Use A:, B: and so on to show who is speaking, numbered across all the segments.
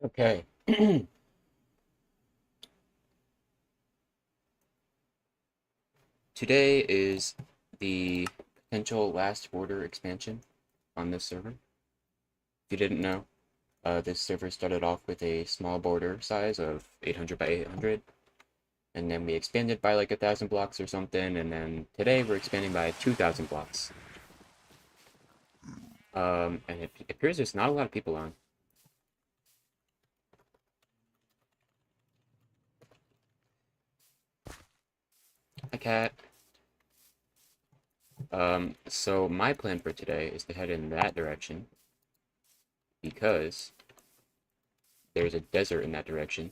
A: Okay. Today is the potential last border expansion on this server. If you didn't know, this server started off with a small border size of 800 by 800, and then we expanded by like 1,000 blocks or something, and then today we're expanding by 2,000 blocks. And it appears there's not a lot of people on. Hi, cat. So my plan for today is to head in that direction because there's a desert in that direction,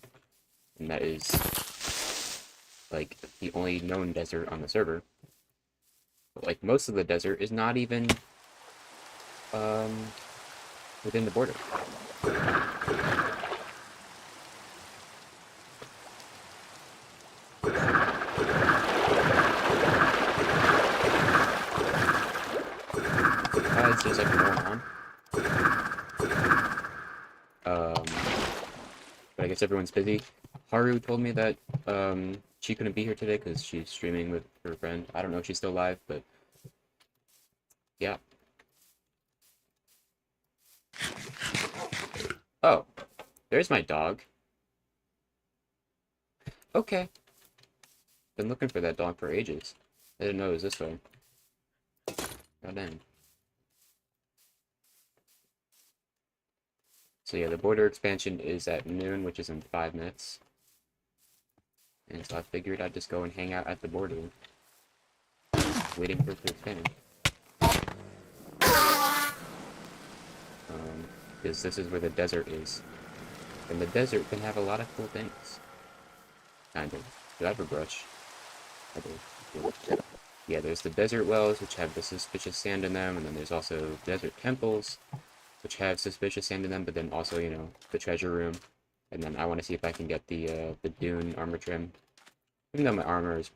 A: and that is like the only known desert on the server. But like most of the desert is not even um within the border. Besides, there's like more on. Um, but I guess everyone's busy. Haru told me that she couldn't be here today because she's streaming with her friend. I don't know if she's still live, but yeah. Oh, there's my dog. Okay. Been looking for that dog for ages. I didn't know it was this way. God damn. So yeah, the border expansion is at noon, which is in 5 minutes. And so I figured I'd just go and hang out at the border, waiting for it to expand. Because this is where the desert is. And the desert can have a lot of cool things. Kind of. Do I have a brush? I do. Yeah, there's the desert wells, which have the suspicious sand in them, and then there's also desert temples, which have suspicious sand in them, but then also, you know, the treasure room. And then I want to see if I can get the dune armor trim. Even though my armor is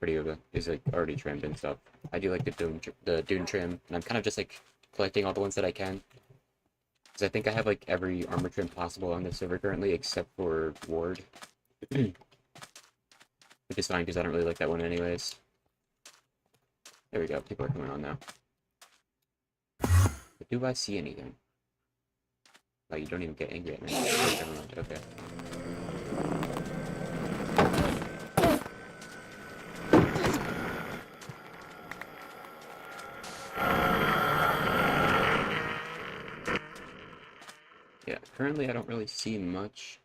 A: is like already trimmed and stuff. I do like the dune trim, and I'm kind of just like collecting all the ones that I can. Because I think I have like every armor trim possible on this server currently, except for Ward. Which is fine, because I don't really like that one anyways. There we go, people are coming on now. But do I see anything? Oh, you don't even get angry at me. Oh, never mind, okay. Yeah, currently I don't really see much.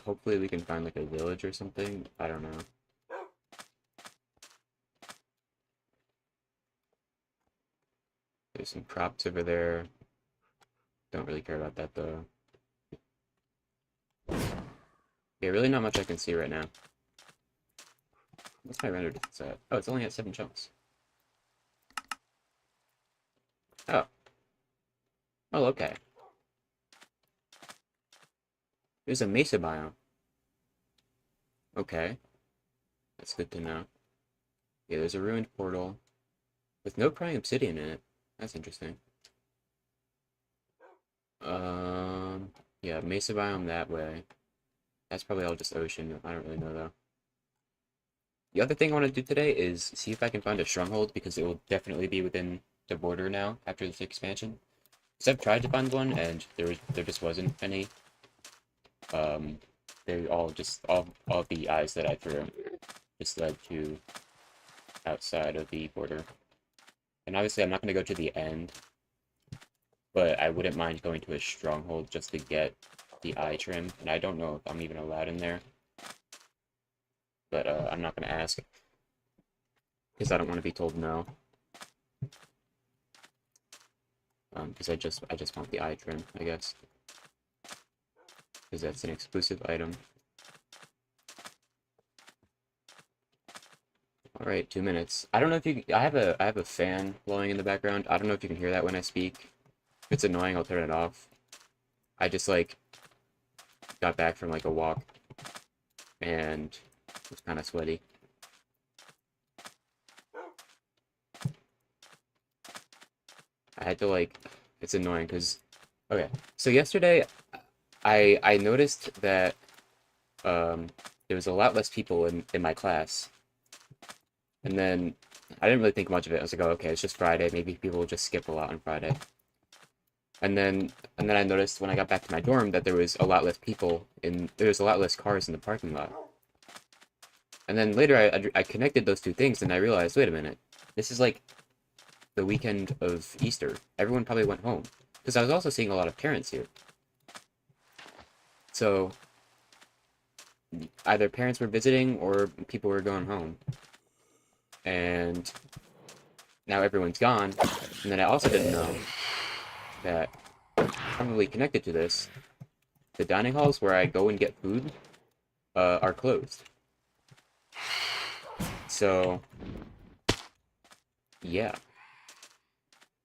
A: Hopefully we can find like a village or something. I don't know. There's some crops over there. Don't really care about that though. Yeah, really not much I can see right now. What's my render distance at? Oh, it's only at 7 chunks. Oh. Oh, okay. There's a mesa biome. Okay. That's good to know. Yeah, there's a ruined portal with no crying obsidian in it. That's interesting. Um, yeah, mesa biome that way. That's probably all just ocean. I don't really know though. The other thing I want to do today is see if I can find a stronghold because it will definitely be within the border now after this expansion. Because I've tried to find one and there just wasn't any. Um, they all just all the eyes that I threw just led to outside of the border. And obviously I'm not going to go to the end, but I wouldn't mind going to a stronghold just to get the eye trim. And I don't know if I'm even allowed in there, but I'm not going to ask because I don't want to be told no. Because I just want the eye trim, I guess. Because that's an exclusive item. Alright, 2 minutes. I don't know if you I have a fan blowing in the background. I don't know if you can hear that when I speak. If it's annoying, I'll turn it off. I just like got back from like a walk and was kind of sweaty. I had to like it's annoying because okay, so yesterday I noticed that there was a lot less people in my class. And then I didn't really think much of it. I was like, oh, okay, it's just Friday. Maybe people will just skip a lot on Friday. And then I noticed when I got back to my dorm that there was a lot less people there was a lot less cars in the parking lot. And then later I connected those two things and I realized, wait a minute, this is like the weekend of Easter. Everyone probably went home. Because I was also seeing a lot of parents here. So either parents were visiting or people were going home. And now everyone's gone. And then I also didn't know that, probably connected to this, the dining halls where I go and get food are closed. So, yeah.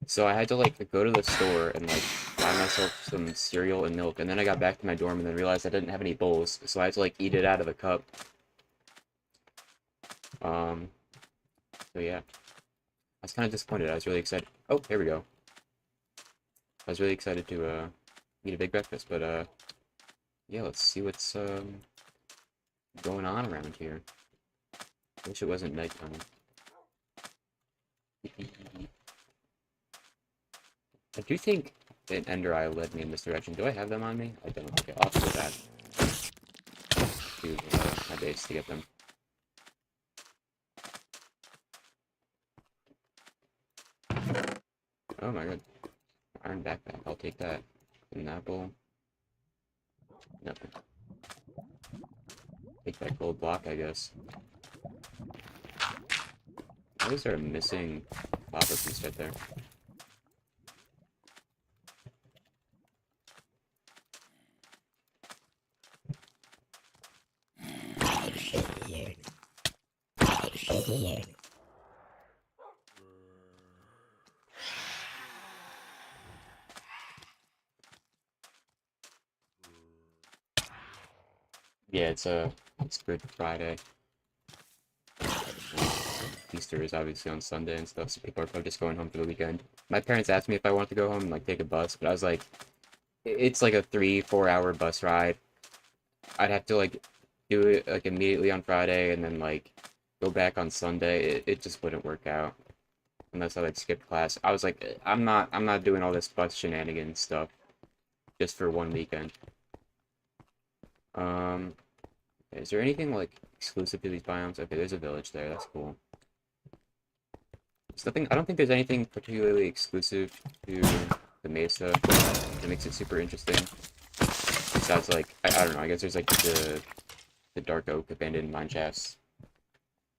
A: So I had to like go to the store and like buy myself some cereal and milk, and then I got back to my dorm and then realized I didn't have any bowls, so I had to like eat it out of the cup. So yeah. I was kind of disappointed. I was really excited. Oh, here we go. I was really excited to eat a big breakfast, but yeah, let's see what's going on around here. I wish it wasn't nighttime. I do think an Ender Eye led me in this direction. Do I have them on me? I don't. Okay, I'll have to go back to my base to get them. Oh my god. Iron backpack. I'll take that. An apple. Nothing. Take that gold block, I guess. Why is there a missing lava piece right there? Yeah, it's Good Friday. Easter is obviously on Sunday and stuff, so people are probably just going home for the weekend. My parents asked me if I wanted to go home and like take a bus, but I was like, it's like a 3-4 hour bus ride. I'd have to like do it like immediately on Friday and then like go back on Sunday. It just wouldn't work out unless I like skipped class. I was like, I'm not doing all this bus shenanigans stuff just for one weekend. Is there anything like exclusive to these biomes? Okay, there's a village there. That's cool. There's nothing. I don't think there's anything particularly exclusive to the mesa that makes it super interesting. Besides, like, I don't know. I guess there's like the dark oak abandoned mine shafts,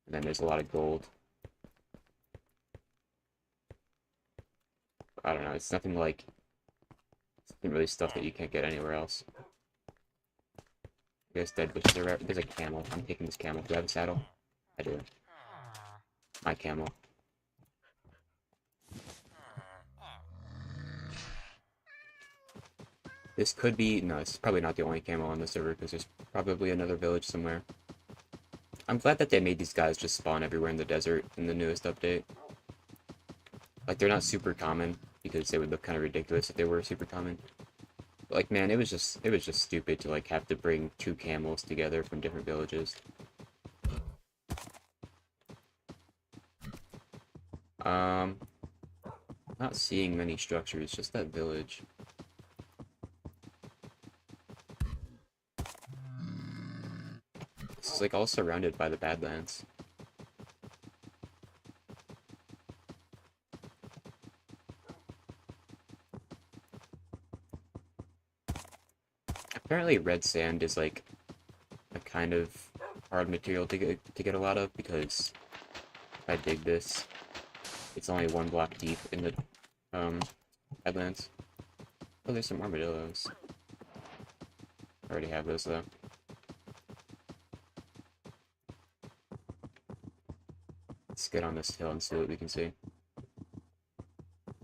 A: and then there's a lot of gold. I don't know. It's nothing like really stuff that you can't get anywhere else. I guess dead witches are. There's a camel. I'm taking this camel. Do I have a saddle? I do. My camel. This could be... No, this is probably not the only camel on the server, because there's probably another village somewhere. I'm glad that they made these guys just spawn everywhere in the desert in the newest update. Like, they're not super common, because they would look kind of ridiculous if they were super common. But, like, man, it was just stupid to, like, have to bring 2 camels together from different villages. Not seeing many structures, just that village. This is like all surrounded by the Badlands. Apparently red sand is like a kind of hard material to get a lot of, because if I dig this, it's only 1 block deep in the Badlands. Oh, there's some armadillos. I already have those though. Let's get on this hill and see what we can see.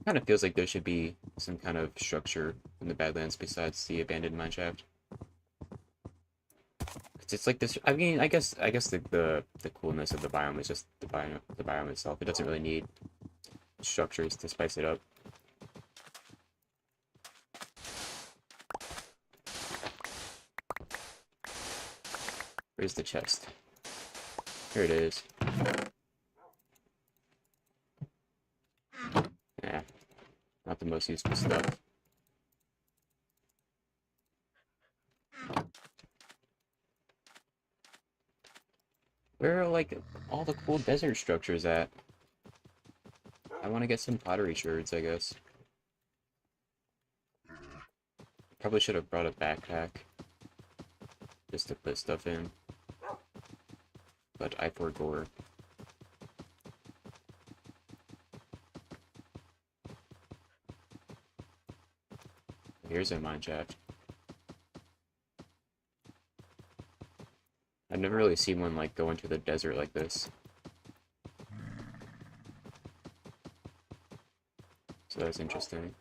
A: Kind of feels like there should be some kind of structure in the Badlands besides the abandoned mineshaft. It's like this. I mean, I guess the coolness of the biome is just the biome itself. It doesn't really need structures to spice it up. Where's the chest? Here it is. Yeah, not the most useful stuff. Where are, like, all the cool desert structures at? I want to get some pottery shards, I guess. Probably should have brought a backpack. Just to put stuff in. But I forgot. Here's a mineshaft. I've never really seen one like go into the desert like this. So that's interesting.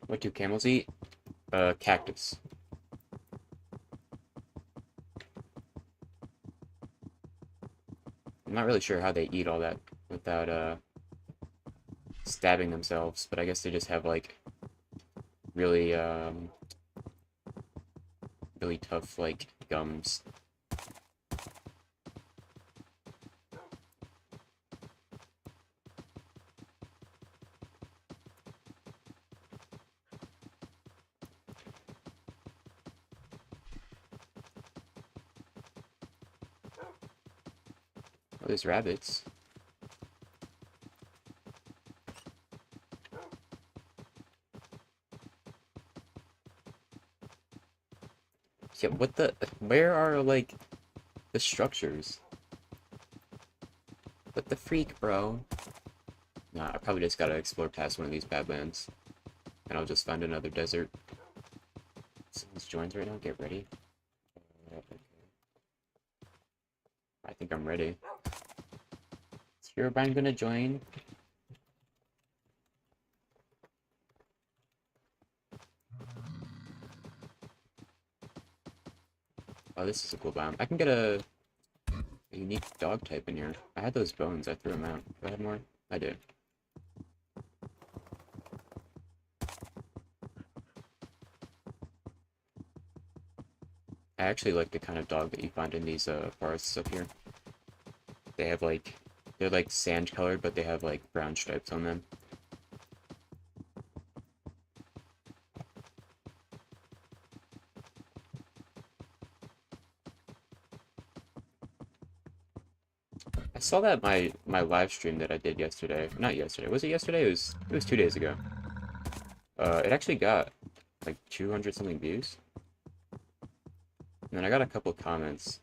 A: What do camels eat? Cactus. I'm not really sure how they eat all that without stabbing themselves, but I guess they just have like really really tough like gums. Oh, there's rabbits. Yeah, what the? Where are, like, the structures? What the freak, bro? Nah, I probably just gotta explore past one of these badlands. And I'll just find another desert. Someone's joined right now, get ready. I think I'm ready. Is Herobrine gonna join? Oh, this is a cool biome. I can get a unique dog type in here. I had those bones, I threw them out. Do I have more? I do. I actually like the kind of dog that you find in these forests up here. They have like, they're like sand colored, but they have like brown stripes on them. I saw that my live stream that I did yesterday. Not yesterday. Was it yesterday? It was 2 days ago. It actually got like 200 something views. And then I got a couple comments.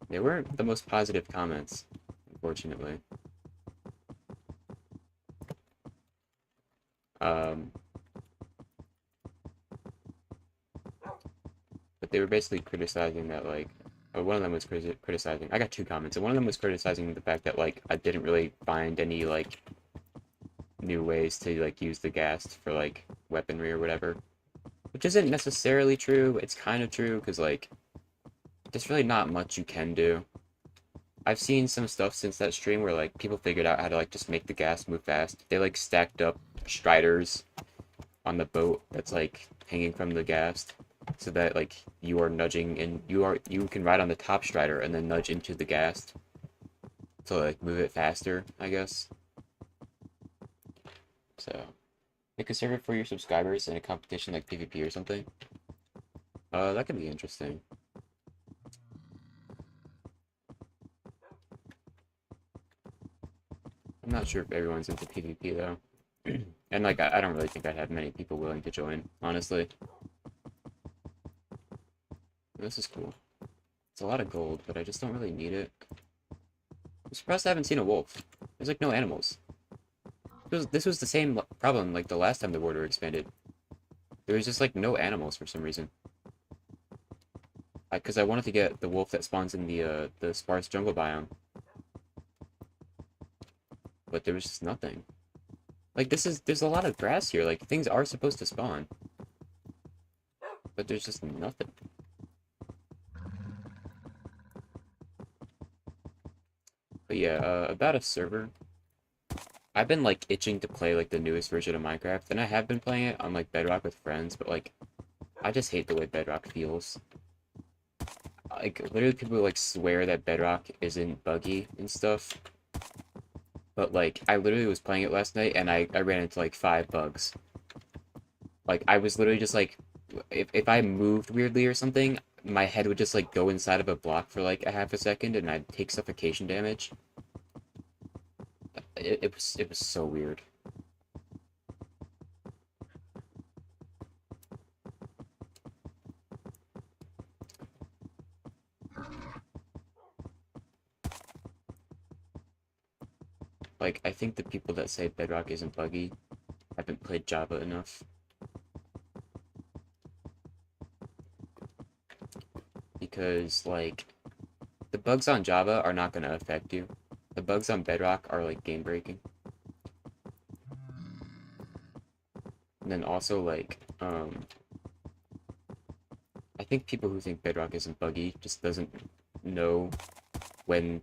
A: They weren't the most positive comments, unfortunately. But they were basically criticizing that, like, one of them was criticizing. I got two comments, and one of them was criticizing the fact that, like, I didn't really find any, like, new ways to, like, use the ghast for, like, weaponry or whatever. Which isn't necessarily true. It's kind of true, because, like, there's really not much you can do. I've seen some stuff since that stream where, like, people figured out how to, like, just make the ghast move fast. They, like, stacked up striders on the boat that's, like, hanging from the ghast, so that, like, you are nudging, and you can ride on the top strider and then nudge into the ghast to, like, move it faster, I guess. So, make a server for your subscribers in a competition like PvP or something. That could be interesting. I'm not sure if everyone's into PvP, though. And, like, I don't really think I'd have many people willing to join, honestly. This is cool. It's a lot of gold, but I just don't really need it. surprised I haven't seen a wolf. There's like no animals. This was the same problem like the last time the border expanded. There was just like no animals for some reason. Because I wanted to get the wolf that spawns in the sparse jungle biome, but there was just nothing. Like there's a lot of grass here. Like things are supposed to spawn, but there's just nothing. But yeah, about a server. I've been like itching to play like the newest version of Minecraft, and I have been playing it on like Bedrock with friends, but like I just hate the way Bedrock feels. Like literally people like swear that Bedrock isn't buggy and stuff. But like I literally was playing it last night and I ran into like 5 bugs. Like I was literally just like if I moved weirdly or something, my head would just like go inside of a block for like a half a second and I'd take suffocation damage. It was so weird. Like I think the people that say Bedrock isn't buggy haven't played Java enough. Because like the bugs on Java are not gonna affect you. The bugs on Bedrock are like game breaking. And then also like I think people who think Bedrock isn't buggy just doesn't know when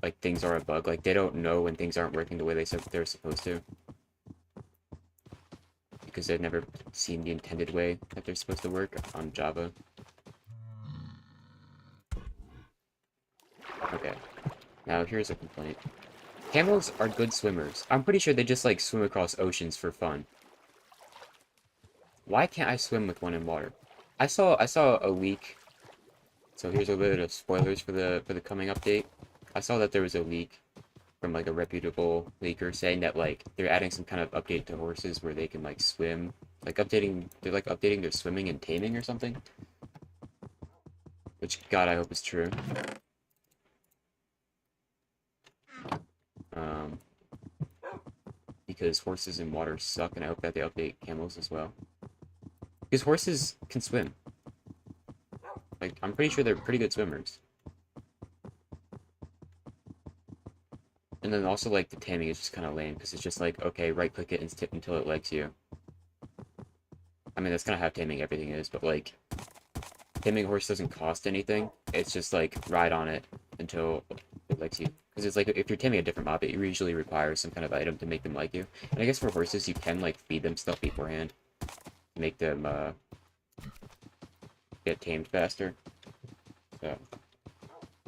A: like things are a bug. Like they don't know when things aren't working the way they said they're supposed to. Because they've never seen the intended way that they're supposed to work on Java. Okay. Now here's a complaint. Camels are good swimmers. I'm pretty sure they just like swim across oceans for fun. Why can't I swim with one in water? I saw a leak. So here's a bit of spoilers for the coming update. I saw that there was a leak from like a reputable leaker saying that like they're adding some kind of update to horses where they can like swim, like they're like updating their swimming and taming or something. Which God, I hope is true. Um, because horses in water suck, and I hope that they update camels as well. Because horses can swim. Like I'm pretty sure they're pretty good swimmers. And then also like the taming is just kind of lame because it's just like okay, right click it and tip until it likes you. I mean that's kind of how taming everything is, but like taming a horse doesn't cost anything. It's just like ride on it until it likes you. Because it's like if you're taming a different mob, it usually requires some kind of item to make them like you. And I guess for horses, you can like feed them stuff beforehand, make them get tamed faster. So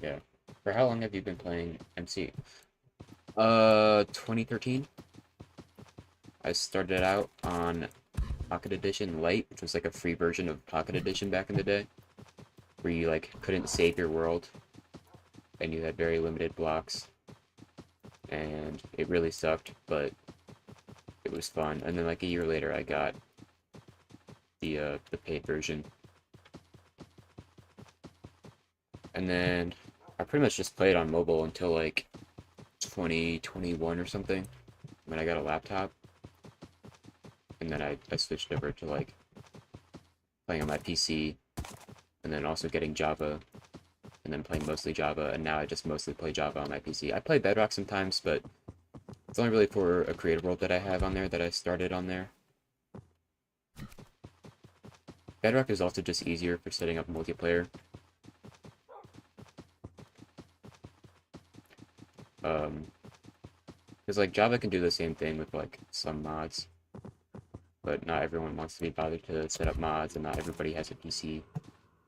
A: yeah. For how long have you been playing MC? 2013. I started out on Pocket Edition Lite, which was like a free version of Pocket Edition back in the day, where you like couldn't save your world, and you had very limited blocks, and it really sucked, but it was fun. And then like a year later, I got the paid version, and then I pretty much just played on mobile until like 2021 or something, when I got a laptop. And then I switched over to like playing on my PC, and then also getting Java, and then playing mostly Java, and now I just mostly play Java on my PC. I play Bedrock sometimes, but it's only really for a creative world that I have on there that I started on there. Bedrock is also just easier for setting up multiplayer. Because like Java can do the same thing with like some mods, but not everyone wants to be bothered to set up mods, and not everybody has a PC.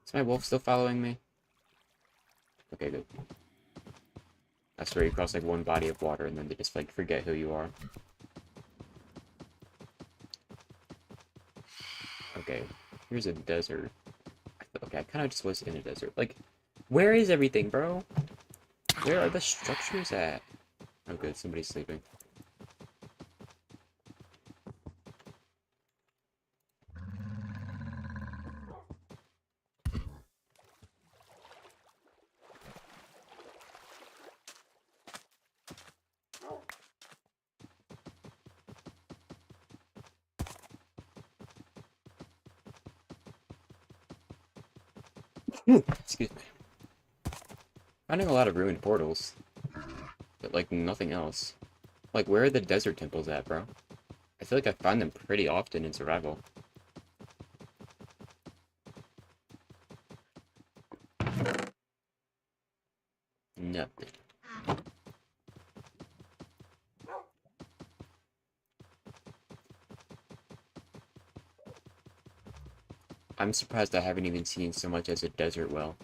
A: Is my wolf still following me? Okay, good. I swear you cross like one body of water and then they just like forget who you are. Okay, here's a desert. Okay, I kind of just was in a desert. Like, where is everything, bro? Where are the structures at? Oh good, somebody's sleeping. Excuse me. Finding a lot of ruined portals, but like nothing else. Like, where are the desert temples at, bro? I feel like I find them pretty often in survival. Nothing. I'm surprised I haven't even seen so much as a desert well.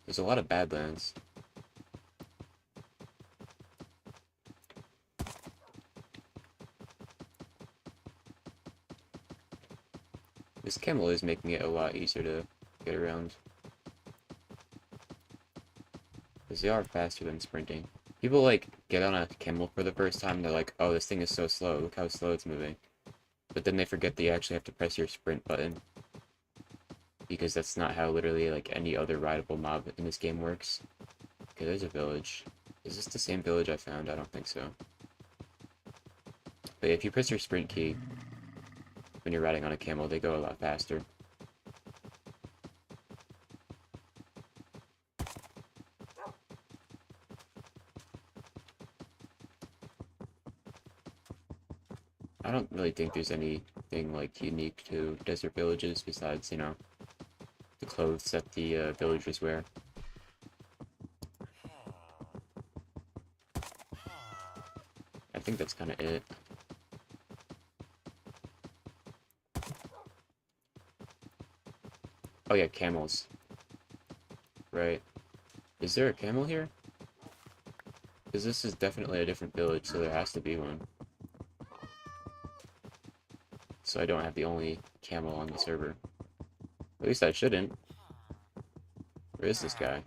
A: There's a lot of badlands. This camel is making it a lot easier to get around. Because they are faster than sprinting. People, like, get on a camel for the first time, they're like, oh, this thing is so slow, look how slow it's moving. But then they forget that you actually have to press your sprint button. Because that's not how literally, like, any other rideable mob in this game works. Okay, there's a village. Is this the same village I found? I don't think so. But if you press your sprint key when you're riding on a camel, they go a lot faster. I don't really think there's anything, like, unique to desert villages besides, you know, the clothes that the villagers wear. I think that's kind of it. Oh yeah, camels. Right. Is there a camel here? Because this is definitely a different village, so there has to be one. So I don't have the only camel on the server. At least I shouldn't. Where is this guy?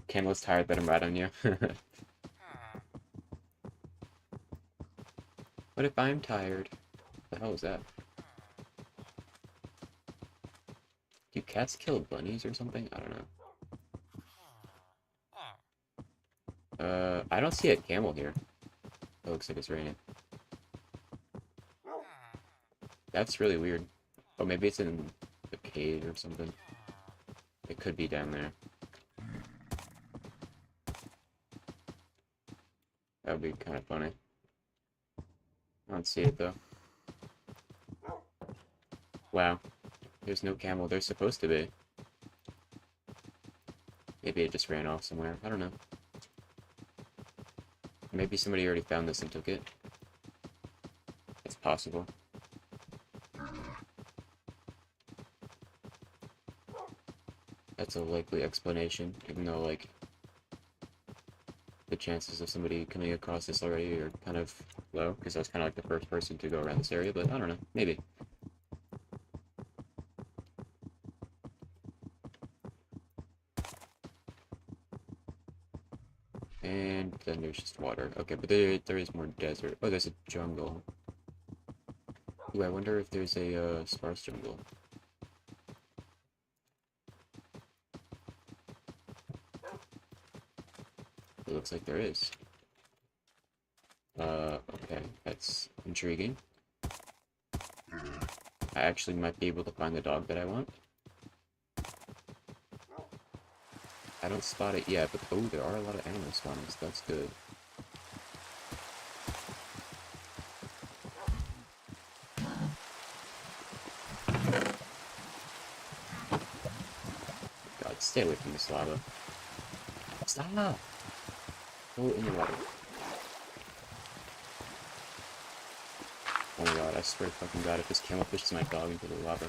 A: Camel's tired, let him ride on you. What if I'm tired? What the hell is that? Do cats kill bunnies or something? I don't know. I don't see a camel here. It looks like it's raining. That's really weird. Oh, maybe it's in the cave or something. It could be down there. That would be kind of funny. I don't see it, though. Wow. There's no camel. There's supposed to be. Maybe it just ran off somewhere. I don't know. Maybe somebody already found this and took it. It's possible. That's a likely explanation, even though, like, the chances of somebody coming across this already are kind of low, because I was kind of like the first person to go around this area, but I don't know. Maybe. And then there's just water. Okay, but there is more desert. Oh, there's a jungle. Ooh, I wonder if there's a sparse jungle. It looks like there is. Okay, that's intriguing. I actually might be able to find the dog that I want. I don't spot it yet, but oh, there are a lot of animal spawners. That's good. God, stay away from this lava. Stop! Go in the water. Oh my god, I swear to fucking god, if this camel pushes my dog into the lava.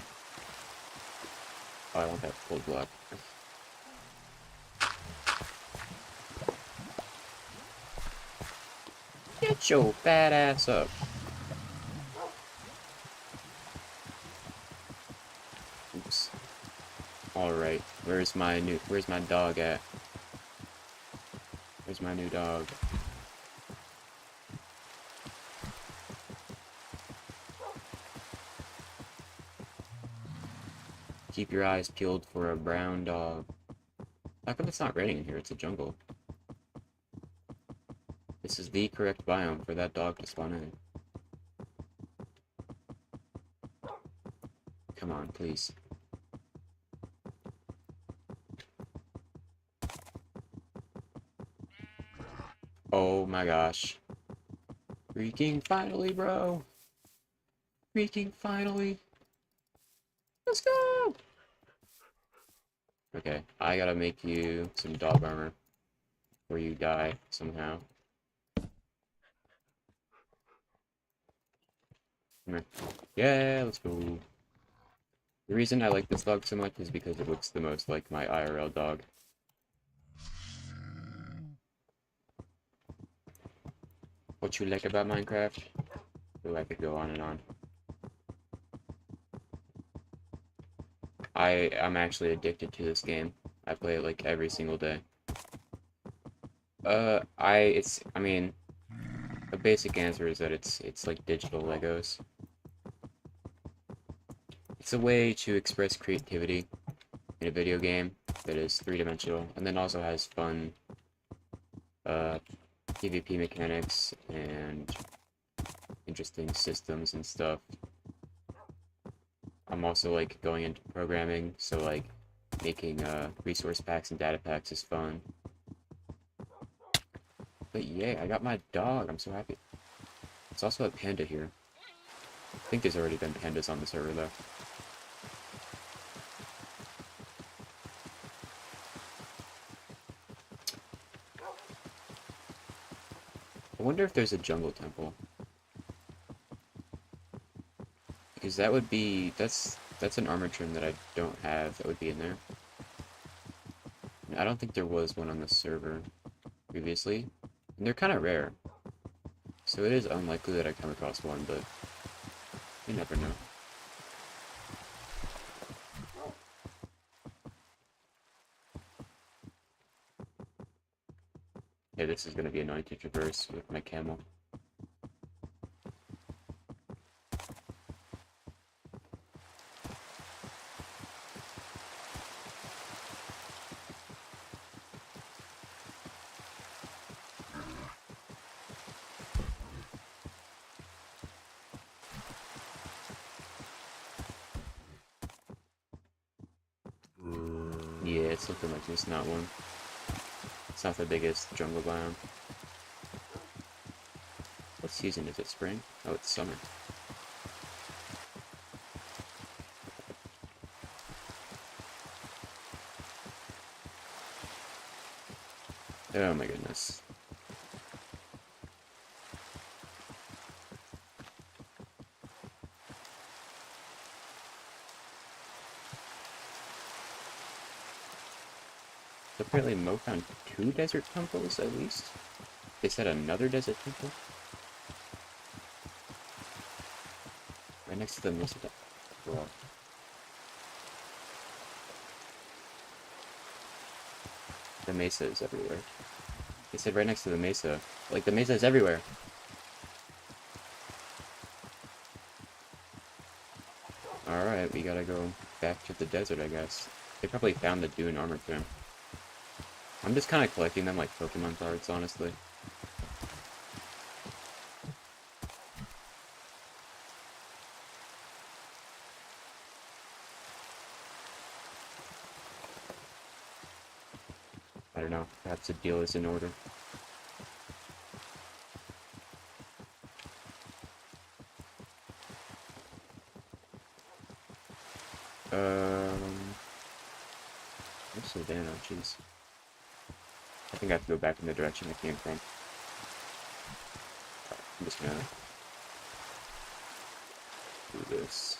A: Oh, I want that full block. Get your fat ass up. Oops. Alright, where's my dog at? Where's my new dog? Keep your eyes peeled for a brown dog. How come it's not raining in here? It's a jungle. This is the correct biome for that dog to spawn in. Come on, please. Oh my gosh. Freaking finally, bro. Freaking finally. Let's go! Okay, I gotta make you some dog armor before you die somehow. Come here. Yeah, let's go. The reason I like this dog so much is because it looks the most like my IRL dog. What you like about Minecraft? Oh, I could go on and on. I'm actually addicted to this game. I play it like every single day. I mean, the basic answer is that it's like digital Legos. It's a way to express creativity in a video game that is three-dimensional, and then also has fun, PvP mechanics and interesting systems and stuff. I'm also like going into programming, so like making resource packs and data packs is fun. But yay, I got my dog. I'm so happy. There's also a panda here. I think there's already been pandas on the server though. I wonder if there's a jungle temple. Because that would be that's an armor trim that I don't have that would be in there. I don't think there was one on the server previously. And they're kind of rare. So it is unlikely that I come across one, but you never know. Yeah, this is going to be annoying to traverse with my camel. Yeah, it's looking like there's not one. It's not the biggest jungle biome. What season is it? Spring? Oh, it's summer. Oh my goodness. Apparently Mo found 2 desert temples at least. They said another desert temple? Right next to the mesa. Well, the mesa is everywhere. They said right next to the mesa. Like, the mesa is everywhere. Alright, we gotta go back to the desert, I guess. They probably found the dune armor trim. I'm just kind of collecting them like Pokemon cards, honestly. I don't know, perhaps the deal is in order. Where's Savannah? Jeez. I think I have to go back in the direction I came from. I'm just gonna do this.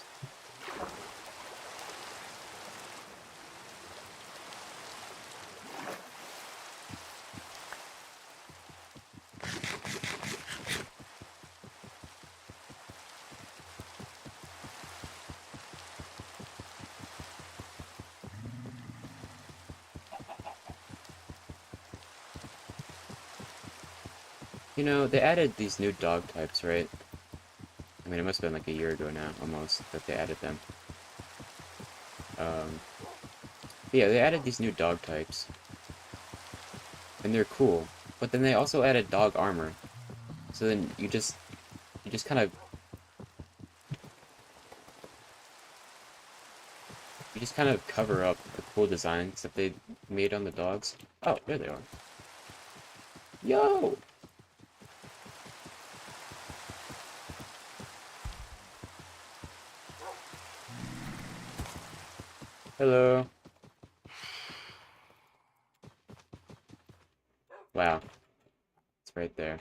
A: You know, they added these new dog types, right? I mean, it must have been like a year ago now, almost, that they added them. Yeah, they added these new dog types. And they're cool. But then they also added dog armor. So then you just kind of... You just kind of cover up the cool designs that they made on the dogs. Oh, there they are. Yo! Hello. Wow, it's right there.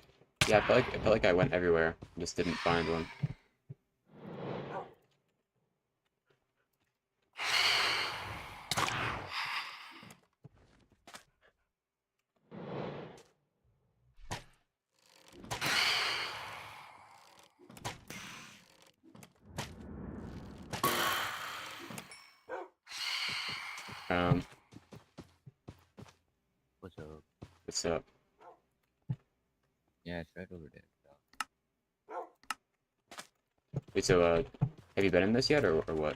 A: Yeah, I felt like I went everywhere, just didn't find one. Um,
B: What's up?
A: what's up?
B: Yeah, it's right over there.
A: Wait, so, have you been in this yet, or what?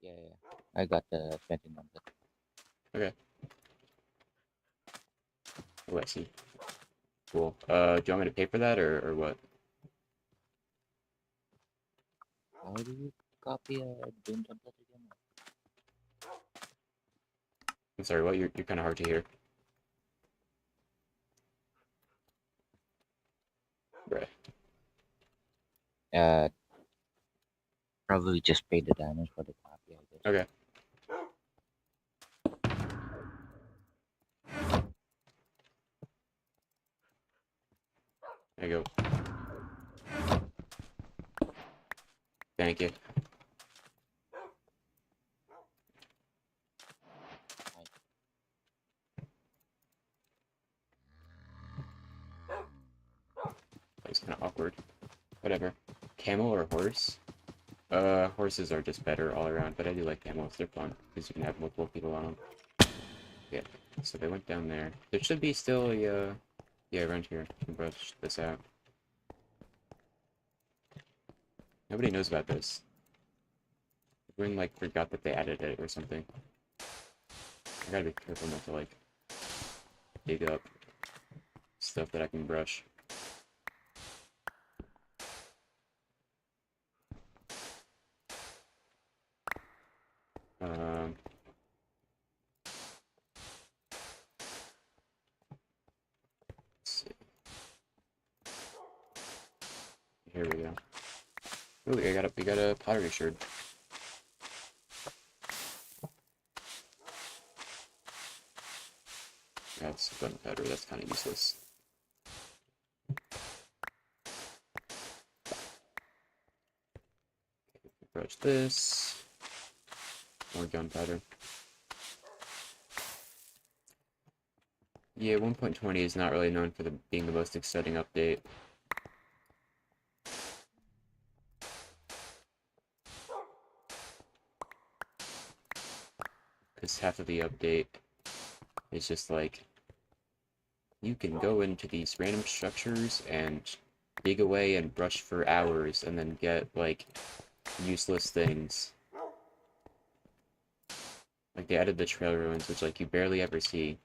B: Yeah, yeah. I got the 20 number.
A: Okay. Oh, I see. Cool. Do you want me to pay for that, or what?
B: How do you copy a Doom template again?
A: I'm sorry, what? You're kind of hard to hear. Right.
B: Uh, Probably just pay the damage for the copy, I guess.
A: Okay. There you go. Thank you. That was kind of awkward. Whatever. Camel or horse? Horses are just better all around, but I do like camels. They're fun, because you can have multiple people on them. Yeah, so they went down there. There should be still a, yeah, around here. I can brush this out. Nobody knows about this. Everyone, like, forgot that they added it or something. I gotta be careful not to, like, dig up stuff that I can brush. Um, let's see. Here we go. Ooh, we got a pottery sherd. That's gunpowder, that's kind of useless. Brush this. More gunpowder. Yeah, 1.20 is not really known for being the most exciting update. Because half of the update is just like, you can go into these random structures and dig away and brush for hours and then get, like, useless things. Like, they added the trail ruins, which, like, you barely ever see.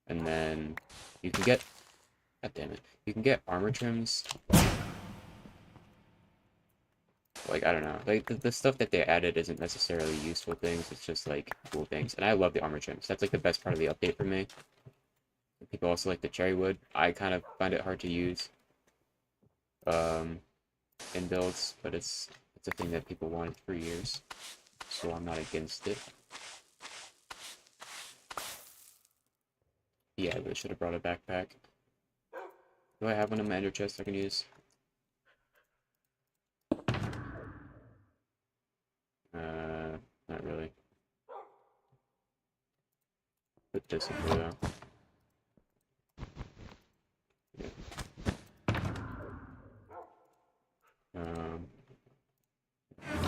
A: And then you can get, god damn it, you can get armor trims. Like, I don't know, like, the stuff that they added isn't necessarily useful things, it's just, like, cool things. And I love the armor trims, that's, like, the best part of the update for me. People also like the cherry wood. I kind of find it hard to use in builds, but it's a thing that people wanted for years, so I'm not against it. Yeah, I really should have brought a backpack. Do I have one in my ender chest I can use? Not really. Put this in here though. Yeah.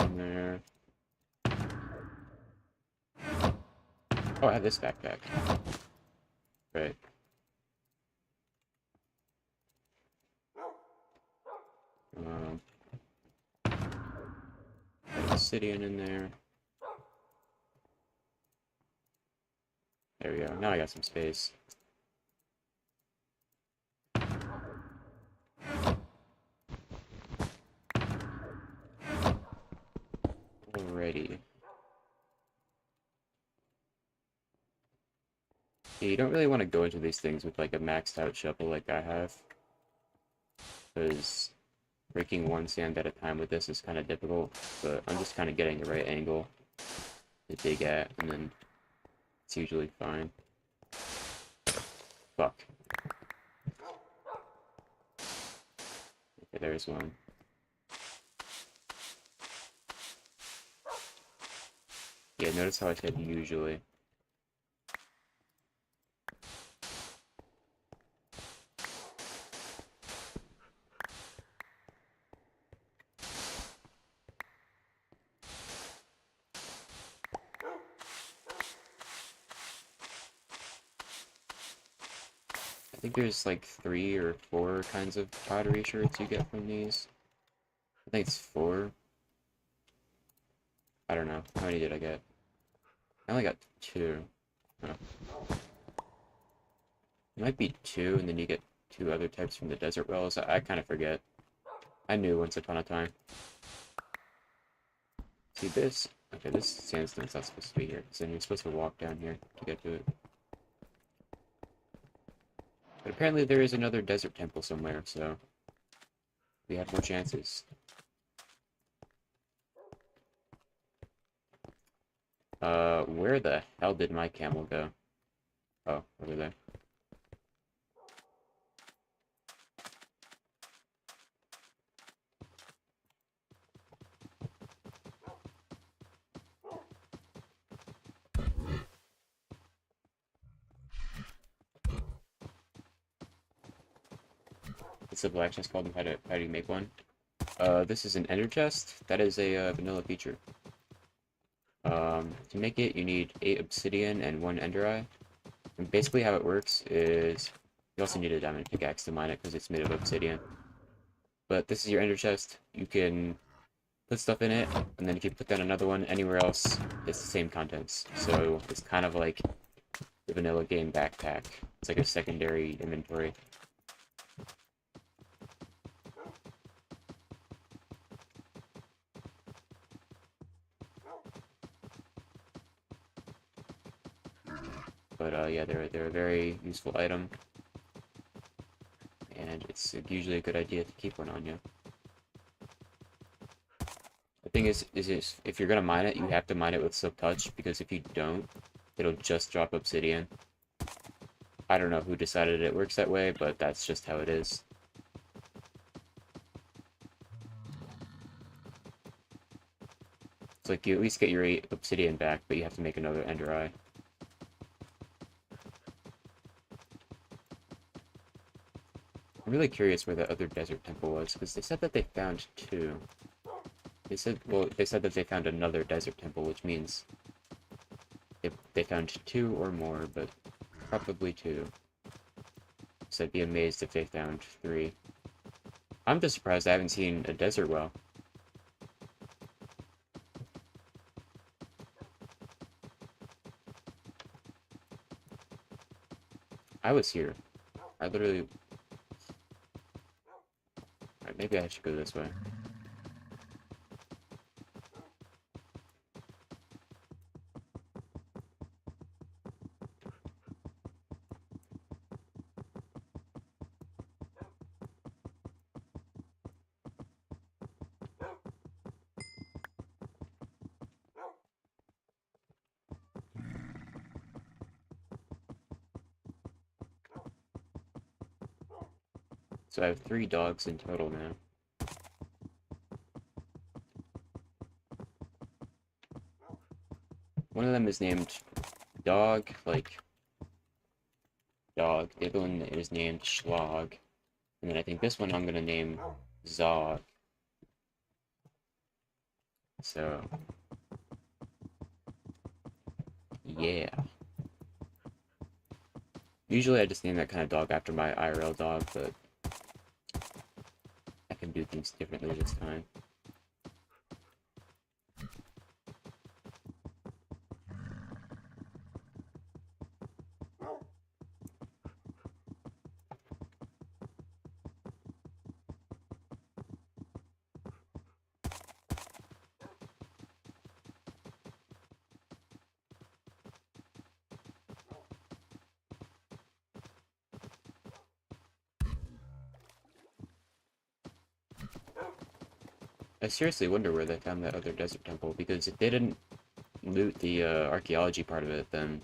A: In there. Oh, I have this backpack. Right. Um, Put obsidian in there. There we go. Now I got some space. Yeah, you don't really want to go into these things with like a maxed out shovel like I have, because breaking one sand at a time with this is kind of difficult, but I'm just kind of getting the right angle to dig at, and then it's usually fine. Fuck. Okay, there's one. Yeah, notice how I said usually. I think there's like 3 or 4 kinds of pottery shirts you get from these. I think it's 4. I don't know. How many did I get? I only got 2. Huh. It might be 2, and then you get 2 other types from the desert wells. I kind of forget. I knew once upon a time. See this? Okay, this sandstone's not supposed to be here, so then you're supposed to walk down here to get to it. But apparently there is another desert temple somewhere, so we have more chances. Where the hell did my camel go? Oh, over there. It's a black chest called, and how do you make one? This is an ender chest. That is a vanilla feature. To make it, you need 8 obsidian and 1 ender eye. And basically how it works is, you also need a diamond pickaxe to mine it because it's made of obsidian. But this is your ender chest. You can put stuff in it, and then if you put down another one anywhere else, it's the same contents. So it's kind of like the vanilla game backpack. It's like a secondary inventory. But yeah, they're a very useful item, and it's usually a good idea to keep one on you. The thing is if you're gonna mine it, you have to mine it with silk touch, because if you don't, it'll just drop obsidian. I don't know who decided it works that way, but that's just how it is. It's like you at least get your 8 obsidian back, but you have to make another ender eye. I'm really curious where the other desert temple was, because they said that they found 2. They said that they found another desert temple, which means they found 2 or more, but probably 2. So I'd be amazed if they found 3. I'm just surprised I haven't seen a desert well. I was here. I literally... Alright, maybe I should go this way. So I have 3 dogs in total now. One of them is named Dog, like dog. The other one is named Schlog. And then I think this one I'm gonna name Zog. So, yeah. Usually I just name that kind of dog after my IRL dog, but I can do things differently this time. I seriously wonder where they found that other desert temple, because if they didn't loot the archaeology part of it, then...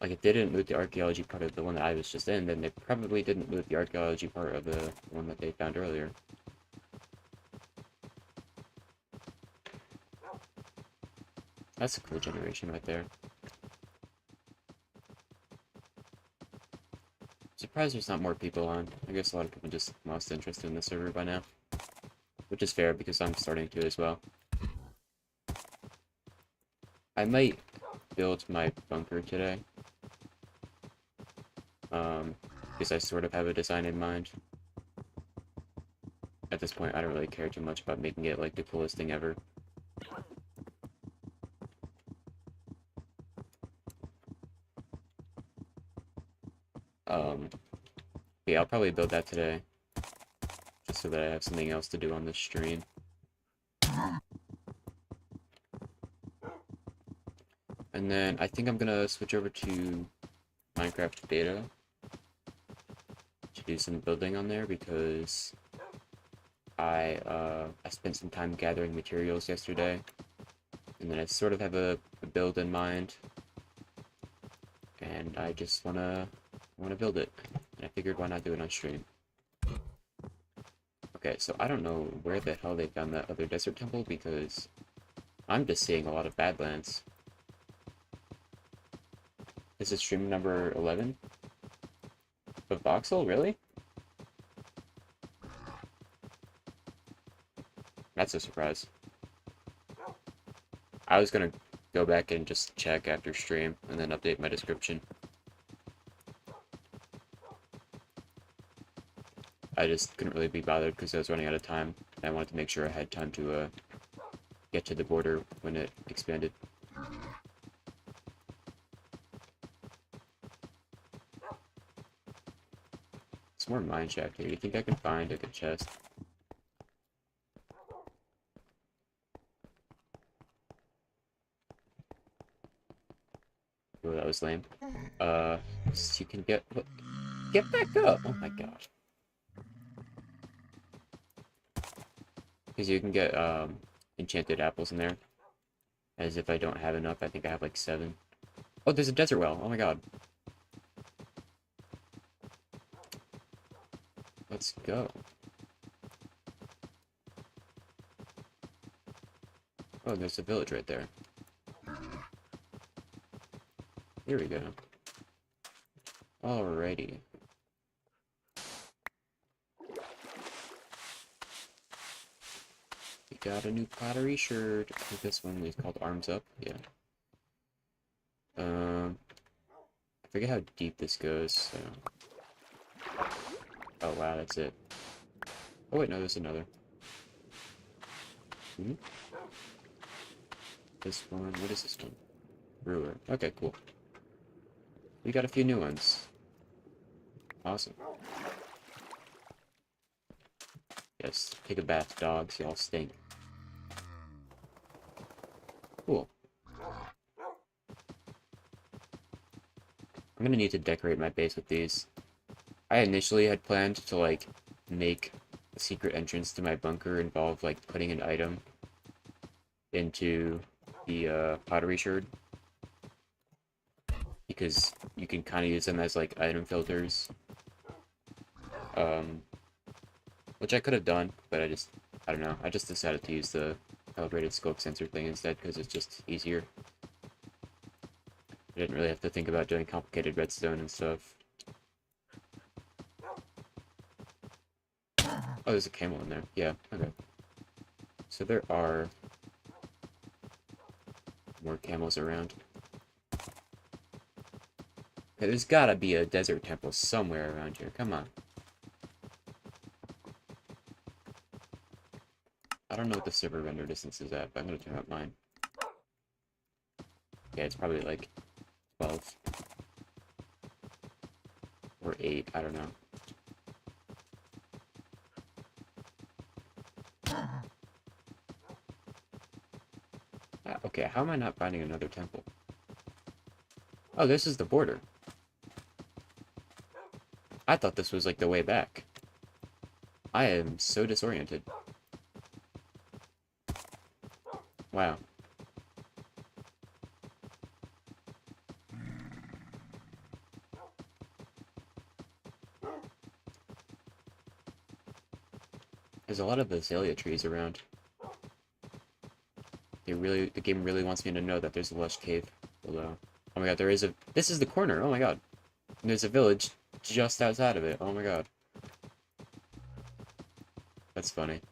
A: Like, if they didn't loot the archaeology part of the one that I was just in, then they probably didn't loot the archaeology part of the one that they found earlier. That's a cool generation right there. Surprised there's not more people on. I guess a lot of people just lost interest in the server by now. Which is fair, because I'm starting to as well. I might build my bunker today. Because I sort of have a design in mind. At this point, I don't really care too much about making it, like, the coolest thing ever. Yeah, I'll probably build that today. Just so that I have something else to do on this stream. And then I think I'm gonna switch over to Minecraft Beta to do some building on there, because I spent some time gathering materials yesterday, and then I sort of have a build in mind, and I just wanna build it, and I figured why not do it on stream. Okay, so I don't know where the hell they found that other desert temple, because I'm just seeing a lot of Badlands. This is stream number 11? Of Voxel? Really? That's a surprise. I was gonna go back and just check after stream, and then update my description. I just couldn't really be bothered because I was running out of time, and I wanted to make sure I had time to get to the border when it expanded. It's more mine shaft here. You think I can find a good chest? Oh, that was lame. So you can get... What? Get back up! Oh my god. Because you can get, enchanted apples in there. As if I don't have enough. I think I have like 7. Oh, there's a desert well! Oh my god. Let's go. Oh, there's a village right there. Here we go. Alrighty. We got a new pottery shirt. I think this one is called Arms Up. Yeah. I forget how deep this goes, so... Oh wow, that's it. Oh wait, no, there's another. Hmm? This one, what is this one? Brewer. Okay, cool. We got a few new ones. Awesome. Yes, take a bath, dogs. Y'all stink. Cool. I'm gonna need to decorate my base with these. I initially had planned to, like, make the secret entrance to my bunker involve, like, putting an item into the, pottery shard. Because you can kind of use them as, like, item filters. Which I could have done, but I don't know. I just decided to use the calibrated scope sensor thing instead, because it's just easier. I didn't really have to think about doing complicated redstone and stuff. Oh, there's a camel in there. Yeah, okay. So there are more camels around. Okay, there's gotta be a desert temple somewhere around here. Come on. I don't know what the server render distance is at, but I'm gonna turn up mine. Yeah, it's probably like 12. Or 8, I don't know. Okay, how am I not finding another temple? Oh, this is the border. I thought this was like the way back. I am so disoriented. Wow. There's a lot of azalea trees around. The game really wants me to know that there's a lush cave below. Oh my god, this is the corner, oh my god. And there's a village just outside of it, oh my god. That's funny.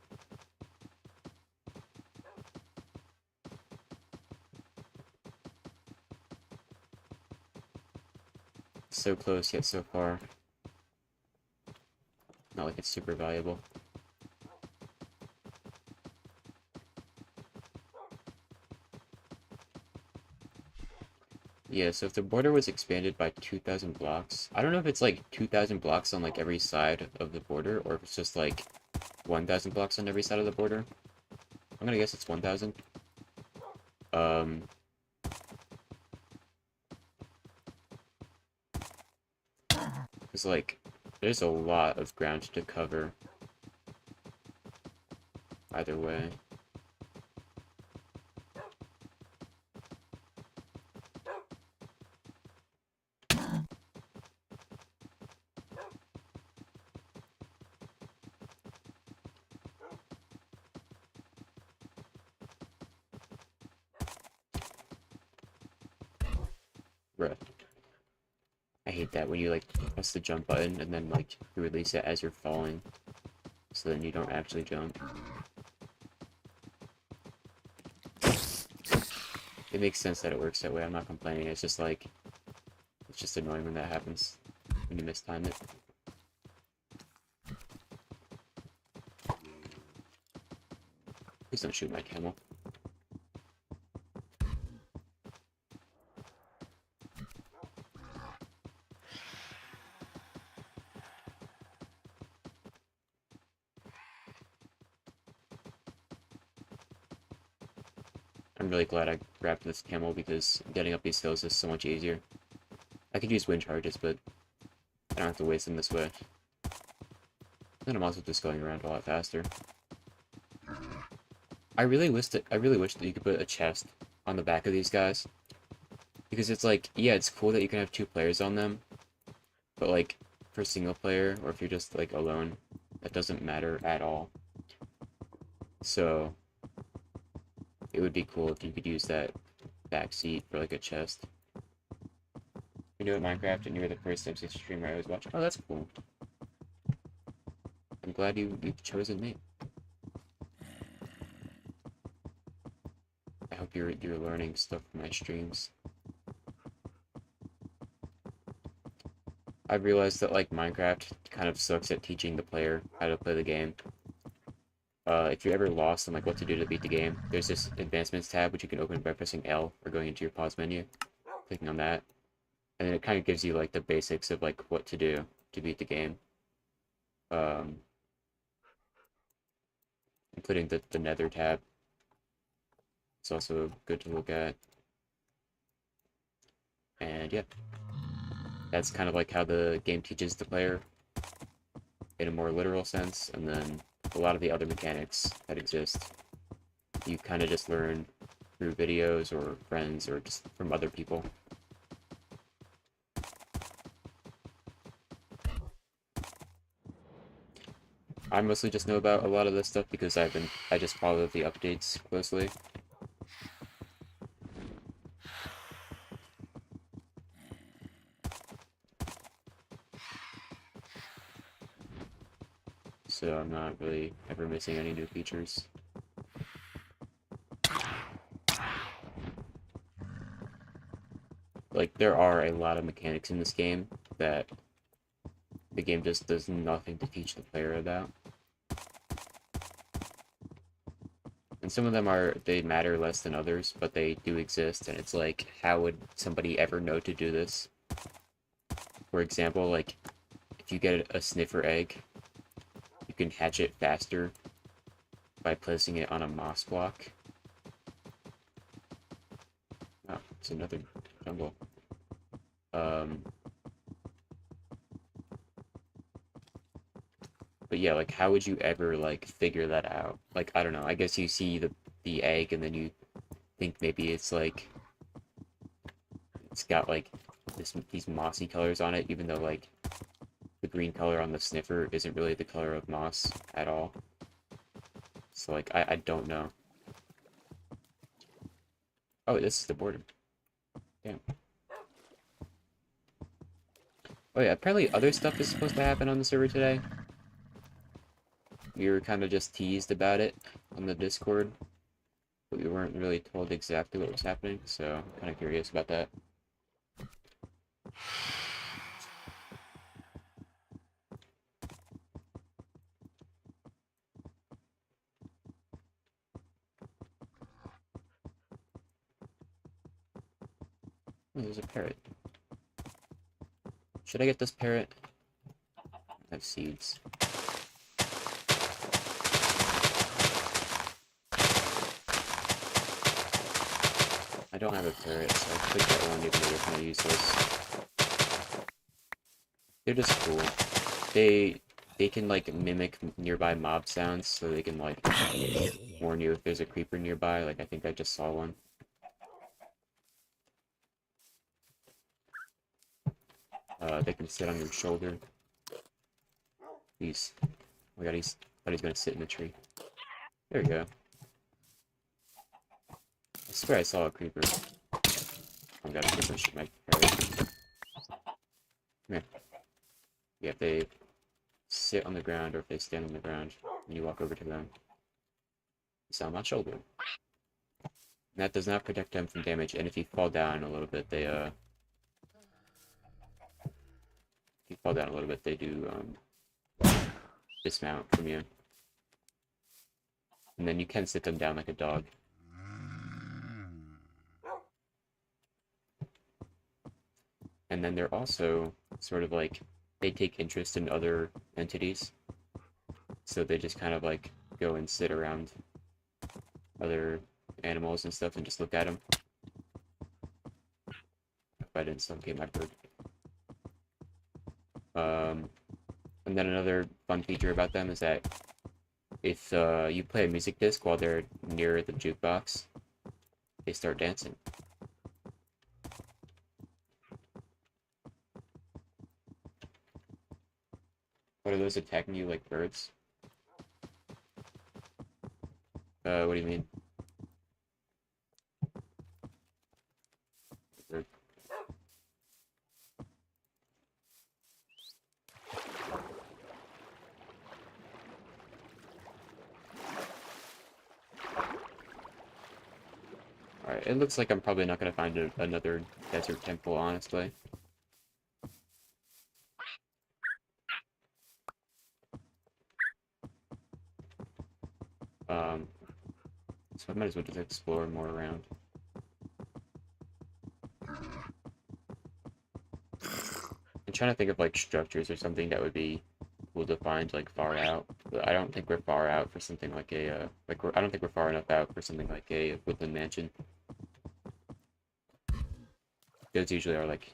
A: So close, yet so far. Not like it's super valuable. Yeah, so if the border was expanded by 2,000 blocks, I don't know if it's like 2,000 blocks on like every side of the border, or if it's just like 1,000 blocks on every side of the border. I'm gonna guess it's 1,000. Um, because like, there's a lot of ground to cover either way. Bruh. I hate that when you like press the jump button and then like you release it as you're falling, so then you don't actually jump. It makes sense that it works that way, I'm not complaining, it's just like, it's just annoying when that happens, when you mistime it. Please don't shoot my camel. I'm really glad I grabbed this camel because getting up these hills is so much easier. I could use wind charges, but I don't have to waste them this way. And I'm also just going around a lot faster. I really wish that you could put a chest on the back of these guys. Because it's like, yeah, it's cool that you can have 2 players on them, but like for single player or if you're just like alone, that doesn't matter at all. So it would be cool if you could use that back seat for like a chest. You're new at Minecraft and you're the first MC streamer I always watch. Oh, that's cool. I'm glad you've chosen me. I hope you're learning stuff from my streams. I've realized that like Minecraft kind of sucks at teaching the player how to play the game. If you're ever lost on like what to do to beat the game, there's this advancements tab which you can open by pressing L or going into your pause menu, clicking on that, and then it kind of gives you like the basics of like what to do to beat the game, including the Nether tab. It's also good to look at, and yeah, that's kind of like how the game teaches the player in a more literal sense, and then a lot of the other mechanics that exist, you kind of just learn through videos or friends or just from other people. I mostly just know about a lot of this stuff because I just follow the updates closely. So I'm not really ever missing any new features. Like, there are a lot of mechanics in this game that the game just does nothing to teach the player about. And some of them they matter less than others, but they do exist, and it's like, how would somebody ever know to do this? For example, like, if you get a sniffer egg, you can hatch it faster by placing it on a moss block. Oh, it's another jungle. But yeah, like, how would you ever, like, figure that out? Like, I don't know, I guess you see the egg and then you think maybe it's like it's got like these mossy colors on it, even though like the green color on the sniffer isn't really the color of moss at all. So like I don't know. Oh, this is the border. Damn. Oh yeah, apparently other stuff is supposed to happen on the server today. We were kind of just teased about it on the Discord, but we weren't really told exactly what was happening, so I'm kind of curious about that. Oh, there's a parrot. Should I get this parrot? I have seeds. I don't have a parrot, so I could get one even though they're kind of useless. They're just cool. They can like mimic nearby mob sounds, so they can like warn you if there's a creeper nearby. Like I think I just saw one. They can sit on your shoulder. He's, oh my god, thought he's gonna sit in the tree. There we go. I swear I saw a creeper. Oh god, a creeper shoot my parrot. Come here. Yeah, if they sit on the ground or if they stand on the ground, and you walk over to them, it's on my shoulder. And that does not protect them from damage, and if you fall down a little bit, if you fall down a little bit, they do, dismount from you. And then you can sit them down like a dog. And then they're also sort of like, they take interest in other entities. So they just kind of like go and sit around other animals and stuff and just look at them. If I didn't suffocate my bird. And then another fun feature about them is that if you play a music disc while they're near the jukebox, they start dancing. What are those attacking you like birds? What do you mean? Bird. Alright, it looks like I'm probably not going to find another desert temple, honestly. So I might as well just explore more around. I'm trying to think of like structures or something that would be cool to find like far out. But I don't think we're far out for something like a I don't think we're far enough out for something like a woodland mansion. Those usually are like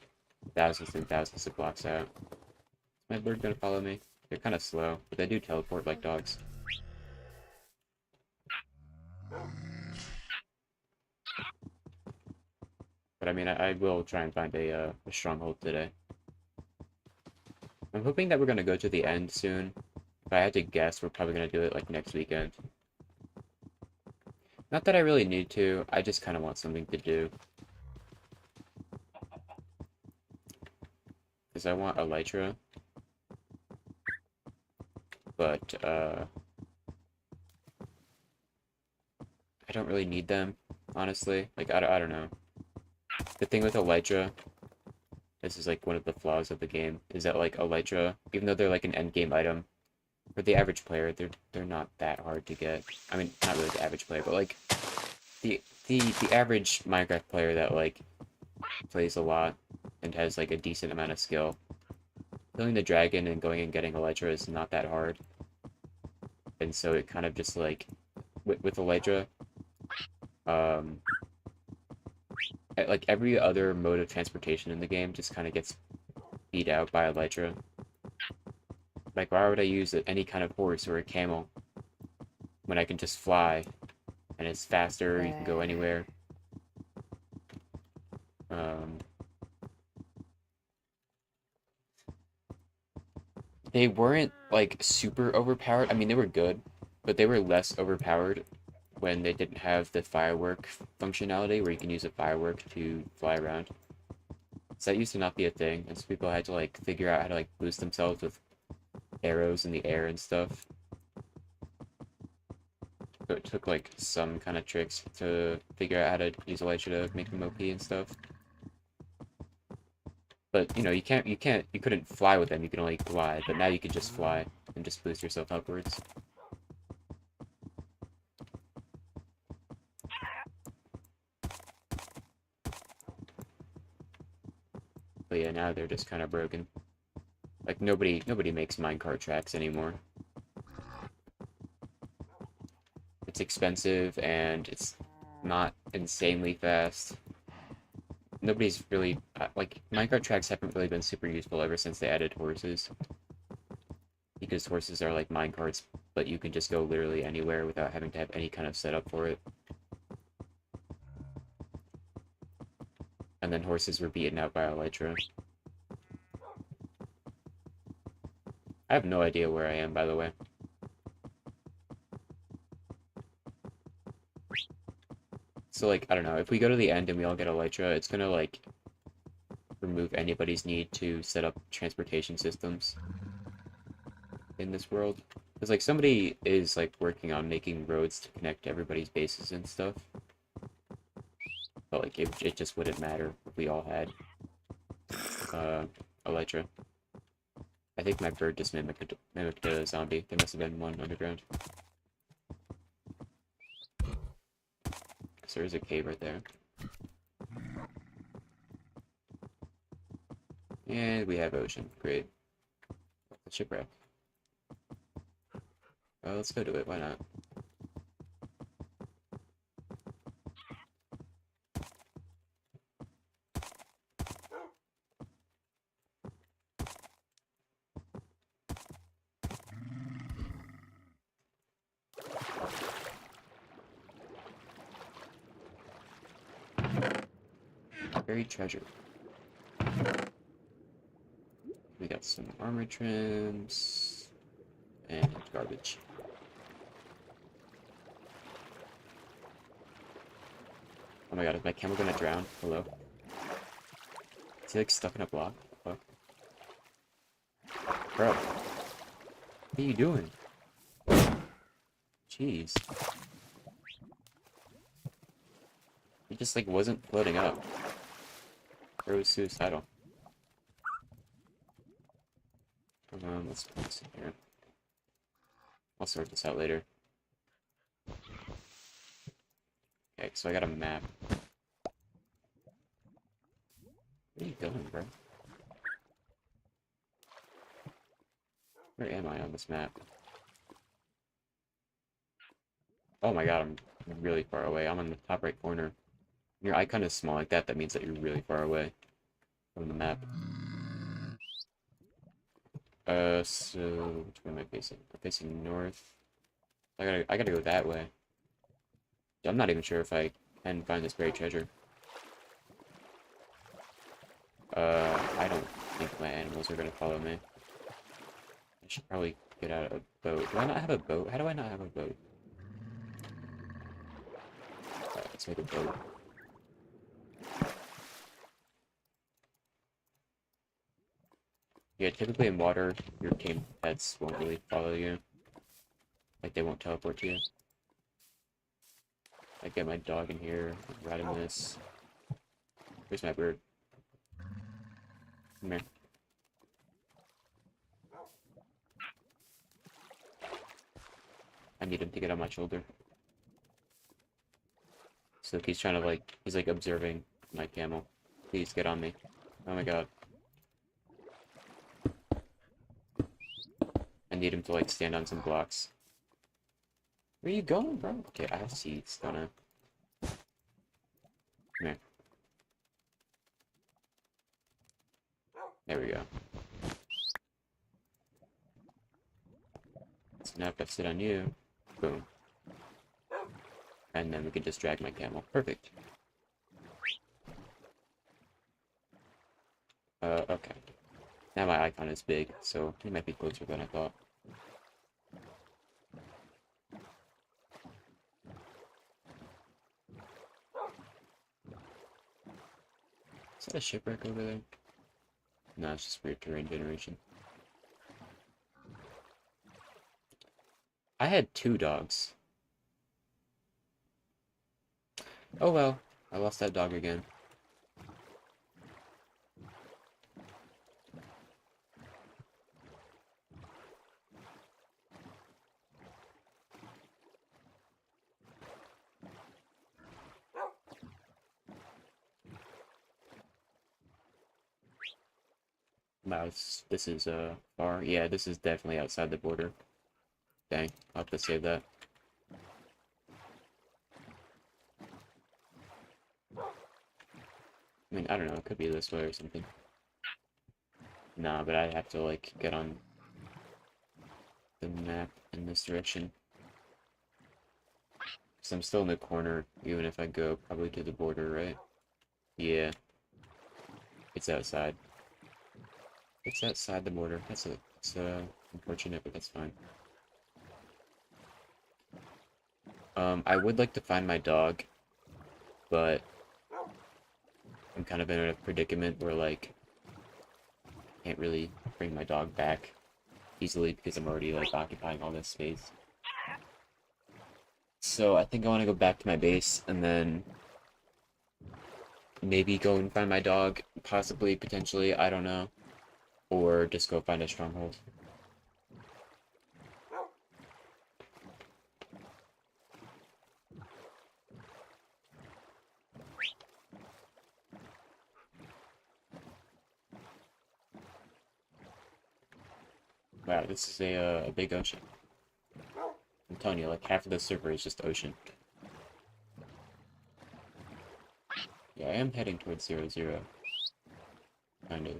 A: thousands and thousands of blocks out. Is my bird gonna follow me? They're kind of slow, but they do teleport like dogs. But I mean, I will try and find a stronghold today. I'm hoping that we're gonna go to the end soon. If I had to guess, we're probably gonna do it like next weekend. Not that I really need to, I just kind of want something to do. Because I want elytra. But, I don't really need them, honestly. Like, I don't know. The thing with elytra, this is like one of the flaws of the game, is that like elytra, even though they're like an endgame item, for the average player, they're not that hard to get. I mean, not really the average player, but like the average Minecraft player that like plays a lot and has like a decent amount of skill. Killing the dragon and going and getting elytra is not that hard. And so it kind of just like with elytra, like every other mode of transportation in the game just kind of gets beat out by elytra. Like, why would I use any kind of horse or a camel when I can just fly and it's faster, you can go anywhere. They weren't like super overpowered. I mean, they were good, but they were less overpowered when they didn't have the firework functionality where you can use a firework to fly around. So that used to not be a thing, and so people had to like figure out how to like boost themselves with arrows in the air and stuff. So it took like some kind of tricks to figure out how to use Elytra to make them OP and stuff. But you know, you couldn't fly with them. You can only glide. But now you can just fly and just boost yourself upwards. But yeah, now they're just kind of broken. Like nobody makes minecart tracks anymore. It's expensive and it's not insanely fast. Nobody's really like minecart tracks haven't really been super useful ever since they added horses. Because horses are like minecarts, but you can just go literally anywhere without having to have any kind of setup for it. And then horses were beaten out by Elytra. I have no idea where I am, by the way. So, like, I don't know, if we go to the end and we all get Elytra, it's gonna, like, remove anybody's need to set up transportation systems in this world. Because, like, somebody is, like, working on making roads to connect everybody's bases and stuff. But, like, it just wouldn't matter if we all had, Elytra. I think my bird just mimicked a zombie. There must have been one underground. So there's a cave right there. And we have ocean. Great. The shipwreck. Oh, let's go do it. Why not? Buried treasure. We got some armor trims and garbage. Oh my god, is my camel gonna drown? Hello? Is he like stuck in a block? Fuck. Bro. What are you doing? Jeez. He just like wasn't floating up. Or was suicidal. Let's put this in here. I'll sort this out later. Okay, so I got a map. Where are you going, bro? Where am I on this map? Oh my god, I'm really far away. I'm on the top right corner. Your icon is small like that, that means that you're really far away from the map. So which way am I facing? I'm facing north. I gotta go that way. I'm not even sure if I can find this buried treasure. I don't think my animals are gonna follow me. I should probably get out of a boat. Do I not have a boat? How do I not have a boat? Alright, let's make a boat. Yeah, typically in water, your tame pets won't really follow you. Like, they won't teleport to you. I get my dog in here, riding this. Where's my bird? Come here. I need him to get on my shoulder. So he's trying to like, he's like observing my camel. Please get on me. Oh my god. I need him to like stand on some blocks. Where are you going, bro? Okay, I have seeds, don't I? Come here. There we go. So now if I sit on you, boom. And then we can just drag my camel. Perfect. Oh, okay. Now my icon is big, so he might be closer than I thought. Is that a shipwreck over there? No, it's just weird terrain generation. I had 2 dogs. Oh well, I lost that dog again. Wow, this is far. Yeah, this is definitely outside the border. Dang, I'll have to save that. I mean, I don't know, it could be this way or something. Nah, but I have to, like, get on the map in this direction. Because I'm still in the corner, even if I go probably to the border, right? Yeah. It's outside. It's outside the border. It's unfortunate, but that's fine. I would like to find my dog, but I'm kind of in a predicament where, like, I can't really bring my dog back easily because I'm already, like, occupying all this space. So I think I want to go back to my base and then maybe go and find my dog, possibly, potentially, I don't know. Or just go find a stronghold. Wow, this is a big ocean. I'm telling you, like, half of the server is just ocean. Yeah, I am heading towards 0-0. Kind of.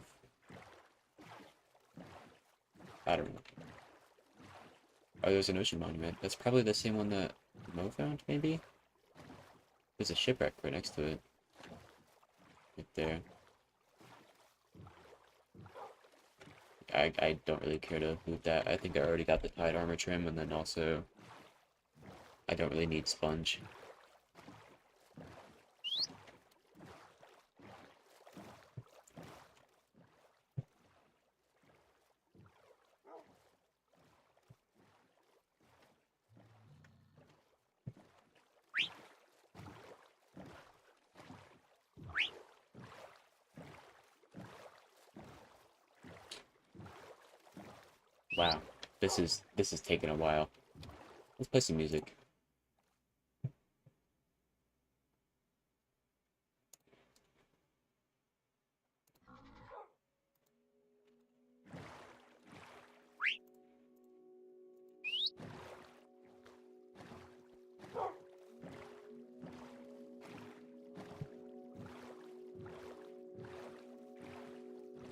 A: I don't know. Oh, there's an ocean monument. That's probably the same one that Mo found, maybe? There's a shipwreck right next to it. Right there. I don't really care to move that. I think I already got the tide armor trim, and then also I don't really need sponge. Wow, this is taking a while. Let's play some music.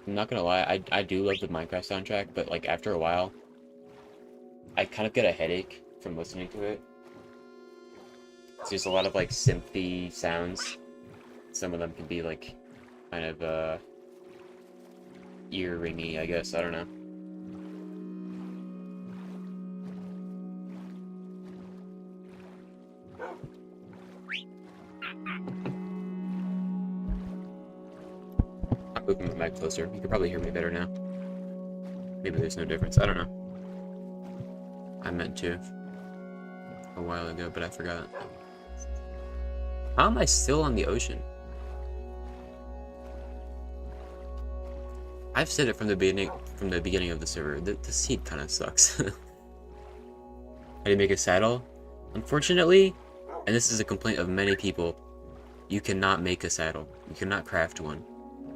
A: I'm not gonna lie, I do love the Minecraft soundtrack, but like after a while, I kind of get a headache from listening to it. There's a lot of like synthy sounds. Some of them can be like kind of ear ringy, I guess. I don't know. I'm moving my mic closer. You can probably hear me better now. Maybe there's no difference. I don't know. I meant to a while ago, but I forgot. How am I still on the ocean? I've said it from the beginning of the server. The seed kind of sucks. How do you make a saddle? Unfortunately, and this is a complaint of many people, you cannot make a saddle. You cannot craft one.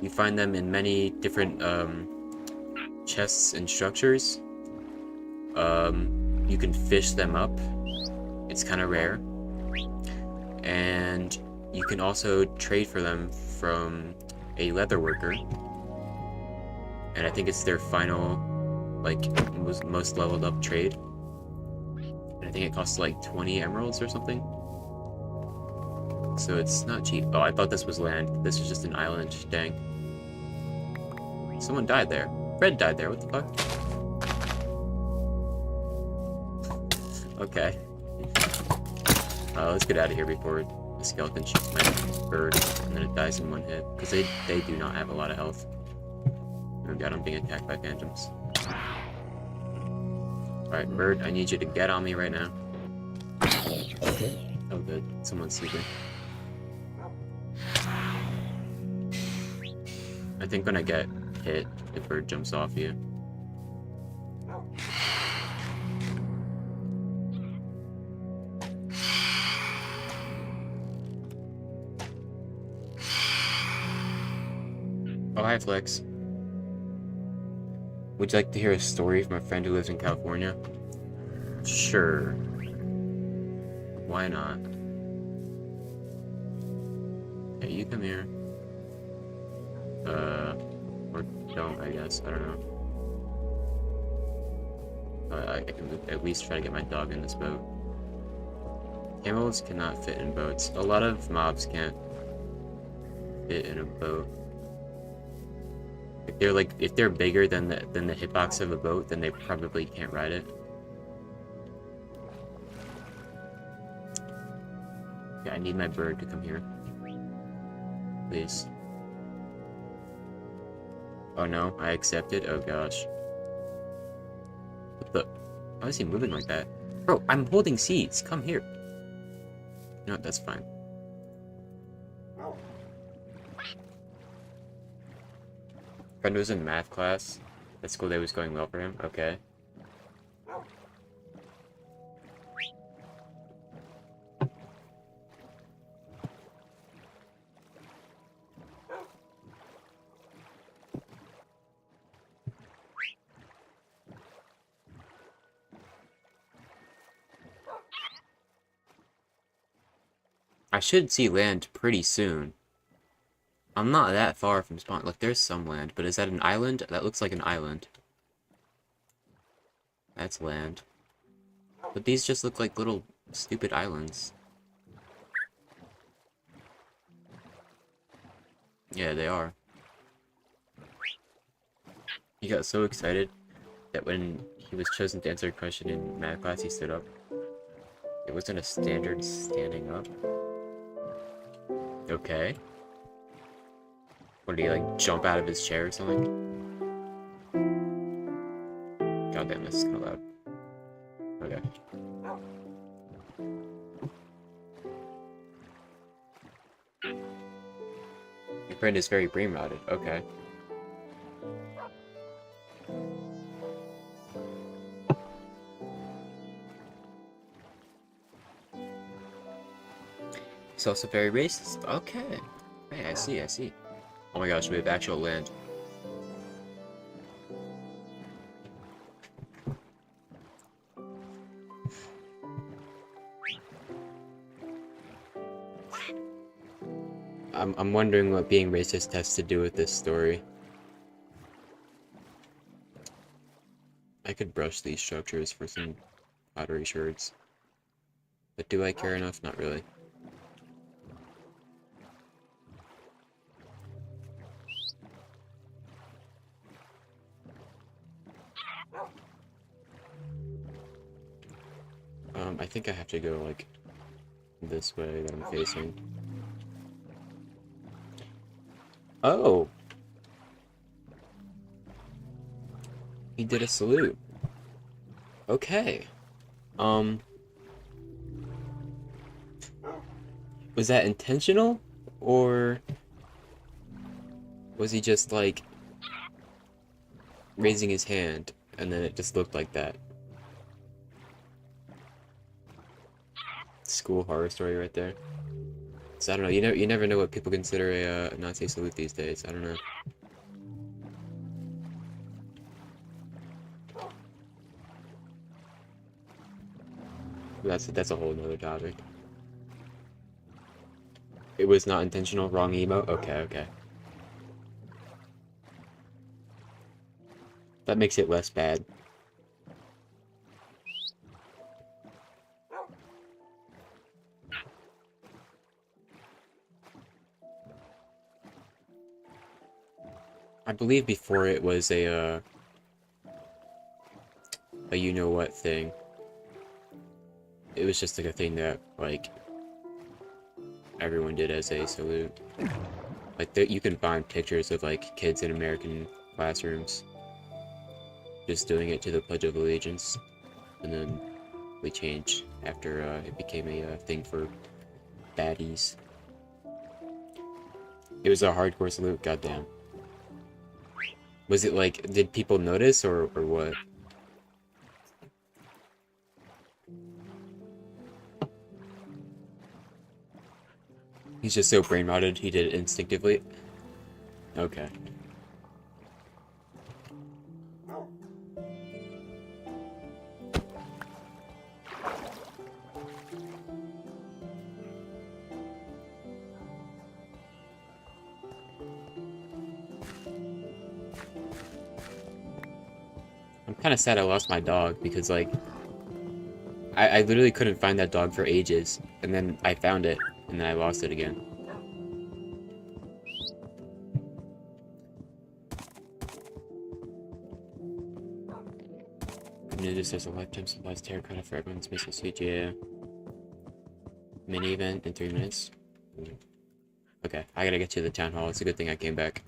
A: You find them in many different chests and structures. You can fish them up. It's kind of rare. And you can also trade for them from a leather worker. And I think it's their final, like, most leveled up trade. And I think it costs like 20 emeralds or something. So it's not cheap. Oh, I thought this was land. This is just an island. Dang. Someone died there. Fred died there. What the fuck? Okay. Let's get out of here before the skeleton shoots my bird and then it dies in one hit. Because they do not have a lot of health. Oh god, I'm being attacked by phantoms. Alright, bird, I need you to get on me right now. Oh good, someone's sleeping. I think when I get hit, the bird jumps off you. Oh, hi, Flex. Would you like to hear a story from a friend who lives in California? Sure. Why not? Hey, you come here. Or don't, I guess. I don't know. I can at least try to get my dog in this boat. Camels cannot fit in boats. A lot of mobs can't fit in a boat. If they're bigger than the hitbox of a boat, then they probably can't ride it. Yeah, I need my bird to come here. Please. Oh no, I accepted? Oh gosh. What the? Why is he moving like that? Bro, I'm holding seeds. Come here. No, that's fine. Friend was in math class. That school day was going well for him. Okay. I should see land pretty soon. I'm not that far from spawn. Look, there's some land, but is that an island? That looks like an island. That's land. But these just look like little stupid islands. Yeah, they are. He got so excited that when he was chosen to answer a question in math class, he stood up. It wasn't a standard standing up. Okay. What, did he, like, jump out of his chair or something? God damn, this is kind of loud. Okay. Your friend is very brain-rotted. Okay. He's also very racist. Okay. Hey, I see, I see. Oh my gosh, we have actual land. I'm wondering what being racist has to do with this story. I could brush these structures for some pottery shards. But do I care enough? Not really. I think I have to go, like, this way that I'm facing. Oh! He did a salute. Okay. Was that intentional? Or was he just, like, raising his hand, and then it just looked like that? School horror story right there. So I don't know, you never know what people consider a Nazi salute these days. I don't know. That's a whole nother topic. It was not intentional, wrong emote? Okay, okay. That makes it less bad. I believe before it was a you know what thing. It was just like a thing that like everyone did as a salute. Like you can find pictures of like kids in American classrooms just doing it to the Pledge of Allegiance, and then we changed after it became a thing for baddies. It was a hardcore salute, goddamn. Was it like, did people notice or what? He's just so brain rotted, he did it instinctively. Okay. I'm kind of sad I lost my dog because, like, I literally couldn't find that dog for ages, and then I found it, and then I lost it again. This has a lifetime supplies terracotta for everyone's missing suit, yeah. Mini event in 3 minutes. Okay, I gotta get to the town hall. It's a good thing I came back.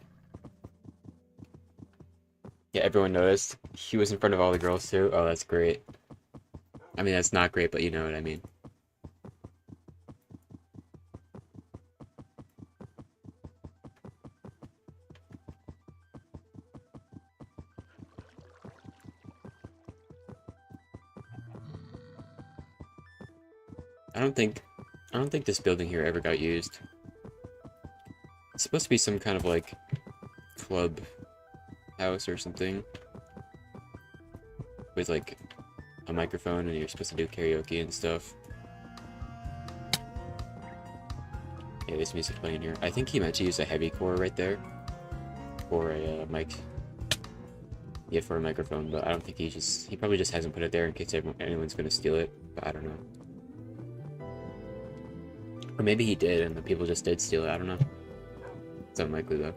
A: Yeah, everyone noticed. He was in front of all the girls too. Oh, that's great. I mean, that's not great, but you know what I mean. I don't think this building here ever got used. It's supposed to be some kind of like club house or something with like a microphone, and you're supposed to do karaoke and stuff. Yeah, there's music playing here. I think he meant to use a heavy core right there for a mic. Yeah, for a microphone, but I don't think he probably just hasn't put it there in case anyone's gonna steal it, but I don't know. Or maybe he did and the people just did steal it, I don't know. It's unlikely though.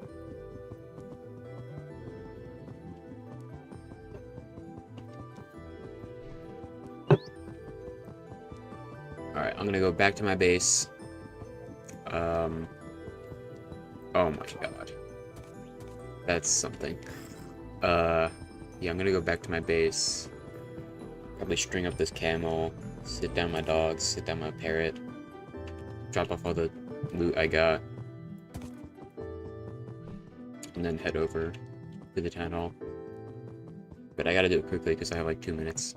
A: Alright, I'm gonna go back to my base. Oh my god. That's something. Yeah, I'm gonna go back to my base. Probably string up this camel, sit down my dogs, sit down my parrot, drop off all the loot I got, and then head over to the town hall. But I gotta do it quickly because I have like 2 minutes.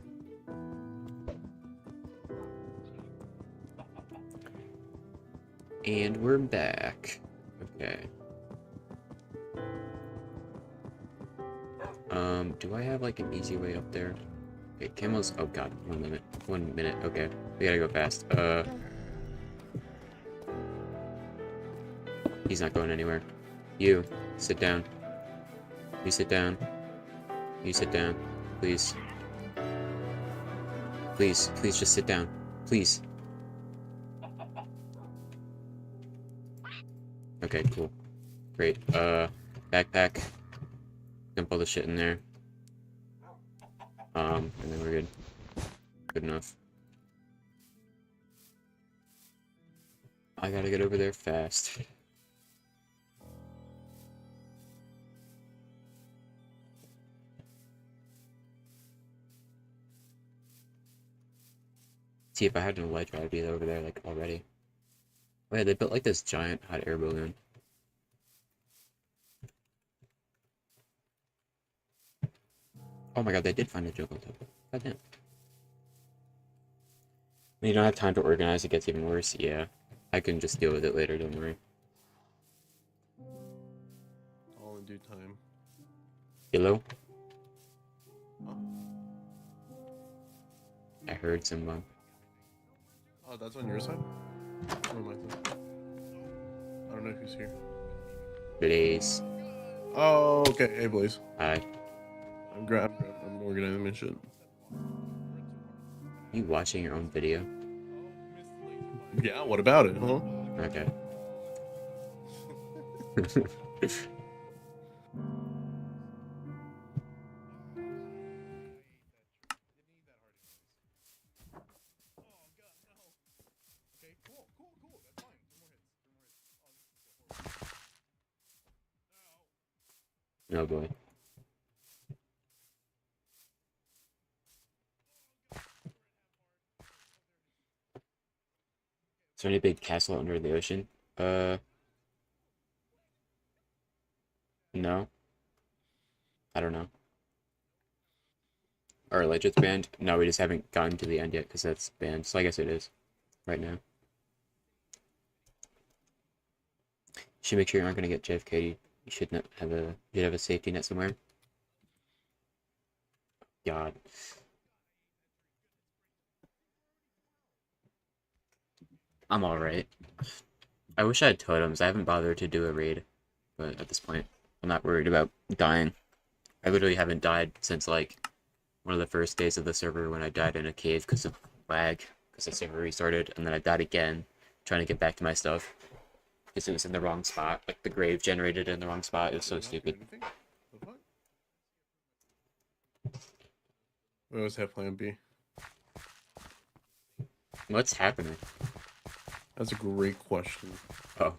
A: And we're back. Okay. Do I have like an easy way up there? Okay, camels. Oh god, 1 minute. Okay, we gotta go fast. He's not going anywhere. You, sit down. You sit down. You sit down. Please. Please, please just sit down. Please. Okay, cool. Great. Backpack. Dump all the shit in there. And then we're good. Good enough. I gotta get over there fast. See, if I had an elytra, I'd be over there, like, already. Oh yeah, they built, like, this giant hot air balloon. Oh my god, they did find a jungle token. Goddamn. When you don't have time to organize, it gets even worse. Yeah. I can just deal with it later, don't worry.
C: All in due time.
A: Hello?
C: Oh,
A: I heard someone.
C: oh, that's on your side? Or my side? I don't know who's here.
A: Blaze.
C: Oh, okay. Hey, Blaze.
A: Hi.
C: I'm organizing and shit.
A: You watching your own video?
C: Yeah, what about it, huh?
A: Okay. Oh boy. Is there any big castle under the ocean? No. I don't know. Or Legends banned? No, we just haven't gotten to the end yet because that's banned. So I guess it is right now. Should make sure you aren't gonna get JFK. You should not have a you should have a safety net somewhere. God. I'm alright. I wish I had totems. I haven't bothered to do a raid, but at this point, I'm not worried about dying. I literally haven't died since like one of the first days of the server when I died in a cave because of lag, because the server restarted, and then I died again trying to get back to my stuff because it was in the wrong spot. Like the grave generated in the wrong spot. It was so stupid.
C: The fuck? We always have plan B.
A: What's happening?
C: That's a great question.
A: Oh.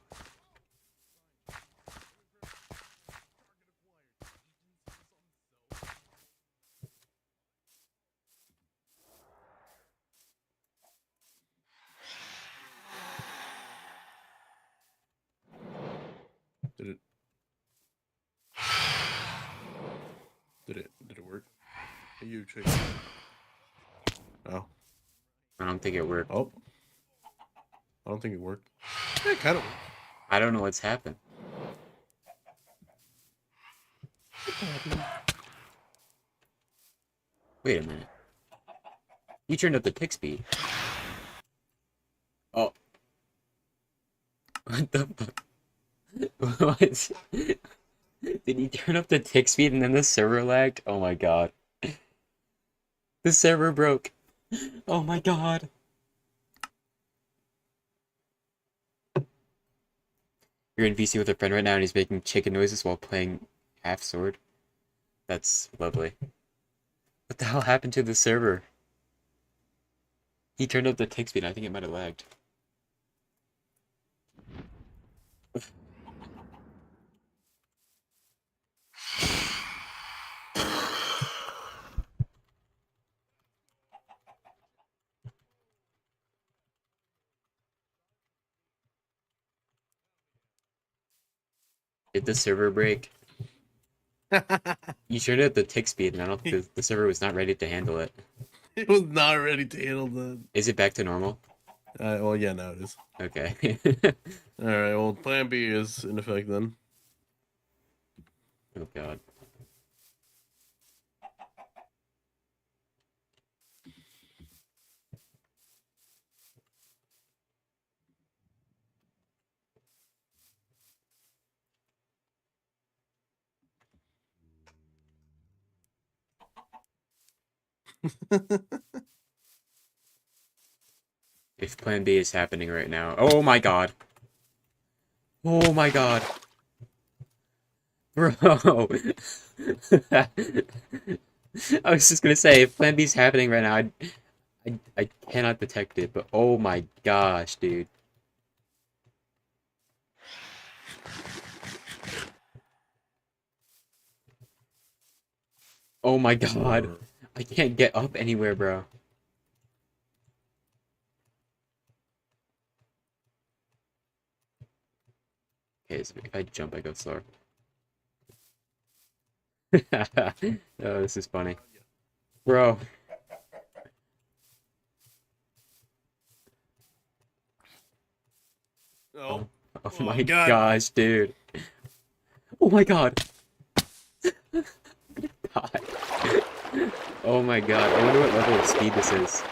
C: Did it? Did it work? Hey, you check. Oh.
A: I don't think it worked.
C: Oh. I don't think it worked. It kind of worked.
A: I don't know what's happened. Wait a minute. You turned up the tick speed. Oh. What the fuck? What? Did he turn up the tick speed and then the server lagged? Oh my god. The server broke. Oh my god. You're in VC with a friend right now and he's making chicken noises while playing half sword. That's lovely. What the hell happened to the server? He turned up the tick speed. I think it might have lagged. Did the server break? You turned up the tick speed and I don't think the server was not ready to handle it.
C: It was not ready to handle that.
A: Is it back to normal?
C: Well, yeah, now it is.
A: Okay.
C: All right. Well, Plan B is in effect then.
A: Oh god. If Plan B is happening right now. Oh my god. Oh my god. Bro. I was just gonna say, if Plan B is happening right now, I cannot detect it, but oh my gosh, dude. Oh my god. I can't get up anywhere, bro. Okay, so if I jump, I go slower. Oh, this is funny. Bro.
C: Oh,
A: Oh
C: oh
A: my
C: God.
A: gosh, dude. Oh my god. God. Oh my god. I wonder what level of speed this is.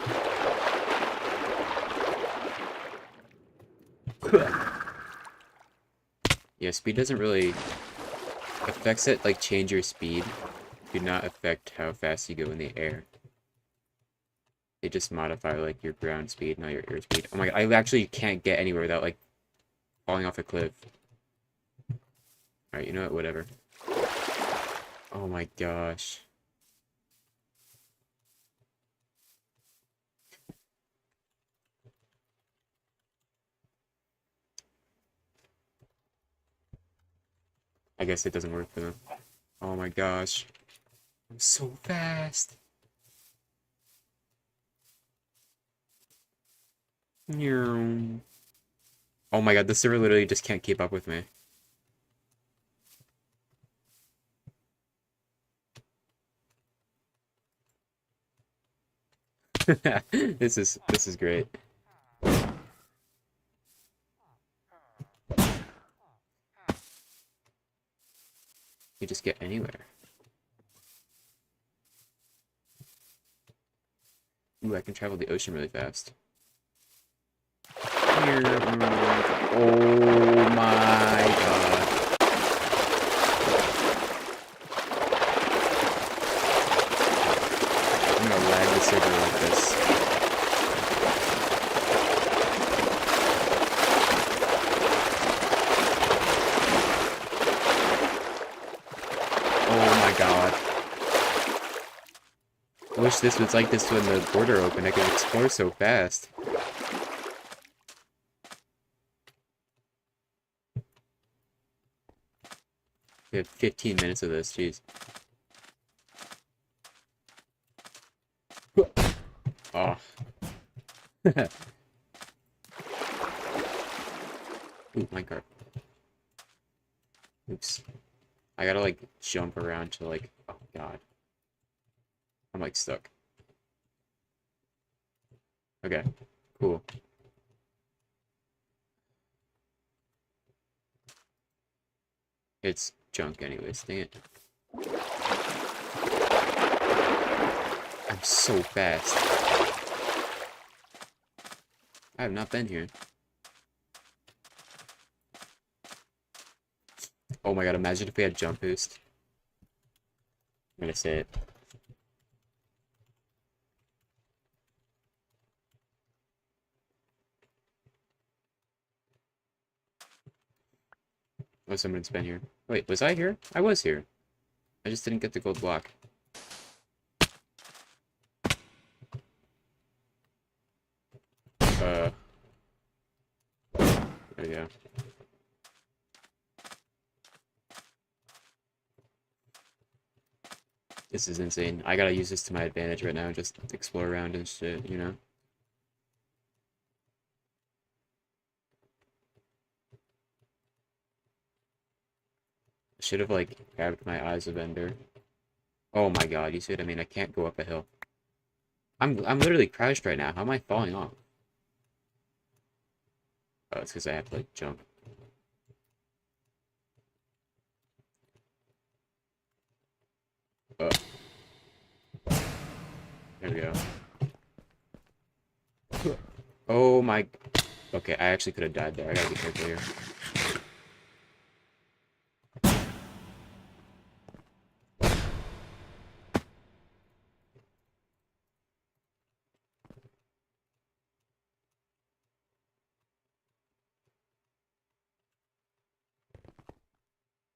A: Yeah, speed doesn't really... Effects that, like, change your speed do not affect how fast you go in the air. They just modify, like, your ground speed, not your air speed. Oh my god, I actually can't get anywhere without, like, falling off a cliff. Alright, you know what, whatever. Oh my gosh. I guess it doesn't work for them. Oh my gosh. I'm so fast. Meow. Oh my god, the server literally just can't keep up with me. This is great. You just get anywhere. Ooh, I can travel the ocean really fast. Here. Oh my god. I'm gonna lag the server like this. Oh my god. I wish this was like this when the border opened. I could explore so fast. We have 15 minutes of this, jeez. Oh. Ooh, my card. Oops. I gotta like jump around to like, oh god. I'm like stuck. Okay, cool. It's junk anyways, dang it. I'm so fast. I have not been here. Oh my god, imagine if we had jump boost. I'm gonna say it. Oh, someone's been here. Wait, was I here? I was here. I just didn't get the gold block. There we go. This is insane. I gotta use this to my advantage right now. Just explore around and shit, you know? I should have, like, grabbed my Eyes of Ender. Oh my god, you see what I mean? I can't go up a hill. I'm literally crashed right now. How am I falling off? Oh, it's because I have to, like, jump. Oh. There we go. Oh my... Okay, I actually could have died there. I gotta be careful here.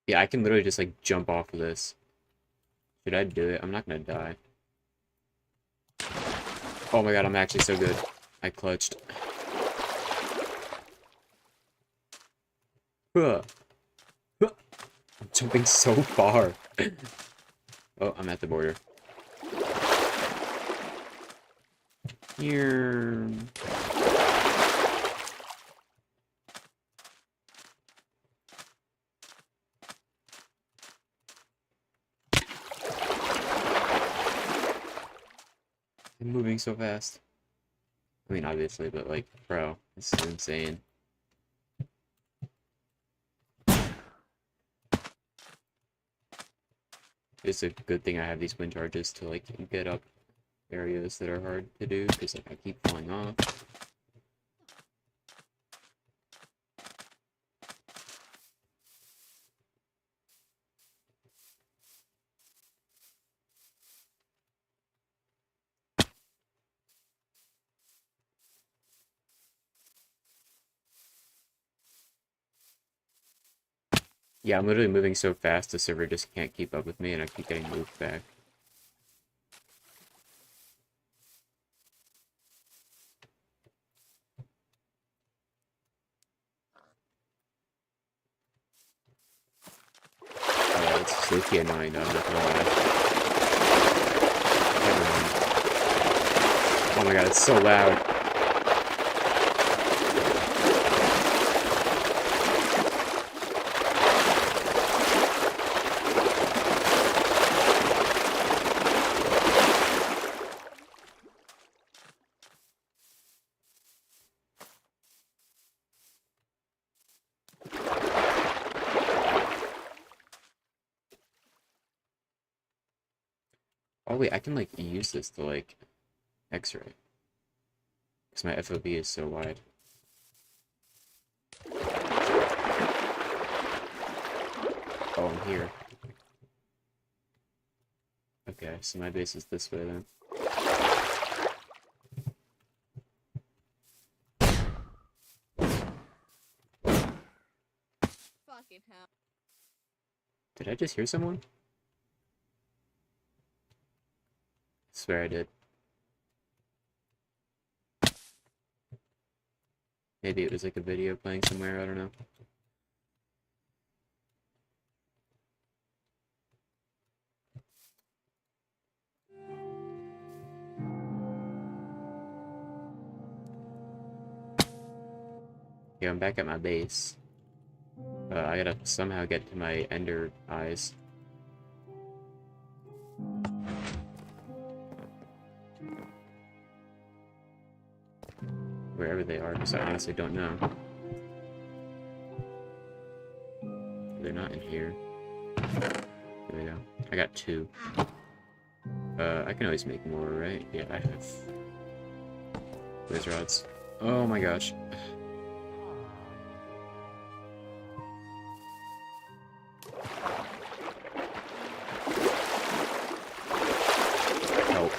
A: Yeah, I can literally just, like, jump off of this. Should I do it? I'm not gonna die. Oh my god, I'm actually so good. I clutched. Huh. Huh. I'm jumping so far. Oh, I'm at the border. Here. I'm moving so fast. I mean, obviously, but like, bro, this is insane. It's a good thing I have these wind charges to like get up areas that are hard to do, because like I keep falling off. Yeah, I'm literally moving so fast, the server just can't keep up with me, and I keep getting moved back. It's low-key annoying though, I'm not gonna lie. Never mind. Oh my god, it's so loud. Oh wait, I can like use this to like X-ray. Because my FOB is so wide. Oh, I'm here. Okay, so my base is this way then.
D: Fucking hell.
A: Did I just hear someone? I swear I did. Maybe it was like a video playing somewhere, I don't know. Yeah, I'm back at my base. I gotta somehow get to my ender eyes. Wherever they are, because I honestly don't know. They're not in here. There we go. I got 2. I can always make more, right? Yeah, I have. Laser rods. Oh my gosh. Help.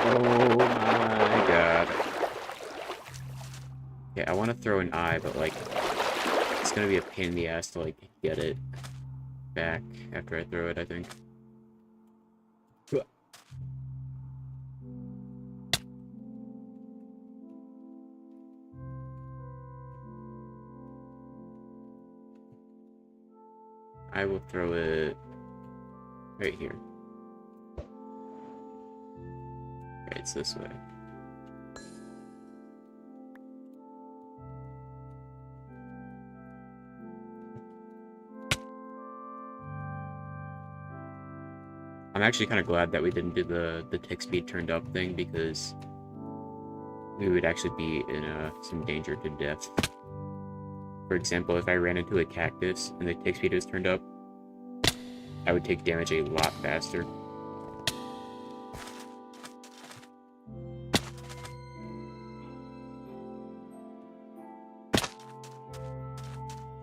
A: Oh my god. Yeah, I want to throw an eye, but like, it's gonna be a pain in the ass to like get it back after I throw it, I think. I will throw it right here. Okay, it's this way. I'm actually kind of glad that we didn't do the tick speed turned up thing, because we would actually be in some danger to death. For example, if I ran into a cactus and the tick speed was turned up, I would take damage a lot faster.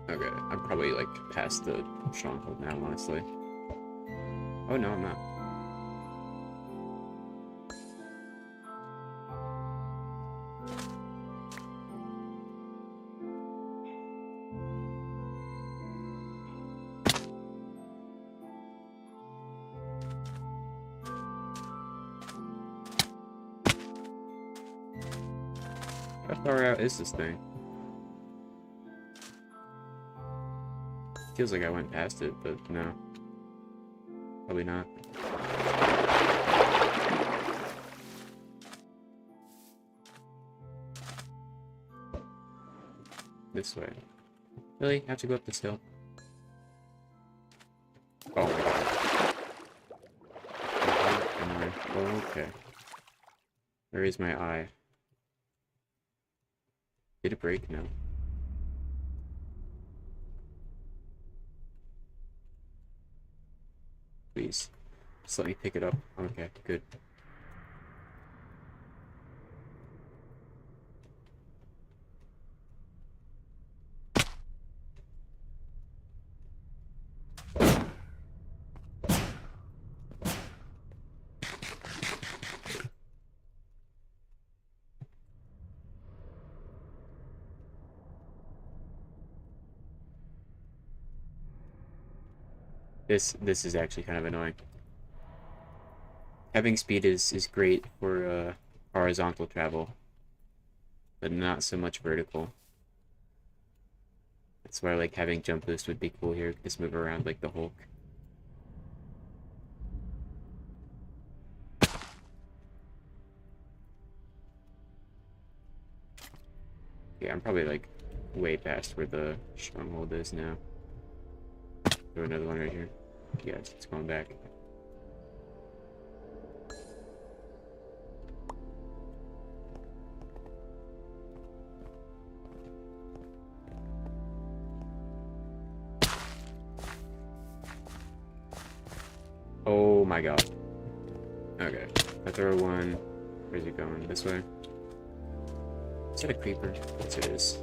A: Okay, I'm probably like past the stronghold now, honestly. Oh no, I'm not. How far out is this thing? Feels like I went past it, but no. Probably not. This way. Really? Have to go up this hill? Oh my god. Oh, okay. Where is my eye? Did it break? No. Please. Just let me pick it up. Okay, good. This is actually kind of annoying. Having speed is great for horizontal travel, but not so much vertical. That's why like having jump boost would be cool here. Just move around like the Hulk. Yeah, I'm probably like way past where the stronghold is now. Throw another one right here. Yes, it's going back. Oh my god. Okay. I throw one. Where's it going? This way? Is that a creeper? Yes, it is.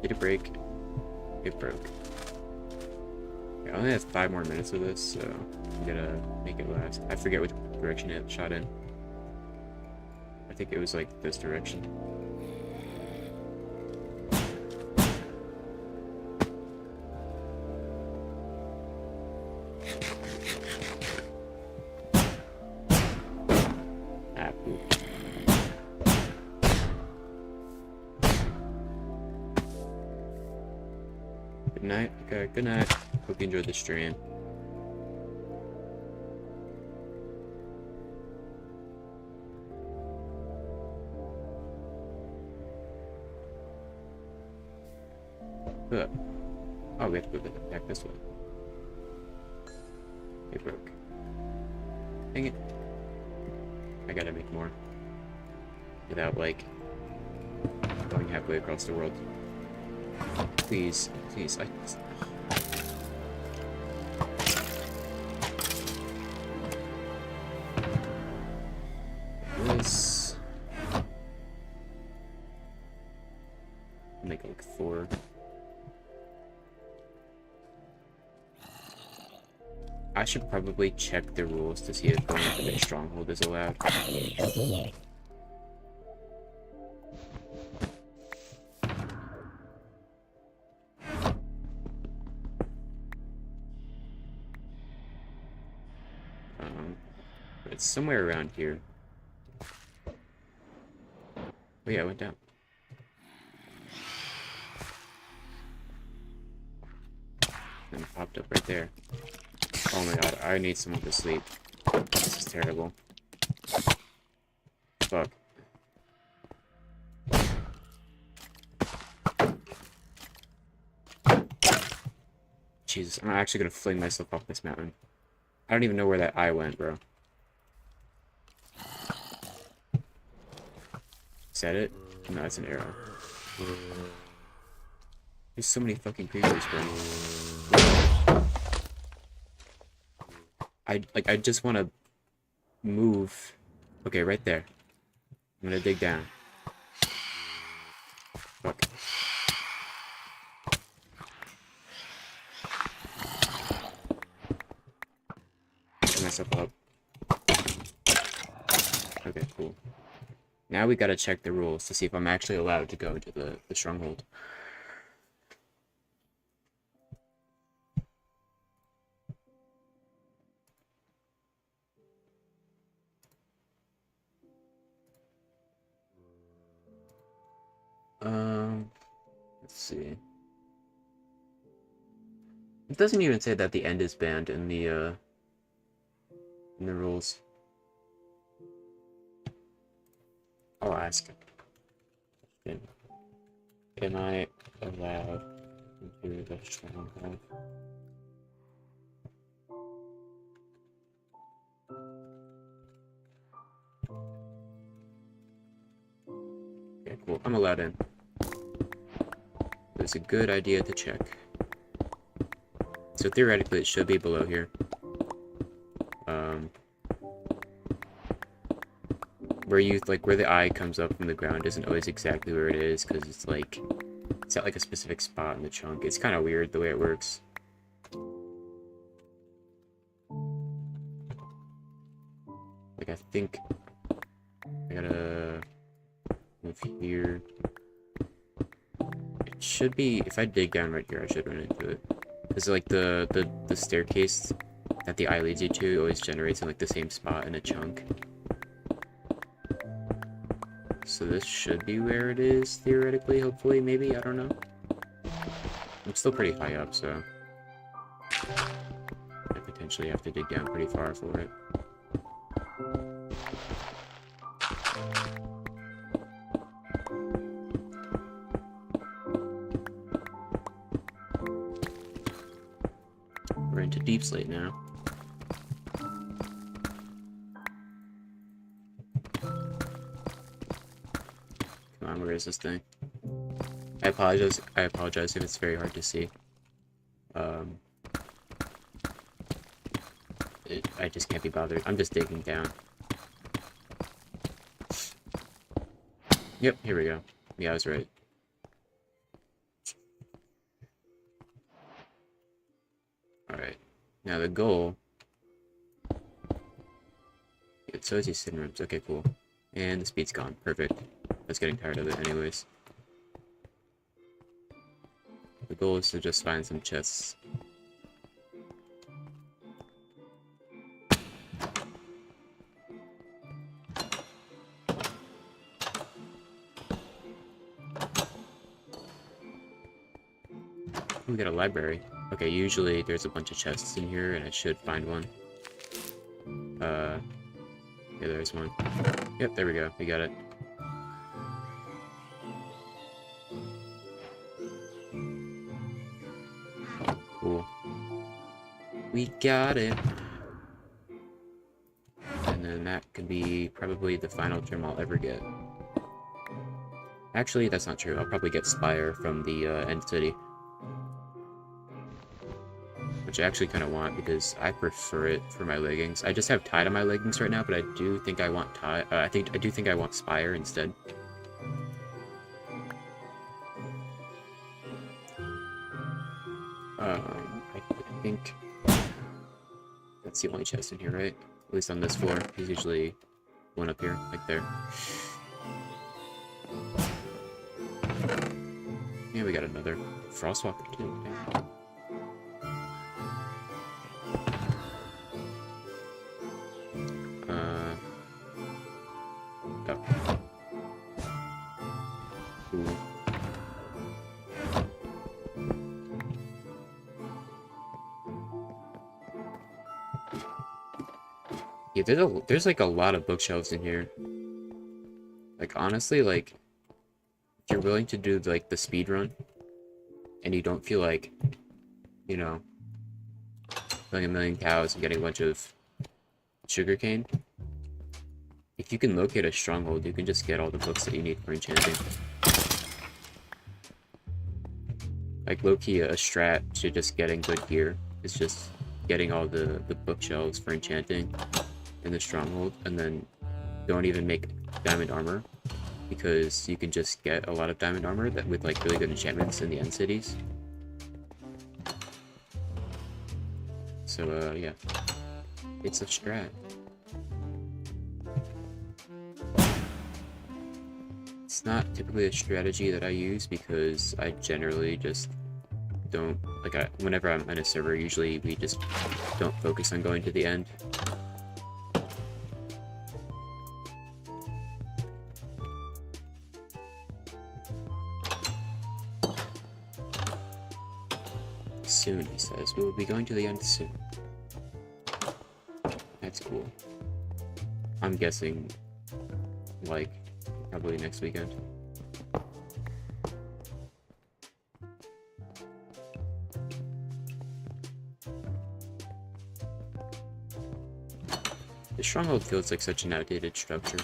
A: Did it break? It broke. Okay, I only have 5 more minutes of this, so I'm gonna make it last. I forget which direction it shot in. I think it was like this direction. Ah, poop. Good night. Okay, good night. Hope you enjoyed the stream. Ugh. Oh, we have to move it back this way. It broke. Dang it. I gotta make more. Without, like, going halfway across the world. Please, please, this. Make like 4. I should probably check the rules to see if going to the stronghold is allowed. It's somewhere around here. Oh yeah, it went down. And it popped up right there. Oh my god, I need someone to sleep. This is terrible. Fuck. Jesus, I'm actually gonna fling myself off this mountain. I don't even know where that eye went, bro. Is that it? No, it's an arrow. There's so many fucking creepers, bro. I just want to move. Okay, right there. I'm gonna dig down. Fuck. Get myself up. Okay, cool. Now we gotta check the rules to see if I'm actually allowed to go to the stronghold. Let's see. It doesn't even say that the end is banned in the rules. I'll ask. Am I allowed into the stronghold? Okay, cool. I'm allowed in. It's a good idea to check. So theoretically, it should be below here. Where the eye comes up from the ground isn't always exactly where it is, because it's at like a specific spot in the chunk. It's kind of weird the way it works. Like, I think I gotta move here. should be, if I dig down right here, I should run into it. Because like the staircase that the eye leads you to always generates in like the same spot in a chunk. So this should be where it is, theoretically, hopefully, maybe, I don't know. I'm still pretty high up, so I potentially have to dig down pretty far for it. We're into deep slate now. Come on, where is this thing? I apologize if it's very hard to see. I just can't be bothered. I'm just digging down. Yep, here we go. Yeah, I was right. Alright. Now the goal... It shows you sin rooms. Okay, cool. And the speed's gone. Perfect. I was getting tired of it anyways. The goal is to just find some chests. We got a library. Okay, usually there's a bunch of chests in here, and I should find one. Yeah, there's one. Yep, there we go. We got it. Cool. We got it. And then that could be probably the final gem I'll ever get. Actually, that's not true. I'll probably get Spire from the End City. Which I actually kind of want because I prefer it for my leggings. I just have Tide on my leggings right now, but I do think I want Tide. I do think I want Spire instead. I think that's the only chest in here, right? At least on this floor. There's usually one up here, like there. Yeah, we got another Frostwalker too. Okay. Ooh. Yeah, there's like a lot of bookshelves in here. Like honestly, like if you're willing to do like the speed run and you don't feel like, you know, killing a million cows and getting a bunch of sugarcane, if you can locate a stronghold, you can just get all the books that you need for enchanting. Like low-key, a strat to just getting good gear is just getting all the bookshelves for enchanting in the stronghold, and then don't even make diamond armor, because you can just get a lot of diamond armor that with like really good enchantments in the end cities. So yeah, it's a strat. It's not typically a strategy that I use because I generally just don't, like, whenever I'm in a server, usually we just don't focus on going to the end. Soon, he says. We will be going to the end soon. That's cool. I'm guessing, like, probably next weekend. The stronghold feels like such an outdated structure.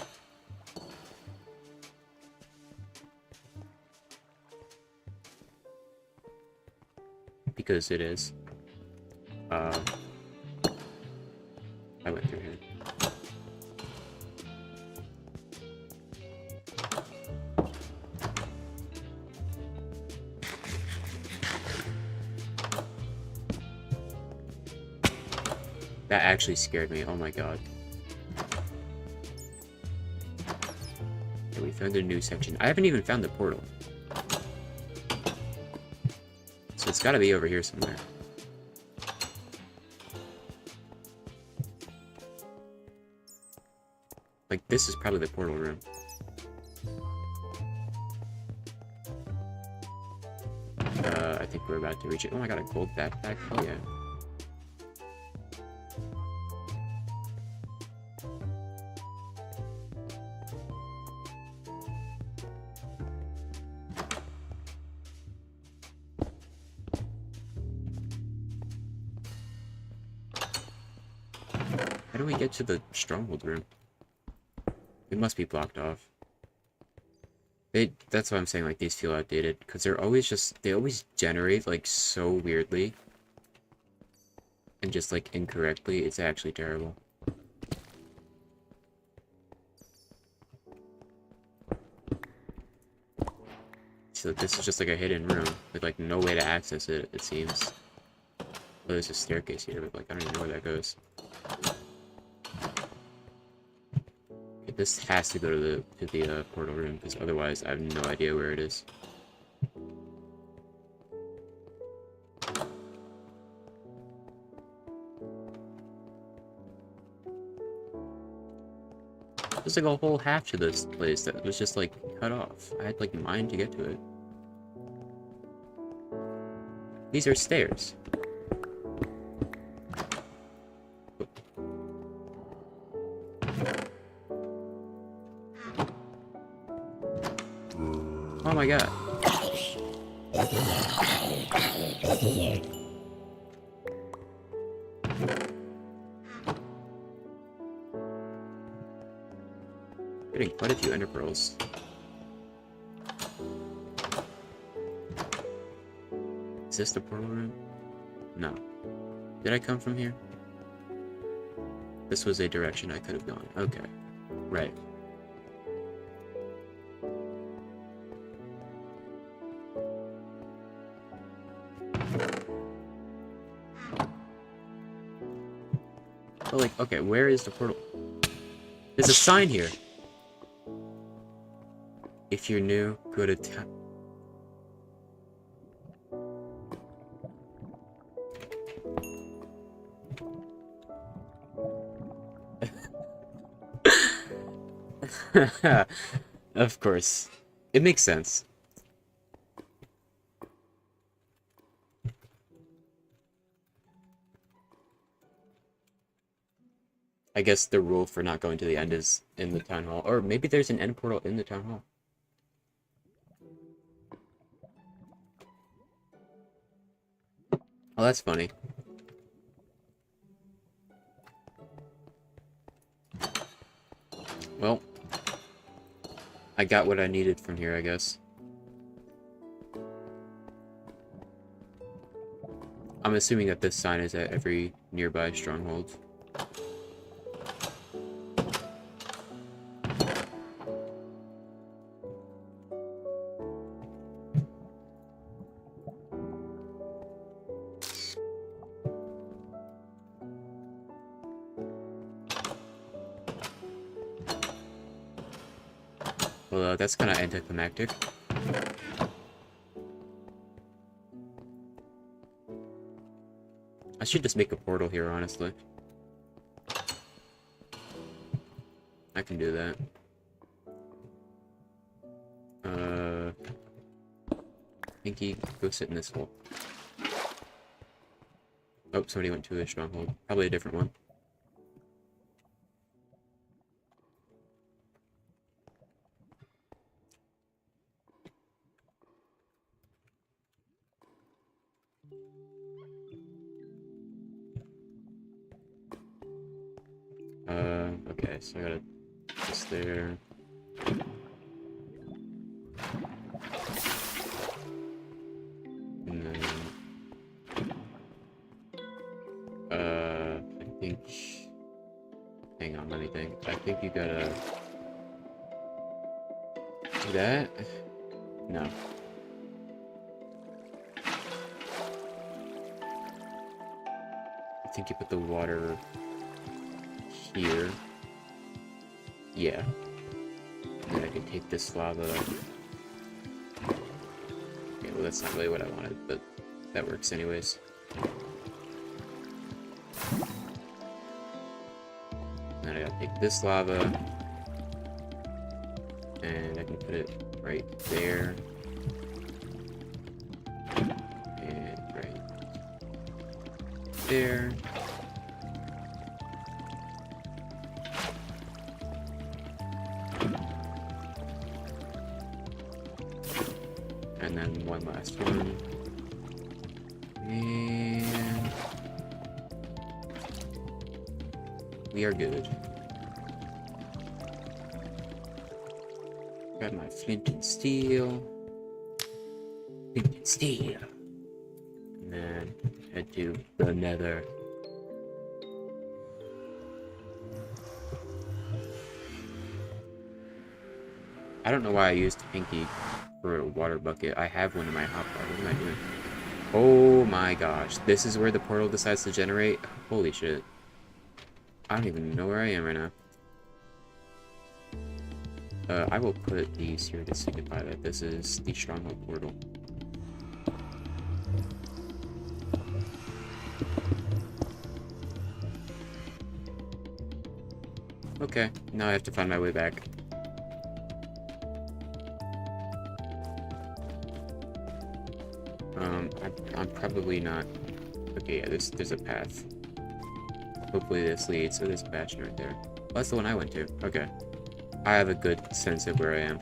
A: Because it is. I went through here. That actually scared me, oh my god. Okay, we found a new section. I haven't even found the portal. So it's gotta be over here somewhere. Like, this is probably the portal room. I think we're about to reach it. Oh, I got a gold backpack. Oh, yeah. How do we get to the stronghold room? It must be blocked off. That's why I'm saying, like, these feel outdated, because they always generate, like, so weirdly. And just, like, incorrectly. It's actually terrible. So this is just, like, a hidden room, with, like, no way to access it, it seems. Well, there's a staircase here, but, like, I don't even know where that goes. This has to go to the portal room, because otherwise I have no idea where it is. There's like a whole half to this place that was just like cut off. I had like mine to get to it. These are stairs. Oh my god. Getting quite a few ender pearls. Is this the portal room? No. Did I come from here? This was a direction I could have gone. Okay. Right. But like, okay, where is the portal? There's a sign here. If you're new, go to town. Of course. It makes sense. I guess the rule for not going to the end is in the town hall. Or maybe there's an end portal in the town hall. Oh, that's funny. Well, I got what I needed from here, I guess. I'm assuming that this sign is at every nearby stronghold. Well, that's kind of anticlimactic. I should just make a portal here, honestly. I can do that. Pinky, go sit in this hole. Oh, somebody went to a stronghold. Probably a different one. Okay, so I gotta this there. And then I think, hang on, let me think. I think you gotta do that. No. I think you put the water here. Yeah. And then I can take this lava. Okay, well that's not really what I wanted, but that works anyways. Then I gotta take this lava, and I can put it right there, and right there. And then one last one. And we are good. Got my flint and steel. Flint and steel. And then head to the nether. I don't know why I used Pinky for a water bucket. I have one in my hotbar. What am I doing? Oh my gosh. This is where the portal decides to generate? Holy shit. I don't even know where I am right now. I will put these here to signify that this is the stronghold portal. Okay, now I have to find my way back. I'm probably not... Okay, yeah, there's a path. Hopefully this leads to this bastion right there. Oh, that's the one I went to. Okay. I have a good sense of where I am.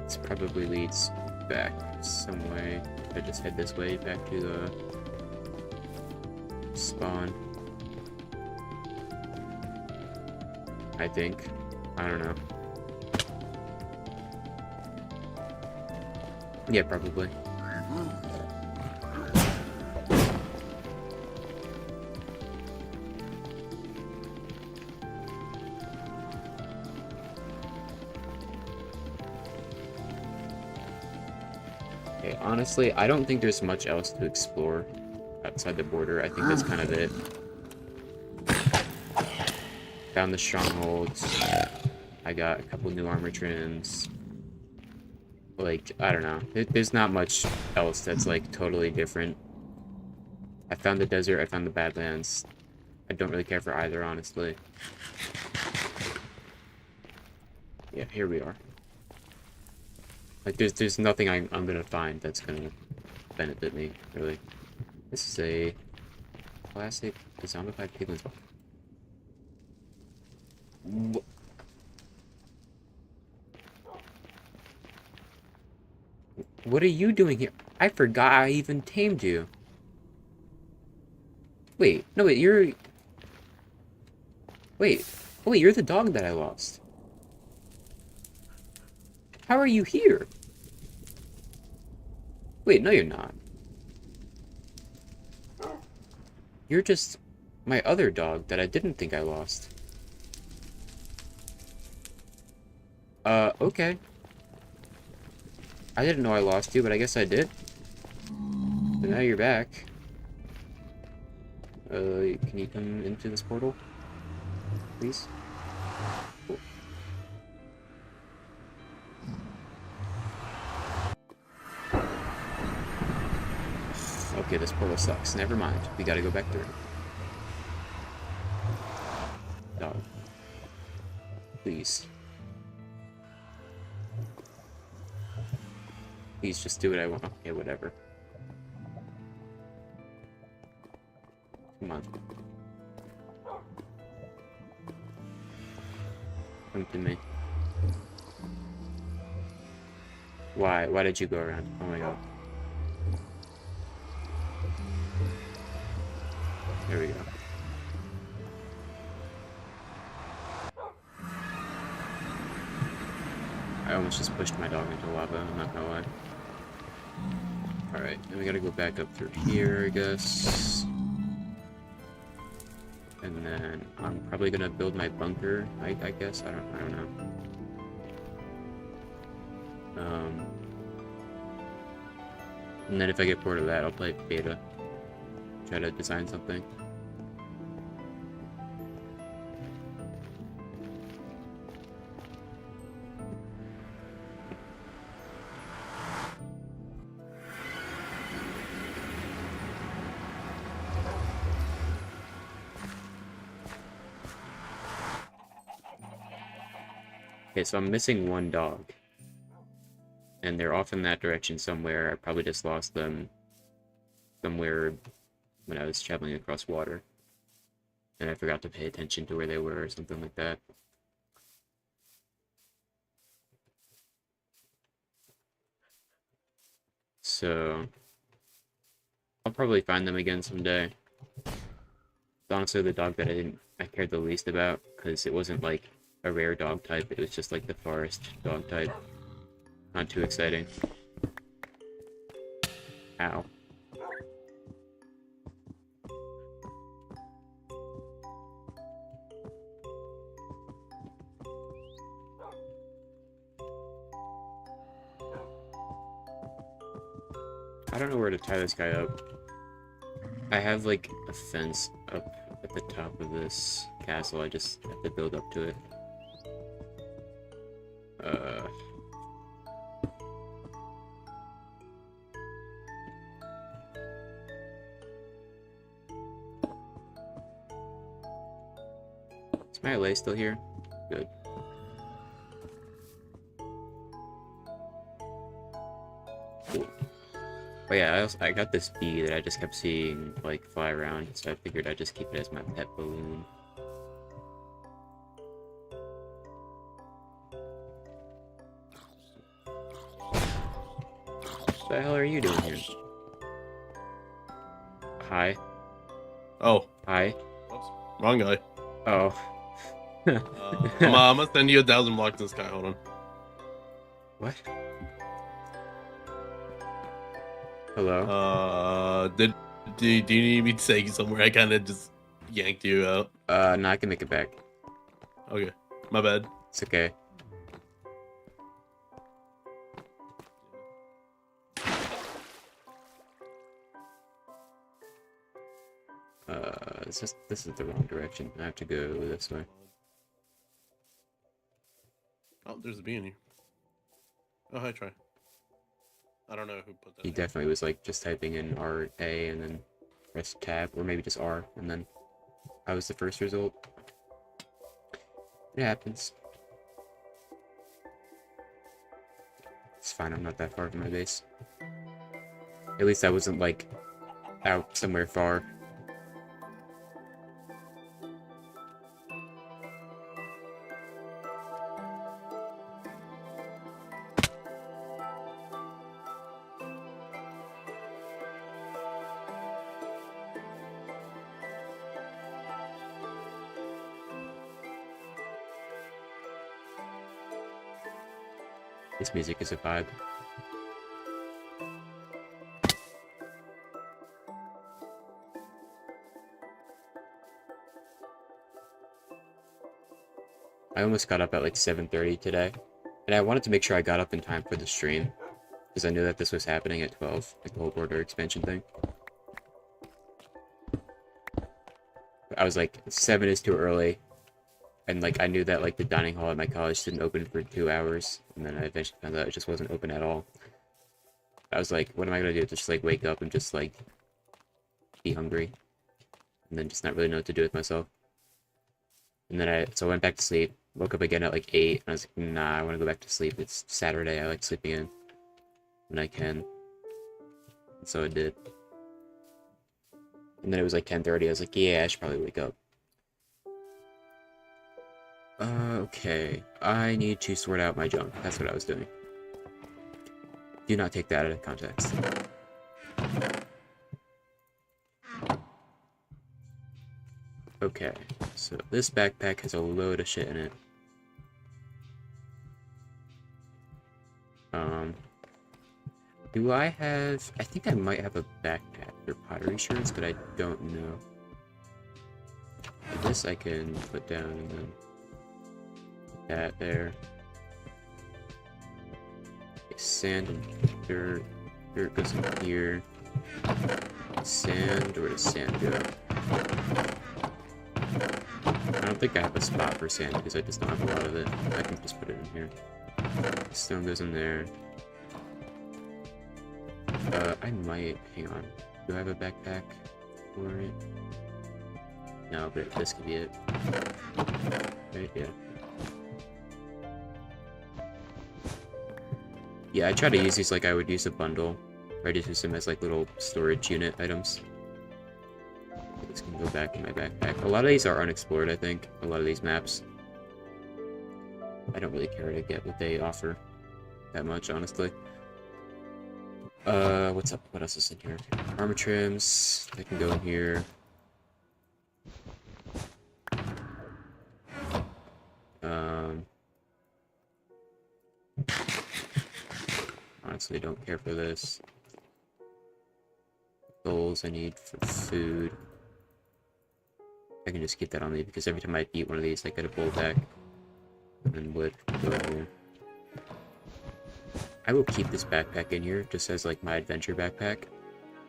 A: This probably leads back some way. I just head this way back to the spawn. I think. I don't know. Yeah, probably. Okay, honestly, I don't think there's much else to explore outside the border. I think that's kind of it. Found the strongholds. I got a couple new armor trims. Like, I don't know. There's not much else that's, like, totally different. I found the desert, I found the Badlands. I don't really care for either, honestly. Yeah, here we are. Like, there's nothing I'm gonna find that's gonna benefit me, really. This is a classic zombified piglin's ball. What are you doing here? I forgot I even tamed you. Wait, no, wait, you're... Wait, oh, wait, you're the dog that I lost. How are you here? Wait, no, you're not. You're just my other dog that I didn't think I lost. Okay. I didn't know I lost you, but I guess I did. But now you're back. Can you come into this portal? Please? Cool. Okay, this portal sucks. Never mind. We gotta go back through. Dog. Please. Please just do what I want. Okay, whatever. Come on. Come to me. Why? Why did you go around? Oh my god. There we go. I almost just pushed my dog into lava, I'm not gonna lie. Alright, then we gotta go back up through here, I guess. And then I'm probably gonna build my bunker, I guess. I don't know. And then if I get bored of that, I'll play beta. Try to design something. Okay, so I'm missing one dog. And they're off in that direction somewhere. I probably just lost them somewhere when I was traveling across water. And I forgot to pay attention to where they were or something like that. So I'll probably find them again someday. It's honestly the dog that I cared the least about, because it wasn't like a rare dog type, it was just like the forest dog type. Not too exciting. Ow. I don't know where to tie this guy up. I have like a fence up at the top of this castle, I just have to build up to it. Is my allay still here? Good. Cool. Oh yeah, I got this bee that I just kept seeing like fly around, so I figured I'd just keep it as my pet balloon. What the hell are you doing here? Hi.
C: Oh.
A: Hi.
C: Oops. Wrong guy.
A: Oh.
C: I'm gonna send you 1,000 blocks in the sky. Hold on.
A: What? Hello?
C: Do you need me to take you somewhere? I kind of just yanked you out.
A: No, I can make it back.
C: Okay. My bad.
A: It's okay. This is the wrong direction. I have to go this way.
C: Oh, there's a bee in here. Oh, hi, Troy. I don't know who put that.
A: He
C: in.
A: definitely was like just typing in RA and then press tab, or maybe just R, and then I was the first result. It happens. It's fine, I'm not that far from my base. At least I wasn't like out somewhere far. This music is a vibe. I almost got up at like 7:30 today, and I wanted to make sure I got up in time for the stream, because I knew that this was happening at 12, like the whole border expansion thing. I was like, 7 is too early, and like I knew that like the dining hall at my college didn't open for 2 hours, and then I eventually found out it just wasn't open at all. I was like, what am I gonna do? Just like wake up and just like be hungry, and then just not really know what to do with myself. And then I went back to sleep, woke up again at like 8, and I was like, nah, I want to go back to sleep. It's Saturday, I like sleeping in when I can. And so I did. And then it was like 10:30, I was like, yeah, I should probably wake up. Okay, I need to sort out my junk. That's what I was doing. Do not take that out of context. Okay, so this backpack has a load of shit in it. Do I have... I think I might have a backpack for pottery shards, but I don't know. This I can put down and then put that there. Okay, sand and dirt. Dirt goes in here. Sand, where does sand go? I don't think I have a spot for sand because I just don't have a lot of it. I can just put it in here. Stone goes in there. I might... hang on. Do I have a backpack for it? No, but this could be it. Right, yeah. Yeah, I try to use these like I would use a bundle. Or I just use them as like little storage unit items. This can go back in my backpack. A lot of these are unexplored, I think. A lot of these maps. I don't really care to get what they offer that much, honestly. What's up? What else is in here? Armor trims. They can go in here. Honestly, don't care for this. Goals I need for food. I can just keep that on me because every time I eat one of these, I get a bowl back. And wood go in here. I will keep this backpack in here just as like my adventure backpack.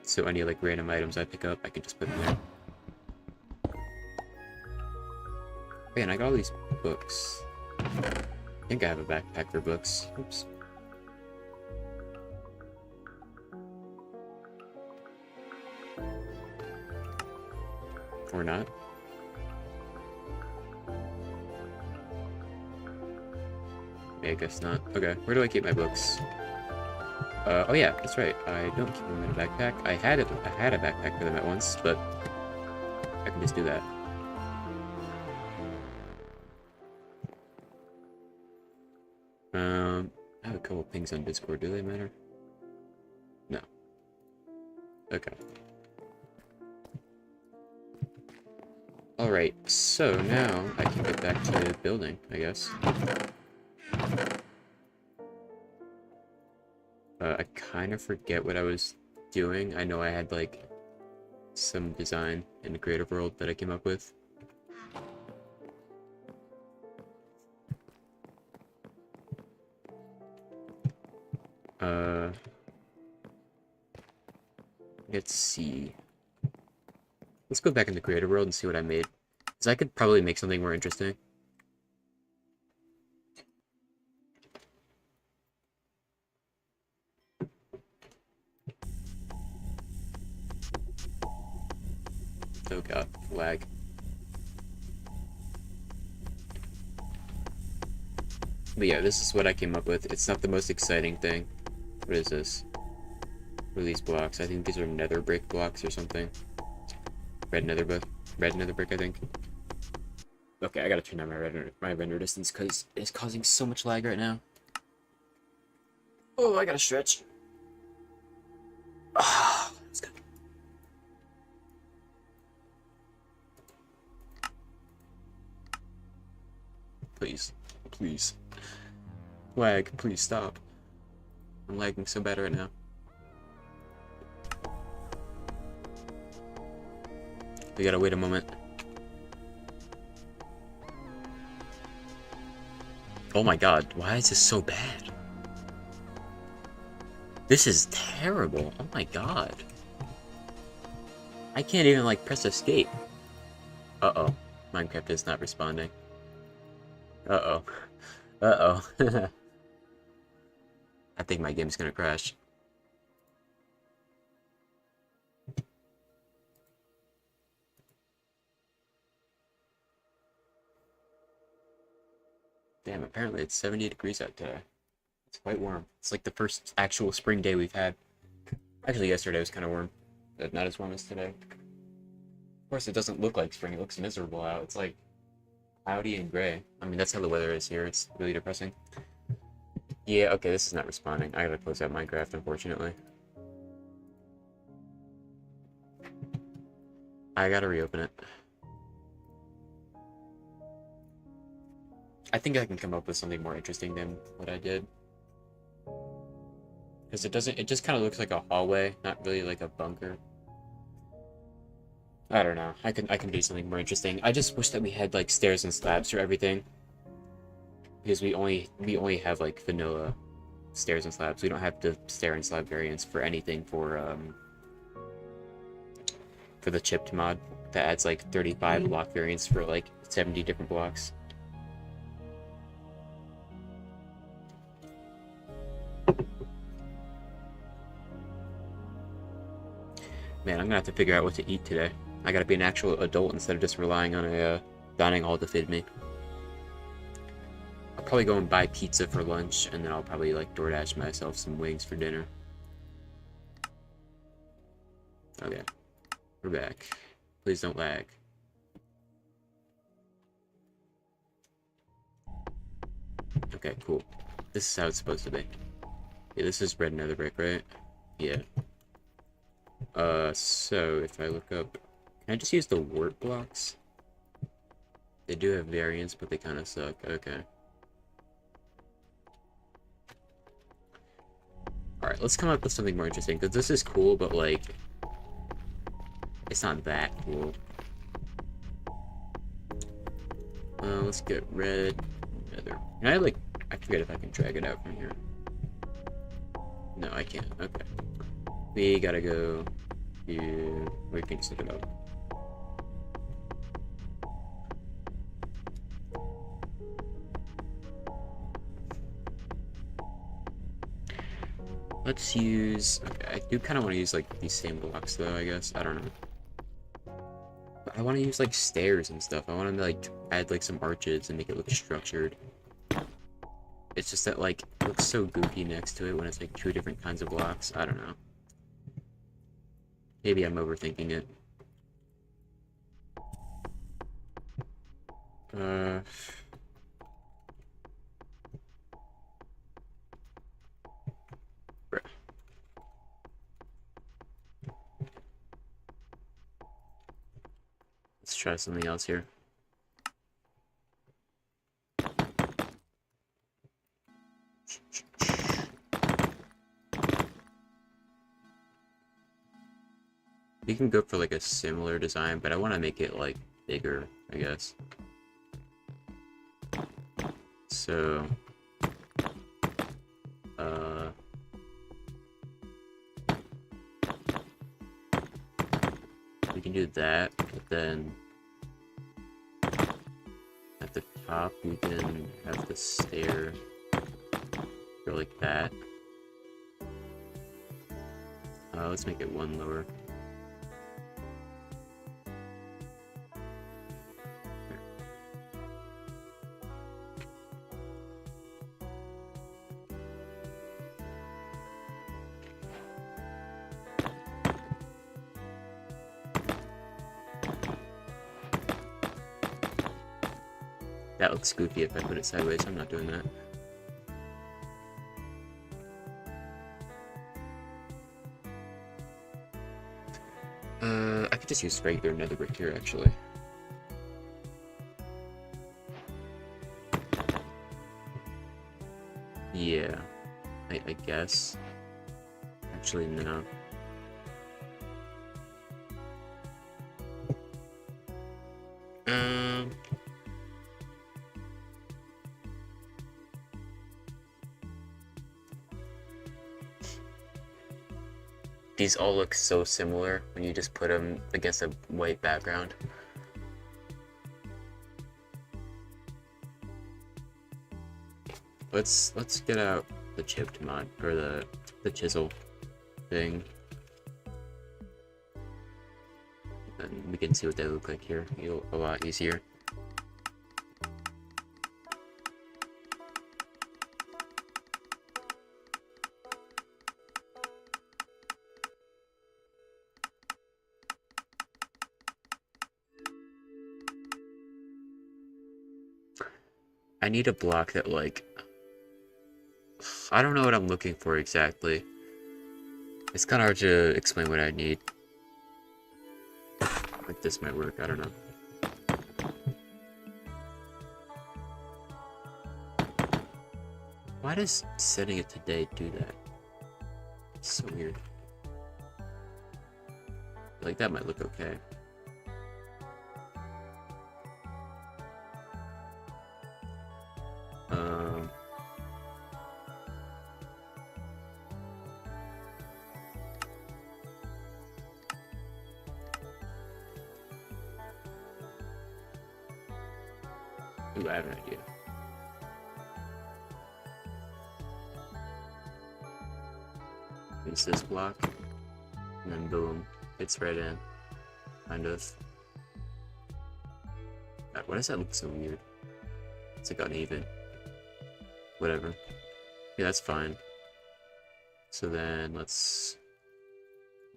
A: So any like random items I pick up, I can just put in there. Man, I got all these books. I think I have a backpack for books. Oops. Or not. Yeah, I guess not. Okay, where do I keep my books? Oh yeah, that's right. I don't keep them in a backpack. I had a backpack for them at once, but I can just do that. I have a couple pings on Discord. Do they matter? No. Okay. Alright, so now I can get back to building, I guess. I kind of forget what I was doing. I know I had, like, some design in the creative world that I came up with. Let's see. Let's go back in the creative world and see what I made. Because I could probably make something more interesting. Oh god, lag. But yeah, this is what I came up with. It's not the most exciting thing. What is this? What are these blocks? I think these are nether brick blocks or something. Red nether brick, I think. Okay, I gotta turn down my render distance because it's causing so much lag right now. Oh, I gotta stretch. Ah, that's good. Please, please. Lag, please stop. I'm lagging so bad right now. We gotta wait a moment. Oh my god, why is this so bad? This is terrible. Oh my god. I can't even like press escape. Uh-oh. Minecraft is not responding. Uh-oh. Uh-oh. I think my game's gonna crash. Damn, apparently it's 70 degrees out today. It's quite warm. It's like the first actual spring day we've had. Actually, yesterday was kind of warm, but not as warm as today. Of course, it doesn't look like spring. It looks miserable out. It's like cloudy and gray. I mean, that's how the weather is here. It's really depressing. Yeah, okay, this is not responding. I gotta close out Minecraft, unfortunately. I gotta reopen it. I think I can come up with something more interesting than what I did. Because it just kind of looks like a hallway, not really like a bunker. I don't know. I can do something more interesting. I just wish that we had like stairs and slabs for everything. Because we only have like vanilla stairs and slabs. We don't have the stair and slab variants for anything for the chipped mod that adds like 35 block variants for like 70 different blocks. Man, I'm gonna have to figure out what to eat today. I gotta be an actual adult instead of just relying on a dining hall to feed me. I'll probably go and buy pizza for lunch, and then I'll probably like DoorDash myself some wings for dinner. Okay, we're back. Please don't lag. Okay, cool. This is how it's supposed to be. Yeah, this is red nether brick, right? Yeah. So if I look up, can I just use the wart blocks? They do have variants, but they kind of suck. Okay. Alright, let's come up with something more interesting, because this is cool, but, like, it's not that cool. Let's get red nether. Can I, like, I forget if I can drag it out from here. No, I can't. Okay. We gotta go here. We can just look it up. Let's use... Okay, I do kind of want to use, like, these same blocks, though, I guess. I don't know. But I want to use, like, stairs and stuff. I want to, like, add, like, some arches and make it look structured. It's just that, like, it looks so goofy next to it when it's, like, two different kinds of blocks. I don't know. Maybe I'm overthinking it. Let's try something else here. We can go for like a similar design, but I want to make it like bigger, I guess. So, we can do that, but then at the top we can have the stair go like that. Let's make it one lower. That looks goofy if I put it sideways. I'm not doing that. I could just use regular nether brick here, actually. Yeah, I guess. Actually, no. These all look so similar when you just put them against a white background. Let's get out the chipped mod or the chisel thing, and we can see what they look like here. It'll be a lot easier. I need a block that, like, I don't know what I'm looking for exactly. It's kind of hard to explain what I need. Like, this might work, I don't know. Why does setting it to day do that? It's so weird. Like, that might look okay. Ooh, I have an idea. Use this block, and then boom, fits right in. Kind of. God, why does that look so weird? It's like uneven. whatever. Yeah, that's fine. So then let's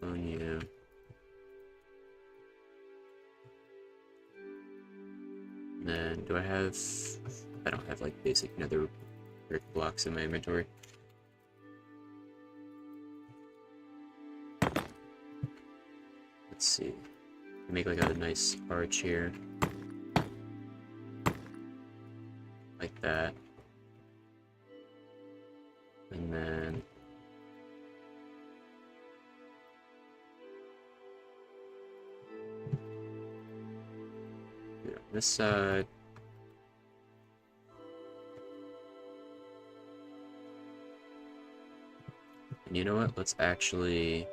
A: loan you. And then do I have? I don't have like basic nether brick blocks in my inventory. Let's see. Make like a nice arch here. Like that. And then here on this side. And you know what? Let's actually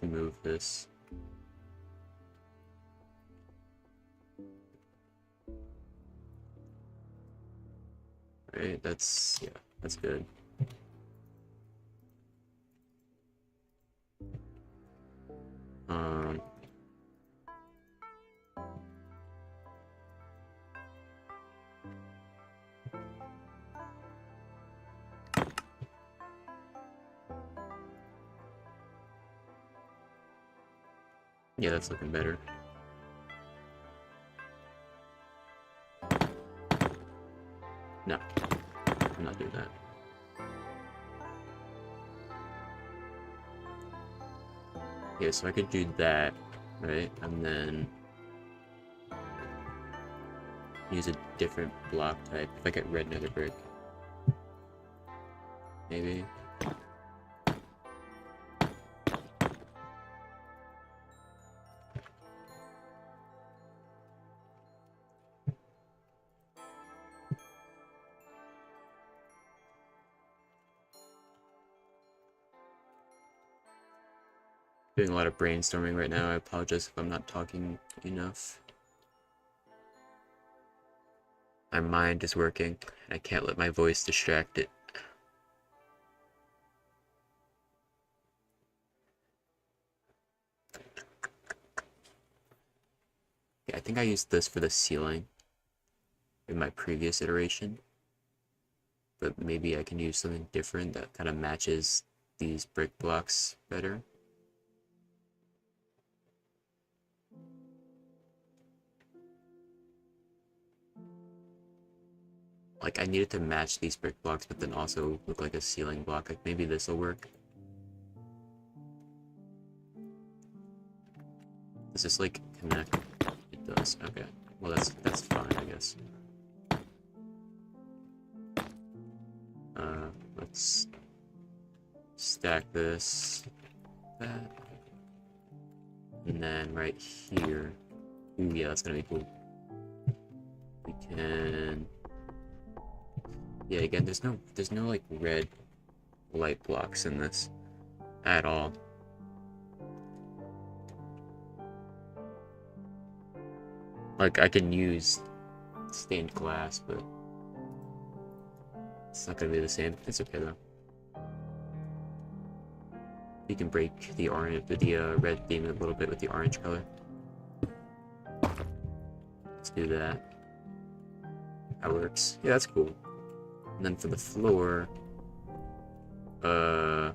A: move this. Right, that's, yeah, that's good. Yeah, that's looking better. No, I'm not doing that. Yeah, so I could do that, right? And then use a different block type. If I get red nether brick. Maybe. Doing a lot of brainstorming right now. I apologize if I'm not talking enough. My mind is working, and I can't let my voice distract it. Yeah, I think I used this for the ceiling in my previous iteration. But maybe I can use something different that kind of matches these brick blocks better. Like, I needed to match these brick blocks, but then also look like a ceiling block. Like, maybe this will work. Does this, like, connect? It does. Okay. Well, that's fine, I guess. Let's stack this, that, and then right here. Ooh, yeah, that's gonna be cool. We can. Yeah, again, there's no like red light blocks in this at all. Like, I can use stained glass, but it's not gonna be the same. It's okay though. You can break the orange, the red theme a little bit with the orange color. Let's do that. That works. Yeah, that's cool. And then for the floor, I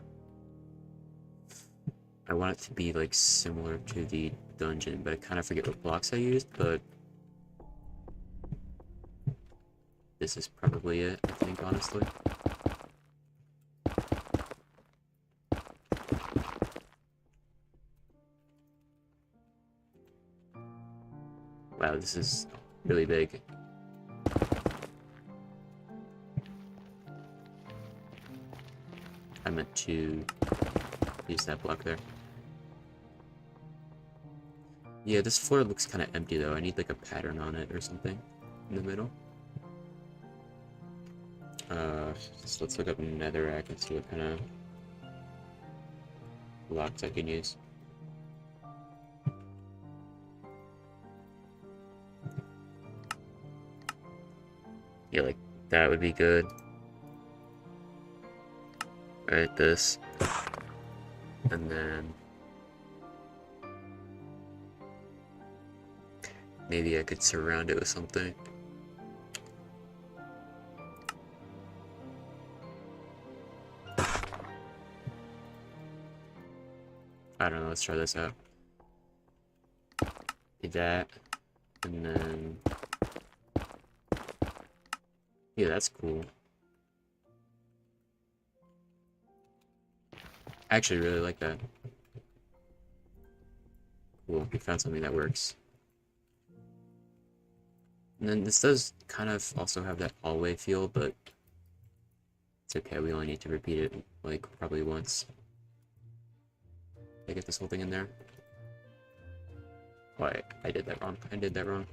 A: want it to be like similar to the dungeon, but I kind of forget what blocks I used, but this is probably it, I think, honestly. Wow, this is really big. I meant to use that block there. Yeah, this floor looks kind of empty though. I need like a pattern on it or something in the middle. So let's look up netherrack and see what kind of blocks I can use. Yeah, like that would be good. Right, this. And then Maybe I could surround it with something. I don't know, let's try this out. Do that, and then... Yeah, that's cool. I actually really like that. Cool, we found something that works. And then this does kind of also have that hallway feel, but it's okay, we only need to repeat it, like, probably once. Did I get this whole thing in there? Oh, I did that wrong. I did that wrong.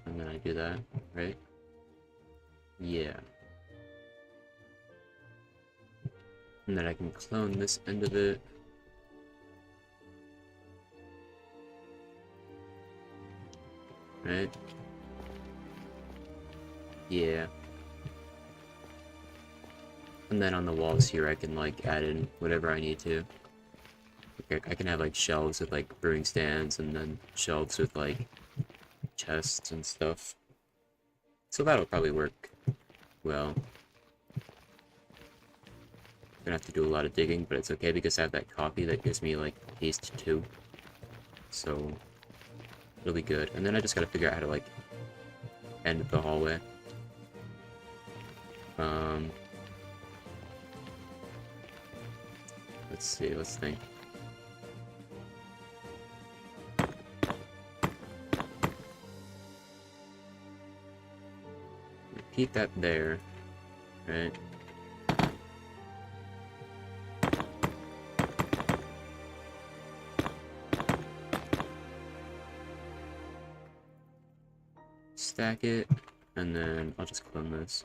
A: And then I do that, right? Yeah. And then I can clone this end of it. Right? Yeah. And then on the walls here, I can, like, add in whatever I need to. Okay, I can have, like, shelves with, like, brewing stands, and then shelves with, like, chests and stuff. So that'll probably work well. I'm gonna have to do a lot of digging, but it's okay because I have that coffee that gives me, like, haste 2. So, it'll be good. And then I just gotta figure out how to, like, end the hallway. Let's see, let's think. Repeat that there, right? Stack it, and then I'll just clone this.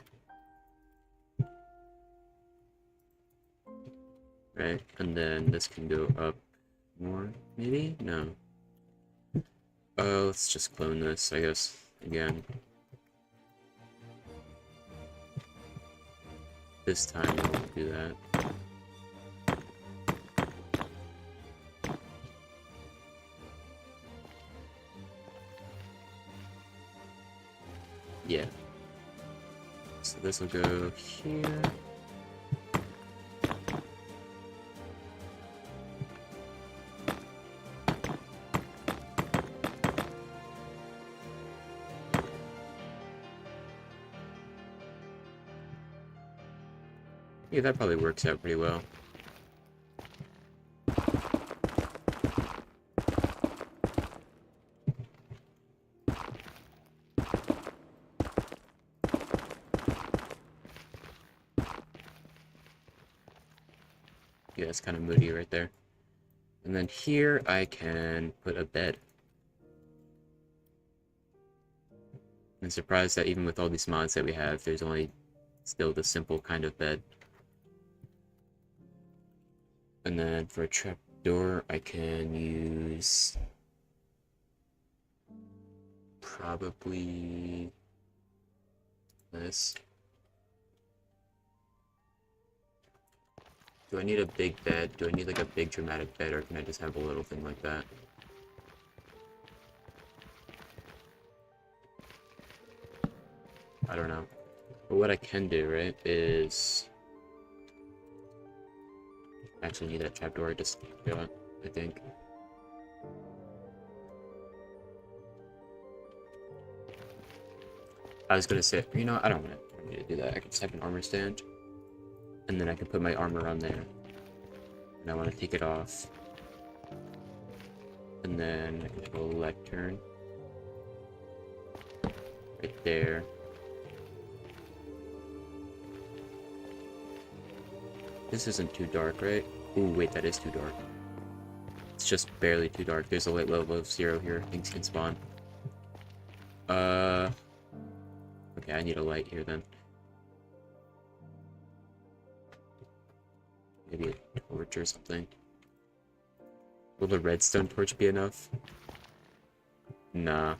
A: Right, and then this can go up more, maybe? No. Let's just clone this, I guess, again. This time I won't do that. Yeah. So this will go here. Yeah, that probably works out pretty well. Yeah, it's kind of moody right there. And then here I can put a bed. I'm surprised that even with all these mods that we have, there's only still the simple kind of bed. And then for a trapdoor, I can use probably this. Do I need a big bed? Do I need like a big dramatic bed, or can I just have a little thing like that? I don't know. But what I can do, right, is actually need that trapdoor. Just do it, I think. I was gonna say, you know, I don't need to do that. I can just have an armor stand, and then I can put my armor on there. And I want to take it off, and then I can have a lectern right there. This isn't too dark, right? Ooh, wait, that is too dark. It's just barely too dark. There's a light level of 0 here. Things can spawn. Okay, I need a light here then. Maybe a torch or something. Will the redstone torch be enough? Nah.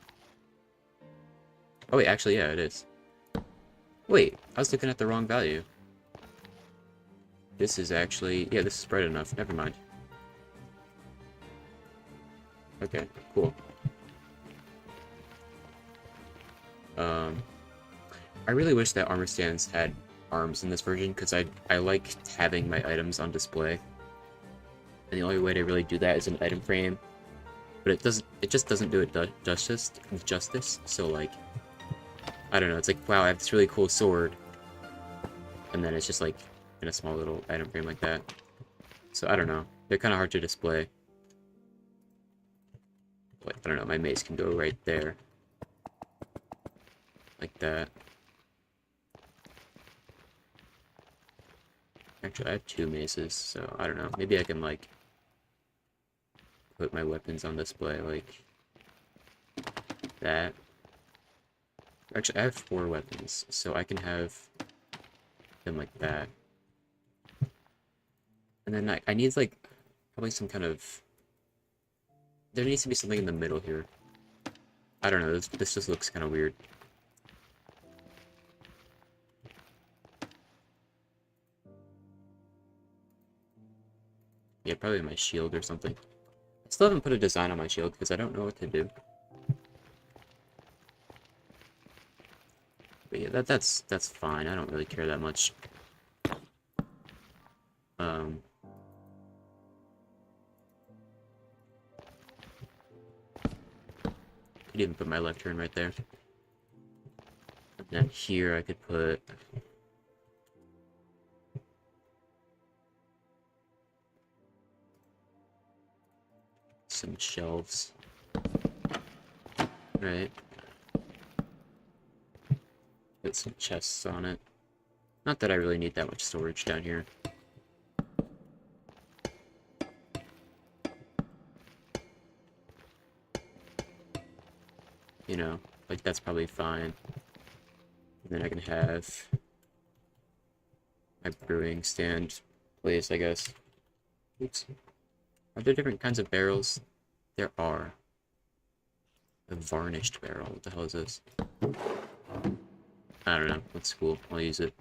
A: Oh wait, actually, yeah, it is. Wait, I was looking at the wrong value. this is actually... Yeah, this is bright enough. Never mind. Okay, cool. I really wish that armor stands had arms in this version, because I like having my items on display. And the only way to really do that is an item frame. But it just doesn't do it justice. So like, I don't know, it's like, wow, I have this really cool sword. And then it's just like in a small little item frame like that. So I don't know, they're kind of hard to display. Like, I don't know, my mace can go right there. Like that. Actually, I have 2 maces, so I don't know. Maybe I can, like, put my weapons on display, like that. Actually, I have 4 weapons, so I can have them like that. And then I need, like, probably some kind of... There needs to be something in the middle here. I don't know, this just looks kind of weird. Yeah, probably my shield or something. I still haven't put a design on my shield because I don't know what to do. But yeah, that's fine. I don't really care that much. Could even put my left turn right there. And then here I could put some shelves. Right. Put some chests on it. Not that I really need that much storage down here. You know, like that's probably fine. And then I can have my brewing stand place, I guess. Oops. Are there different kinds of barrels? There are. A varnished barrel. What the hell is this? I don't know. That's cool. I'll use it.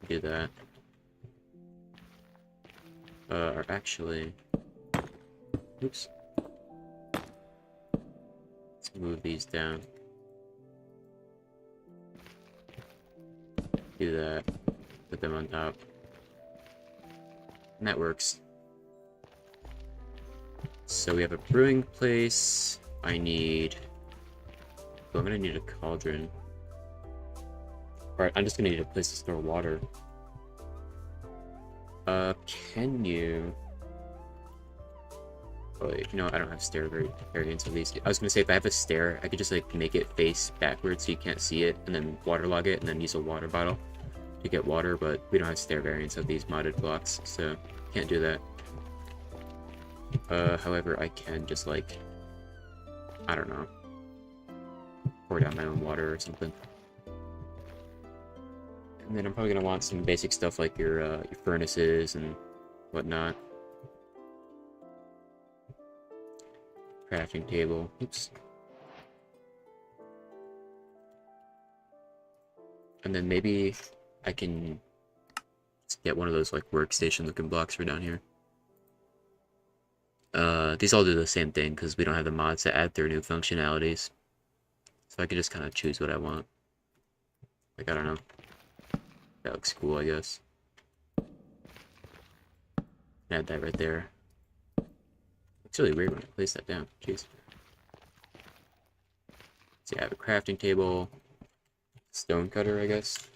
A: Do that. Or actually... Oops. Let's move these down. Do that. Put them on top. And that works. So we have a brewing place. I need... Oh, I'm gonna need a cauldron. Alright, I'm just gonna need a place to store water. Can you... Oh, wait, you know, I don't have stair variants of these. I was gonna say, if I have a stair, I could just, like, make it face backwards so you can't see it, and then waterlog it, and then use a water bottle to get water, but we don't have stair variants of these modded blocks, so can't do that. However, I can just, like, I don't know, pour down my own water or something. And then I'm probably gonna want some basic stuff like your furnaces and whatnot. Crafting table. Oops. And then maybe I can just get one of those like workstation looking blocks for down here. These all do the same thing because we don't have the mods to add their new functionalities. So I can just kind of choose what I want. Like, I don't know. That looks cool, I guess. Add that right there. It's really weird when I place that down. Jeez. So yeah, I have a crafting table. Stone cutter, I guess.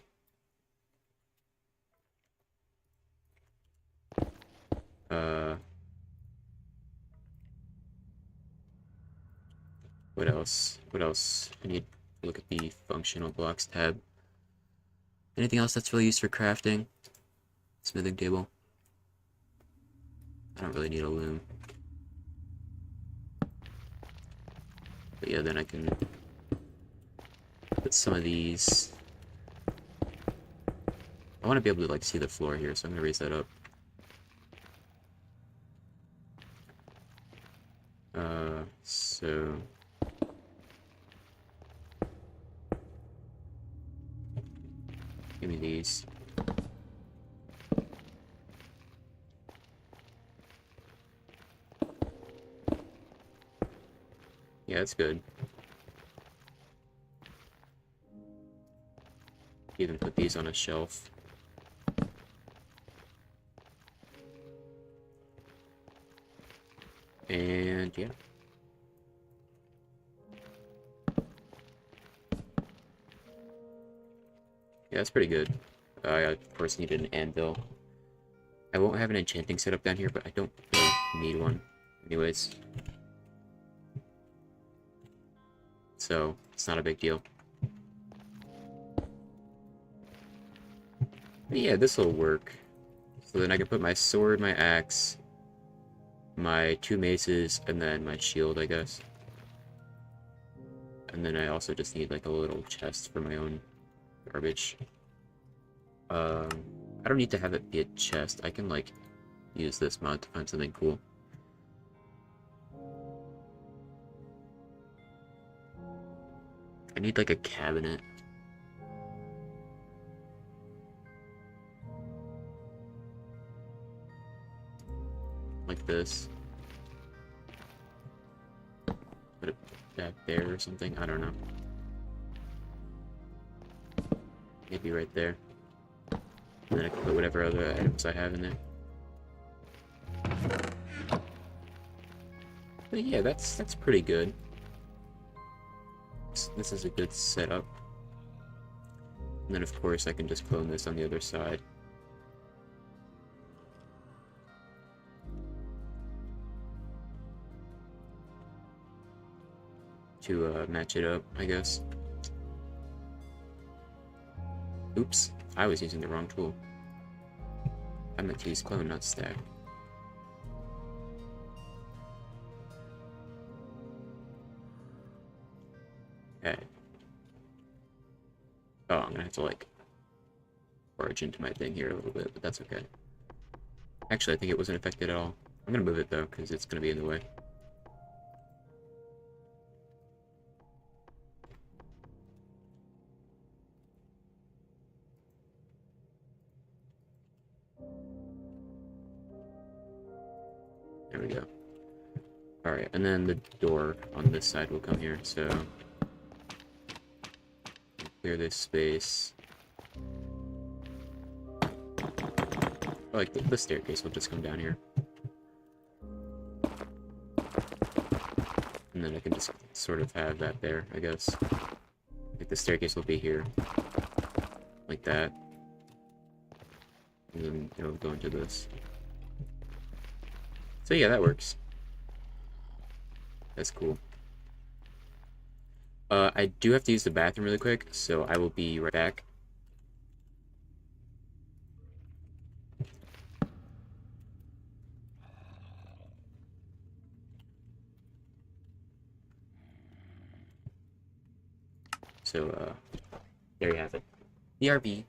A: What else? What else? I need to look at the functional blocks tab. Anything else that's really used for crafting? Smithing table. I don't really need a loom. But yeah, then I can put some of these. I want to be able to like see the floor here, so I'm gonna raise that up. So Give me these. Yeah, that's good. Even put these on a shelf. And yeah. Yeah, that's pretty good. I of course needed an anvil. I won't have an enchanting setup down here, but I don't really need one. Anyways. So, it's not a big deal. But yeah, this will work. So then I can put my sword, my axe, my 2 maces, and then my shield, I guess. And then I also just need like a little chest for my own garbage. I don't need to have it be a chest. I can like use this mod to find something cool. I need like a cabinet. Like this. Put it back there or something. I don't know. Maybe right there. And then I can put whatever other items I have in there. But yeah, that's pretty good. This is a good setup. And then of course I can just clone this on the other side. To match it up, I guess. Oops, I was using the wrong tool. I meant to use clone, not stack. Okay. Oh, I'm gonna have to like origin to my thing here a little bit, but that's okay. Actually, I think it wasn't affected at all. I'm gonna move it though, because it's gonna be in the way. There we go. Alright, and then the door on this side will come here, so clear this space. Like the staircase will just come down here. And then I can just sort of have that there, I guess. Like the staircase will be here. Like that. And then it'll go into this. So yeah, that works. That's cool. I do have to use the bathroom really quick, so I will be right back. So, there you have it. BRB.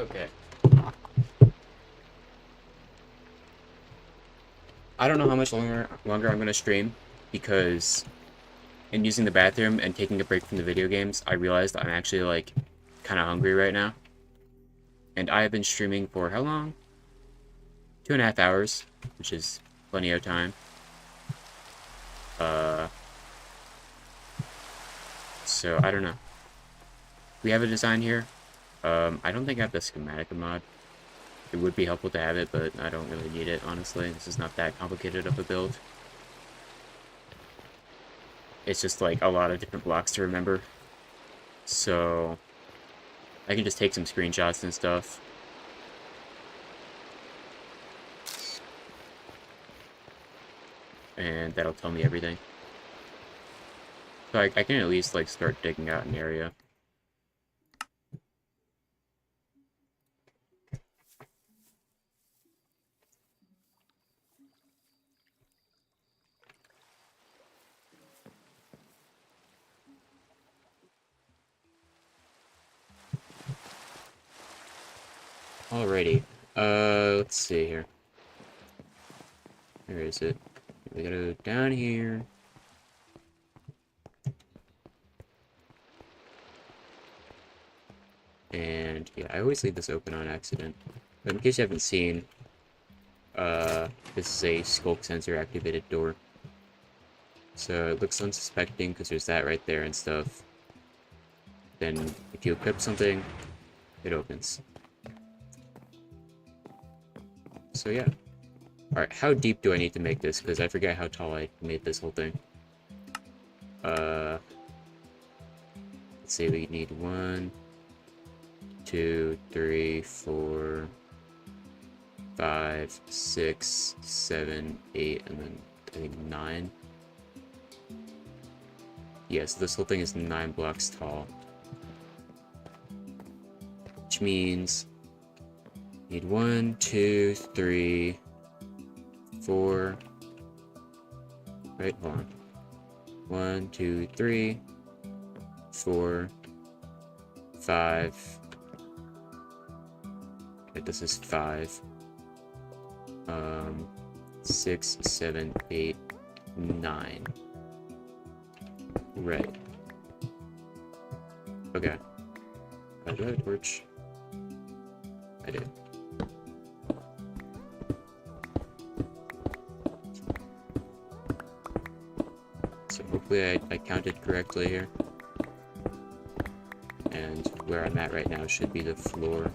A: Okay. I don't know how much longer I'm gonna stream, because in using the bathroom and taking a break from the video games, I realized I'm actually, like, kind of hungry right now. And I have been streaming for how long? 2.5 hours, which is plenty of time. So I don't know. We have a design here. I don't think I have the schematic mod. It would be helpful to have it, but I don't really need it, honestly. This is not that complicated of a build. It's just, like, a lot of different blocks to remember. So I can just take some screenshots and stuff. And that'll tell me everything. So I can at least, like, start digging out an area. Alrighty. Let's see here. Where is it? We gotta go down here. And, yeah, I always leave this open on accident. But in case you haven't seen, this is a sculk sensor activated door. So it looks unsuspecting because there's that right there and stuff. Then if you equip something, it opens. So yeah. Alright, how deep do I need to make this? Because I forget how tall I made this whole thing. Let's see, we need 1, 2, 3, 4, 5, 6, 7, 8, and then I think 9. Yes, this whole thing is 9 blocks tall. Which means need 1, 2, 3, 4. Right, hold on. 1, 2, 3, 4, 5. Okay, this is 5. 6, 7, 8, 9. Right. Okay. Do I have a torch? I did. So hopefully I counted correctly here. And where I'm at right now should be the floor.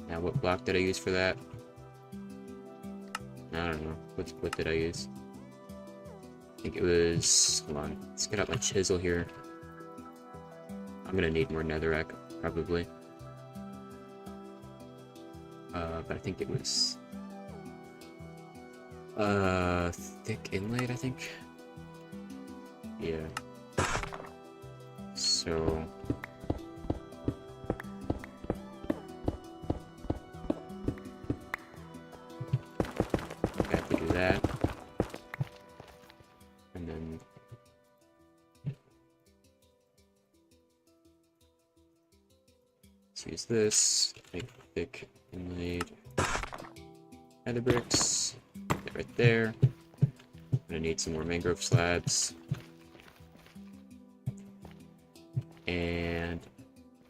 A: Now what block did I use for that? I don't know. What did I use? I think it was... Hold on. Let's get out my chisel here. I'm gonna need more netherrack, probably. But I think it was... thick inlaid, I think? Yeah. So... got to do that. And then... let's use this. Make thick inlaid nether bricks. Get right there. I'm gonna need some more mangrove slabs. And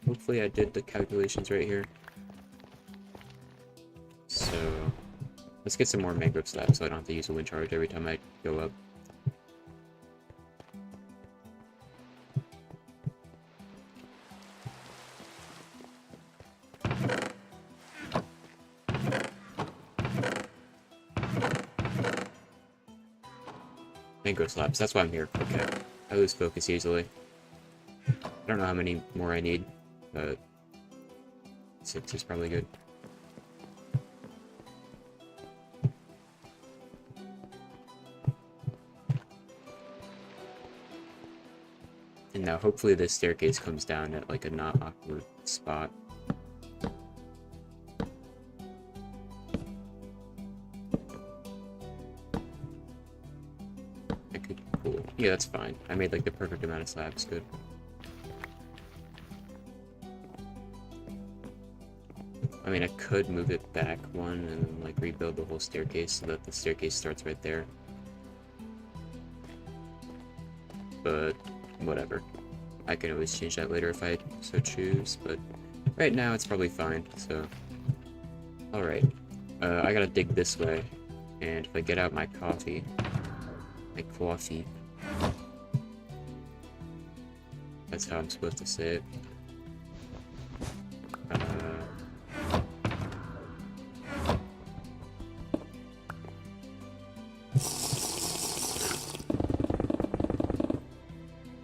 A: hopefully I did the calculations right here. So let's get some more mangrove slabs so I don't have to use a wind charge every time I go up. Mangrove slabs, that's why I'm here. Okay. I lose focus easily. I don't know how many more I need, but 6 is probably good. And now hopefully this staircase comes down at like a not awkward spot. Cool. Yeah, that's fine. I made like the perfect amount of slabs. Good. I mean, I could move it back one and then, like, rebuild the whole staircase so that the staircase starts right there. But, whatever. I can always change that later if I so choose, but right now it's probably fine, so... Alright. I gotta dig this way, and if I get out my coffee... That's how I'm supposed to say it.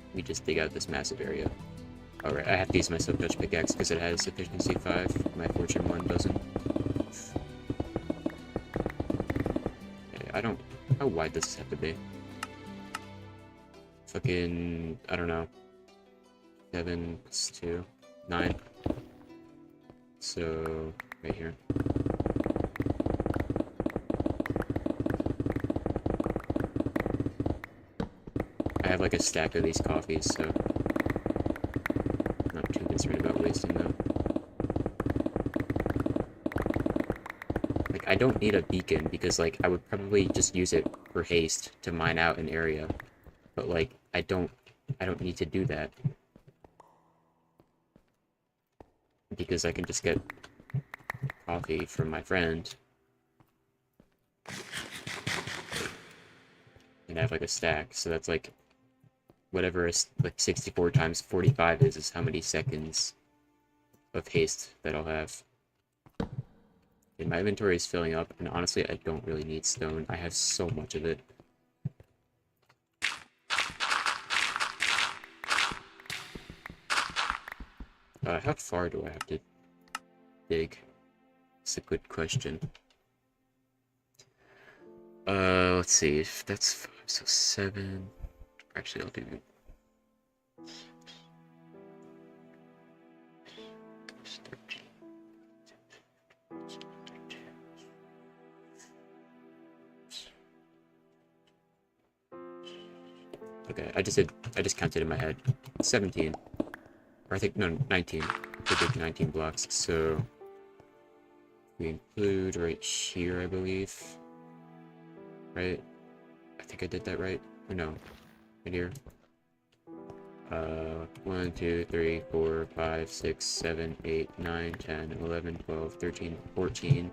A: Let me just dig out this massive area. Alright, I have to use my silk touch pickaxe because it has efficiency 5. My fortune 1 doesn't. Okay, I don't... How wide does this have to be? Fucking... I don't know. 7 plus 2. 9. So... right here. I have like a stack of these coffees, so... not too concerned about wasting them. Like, I don't need a beacon, because, like, I would probably just use it for haste to mine out an area. But, like, I don't need to do that. Because I can just get coffee from my friend. And have, like, a stack, so that's, like... whatever is, like, 64 times 45 is how many seconds of haste that I'll have. And my inventory is filling up, and honestly, I don't really need stone. I have so much of it. How far do I have to dig? It's a good question. Let's see, if that's 5, so 7... Actually, I'll do... Okay, I just counted in my head. 17. Or I think, no, 19. I did 19 blocks, so... we include right here, I believe. Right? I think I did that right. Or no. Right here. 1, 2, 3, 4, 5, 6, 7, 8, 9, 10, 11, 12, 13, 14,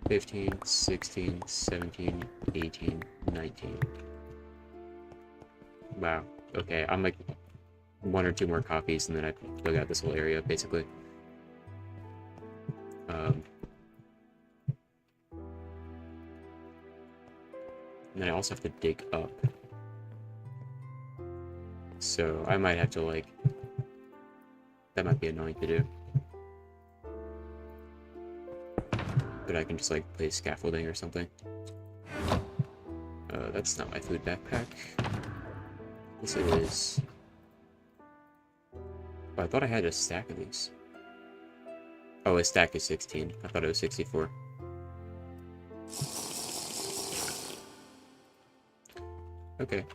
A: 15, 16, 17, 18, 19. Wow. Okay, I'm like 1 or 2 more copies and then I dug out this whole area, basically. And then I also have to dig up. So I might have to, like... that might be annoying to do. But I can just, like, place scaffolding or something. That's not my food backpack. This is... oh, I thought I had a stack of these. Oh, a stack is 16. I thought it was 64. Okay.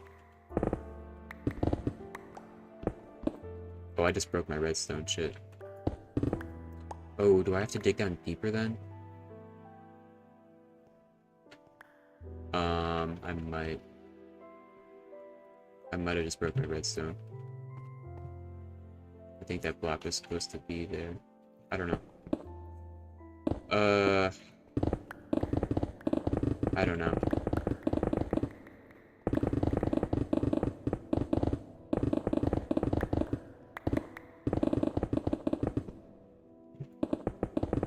A: Oh, I just broke my redstone, shit. Oh, do I have to dig down deeper then? I might have just broke my redstone. I think that block was supposed to be there. I don't know. I don't know.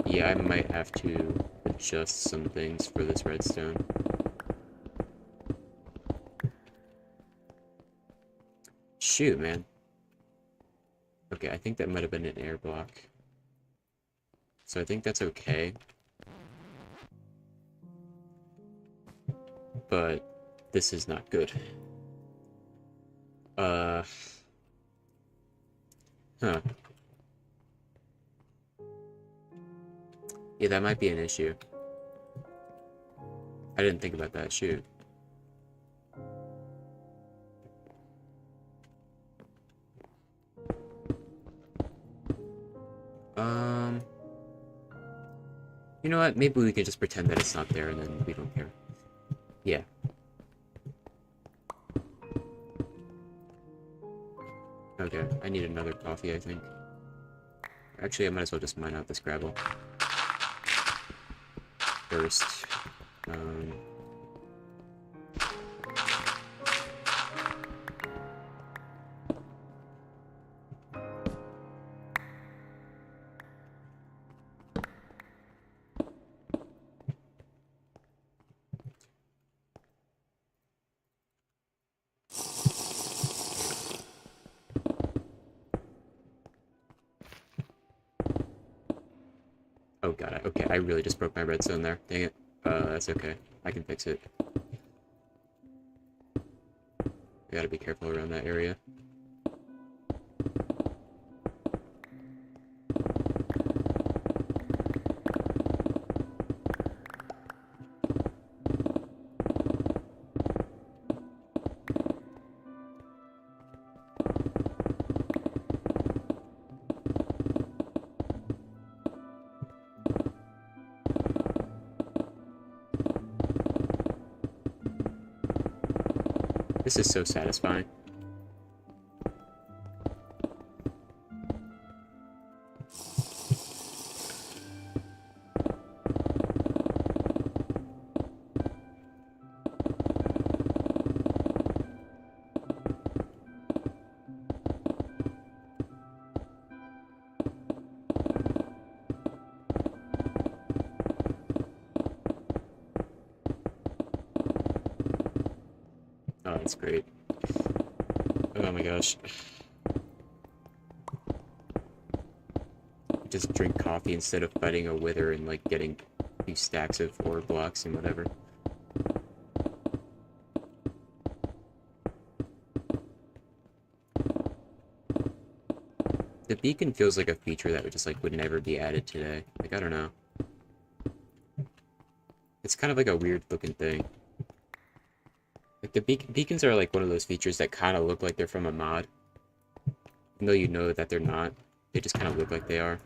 A: Yeah, I might have to adjust some things for this redstone. Shoot, man. Okay, I think that might have been an air block. So I think that's okay. But this is not good. Huh. Yeah, that might be an issue. I didn't think about that, shoot. You know what? Maybe we can just pretend that it's not there and then we don't care. Yeah. Okay, I need another coffee, I think. Actually, I might as well just mine out this gravel. First. Oh god, okay, I really just broke my redstone there. Dang it. That's okay. I can fix it. I gotta be careful around that area. This is so satisfying. Oh, that's great. Oh my gosh. Just drink coffee instead of fighting a wither and like getting these stacks of ore blocks and whatever. The beacon feels like a feature that would never be added today. Like, I don't know. It's kind of like a weird looking thing. Like, the beacons are like one of those features that kind of look like they're from a mod. Even though you know that they're not. They just kind of look like they are.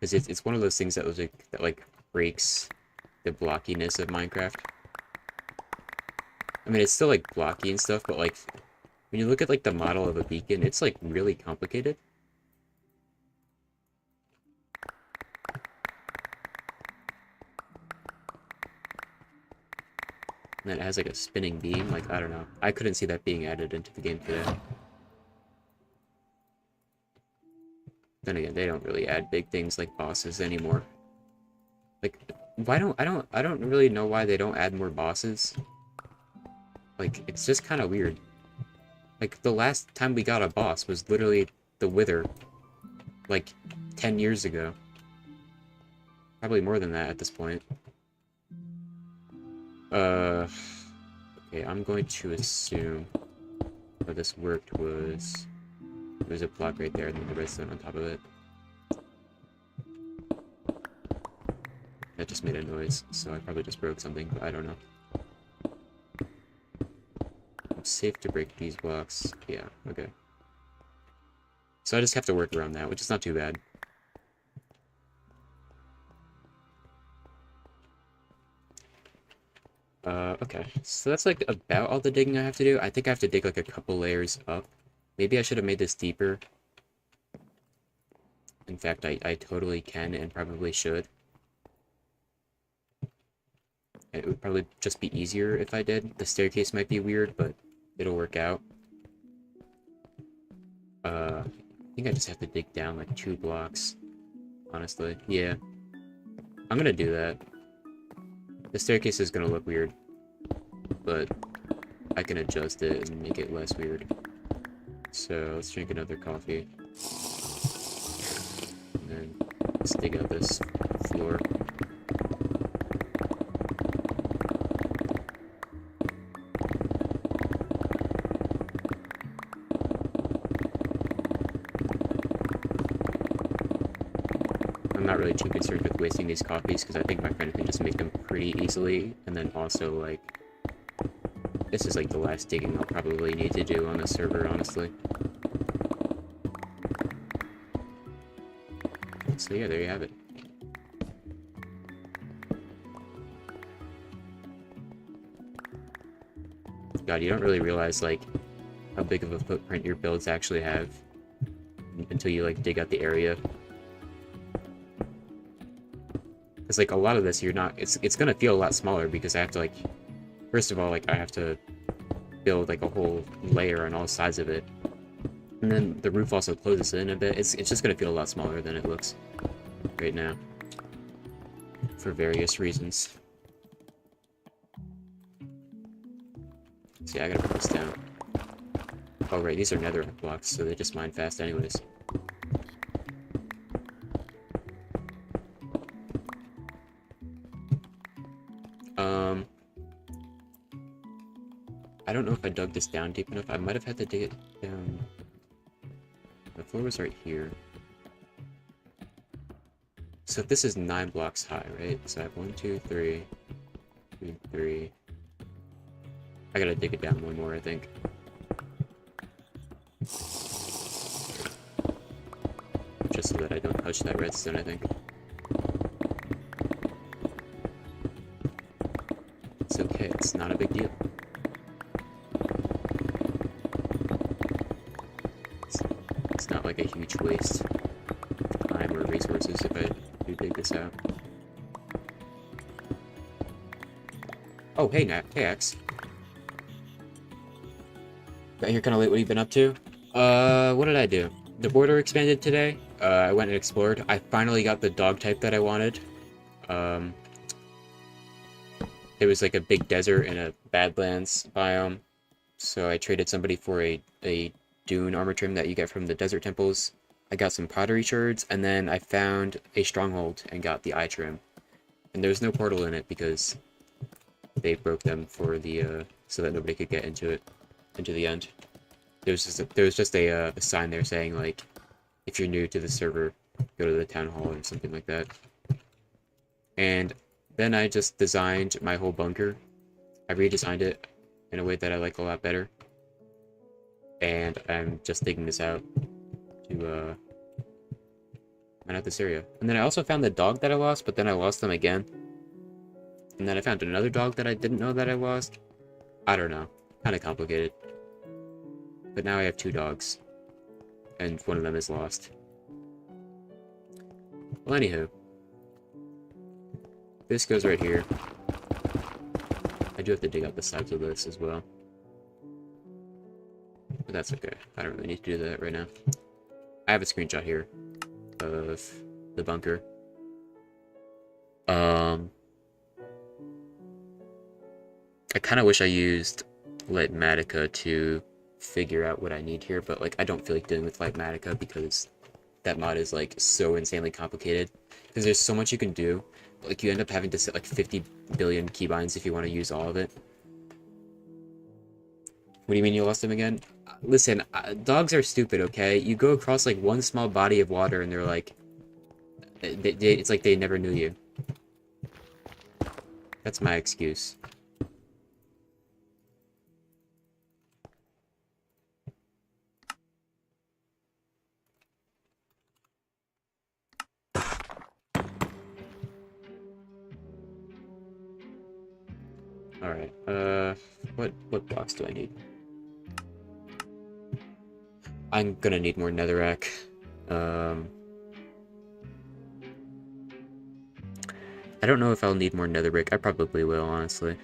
A: Because it's one of those things that breaks the blockiness of Minecraft. I mean, it's still like blocky and stuff, but like when you look at like the model of a beacon, it's like really complicated. And then it has like a spinning beam. Like, I don't know. I couldn't see that being added into the game today. Then again, they don't really add big things like bosses anymore. Like, I don't really know why they don't add more bosses. Like, it's just kind of weird. Like, the last time we got a boss was literally the Wither. Like, 10 years ago. Probably more than that at this point. Okay, I'm going to assume where this worked was... There's a block right there and then the redstone on top of it. That just made a noise, so I probably just broke something, but I don't know. It's safe to break these blocks. Yeah, okay. So I just have to work around that, which is not too bad. Okay. So that's like about all the digging I have to do. I think I have to dig like a couple layers up. Maybe I should have made this deeper. In fact, I totally can and probably should. It would probably just be easier if I did. The staircase might be weird, but it'll work out. I think I just have to dig down like 2 blocks. Honestly, yeah. I'm gonna do that. The staircase is gonna look weird, but I can adjust it and make it less weird. So let's drink another coffee. And then let's dig out this floor. I'm not really too concerned with wasting these coffees because I think my friend can just make them pretty easily. And then also, like, this is like the last digging I'll probably need to do on the server, honestly. So yeah, there you have it. God, you don't really realize, like, how big of a footprint your builds actually have until you, like, dig out the area. Because, like, a lot of this, you're not... It's gonna feel a lot smaller because I have to, like... First of all, like, I have to build, like, a whole layer on all sides of it. And then the roof also closes in a bit. It's just gonna feel a lot smaller than it looks right now. For various reasons. See, I gotta put this down. Oh, right, these are netherrack blocks, so they just mine fast anyways. I don't know if I dug this down deep enough. I might have had to dig it down. The floor was right here. So if this is 9 blocks high, right? So I have 1, 2, 3, 2, 3. I gotta dig it down one more, I think. Just so that I don't touch that redstone, I think. It's okay, it's not a big deal. It's not like a huge waste of time or resources if I do dig this out. Oh, hey Nat, hey X. Got here kind of late. What have you been up to? What did I do? The border expanded today. I went and explored. I finally got the dog type that I wanted. There was like a big desert and a badlands biome, so I traded somebody for a dune armor trim that you get from the desert temples. I got some pottery shards, and then I found a stronghold and got the eye trim. And there was no portal in it because they broke them for the so that nobody could get into it, into the end. There was just a sign there saying like, if you're new to the server, go to the town hall or something like that. And then I just designed my whole bunker. I redesigned it in a way that I like a lot better. And I'm just digging this out to mine out this area. And then I also found the dog that I lost, but then I lost them again. And then I found another dog that I didn't know that I lost. I don't know. Kind of complicated. But now I have 2 dogs. And one of them is lost. Well, anywho. This goes right here. I do have to dig out the sides of this as well. But that's okay. I don't really need to do that right now. I have a screenshot here of the bunker. I kind of wish I used Lightmatica to figure out what I need here, but like I don't feel like dealing with Lightmatica because that mod is like so insanely complicated. Because there's so much you can do. Like you end up having to set like 50 billion keybinds if you want to use all of it. What do you mean you lost them again? Listen, dogs are stupid, okay? You go across like one small body of water and they're like... it's like they never knew you. That's my excuse. Alright, what blocks do I need? I'm gonna need more netherrack. I don't know if I'll need more nether brick. I probably will, honestly.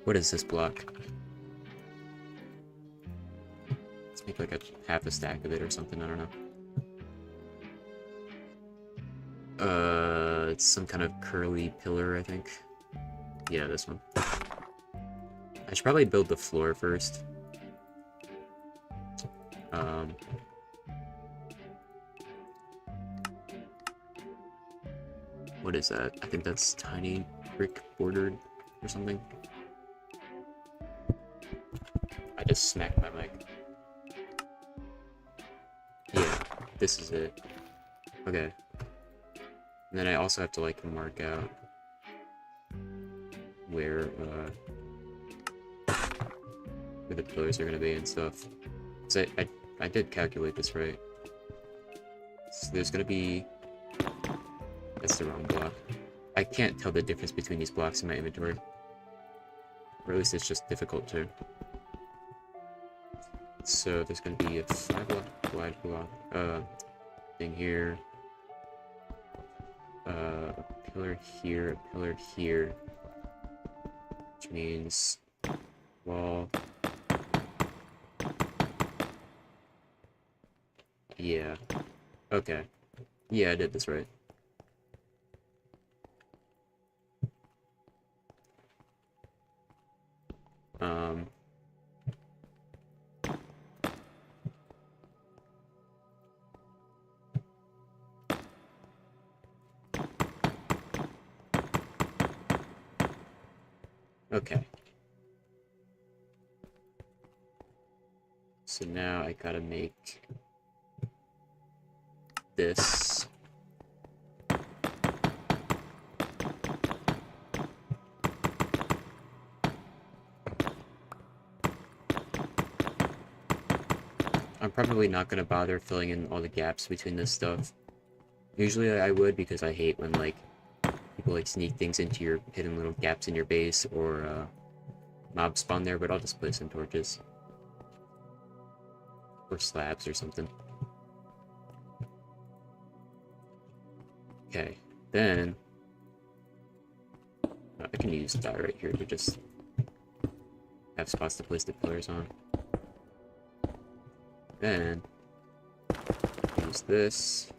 A: What is this block? Let's make like half a stack of it or something, I don't know. It's some kind of curly pillar, I think. Yeah, this one. I should probably build the floor first. What is that? I think that's tiny brick bordered or something. I just smacked my mic. Yeah, this is it. Okay. And then I also have to like mark out where the pillars are gonna be and stuff. So I did calculate this right. So there's gonna be... That's the wrong block. I can't tell the difference between these blocks in my inventory. Or at least it's just difficult to. So there's gonna be a 5 block wide block thing here. A pillar here, a pillar here. Which means wall. Yeah. Okay. Yeah, I did this right. Okay. So now I gotta make this. I'm probably not gonna bother filling in all the gaps between this stuff. Usually I would, because I hate when like people like sneak things into your hidden little gaps in your base, or mobs spawn there, but I'll just place some torches. Or slabs or something. Okay, then I can use that right here to just have spots to place the pillars on. Then use this.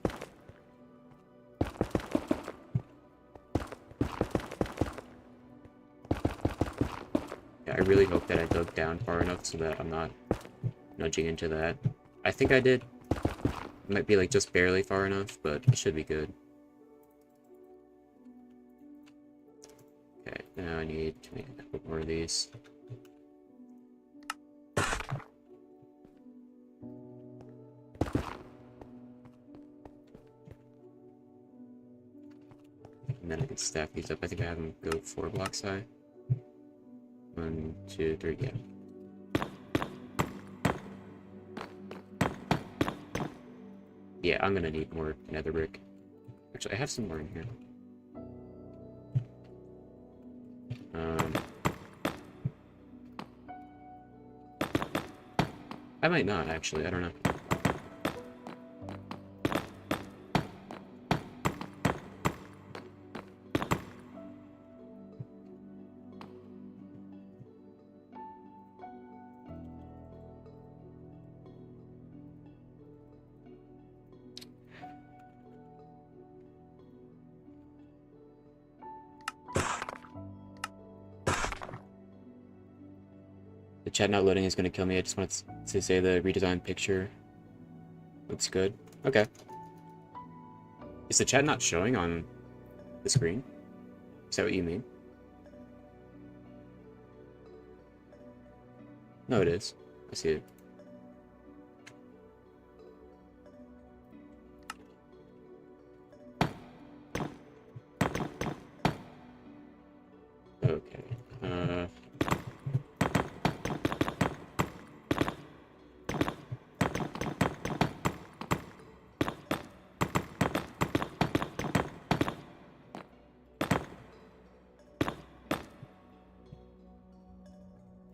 A: Yeah, I really hope that I dug down far enough so that I'm not nudging into that. I think I did. It might be like just barely far enough, but it should be good. Okay, now I need to make a couple more of these. And then I can stack these up. I think I have them go 4 blocks high. 1, 2, 3, yeah. Yeah, I'm gonna need more nether brick. Actually, I have some more in here. I might not, actually. I don't know. The chat not loading is going to kill me. I just wanted to say the redesigned picture looks good. Okay. Is the chat not showing on the screen? Is that what you mean? No, it is. I see it. Okay.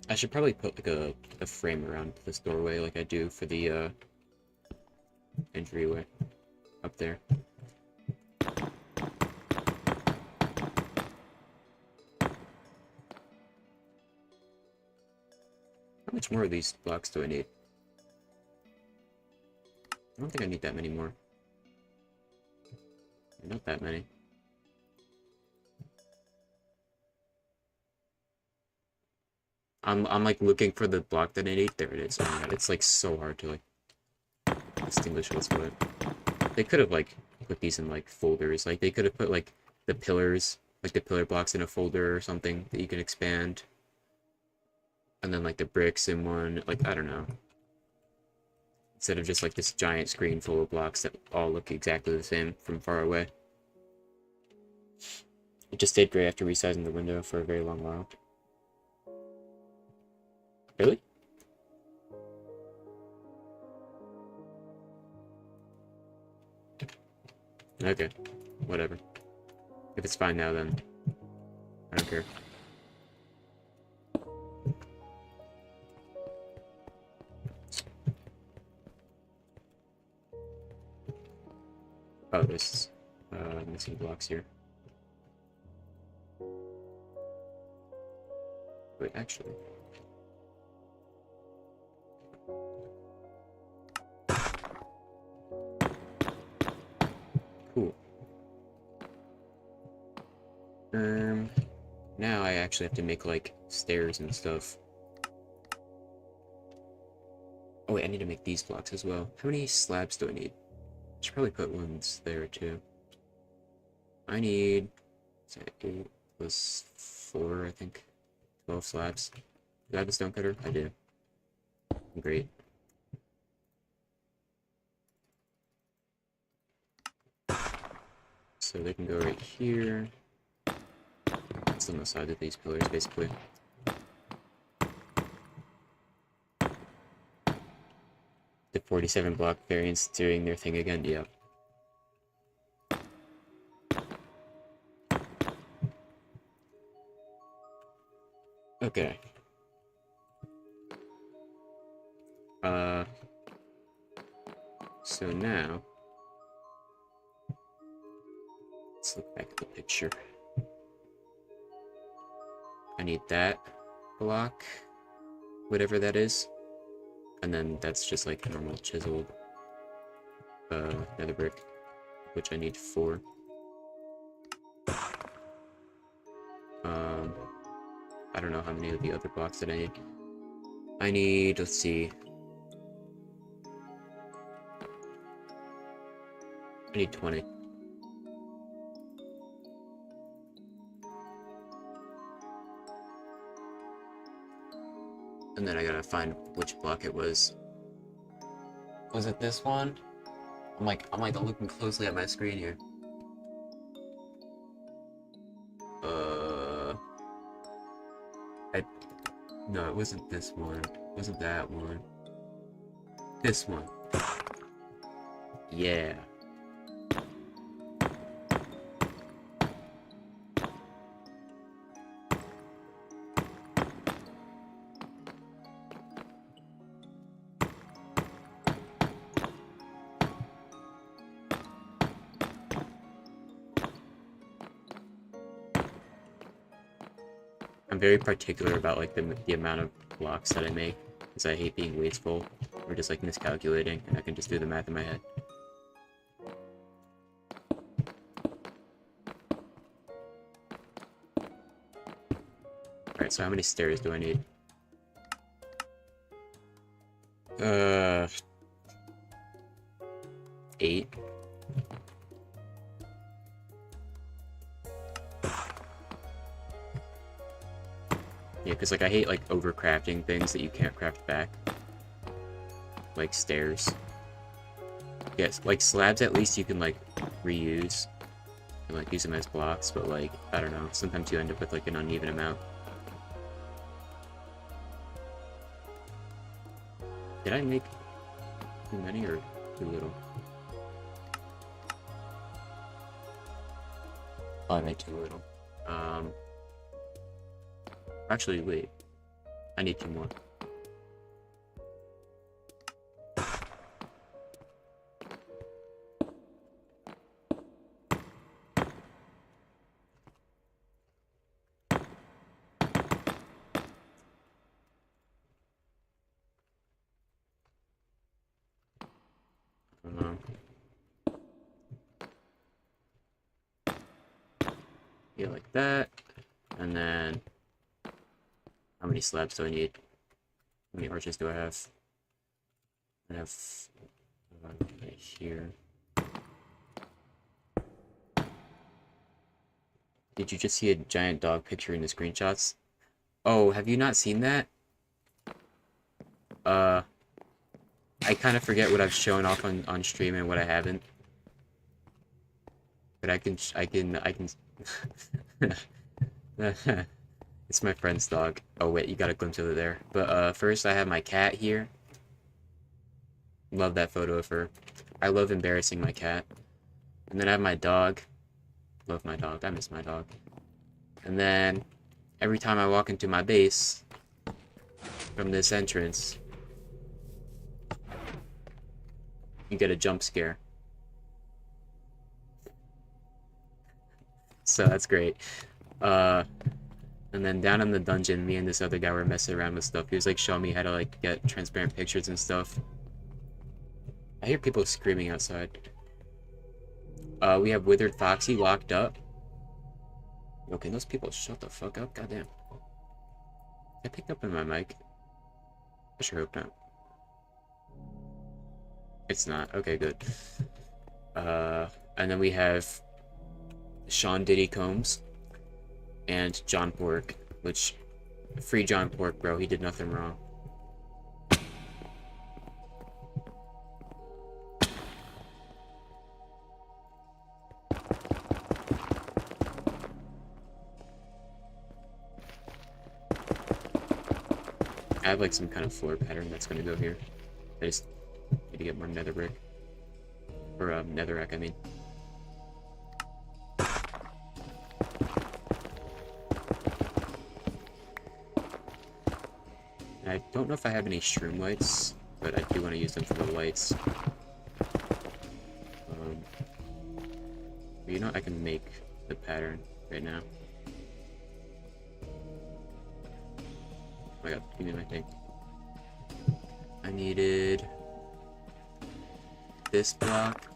A: I should probably put like a frame around this doorway like I do for the entryway up there. How much more of these blocks do I need? I don't think I need that many more. Not that many. I'm like looking for the block that I need. There it is. Oh my god, it's like so hard to like distinguish what's what. They could have like put these in like folders. Like they could have put like the pillars, like the pillar blocks in a folder or something that you can expand. And then like the bricks in one, like I don't know. Instead of just like this giant screen full of blocks that all look exactly the same from far away. It just stayed gray after resizing the window for a very long while. Really? Okay, whatever. If it's fine now, then I don't care. Oh, there's missing blocks here. Wait, actually. Cool. Now I actually have to make, like, stairs and stuff. Oh wait, I need to make these blocks as well. How many slabs do I need? I should probably put ones there, too. I need... Is that 8 plus 4, I think? 12 slabs. Do I have a stone cutter? I do. Great. So they can go right here. It's on the side of these pillars, basically. The 47 block variants doing their thing again, yeah. Okay. So now... Let's look back at the picture. I need that block, whatever that is. And then that's just like normal chiseled nether brick, which I need 4. I don't know how many of the other blocks that I need. I need, let's see. I need 20. And then I gotta find which block it was. Was it this one? I'm like looking closely at my screen here. No, it wasn't this one. It wasn't that one. This one. Yeah. I'm very particular about like the amount of blocks that I make, because I hate being wasteful or just like miscalculating, and I can just do the math in my head. Alright, so how many stairs do I need? 8. Yeah, because like I hate like overcrafting things that you can't craft back. Like stairs. Yes, like slabs at least you can like reuse and like use them as blocks, but like, I don't know, sometimes you end up with like an uneven amount. Did I make too many or too little? Oh, I made too little. Actually, wait. I need 2 more. Yeah, like that. And then... How many slabs do I need? How many arches do I have? I have... right here. Did you just see a giant dog picture in the screenshots? Oh, have you not seen that? I kind of forget what I've shown off on stream and what I haven't. But I can It's my friend's dog. Oh wait, you got a glimpse of it there. But first I have my cat here. Love that photo of her. I love embarrassing my cat. And then I have my dog. Love my dog. I miss my dog. And then every time I walk into my base from this entrance, you get a jump scare. So that's great. And then down in the dungeon, me and this other guy were messing around with stuff. He was like showing me how to like get transparent pictures and stuff. I hear people screaming outside. We have Withered Foxy locked up. Yo, can those people shut the fuck up? Goddamn. I picked up in my mic. I sure hope not. It's not. Okay, good. And then we have Sean Diddy Combs and John Pork, which, free John Pork, bro. He did nothing wrong. I have like some kind of floor pattern that's gonna go here. I just need to get more nether brick. Or netherrack, I mean. I don't know if I have any shroom lights, but I do want to use them for the lights. You know, I can make the pattern right now. Oh my god, give me my thing. I needed this block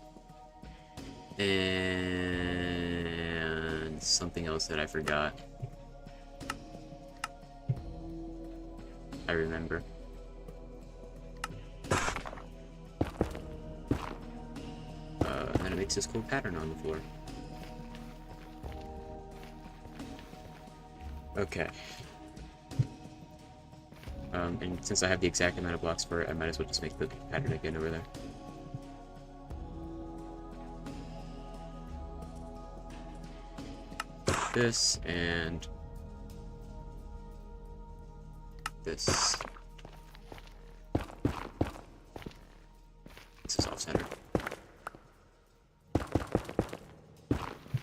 A: and something else that I forgot. I remember. And then it makes this cool pattern on the floor. Okay. And since I have the exact amount of blocks for it, I might as well just make the pattern again over there. This and this. This is off center.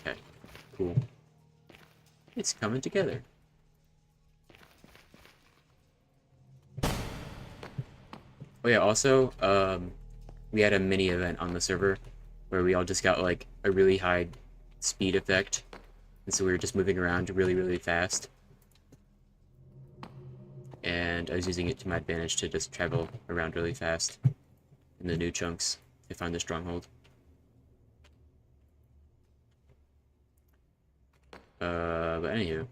A: Okay, cool. It's coming together. Oh yeah, also, we had a mini event on the server where we all just got like a really high speed effect. And so we were just moving around really, really fast. And I was using it to my advantage to just travel around really fast in the new chunks to find the stronghold. But anywho.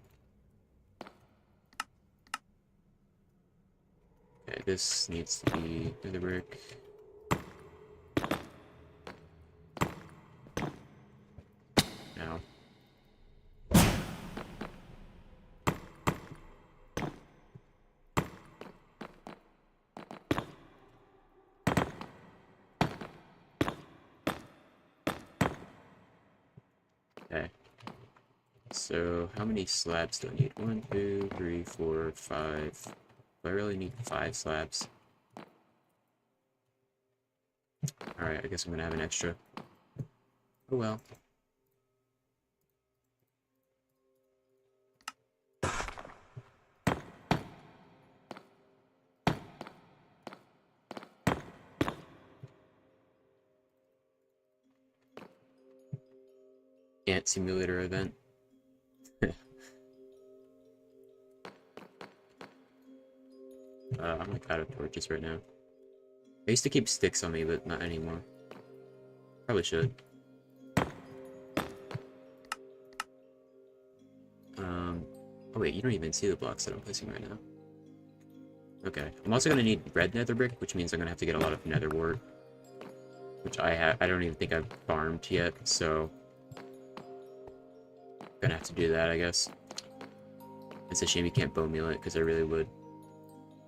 A: Okay, this needs to be nether brick. Now. Okay. So, how many slabs do I need? 1, 2, 3, 4, 5. Do I really need 5 slabs? Alright, I guess I'm gonna have an extra. Oh well. Ant simulator event. I'm like out of torches right now. I used to keep sticks on me, but not anymore. Probably should. Oh wait, you don't even see the blocks that I'm placing right now. Okay, I'm also gonna need red nether brick, which means I'm gonna have to get a lot of nether wart, which I don't even think I've farmed yet, so gonna have to do that, I guess. It's a shame you can't bone meal it, because I really would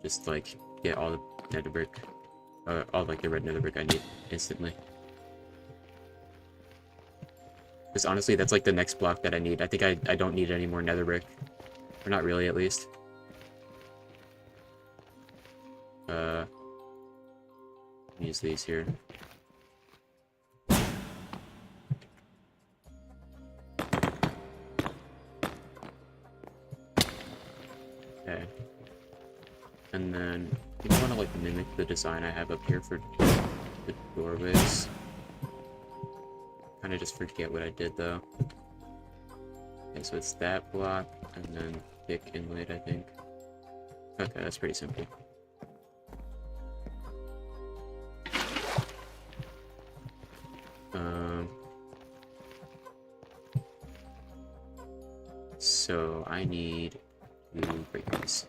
A: just like get all the nether brick, all like the red nether brick I need instantly. Because honestly, that's like the next block that I need. I think I don't need any more nether brick, or not really, at least. Use these here. Okay. And then you want to like mimic the design I have up here for the doorways. Kind of just forget what I did though. Okay, so it's that block and then thick inlaid, I think. Okay, that's pretty simple. So I need to break these.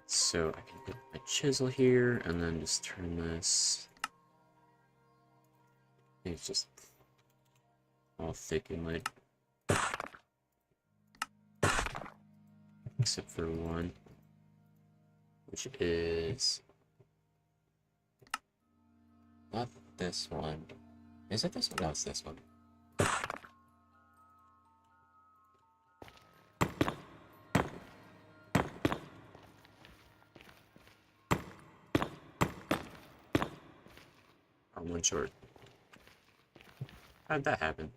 A: So I can put my chisel here and then just turn this. I think it's just all thick inlaid. Except for one, which is not this one. Is it this one? No, it's this one. I'm one short. How did that happen?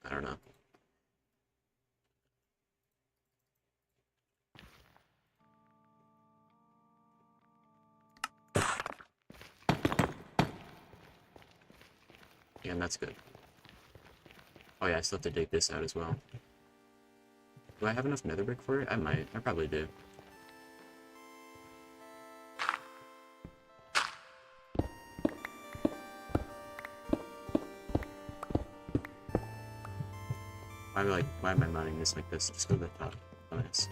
A: I don't know. Yeah, and that's good. Oh yeah, I still have to dig this out as well. Do I have enough nether brick for it? I might. I probably do. Why am I mounting this like this? Just go to the top. Oh, nice.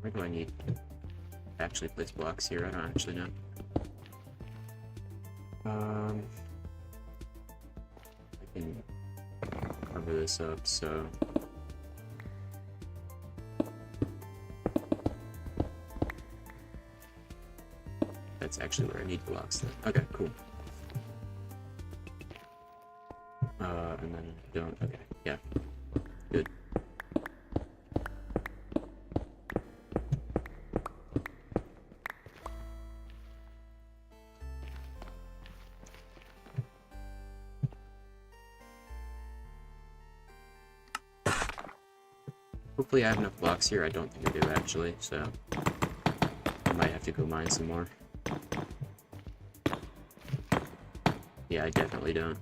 A: Where do I need to actually place blocks here? I don't actually know. I can cover this up, so that's actually where I need blocks then. Okay, cool. And then don't, okay, yeah, good. Hopefully I have enough blocks here. I don't think I do actually, so I might have to go mine some more. Yeah, I definitely don't.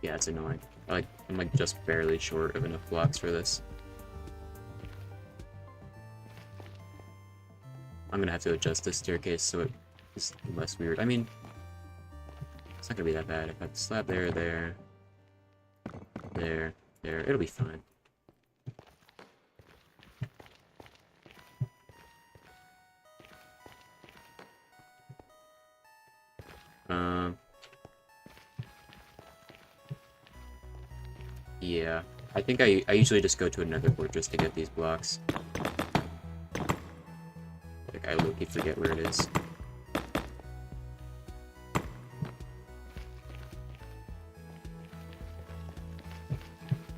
A: Yeah, it's annoying. I'm like just barely short of enough blocks for this. I'm gonna have to adjust this staircase so it's less weird. I mean, it's not gonna be that bad. If I slap there, there, it'll be fine. Yeah, I think I usually just go to another fortress to get these blocks. Like, I low-key forget where it is.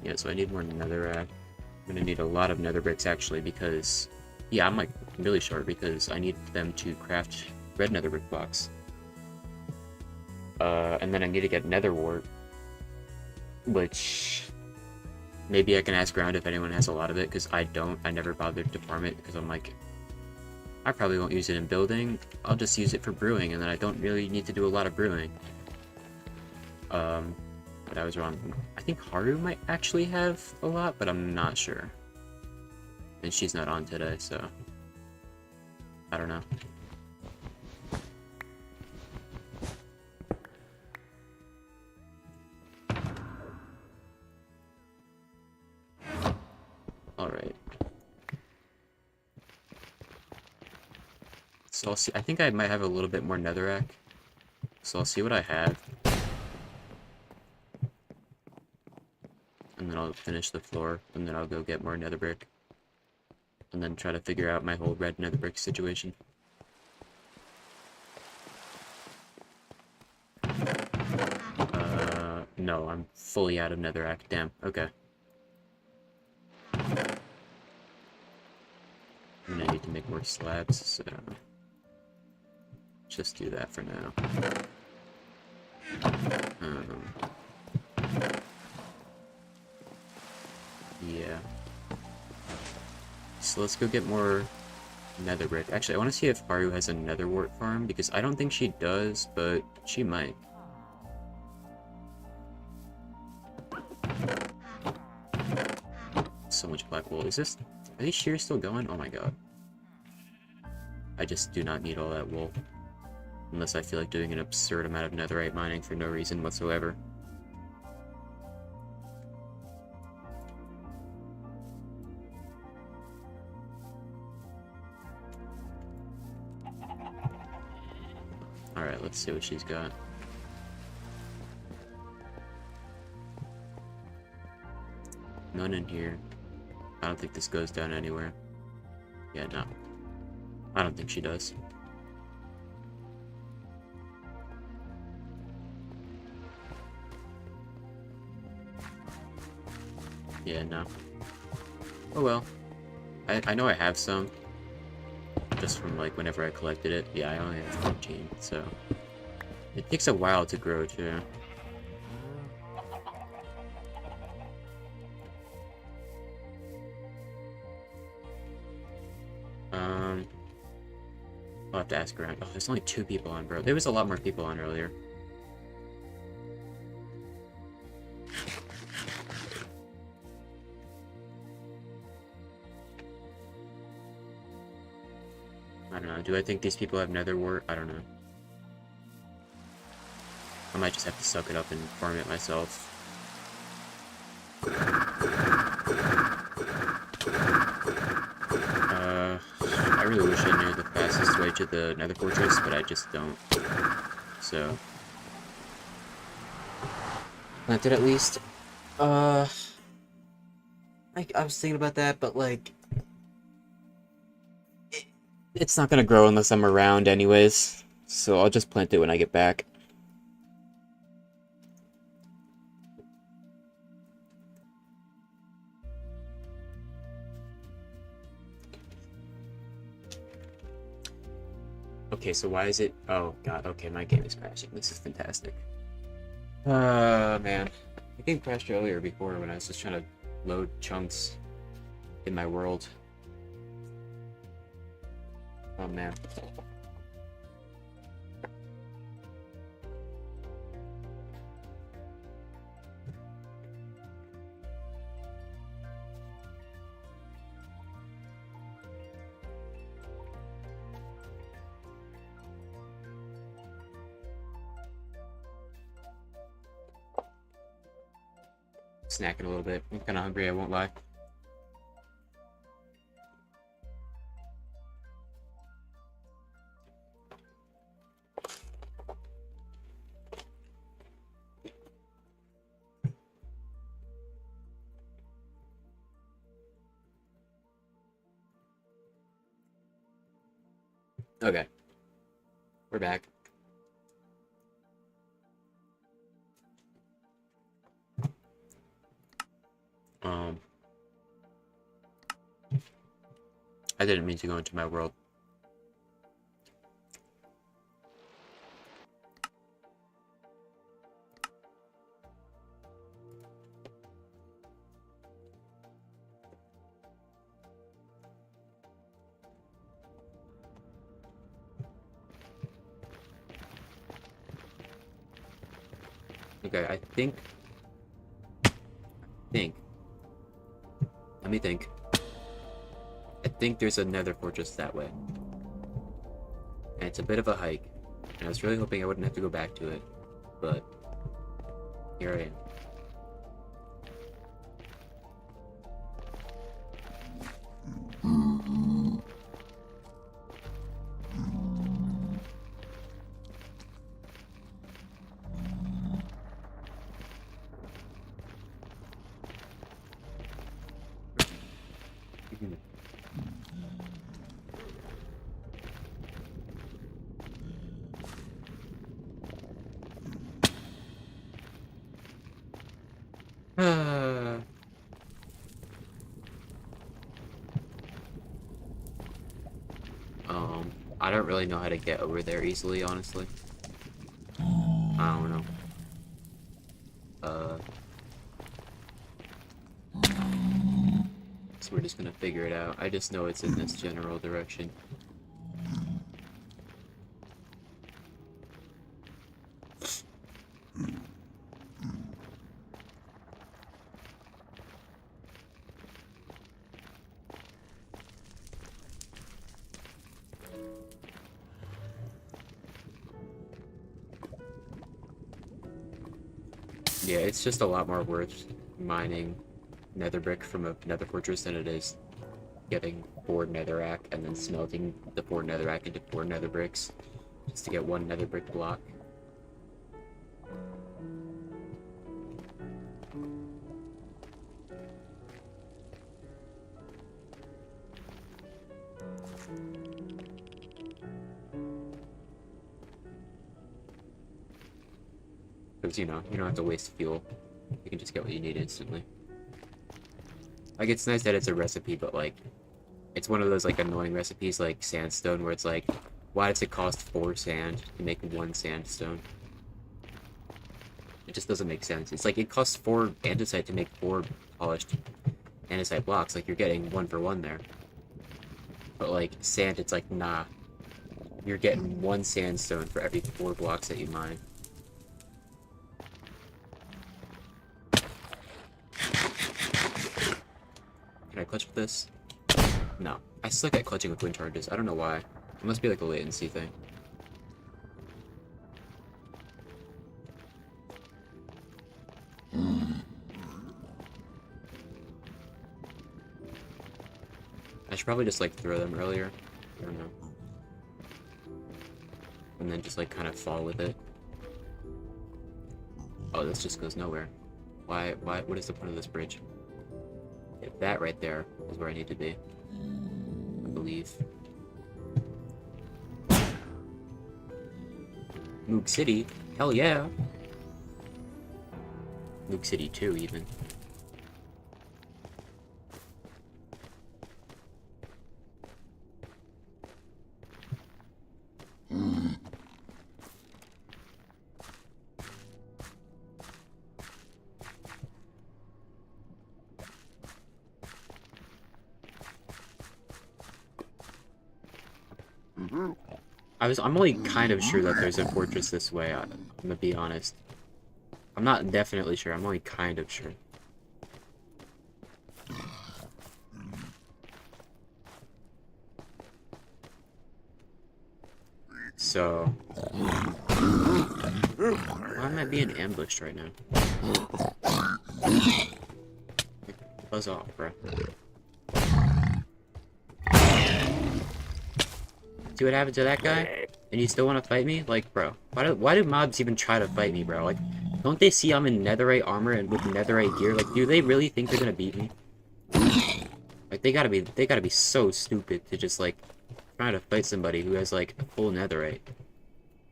A: Yeah, so I need more netherrack. I'm gonna need a lot of nether bricks actually because, yeah, I'm like really short because I need them to craft red nether brick blocks. And then I need to get nether wart, which maybe I can ask around if anyone has a lot of it, because I don't. I never bothered to farm it because I'm like, I probably won't use it in building. I'll just use it for brewing, and then I don't really need to do a lot of brewing. But I was wrong. I think Haru might actually have a lot, but I'm not sure. And she's not on today, so I don't know. Alright. So I'll see. I think I might have a little bit more netherrack. So I'll see what I have. And then I'll finish the floor, and then I'll go get more nether brick. And then try to figure out my whole red nether brick situation. No, I'm fully out of netherrack. Damn, okay. I'm gonna need to make more slabs, so just do that for now. Yeah. So let's go get more nether brick. Actually, I want to see if Haru has a nether wart farm, because I don't think she does, but she might. So much black wool. Is this... Are these shears still going? Oh my god. I just do not need all that wool. Unless I feel like doing an absurd amount of netherite mining for no reason whatsoever. Alright, let's see what she's got. None in here. I don't think this goes down anywhere. Yeah, no. I don't think she does. Yeah, no. Oh well. I know I have some. Just from like whenever I collected it. Yeah, I only have 14, so... It takes a while to grow too. I'll have to ask around. Oh, there's only 2 people on, bro. There was a lot more people on earlier. I don't know. Do I think these people have nether wart? I don't know. I might just have to suck it up and farm it myself. I really wish I knew the fastest way to the nether fortress, but I just don't. So... Planted at least. I was thinking about that, but like... It's not gonna grow unless I'm around anyways. So I'll just plant it when I get back. Okay, so why is it... Oh, God, okay, my game is crashing. This is fantastic. Man. The game crashed earlier before when I was just trying to load chunks in my world. Oh, man. Snacking a little bit. I'm kind of hungry, I won't lie. Okay. We're back. I didn't mean to go into my world. Okay, I think. Let me think. I think there's a nether fortress that way. And it's a bit of a hike. And I was really hoping I wouldn't have to go back to it. But here I am. Ah. I don't really know how to get over there easily, honestly. I don't know. So we're just gonna figure it out. I just know it's in this general direction. Yeah, it's just a lot more worth mining nether brick from a nether fortress than it is getting 4 netherrack and then smelting the 4 netherrack into 4 nether bricks just to get 1 nether brick block. Because, you know, you don't have to waste fuel. You can just get what you need instantly. Like, it's nice that it's a recipe, but, like, it's one of those, like, annoying recipes, like sandstone, where it's like, why does it cost 4 sand to make 1 sandstone? It just doesn't make sense. It's like, it costs 4 andesite to make 4 polished andesite blocks. Like, you're getting 1 for 1 there. But, like, sand, it's like, nah. You're getting 1 sandstone for every 4 blocks that you mine. Can I clutch with this? No. I suck at clutching with wind charges. I don't know why. It must be like a latency thing. I should probably just like throw them earlier. I don't know. And then just like kind of fall with it. Oh, this just goes nowhere. Why, what is the point of this bridge? Yeah, that right there is where I need to be. I believe. Moog City? Hell yeah! Moog City 2, even. I'm only kind of sure that there's a fortress this way, I'm gonna be honest. I'm not definitely sure, I'm only kind of sure. So... why am I being ambushed right now? Buzz off, bro. See what happened to that guy? And you still want to fight me? Like, bro, why do mobs even try to fight me, bro? Like, don't they see I'm in netherite armor and with netherite gear? Like, do they really think they're gonna beat me? Like, they gotta be so stupid to just, like, try to fight somebody who has, like, full netherite.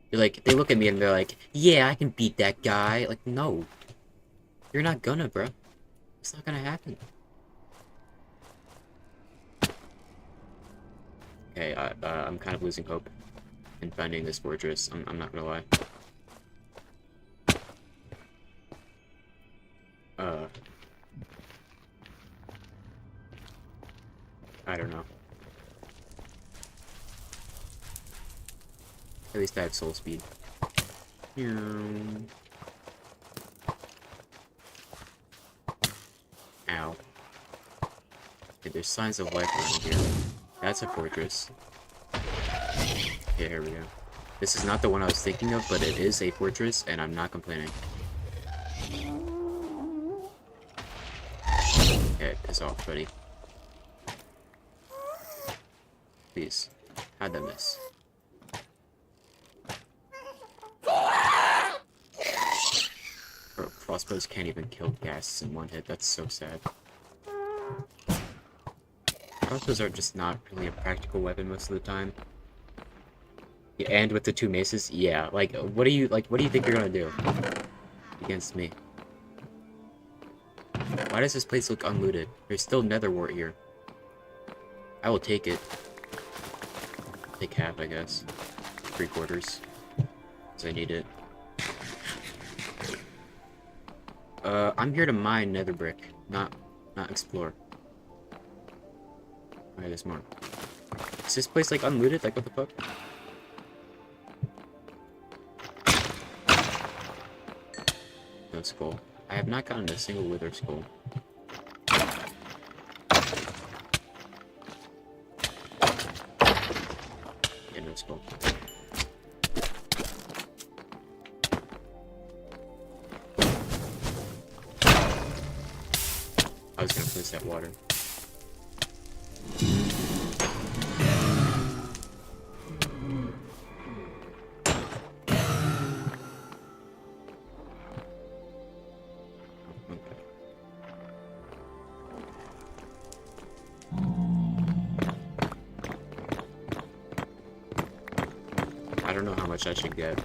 A: They're like, they look at me and they're like, yeah, I can beat that guy. Like, no. You're not gonna, bro. It's not gonna happen. Okay, I'm kind of losing hope in finding this fortress. I'm not gonna lie. I don't know. At least I have soul speed. Ow. Okay, there's signs of life around here. That's a fortress. Okay, here we go. This is not the one I was thinking of, but it is a fortress, and I'm not complaining. Okay, piss off, buddy. Please. How'd that miss? Bro, crossbows can't even kill ghasts in one hit. That's so sad. Crossbows are just not really a practical weapon most of the time. Yeah, and with the 2 maces, yeah. Like, what do you think you're gonna do against me? Why does this place look unlooted? There's still netherwort here. I will take it. Take half, I guess. 3/4. Because I need it. I'm here to mine nether brick, not explore. Alright, there's more. Is this place, like, unlooted? Like, what the fuck? No skull. I have not gotten a single wither skull. Yeah, no skull. I was gonna place that water. I don't know how much I should get.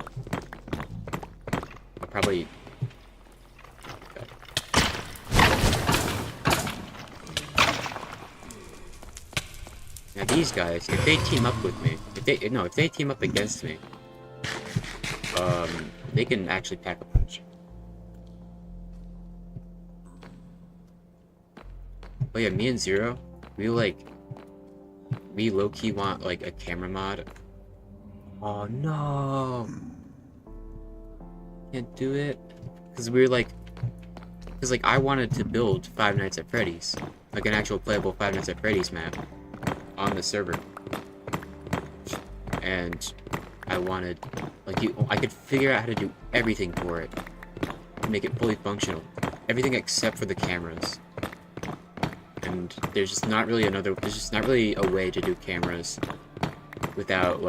A: I'll probably... Okay. Now these guys, if they team up with me, if they team up against me, they can actually pack a punch. Oh yeah, me and Zero, we low-key want like a camera mod. Oh no! Can't do it. Cause I wanted to build Five Nights at Freddy's. Like an actual playable Five Nights at Freddy's map on the server. And I wanted I could figure out how to do everything for it. Make it fully functional. Everything except for the cameras. And there's just not really a way to do cameras without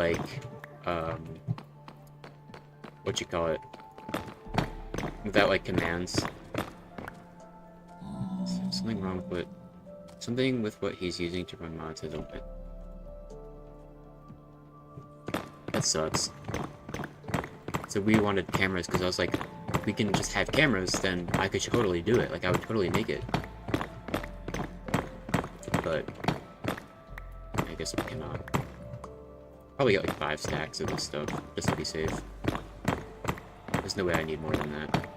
A: what you call it? Without commands. Something with what he's using to run mods is open. That sucks. So we wanted cameras because I was like, if we can just have cameras, then I could totally do it. Like I would totally make it. But I guess we cannot. Probably get 5 stacks of this stuff, just to be safe. There's no way I need more than that.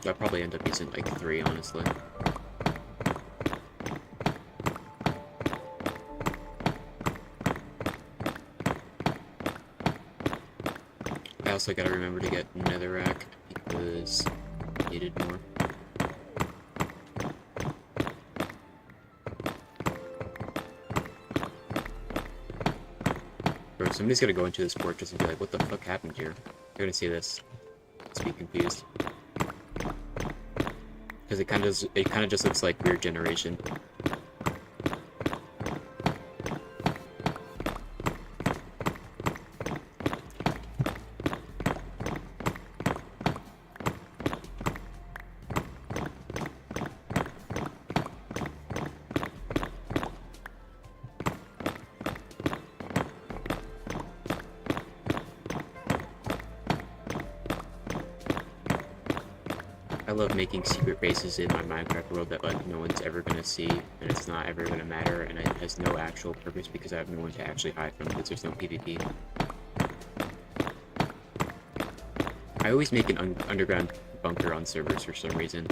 A: I'll probably end up using 3, honestly. I also gotta remember to get netherrack because I needed more. Bro, somebody's gonna go into this fortress and be like, what the fuck happened here? They're gonna see this. Just be confused. Because it kind of just looks like Weird Generation. I love making secret bases in my Minecraft world that no one's ever gonna see, and it's not ever gonna matter, and it has no actual purpose because I have no one to actually hide from because there's no PvP. I always make an underground bunker on servers for some reason.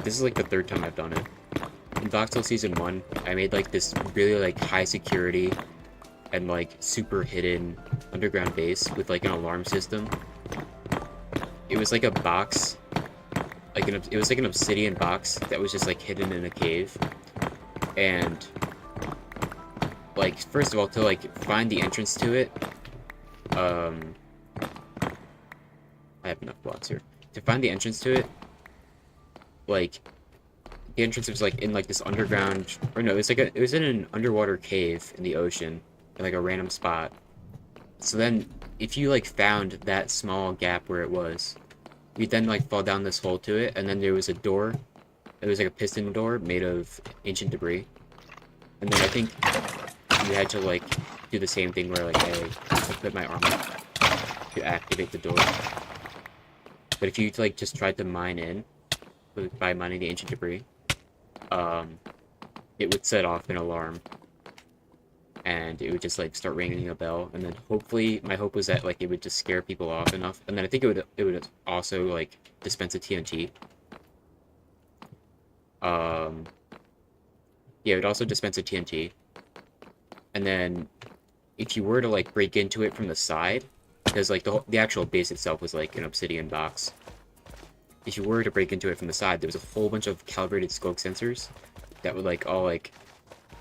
A: This is the 3rd time I've done it. in Voxel Season 1, I made like this really like high security and like super hidden underground base with like an alarm system. It was like a box, it was like an obsidian box that was just like hidden in a cave. And like, first of all, to like find the entrance to it, I have enough blocks here. To find the entrance to it, like, the entrance was like in like this underground, or no, it was in an underwater cave in the ocean, in like a random spot. So then, if you like found that small gap where it was, you'd then like fall down this hole to it, and then there was a door. It was like a piston door made of ancient debris. And then I think you had to like do the same thing where like I put my arm up to activate the door. But if you like just tried to mine in by mining the ancient debris, it would set off an alarm, and it would just like start ringing a bell, and then hopefully my hope was that like it would just scare people off enough, and then I think it would also like dispense a TNT. Yeah, it would also dispense a TNT, and then if you were to like break into it from the side, because like the actual base itself was like an obsidian box. If you were to break into it from the side, there was a whole bunch of calibrated smoke sensors that would like all like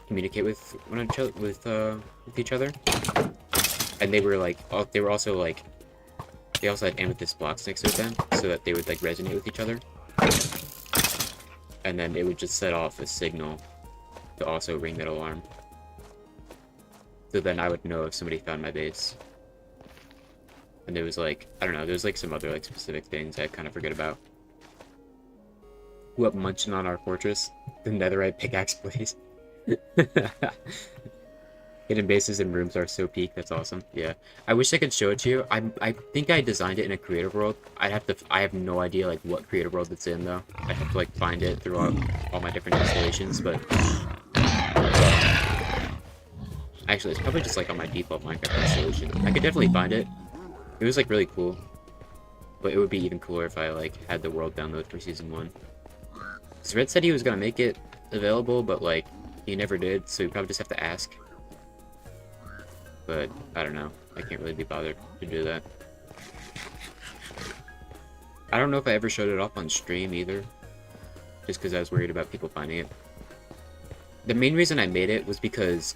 A: communicate with each other, and they were like they also had amethyst blocks next to them so that they would like resonate with each other, and then it would just set off a signal to also ring that alarm. So then I would know if somebody found my base. And there was like, I don't know, there's like some other like specific things I kind of forget about. Who up munching on our fortress? The netherite pickaxe blaze. Hidden bases and rooms are so peak, that's awesome. Yeah. I wish I could show it to you. I think I designed it in a creative world. I have no idea like what creative world it's in though. I have to like find it throughout all my different installations, but actually it's probably just like on my default Minecraft installation. I could definitely find it. It was like really cool, but it would be even cooler if I like had the world download for season 1. Because Red said he was gonna make it available, but like he never did, so we probably just have to ask. But I don't know. I can't really be bothered to do that. I don't know if I ever showed it off on stream either, just because I was worried about people finding it. The main reason I made it was because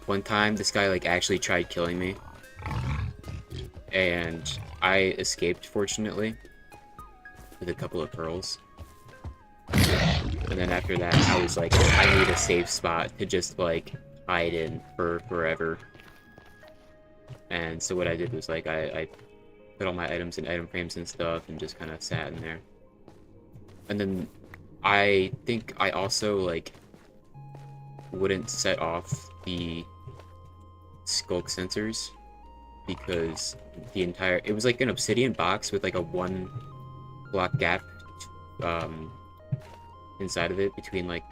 A: one time this guy like actually tried killing me. And I escaped, fortunately, with a couple of pearls. And then after that, I was like, I need a safe spot to just, like, hide in for forever. And so what I did was, like, I put all my items in item frames and stuff and just kind of sat in there. And then I think I also, like, wouldn't set off the skulk sensors, because it was like an obsidian box with like a 1 block gap inside of it between like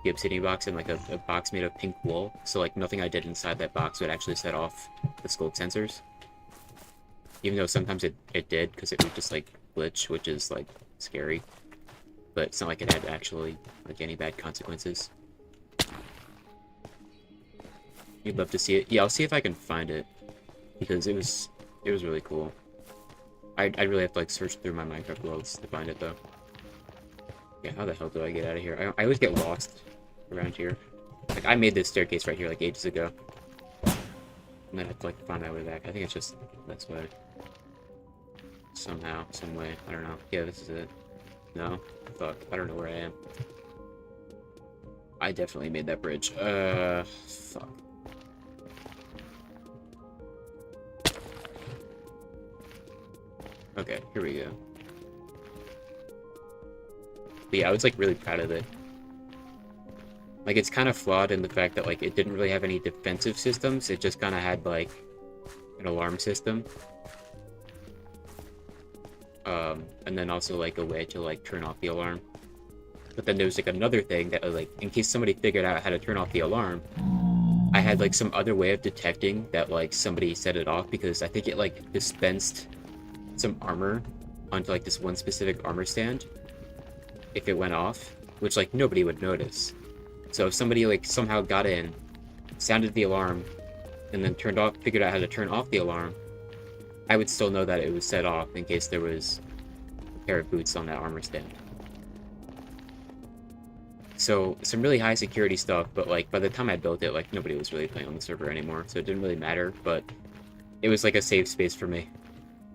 A: the obsidian box and like a box made of pink wool, so like nothing I did inside that box would actually set off the skulk sensors, even though sometimes it did, because it would just like glitch, which is like scary, but it's not like it had actually like any bad consequences. You'd love to see it? Yeah, I'll see if I can find it, because it was really cool. I really have to like search through my Minecraft worlds to find it though. Yeah, how the hell do I get out of here? I always get lost around here. Like I made this staircase right here like ages ago, and then I have to like find my way back. I think it's just this way. Somehow, some way. I don't know. Yeah, this is it. No? Fuck. I don't know where I am. I definitely made that bridge. Fuck. Okay, here we go. But yeah, I was like really proud of it. Like it's kind of flawed in the fact that like it didn't really have any defensive systems. It just kind of had like an alarm system. And then also like a way to like turn off the alarm. But then there was like another thing that like in case somebody figured out how to turn off the alarm, I had like some other way of detecting that like somebody set it off, because I think it like dispensed some armor onto like this one specific armor stand if it went off. which like nobody would notice. So if somebody like somehow got in, sounded the alarm, and then figured out how to turn off the alarm, I would still know that it was set off in case there was a pair of boots on that armor stand. So some really high security stuff, but like by the time I built it, like nobody was really playing on the server anymore, so it didn't really matter, but it was like a safe space for me,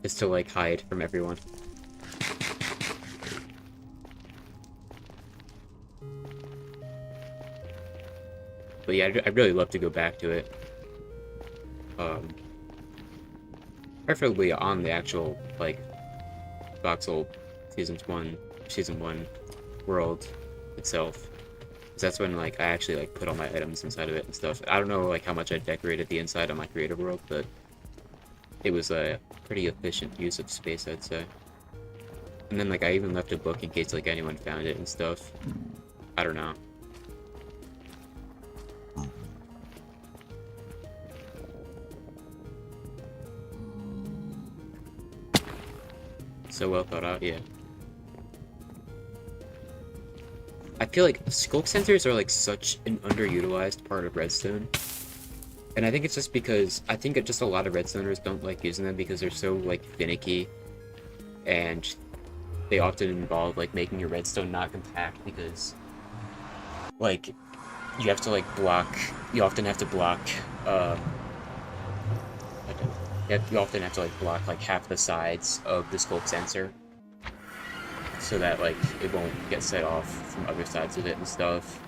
A: just to like hide from everyone. But yeah, I'd really love to go back to it. Preferably on the actual, like, Voxel Season 1 world itself. Because that's when, like, I actually, like, put all my items inside of it and stuff. I don't know, like, how much I decorated the inside on my creative world, but it was a pretty efficient use of space, I'd say. And then, like, I even left a book in case, like, anyone found it and stuff. I don't know. So well thought out, yeah. I feel like sculk sensors are like such an underutilized part of redstone. And I think it's just because I think just a lot of redstoners don't like using them because they're so like finicky, and they often involve like making your redstone not compact because like you have to like block. You often have to block. You often have to like block like half the sides of the sculk sensor, so that like it won't get set off from other sides of it and stuff.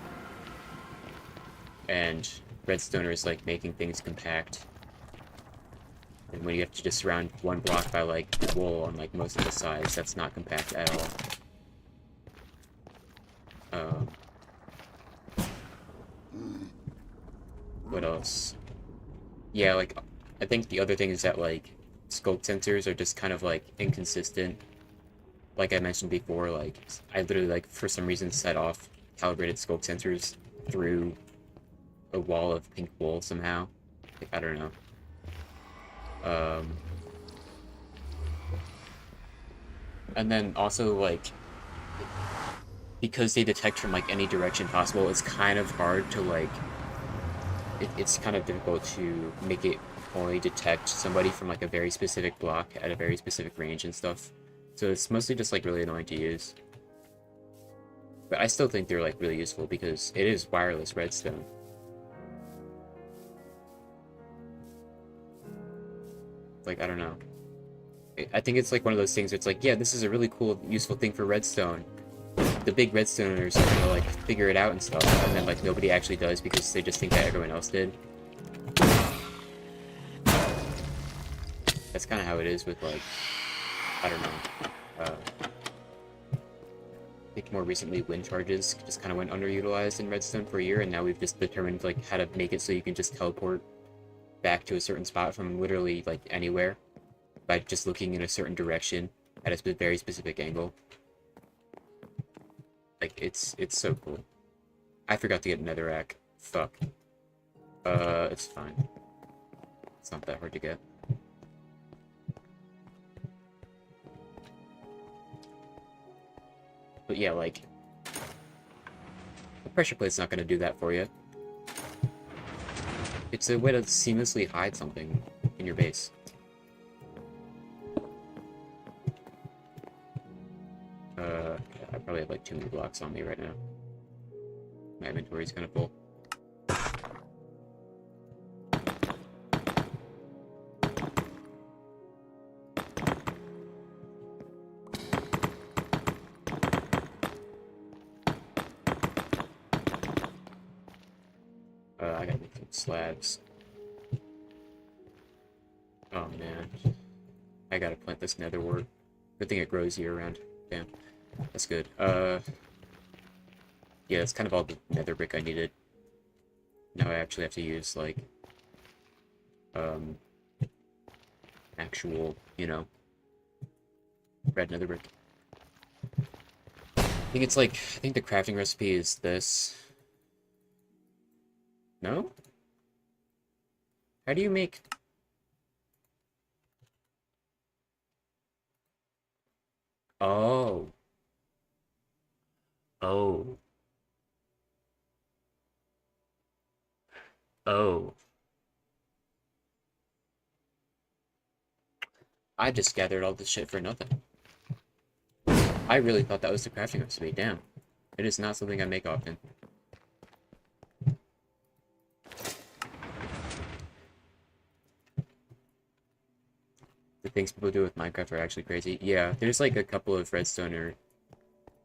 A: And redstoner is like making things compact. And when you have to just surround one block by like wool on like most of the sides, that's not compact at all. What else? Yeah, like I think the other thing is that like scope sensors are just kind of like inconsistent. Like I mentioned before, like I literally like for some reason set off calibrated scope sensors through a wall of pink wool somehow. Like, I don't know. And then also like because they detect from like any direction possible, it's kind of hard to like it's kind of difficult to make it only detect somebody from like a very specific block at a very specific range and stuff. So it's mostly just like really annoying to use. But I still think they're like really useful because it is wireless redstone. Like, I don't know. I think it's like one of those things where it's like, yeah, this is a really cool, useful thing for redstone. The big redstoners are gonna like figure it out and stuff, and then like nobody actually does because they just think that everyone else did. That's kind of how it is with like, I don't know. I think more recently wind charges just kind of went underutilized in redstone for a year, and now we've just determined like how to make it so you can just teleport back to a certain spot from literally like anywhere by just looking in a certain direction at a very specific angle. Like it's so cool. I forgot to get netherrack. Fuck. It's fine. It's not that hard to get. But yeah, like the pressure plate's not gonna do that for you. It's a way to seamlessly hide something in your base. I probably have like too many blocks on me right now. My inventory's kind of full. I gotta make some slabs. Oh man. I gotta plant this nether wart. Good thing it grows year round. Damn. That's good. Yeah, that's kind of all the nether brick I needed. Now I actually have to use, like, actual, you know, red nether brick. I think it's like, I think the crafting recipe is this. No? How do you make... Oh. Oh. Oh. I just gathered all this shit for nothing. I really thought that was the crafting recipe. Damn. It is not something I make often. The things people do with Minecraft are actually crazy. Yeah, there's like a couple of Redstoner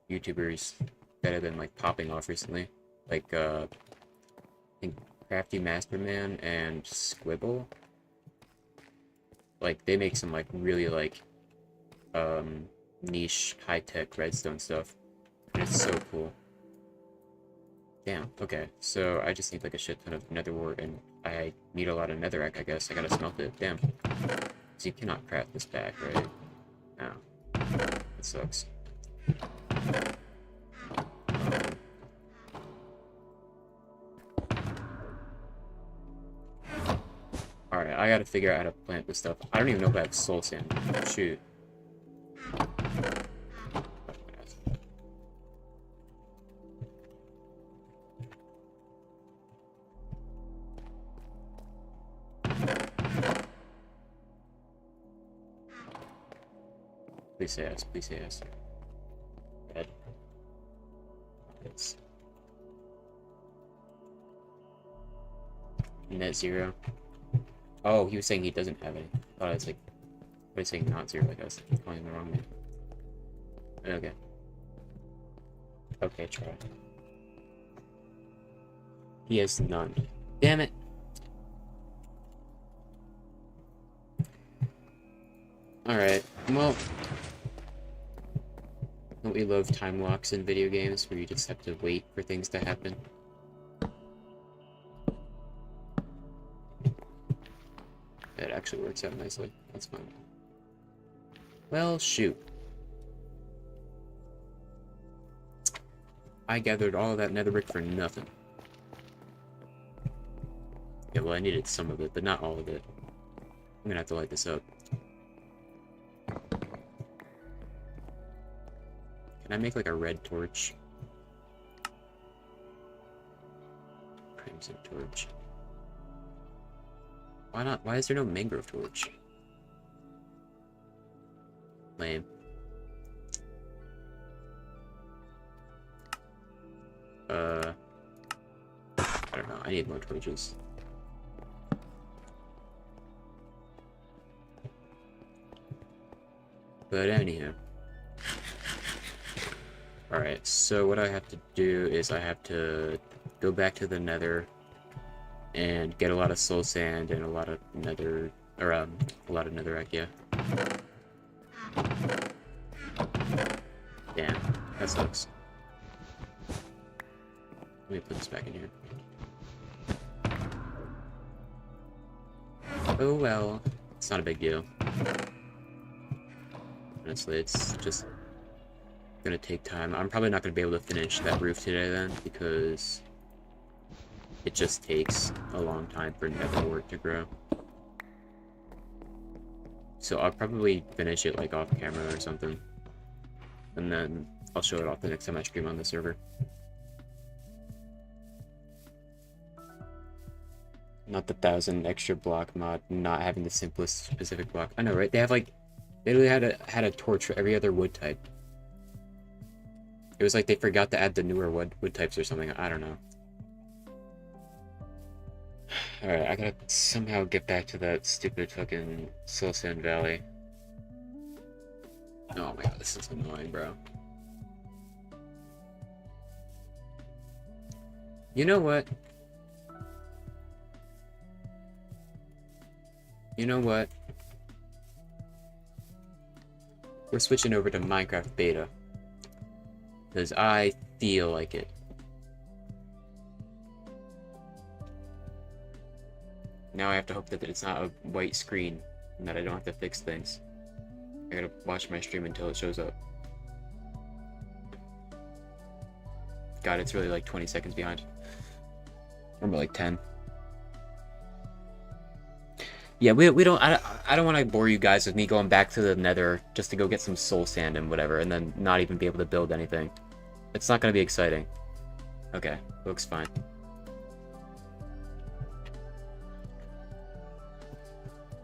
A: YouTubers that have been like popping off recently. Like, I think Crafty Masterman and Squibble. Like, they make some like really like niche high-tech redstone stuff. And it's so cool. Damn, okay. So I just need like a shit ton of nether wart and I need a lot of netherrack, I guess. I gotta smelt it. Damn. So you cannot craft this back, right? No. That sucks. Alright, I gotta figure out how to plant this stuff. I don't even know if I have soul sand. Shoot. Please say yes, please say yes. Red. It's net 0. Oh, he was saying he doesn't have any. Oh, it's like, what is saying not 0, I guess. I'm calling the wrong name. Okay. Okay, try. He has none. Damn it! Alright, well... Don't we love time locks in video games where you just have to wait for things to happen? It actually works out nicely. That's fine. Well, shoot. I gathered all of that nether brick for nothing. Yeah, well, I needed some of it, but not all of it. I'm gonna have to light this up. Can I make like a red torch? Crimson torch. Why not? Why is there no mangrove torch? Lame. I don't know. I need more torches. But anyhow. Alright, so what I have to do is I have to go back to the nether and get a lot of soul sand and a lot of nether, or a lot of netherrack, yeah. Damn, that sucks. Let me put this back in here. Oh well, it's not a big deal. Honestly, it's just gonna take time. I'm probably not gonna be able to finish that roof today then, because it just takes a long time for nether wart to grow. So I'll probably finish it like off camera or something. And then I'll show it off the next time I stream on the server. Not the 1000 extra block mod, not having the simplest specific block. I know, right? They have like, they literally had a torch for every other wood type. It was like they forgot to add the newer wood types or something. I don't know. Alright, I gotta somehow get back to that stupid fucking Soul Sand Valley. Oh my god, this is annoying, bro. You know what? You know what? We're switching over to Minecraft Beta. Because I feel like it. Now I have to hope that it's not a white screen and that I don't have to fix things. I gotta watch my stream until it shows up. God, it's really like 20 seconds behind. Or more like 10. Yeah, we don't. I don't want to bore you guys with me going back to the nether just to go get some soul sand and whatever, and then not even be able to build anything. It's not gonna be exciting. Okay, looks fine.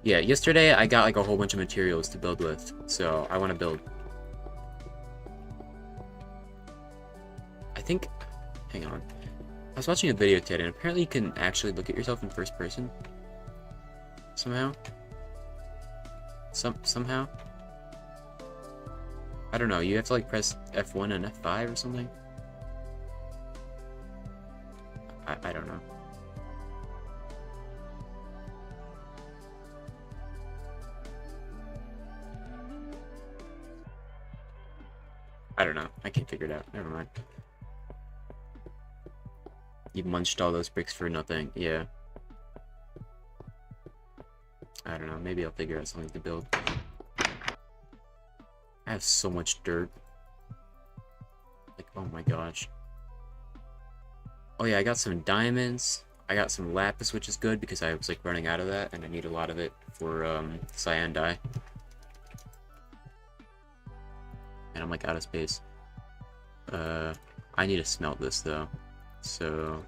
A: Yeah, yesterday I got like a whole bunch of materials to build with, so I want to build. I think, hang on. I was watching a video today, and apparently you can actually look at yourself in first person. Somehow. Somehow. I don't know, you have to like press F1 and F5 or something? I don't know. I don't know. I can't figure it out. Never mind. You munched all those bricks for nothing. Yeah. I don't know. Maybe I'll figure out something to build. I have so much dirt. Like, oh my gosh. Oh yeah, I got some diamonds. I got some lapis, which is good because I was like running out of that, and I need a lot of it for cyan dye. And I'm like out of space. I need to smelt this though, so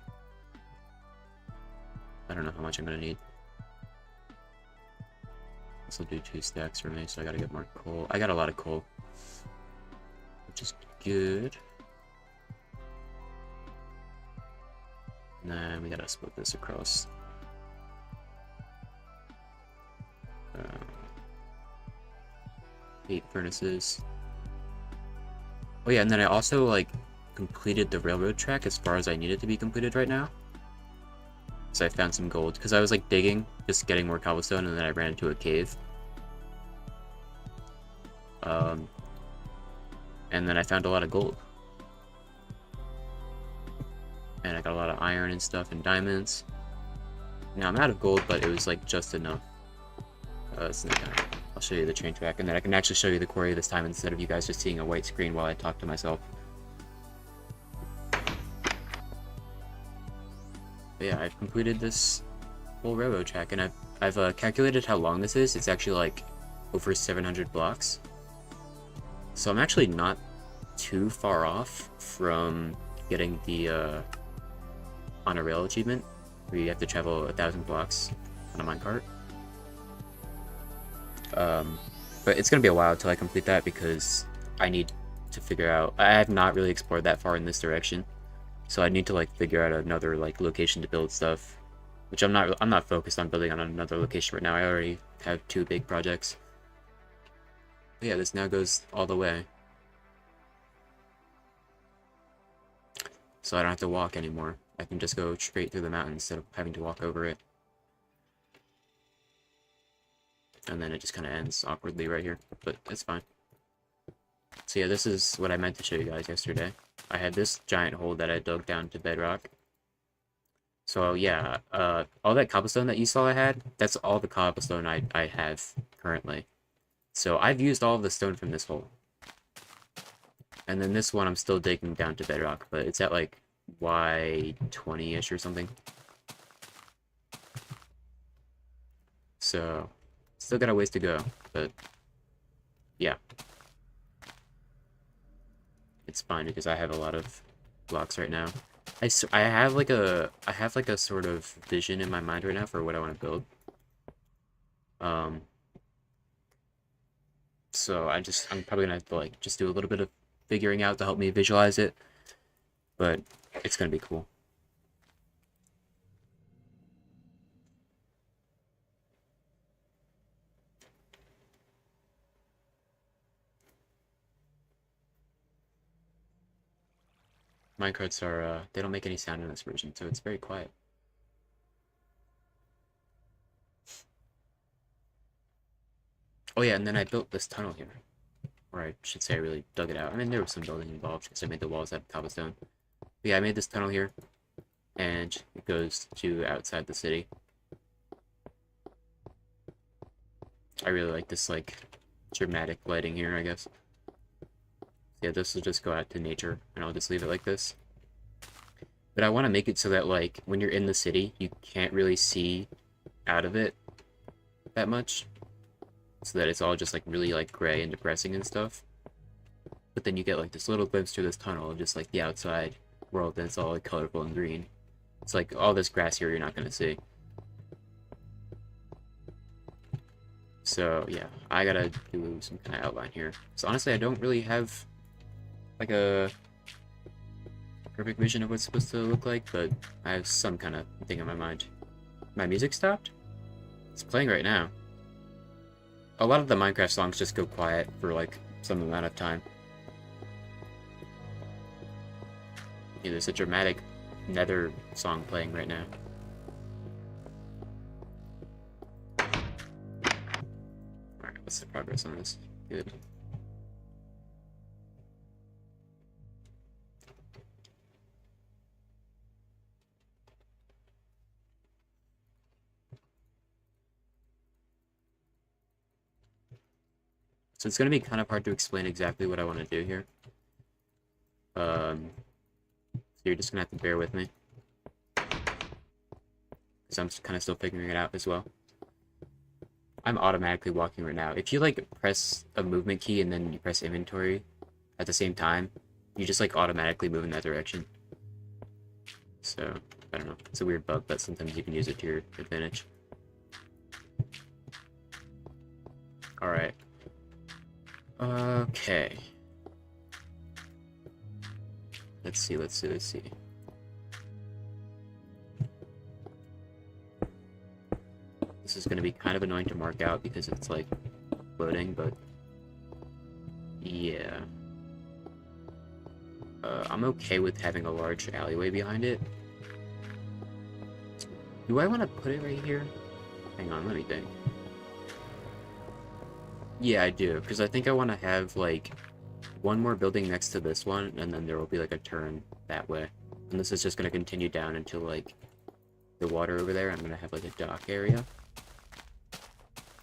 A: I don't know how much I'm gonna need. This will do 2 stacks for me, so I gotta get more coal. I got a lot of coal, which is good. And then we gotta split this across. 8 furnaces. Oh yeah, and then I also like completed the railroad track as far as I needed to be completed right now. So I found some gold because I was like digging, just getting more cobblestone, and then I ran into a cave. And then I found a lot of gold. And I got a lot of iron and stuff and diamonds. Now I'm out of gold, but it was like just enough. So I'll show you the train track, and then I can actually show you the quarry this time instead of you guys just seeing a white screen while I talk to myself. But yeah, I've completed this whole railroad track, and I've calculated how long this is. It's actually like over 700 blocks. So I'm actually not too far off from getting the on a rail achievement, where you have to travel 1,000 blocks on a minecart. But it's gonna be a while till I complete that because I need to figure out. I have not really explored that far in this direction, so I need to like figure out another like location to build stuff, which I'm not focused on building on another location right now. I already have 2 big projects. But yeah, this now goes all the way, so I don't have to walk anymore. I can just go straight through the mountain instead of having to walk over it. And then it just kind of ends awkwardly right here, but it's fine. So yeah, this is what I meant to show you guys yesterday. I had this giant hole that I dug down to bedrock. So yeah, all that cobblestone that you saw I had, that's all the cobblestone I have currently. So I've used all of the stone from this hole. And then this one I'm still digging down to bedrock, but it's at like Y20-ish or something. So still got a ways to go, but yeah. It's fine because I have a lot of blocks right now. I have like a sort of vision in my mind right now for what I want to build. So I'm probably gonna have to like just do a little bit of figuring out to help me visualize it, but it's gonna be cool. Minecarts are, they don't make any sound in this version, so it's very quiet. Oh yeah, and then I built this tunnel here. Or I should say I really dug it out. I mean, there was some building involved because I made the walls out of cobblestone. But yeah, I made this tunnel here, and it goes to outside the city. I really like this, like, dramatic lighting here, I guess. Yeah, this will just go out to nature, and I'll just leave it like this. But I want to make it so that, like, when you're in the city, you can't really see out of it that much. So that it's all just, like, really, like, gray and depressing and stuff. But then you get, like, this little glimpse through this tunnel of just, like, the outside world, and it's all, like, colorful and green. It's like, all this grass here you're not going to see. So yeah, I gotta do some kind of outline here. So honestly, I don't really have like a perfect vision of what's supposed to look like, but I have some kind of thing in my mind. My music stopped? It's playing right now. A lot of the Minecraft songs just go quiet for like some amount of time. Yeah, there's a dramatic Nether song playing right now. Alright, what's the progress on this? Good. So it's going to be kind of hard to explain exactly what I want to do here. So you're just going to have to bear with me. Because I'm kind of still figuring it out as well. I'm automatically walking right now. If you, like, press a movement key and then you press inventory at the same time, you just, like, automatically move in that direction. So, I don't know. It's a weird bug, but sometimes you can use it to your advantage. Alright. Okay. Let's see. This is going to be kind of annoying to mark out because it's, like, loading, but... yeah. I'm okay with having a large alleyway behind it. Do I want to put it right here? Hang on, let me think. Yeah, I do, because I think I want to have, like, one more building next to this one, and then there will be, like, a turn that way. And this is just going to continue down until, like, the water over there. I'm going to have, like, a dock area.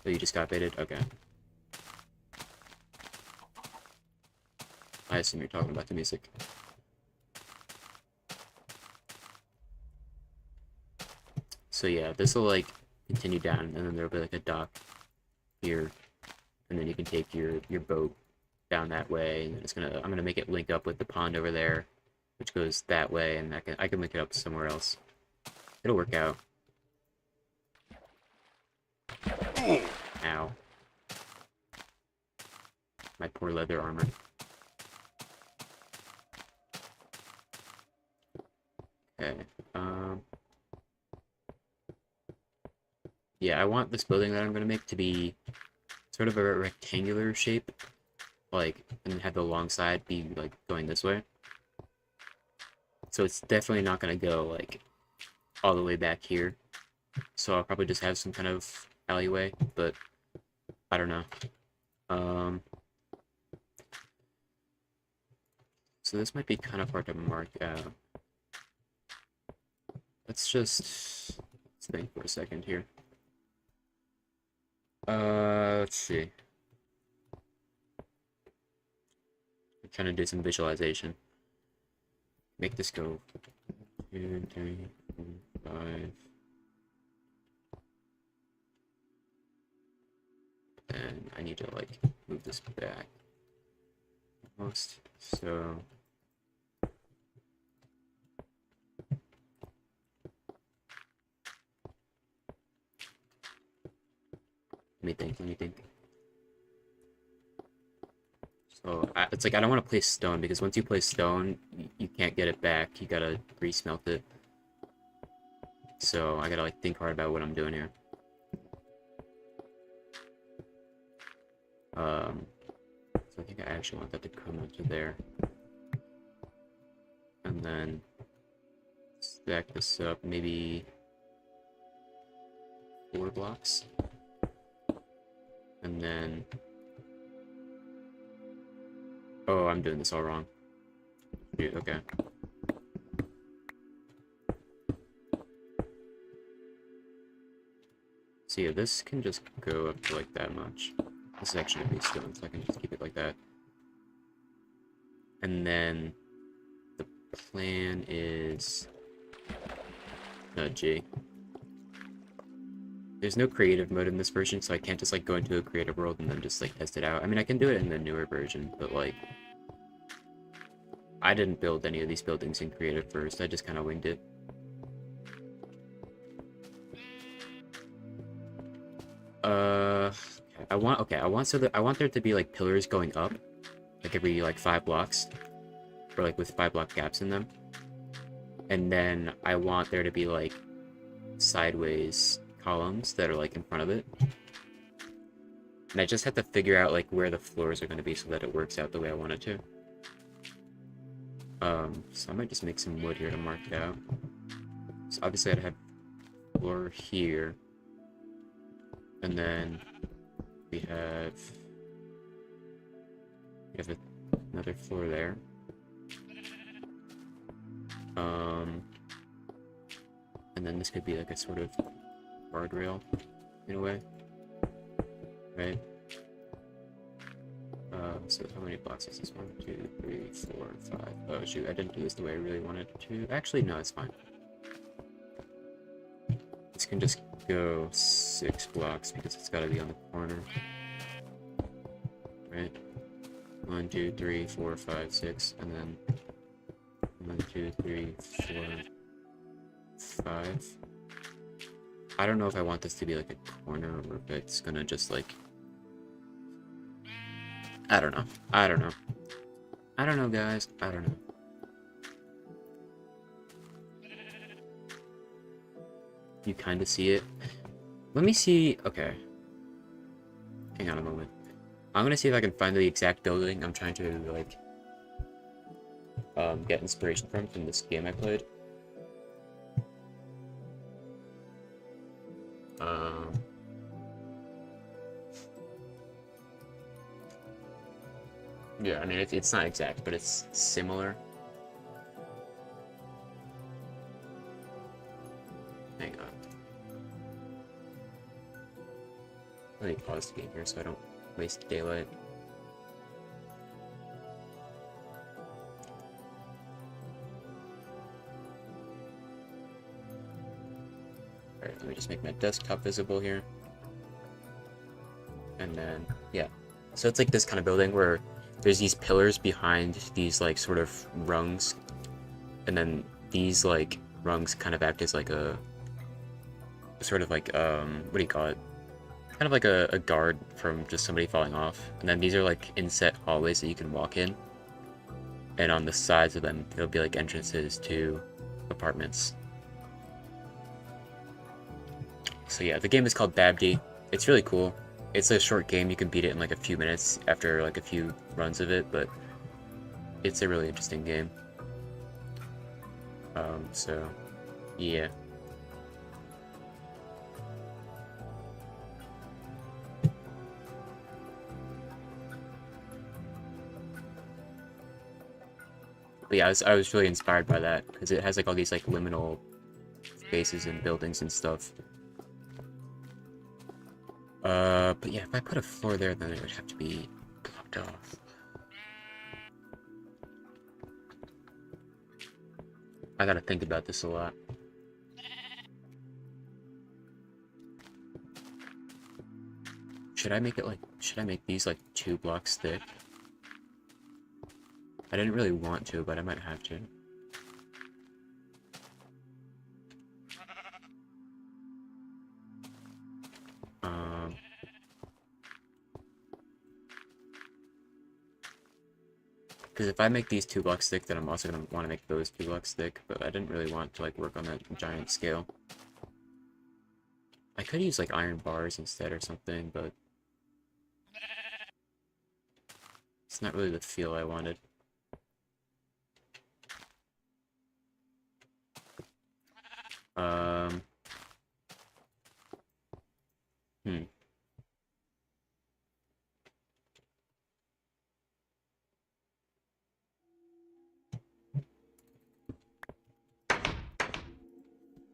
A: Oh, you just got baited? Okay. I assume you're talking about the music. So yeah, this will, like, continue down, and then there'll be, like, a dock here. And then you can take your boat down that way, and it's I'm gonna make it link up with the pond over there, which goes that way, and I can link it up somewhere else. It'll work out. Ow. My poor leather armor. Okay, yeah, I want this building that I'm gonna make to be sort of a rectangular shape, like, and have the long side be, like, going this way. So it's definitely not gonna go, like, all the way back here. So I'll probably just have some kind of alleyway, but I don't know. So this might be kind of hard to mark out. Let's think for a second here. Let's see. I'm trying to do some visualization. Make this go 2, 3, 4, 5. And I need to, like, move this back almost. So let me think. So it's like I don't want to place stone because once you place stone, you can't get it back. You gotta re-smelt it. So I gotta, like, think hard about what I'm doing here. So I think I actually want that to come into there. And then stack this up, maybe 4 blocks. And then... oh, I'm doing this all wrong. Dude, okay. So yeah, this can just go up to, like, that much. This is actually gonna be stone, so I can just keep it like that. And then the plan is... G. There's no creative mode in this version, so I can't just, like, go into a creative world and then just, like, test it out. I mean, I can do it in the newer version, but, like, I didn't build any of these buildings in creative first. I just kind of winged it. Okay. I want I want there to be like pillars going up, like every like 5 blocks, or like with 5 block gaps in them. And then I want there to be like sideways columns that are like in front of it. And I just have to figure out like where the floors are going to be so that it works out the way I want it to. So I might just make some wood here to mark it out. So obviously I'd have floor here, and then we have another floor there. And then this could be like a sort of guardrail in a way, right? So how many blocks is this? 1, 2, 3, 4, 5. Oh shoot, I didn't do this the way I really wanted to. Actually, no, it's fine. This can just go 6 blocks because it's got to be on the corner, right? 1, 2, 3, 4, 5, 6, and then 1, 2, 3, 4, 5. I don't know if I want this to be like a corner or if it's gonna just like, I don't know, guys, I don't know. You kind of see it. Let me see. Okay, hang on a moment. I'm gonna see if I can find the exact building I'm trying to like get inspiration from this game I played. Yeah, I mean it's not exact, but it's similar. Hang on. Let me pause the game here so I don't waste daylight. Alright, let me just make my desktop visible here. And then, yeah. So it's like this kind of building where there's these pillars behind these like sort of rungs. And then these like rungs kind of act as like a sort of like, what do you call it? Kind of like a guard from just somebody falling off. And then these are like inset hallways that you can walk in. And on the sides of them, there'll be like entrances to apartments. So yeah, the game is called Babdi. It's really cool. It's a short game. You can beat it in like a few minutes after like a few runs of it, but it's a really interesting game. So yeah. But yeah, I was really inspired by that because it has like all these like liminal spaces and buildings and stuff. But yeah, if I put a floor there, then it would have to be blocked off. I gotta think about this a lot. Should I make it like, should I make these like 2 blocks thick? I didn't really want to, but I might have to. Because if I make these 2 blocks thick, then I'm also going to want to make those 2 blocks thick, but I didn't really want to like work on that giant scale. I could use like iron bars instead or something, but it's not really the feel I wanted.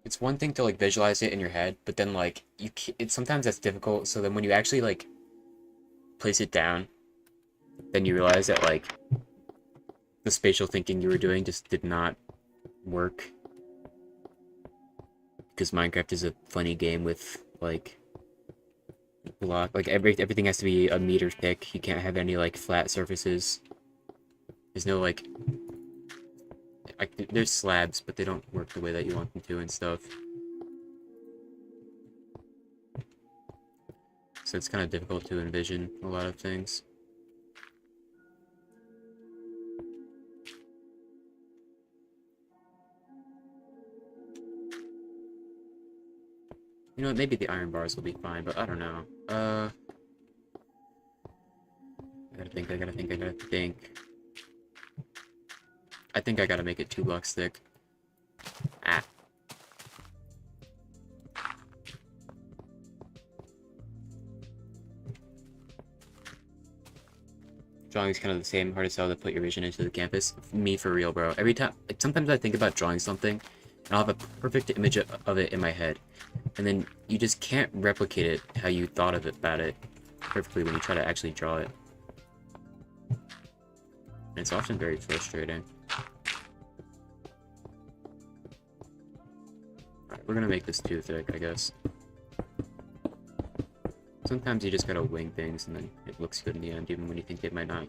A: It's one thing to like visualize it in your head, but then like sometimes that's difficult. So then when you actually like place it down, then you realize that like the spatial thinking you were doing just did not work. Because Minecraft is a funny game with like everything has to be a meter thick. You can't have any like flat surfaces. There's no like there's slabs, but they don't work the way that you want them to and stuff. so it's kind of difficult to envision a lot of things. You know what, maybe the iron bars will be fine, but I don't know. I gotta think. I think I gotta make it 2 blocks thick. Ah. Drawing is kind of the same, hard as hell to put your vision into the canvas. Me, for real, bro. Every time, like, sometimes I think about drawing something, and I'll have a perfect image of it in my head, and then you just can't replicate it how you thought of it about it perfectly when you try to actually draw it. And it's often very frustrating. Alright, we're gonna make this too thick, I guess. Sometimes you just gotta wing things and then it looks good in the end, even when you think it might not.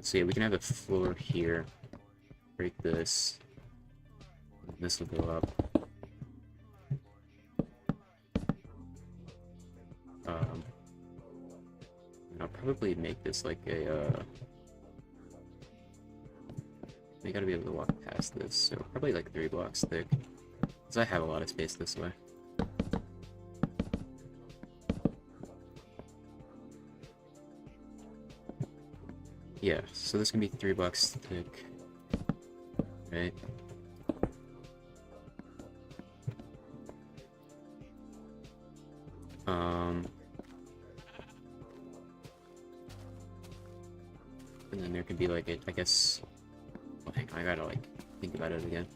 A: So yeah, we can have a floor here. Break this. And this will go up. And I'll probably make this like a, I gotta be able to walk past this, so probably like 3 blocks thick. Because I have a lot of space this way. Yeah, so this can be 3 blocks thick. Right? And then there could be like I guess, oh, hang on, I gotta like think about it again.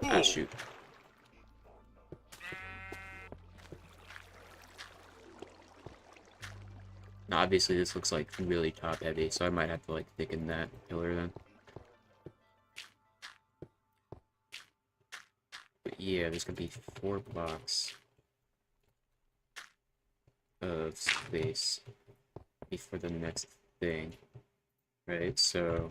A: Ah, shoot. Now, obviously this looks like really top heavy, so I might have to like thicken that pillar then. But yeah, there's gonna be 4 blocks of space before the next thing, right? So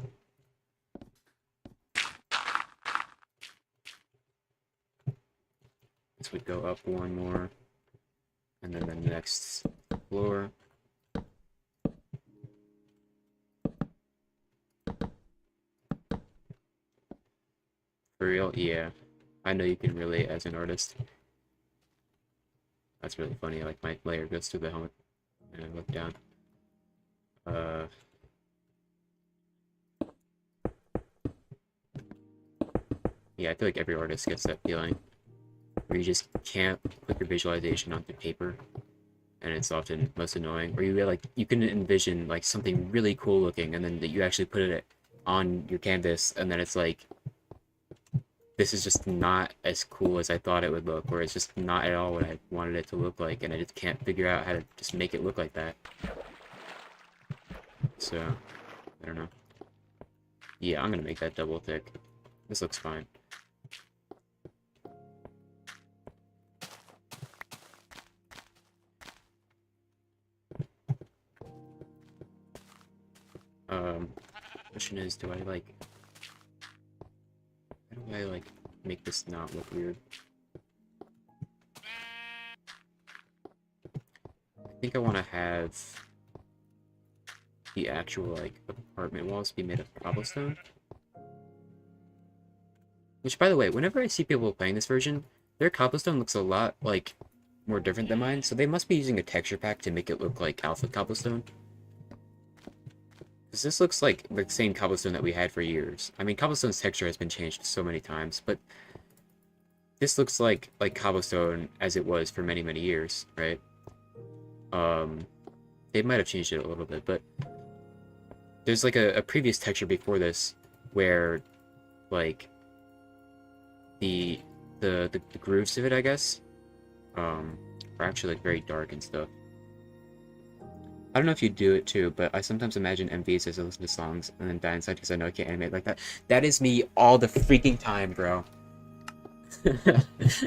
A: this would go up 1 more, and then the next floor. For real? Yeah. I know you can relate as an artist. That's really funny, like my layer goes through the helmet and I look down. Yeah, I feel like every artist gets that feeling where you just can't put your visualization onto paper, and it's often most annoying. Or you like you can envision like something really cool looking, and then that you actually put it on your canvas, and then it's like, this is just not as cool as I thought it would look, or it's just not at all what I wanted it to look like, and I just can't figure out how to just make it look like that. So, I don't know. Yeah, I'm gonna make that double thick. This looks fine. Question is, do I like... How do I, like, make this not look weird? I think I want to have the actual, like, apartment walls be made of cobblestone. Which, by the way, whenever I see people playing this version, their cobblestone looks a lot, like, more different than mine, so they must be using a texture pack to make it look like alpha cobblestone. Because this looks like the same cobblestone that we had for years. I mean, cobblestone's texture has been changed so many times, but this looks like cobblestone as it was for many, many years, right? They might have changed it a little bit, but there's like a previous texture before this where like the grooves of it, I guess, are actually like very dark and stuff. I don't know if you do it too, but I sometimes imagine MVs as I listen to songs and then die inside because I know I can't animate like that. That is me all the freaking time, bro.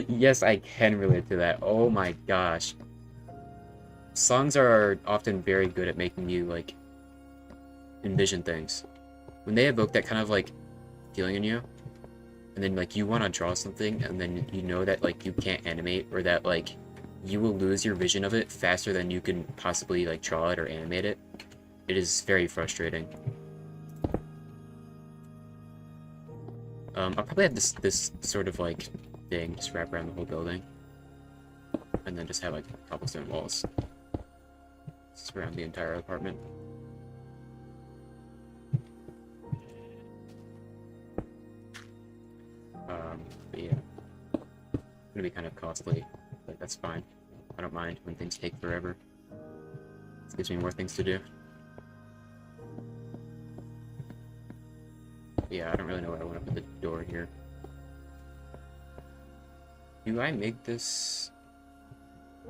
A: Yes, I can relate to that. Oh my gosh. Songs are often very good at making you, like, envision things. when they evoke that kind of like feeling in you, and then like you want to draw something, and then you know that like you can't animate, or that like you will lose your vision of it faster than you can possibly like draw it or animate it. It is very frustrating. I'll probably have this sort of like thing just wrap around the whole building, and then just have like cobblestone walls surround the entire apartment. But yeah, it's gonna be kind of costly, but that's fine. I don't mind when things take forever. It gives me more things to do. Yeah, I don't really know where I want to put the door here. Do I make this...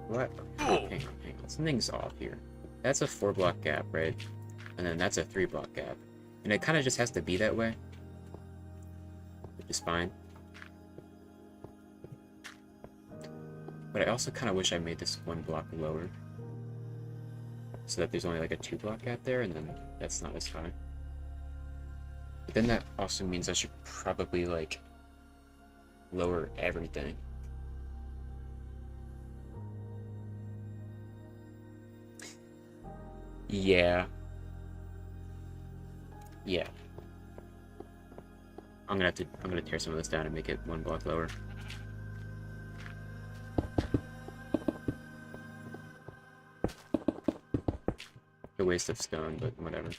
A: What? Hang on. Something's off here. That's a 4-block gap, right? And then that's a 3-block gap. And it kind of just has to be that way. Which is fine. But I also kind of wish I made this 1 block lower. So that there's only like a 2-block gap there, and then that's not as high. But then that also means I should probably like lower everything. Yeah. I'm gonna tear some of this down and make it 1 block lower. A waste of stone, but whatever.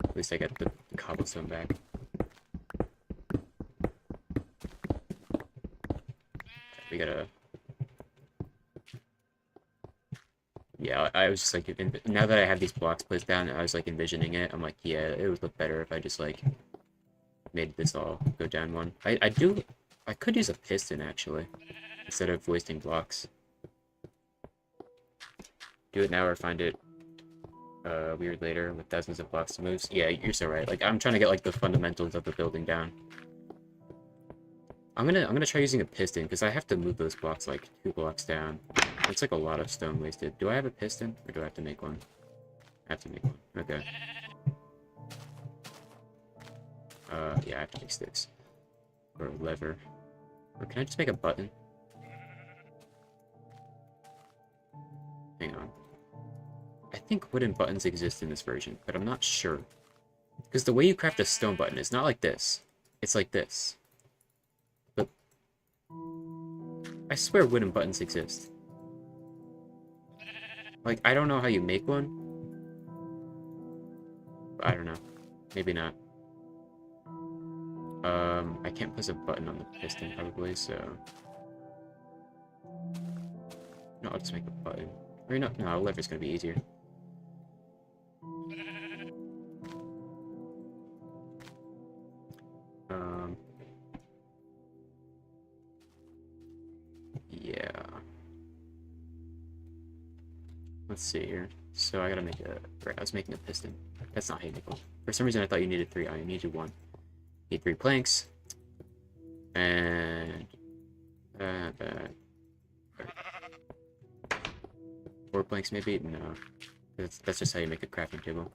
A: At least I got the cobblestone back. We gotta... Yeah, I was just like, now that I have these blocks placed down, I was like envisioning it. I'm like, yeah, it would look better if I just like made this all go down 1. I could use a piston actually, instead of wasting blocks. Do it now or find it weird later with dozens of blocks to move. Yeah, you're so right. Like, I'm trying to get like the fundamentals of the building down. I'm gonna try using a piston because I have to move those blocks like 2 blocks down. It's like a lot of stone wasted. Do I have a piston or do I have to make one? I have to make one. Okay. Yeah, I have to make sticks. Or a lever. Or can I just make a button? Hang on. I think wooden buttons exist in this version, but I'm not sure. Because the way you craft a stone button is not like this. It's like this. But I swear wooden buttons exist. Like, I don't know how you make one. But I don't know. Maybe not. I can't place a button on the piston probably, so... No, I'll just make a button. Or no, a lever's gonna be easier. Yeah. Let's see here. So I gotta make a... Right, I was making a piston. That's not how you make one. For some reason I thought you needed 3. I needed 1. Need 3 planks. And... 4 planks maybe? No. That's just how you make a crafting table.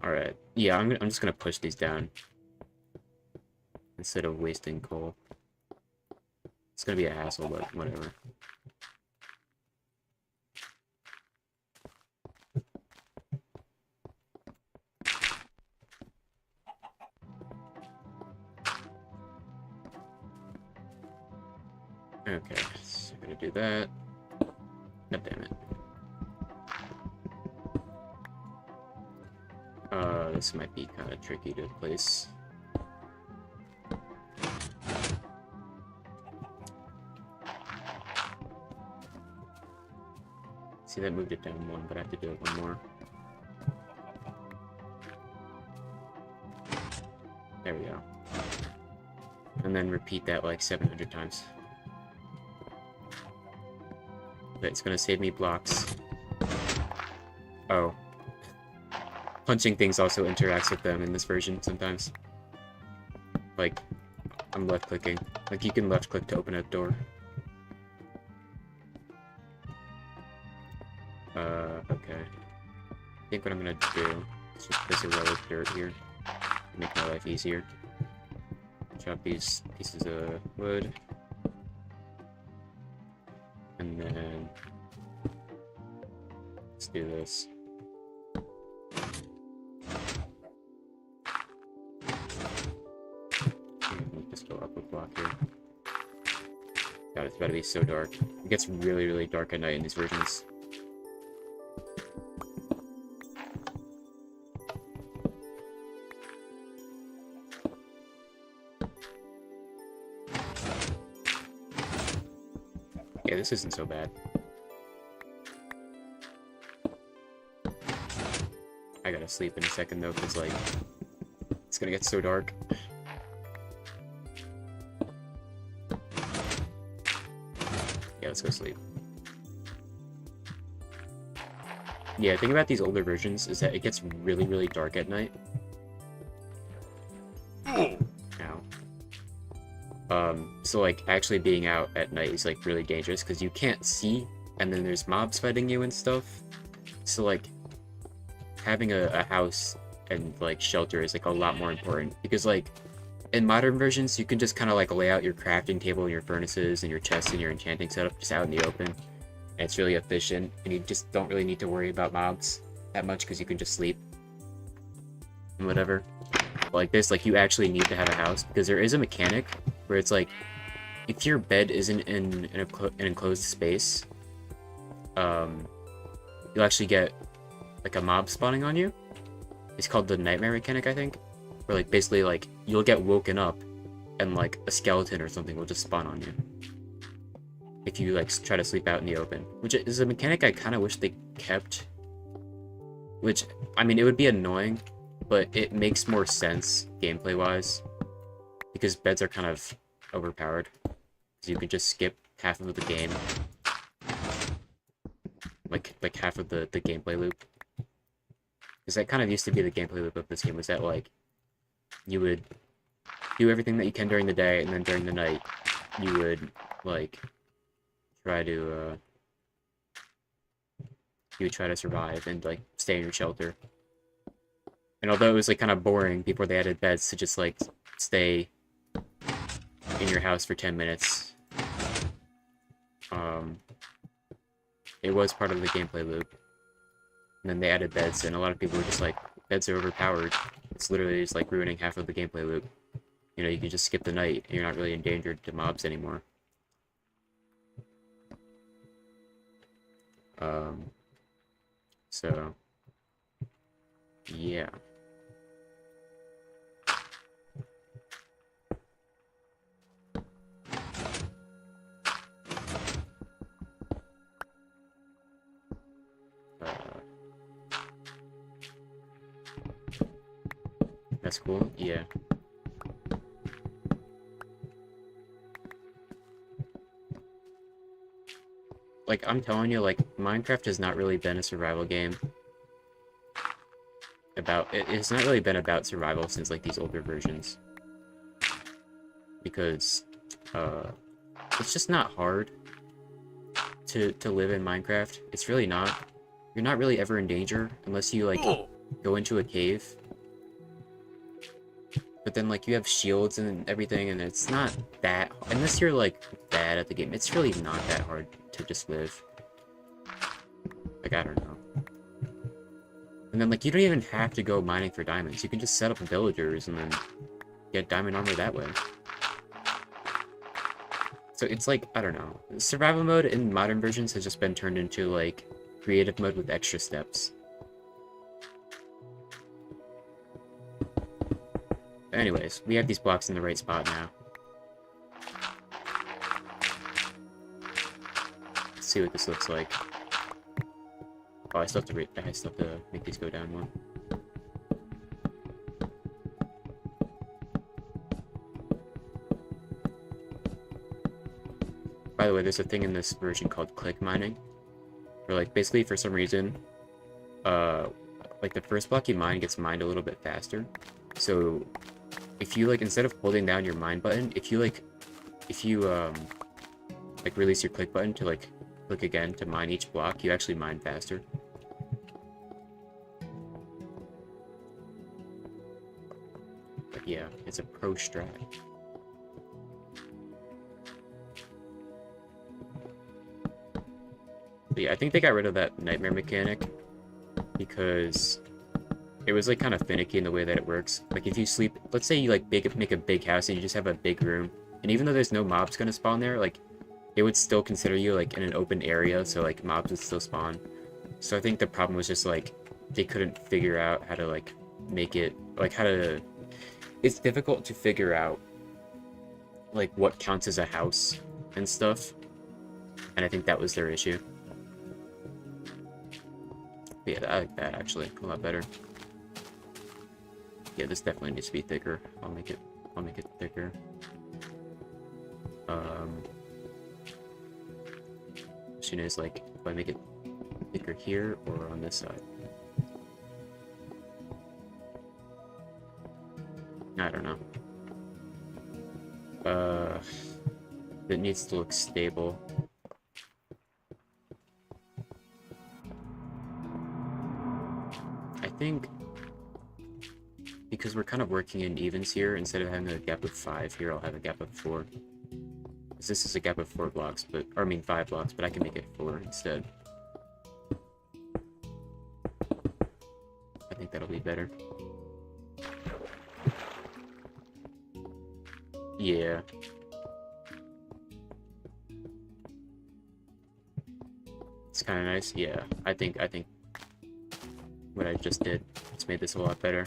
A: Alright. Yeah, I'm just gonna push these down. Instead of wasting coal. It's gonna be a hassle, but whatever. Okay, so I'm gonna do that. God damn it. This might be kind of tricky to place. See, that moved it down 1, but I have to do it 1 more. There we go. And then repeat that like 700 times. But it's gonna save me blocks. Oh. Punching things also interacts with them in this version sometimes. Like, I'm left-clicking. Like, you can left-click to open a door. Okay. I think what I'm gonna do is just place a row of dirt here to make my life easier. Chop these pieces of wood. And then let's do this. Just go up a block here. God, it's about to be so dark. It gets really, really dark at night in these versions. Yeah, this isn't so bad. I gotta sleep in a second though, because like, it's gonna get so dark. Yeah, let's go sleep. Yeah, the thing about these older versions is that it gets really, really dark at night. Ow. So like, actually being out at night is like really dangerous, because you can't see, and then there's mobs fighting you and stuff. So like, having a house and like shelter is like a lot more important, because like, in modern versions, you can just kind of like lay out your crafting table and your furnaces and your chests and your enchanting setup just out in the open. And it's really efficient, and you just don't really need to worry about mobs that much because you can just sleep and whatever. But like this, like you actually need to have a house, because there is a mechanic where it's like, if your bed isn't in an enclosed space, you'll actually get like a mob spawning on you. It's called the nightmare mechanic, I think. Where like basically like you'll get woken up and like a skeleton or something will just spawn on you if you like try to sleep out in the open, which is a mechanic I kind of wish they kept. Which, I mean, it would be annoying, but it makes more sense gameplay wise, because beds are kind of overpowered, because you can just skip half of the game, like half of the gameplay loop. Because that kind of used to be the gameplay loop of this game, was that like you would do everything that you can during the day, and then during the night you would like try to survive and like stay in your shelter. And although it was like kind of boring before they added beds to just like stay in your house for 10 minutes, it was part of the gameplay loop. And then they added beds, and a lot of people were just like, beds are overpowered. It's literally just like ruining half of the gameplay loop. You know, you can just skip the night, and you're not really endangered to mobs anymore. So, yeah. That's cool, yeah. Like, I'm telling you, like, Minecraft has not really been a survival game. It's not really been about survival since, like, these older versions. Because, it's just not hard to live in Minecraft. It's really not. You're not really ever in danger unless you, like, go into a cave. But then, like, you have shields and everything, and it's not that... Unless you're, like, bad at the game, it's really not that hard to just live. Like, I don't know. And then, like, you don't even have to go mining for diamonds. You can just set up villagers and then get diamond armor that way. So it's like, I don't know. Survival mode in modern versions has just been turned into, like, creative mode with extra steps. But anyways, we have these blocks in the right spot now. Let's see what this looks like. Oh, I still have to make these go down one. By the way, there's a thing in this version called click mining, where like basically for some reason, like the first block you mine gets mined a little bit faster. So if you like, instead of holding down your mine button, if you release your click button to like click again to mine each block, you actually mine faster. But yeah, it's a pro strat. But yeah, I think they got rid of that nightmare mechanic because it was like kind of finicky in the way that it works. Like if you sleep, let's say you like make a big house and you just have a big room, and even though there's no mobs gonna spawn there, like it would still consider you like in an open area, so like mobs would still spawn. So I think the problem was just like they couldn't figure out how to like make it like how to. It's difficult to figure out like what counts as a house and stuff, and I think that was their issue. But yeah, I like that actually a lot better. Yeah, this definitely needs to be thicker. I'll make it thicker. Question is like, if I make it thicker here or on this side? I don't know. It needs to look stable. I think because we're kind of working in evens here, instead of having a gap of 5 here, I'll have a gap of 4. Because this is a gap of 4 blocks, but, or I mean 5 blocks, but I can make it 4 instead. I think that'll be better. Yeah. It's kind of nice. Yeah, I think what I just did just made this a lot better.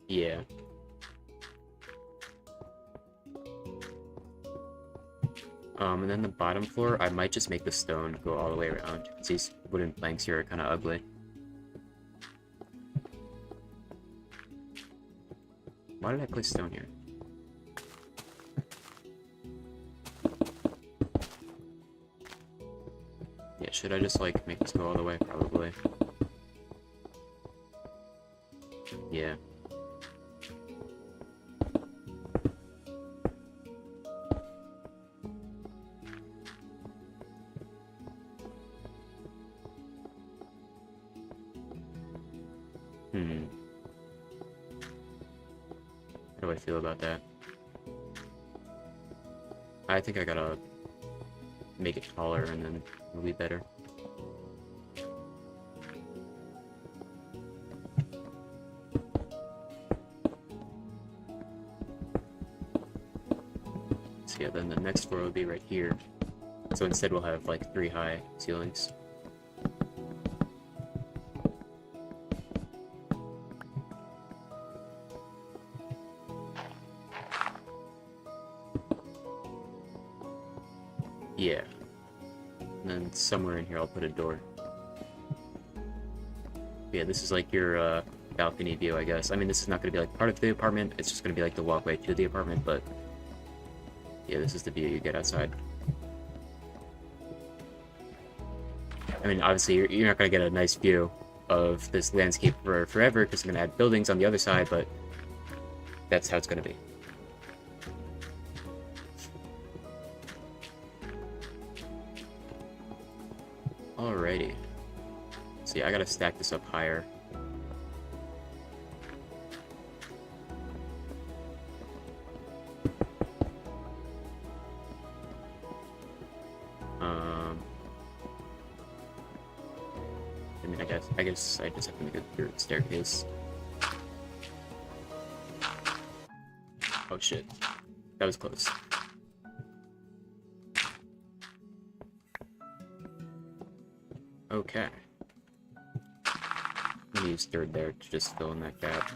A: Yeah. And then the bottom floor, I might just make the stone go all the way around. These wooden planks here are kind of ugly. Why did I place stone here? Yeah, should I just like make this go all the way? Probably. Yeah. How do I feel about that? I think I gotta make it taller and then it'll be better. So yeah, then the next floor will be right here. So instead we'll have like 3 high ceilings. Yeah. And then somewhere in here I'll put a door. Yeah, this is like your balcony view, I guess. I mean, this is not going to be like part of the apartment. It's just going to be like the walkway to the apartment, but yeah, this is the view you get outside. I mean, obviously, you're not going to get a nice view of this landscape for forever because I'm going to add buildings on the other side, but that's how it's going to be. Alrighty. So yeah, I gotta stack this up higher. I mean, I guess I just have to make a dirt staircase. Oh shit, that was close. Okay. I'm gonna use third there to just fill in that gap.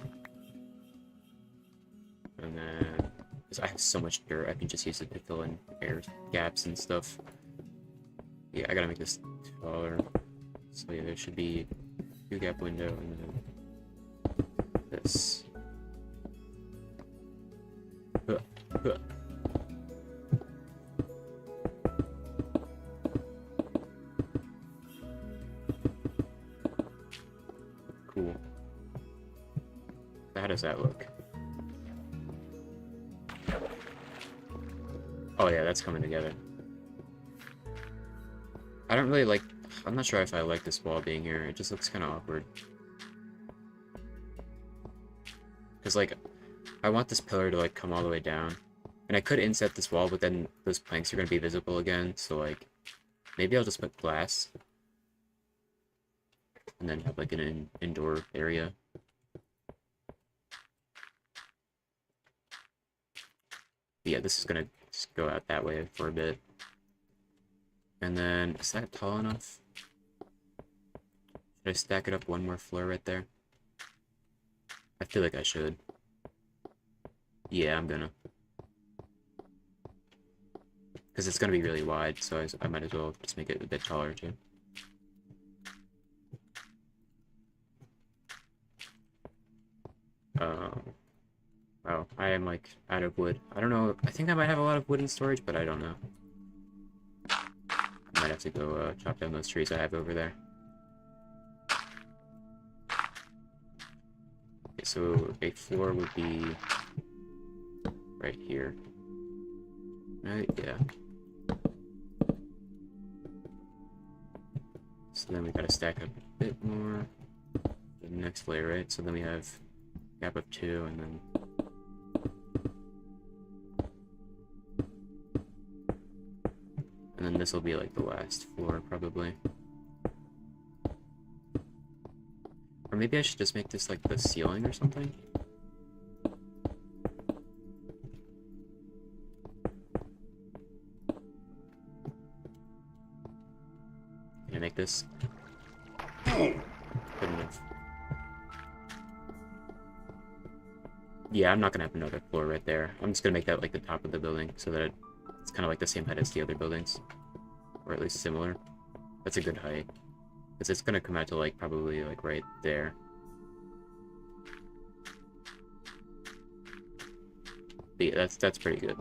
A: And then, because I have so much dirt, I can just use it to fill in air gaps and stuff. Yeah, I gotta make this taller. So yeah, there should be 2 gap window and then this. Huh, huh. Cool. How does that look? Oh yeah, that's coming together. I don't really like... I'm not sure if I like this wall being here. It just looks kind of awkward. Because, like, I want this pillar to, like, come all the way down. And I could inset this wall, but then those planks are going to be visible again. So, like, maybe I'll just put glass. And then have, like, an indoor area. But yeah, this is going to just go out that way for a bit. And then, is that tall enough? Should I stack it up one more floor right there? I feel like I should. Yeah, I'm gonna. Because it's gonna be really wide, so I might as well just make it a bit taller too. Wow, I am like out of wood. I don't know, I think I might have a lot of wood in storage, but I don't know. I might have to go chop down those trees I have over there. Okay, so a floor would be right here. Right, yeah. So then we gotta stack up a bit more. The next layer, right? So then we have gap of 2, and then this will be like the last floor, probably. Or maybe I should just make this like the ceiling or something? Can I make this? Good enough. Yeah, I'm not gonna have another floor right there. I'm just gonna make that like the top of the building so that it's kind of like the same height as the other buildings. Or at least similar. That's a good height. Because it's gonna come out to like probably like right there. But yeah, that's pretty good.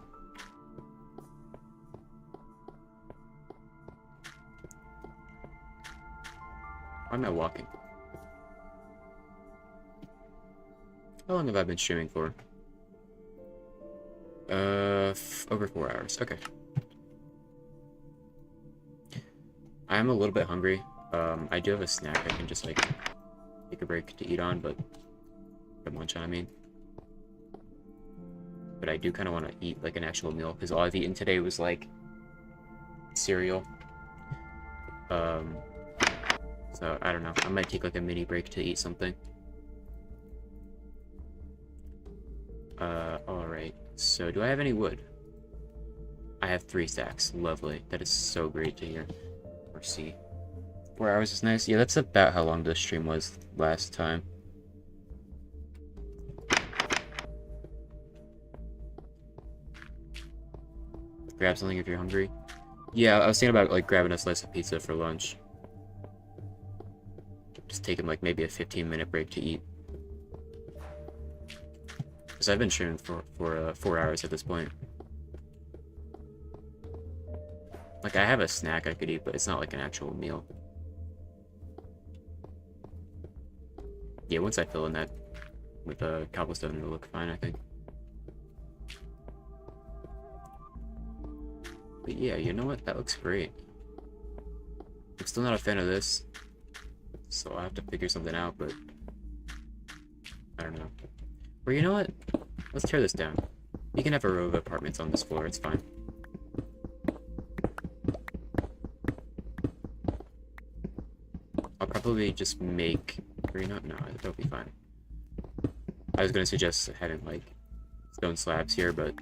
A: Why am I walking? How long have I been streaming for? Over 4 hours. Okay. I am a little bit hungry. I do have a snack I can just like take a break to eat on, but lunch on, I mean. But I do kind of want to eat like an actual meal because all I've eaten today was like cereal. So I don't know. I might take like a mini break to eat something. Alright. So do I have any wood? I have 3 stacks. Lovely. That is so great to hear. Or see. 4 hours is nice. Yeah, that's about how long the stream was last time. Grab something if you're hungry. Yeah, I was thinking about like grabbing a slice of pizza for lunch. Just taking like maybe a 15-minute break to eat. Because I've been streaming for 4 hours at this point. Like, I have a snack I could eat, but it's not like an actual meal. Yeah, once I fill in that with a cobblestone, it'll look fine, I think. But yeah, you know what? That looks great. I'm still not a fan of this, so I'll have to figure something out, but I don't know. Or you know what? Let's tear this down. You can have a row of apartments on this floor, it's fine. I'll probably just make... Or you know, no, that'll be fine. I was gonna suggest having, like, stone slabs here, but...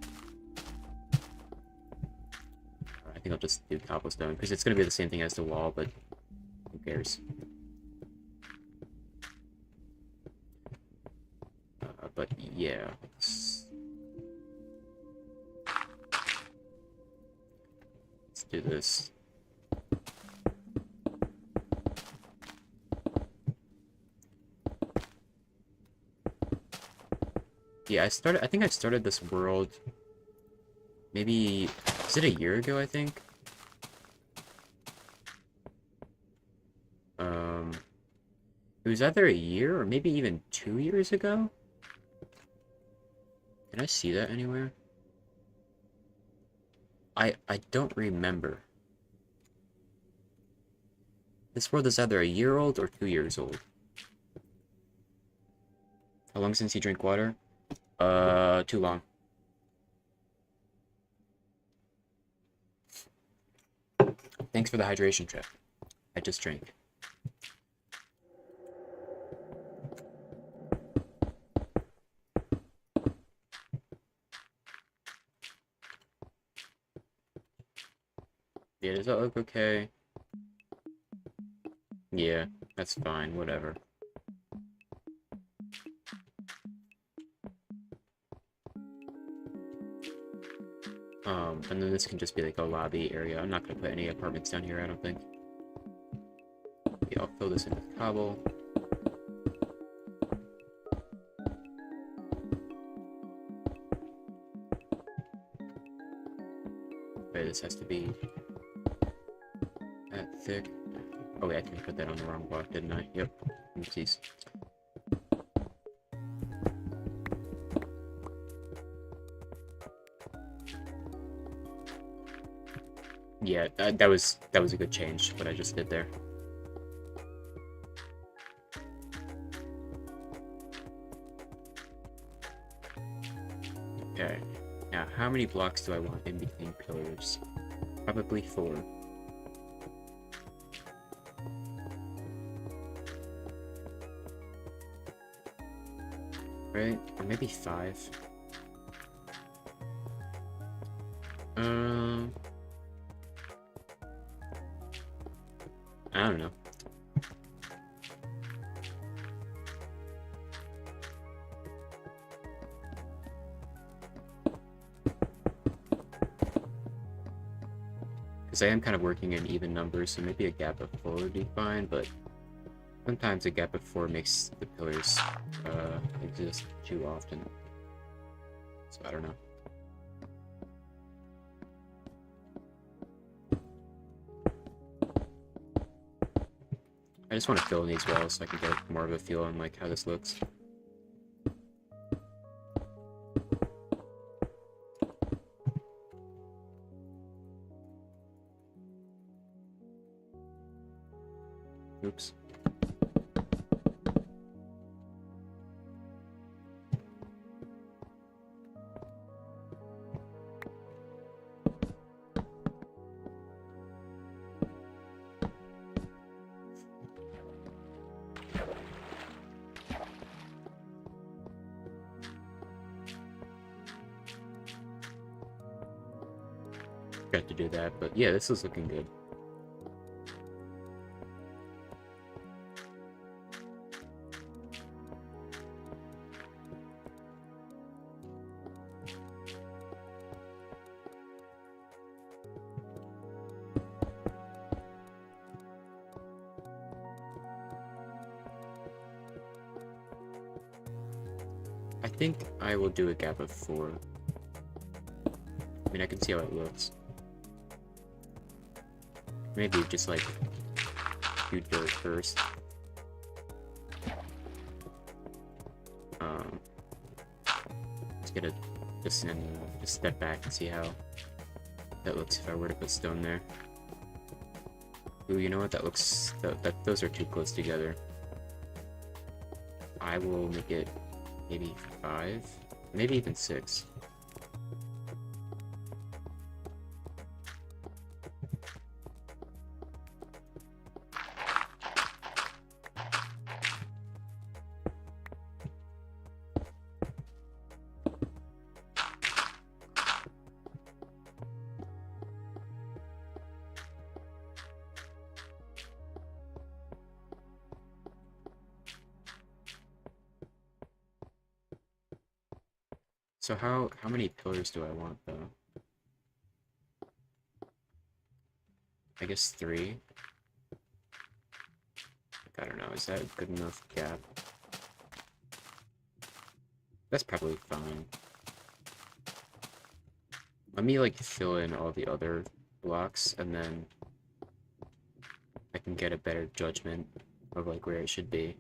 A: I think I'll just do cobblestone, because it's gonna be the same thing as the wall, but who cares? But yeah, let's do this. Yeah, I think I started this world maybe, is it a year ago, I think? It was either a year or maybe even 2 years ago? Can I see that anywhere? I don't remember. This world is either a year old or 2 years old. How long since you drink water? Too long. Thanks for the hydration trip. I just drank. Yeah, does that look okay? Yeah, that's fine, whatever. And then this can just be like a lobby area. I'm not gonna put any apartments down here, I don't think. Yeah, I'll fill this in with cobble. Okay, this has to be that thick. Oh wait, I think I put that on the wrong block, didn't I? Yep. Oopsies. Yeah, that was a good change, what I just did there. Okay. Now, how many blocks do I want in between pillars? Probably 4. Right? Or maybe 5. I don't know. Because I am kind of working in even numbers, so maybe a gap of 4 would be fine, but sometimes a gap of 4 makes the pillars exist too often. So I don't know. I just want to fill in these walls so I can get more of a feel on like how this looks. Oops. Got to do that, but yeah, this is looking good. I think I will do a gap of 4. I mean, I can see how it looks. Maybe just like do dirt first. Let's get a just step back and see how that looks if I were to put stone there. Ooh, you know what? That looks those are too close together. I will make it maybe 5, maybe even 6. So how many pillars do I want though? I guess 3. I don't know, is that a good enough gap? That's probably fine. Let me like fill in all the other blocks and then I can get a better judgment of like where it should be.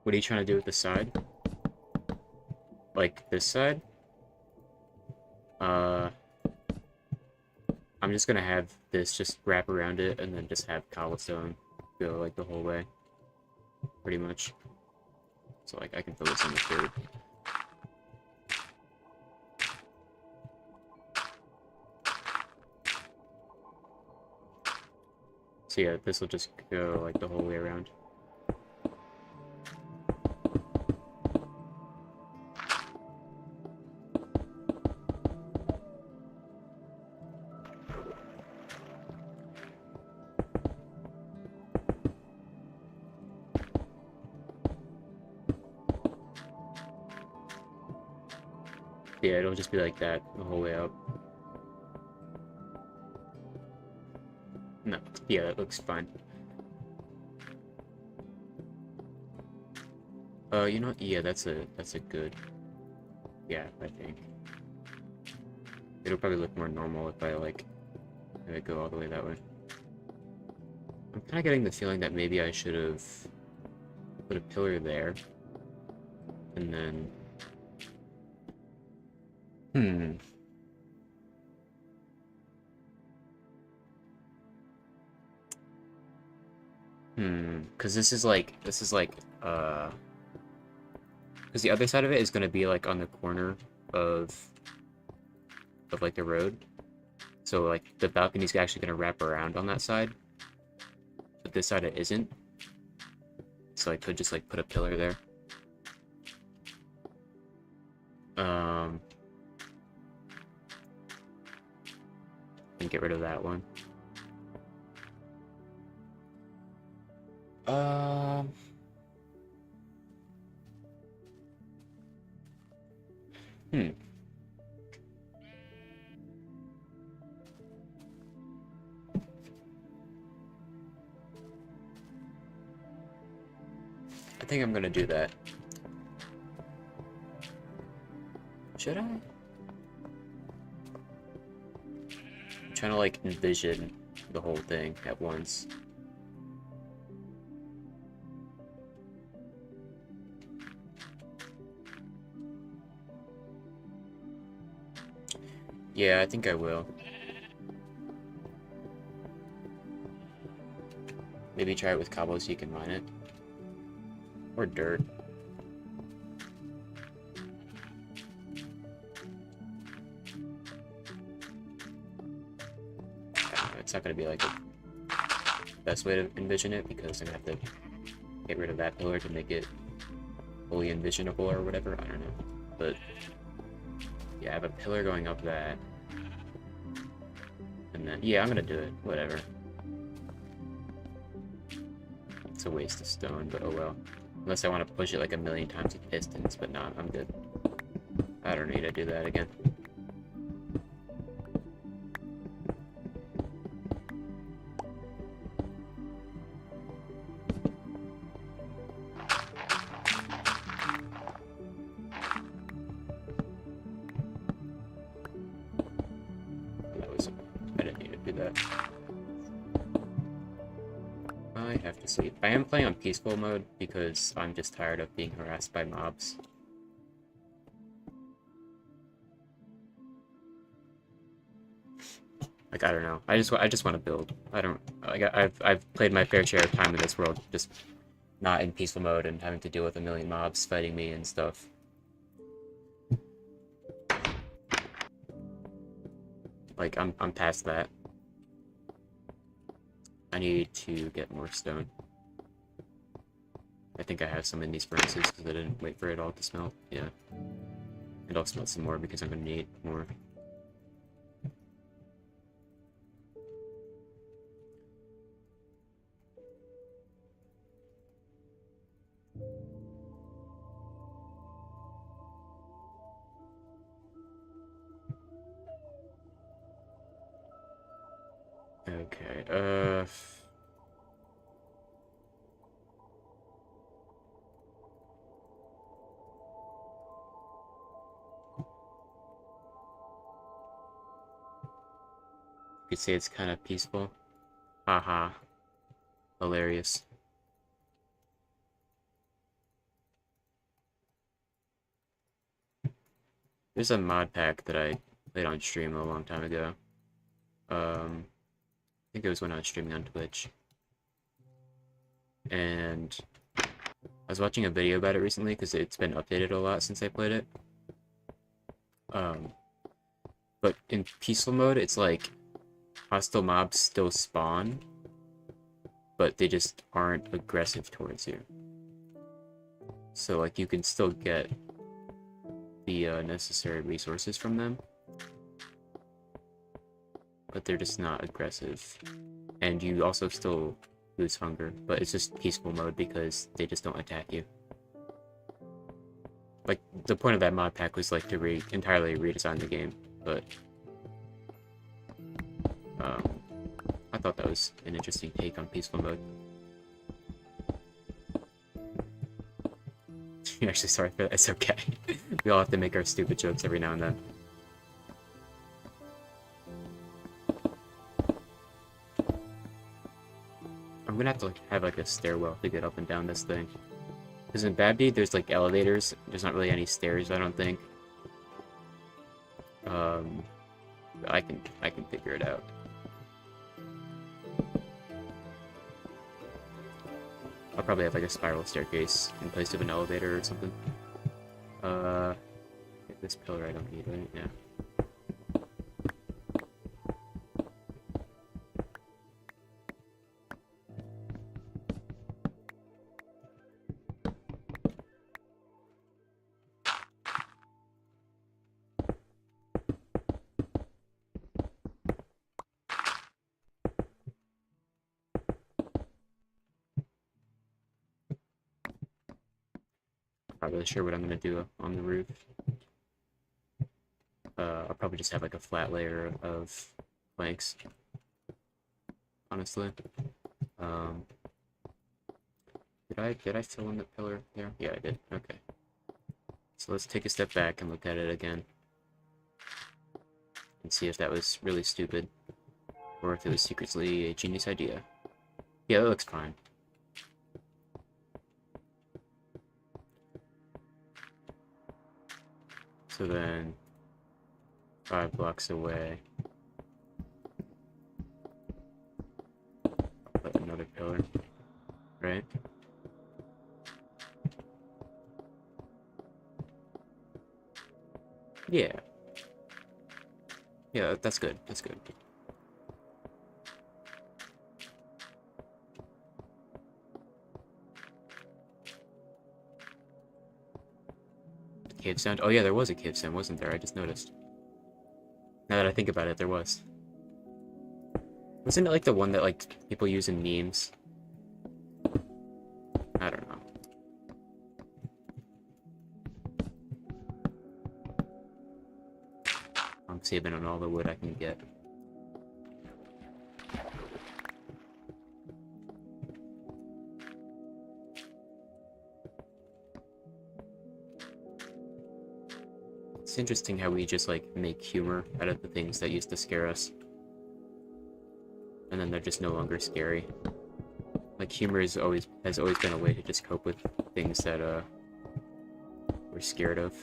A: What are you trying to do with the side? Like this side? I'm just gonna have this just wrap around it and then just have cobblestone go like the whole way. Pretty much. So like I can fill this in the third. So yeah, this will just go like the whole way around. Yeah, it'll just be like that the whole way up. No, yeah, that looks fine. You know what? Yeah, that's a good. Yeah, I think. It'll probably look more normal if I like have it go all the way that way. I'm kind of getting the feeling that maybe I should have put a pillar there, and then. Because this is like, because the other side of it is going to be, like, on the corner of, like, the road. So, like, the balcony's actually going to wrap around on that side. But this side it isn't. So I could just, like, put a pillar there. And get rid of that one. I think I'm gonna do that. Should I? I'm trying to, like, envision the whole thing at once. Yeah, I think I will. Maybe try it with cobble so you can mine it. Or dirt. It's not gonna be like the best way to envision it because I'm gonna have to get rid of that pillar to make it fully envisionable or whatever. I don't know. But yeah, I have a pillar going up that. And then, yeah, I'm gonna do it. Whatever. It's a waste of stone, but oh well. Unless I want to push it like a million times with pistons, but no, I'm good. I don't need to do that again. I didn't need to do that. I have to sleep. I am playing on peaceful mode because I'm just tired of being harassed by mobs. Like, I don't know. I just want to build. I don't like I've played my fair share of time in this world, just not in peaceful mode and having to deal with a million mobs fighting me and stuff. Like, I'm past that. I need to get more stone. I think I have some in these furnaces because I didn't wait for it all to smelt. Yeah. And I'll smelt some more because I'm gonna need more. Okay, you could say it's kind of peaceful. Haha. Hilarious. There's a mod pack that I played on stream a long time ago. I think it was when I was streaming on Twitch. And I was watching a video about it recently because it's been updated a lot since I played it. But in peaceful mode, it's like hostile mobs still spawn, but they just aren't aggressive towards you. So like you can still get the necessary resources from them, but they're just not aggressive. And you also still lose hunger, but it's just peaceful mode because they just don't attack you. Like, the point of that mod pack was like to entirely redesign the game, but I thought that was an interesting take on peaceful mode. You're actually sorry for that, it's okay. We all have to make our stupid jokes every now and then. I'm gonna have to have like a stairwell to get up and down this thing. Because in Babdy, there's like elevators. There's not really any stairs, I don't think. I can figure it out. I'll probably have like a spiral staircase in place of an elevator or something. This pillar I don't need, right? Yeah. Not really sure what I'm gonna do on the roof. I'll probably just have like a flat layer of planks. Honestly. Did I fill in the pillar there? Yeah, I did. Okay. So let's take a step back and look at it again. And see if that was really stupid. Or if it was secretly a genius idea. Yeah, that looks fine. So then, 5 blocks away, I'll put another pillar, right? Yeah. Yeah, that's good, that's good. Cave sound? Oh yeah, there was a cave sound, wasn't there? I just noticed. Now that I think about it, there was. Wasn't it like the one that like people use in memes? I don't know. I'm saving on all the wood I can get. It's interesting how we just like make humor out of the things that used to scare us. And then they're just no longer scary. Like humor has always been a way to just cope with things that we're scared of.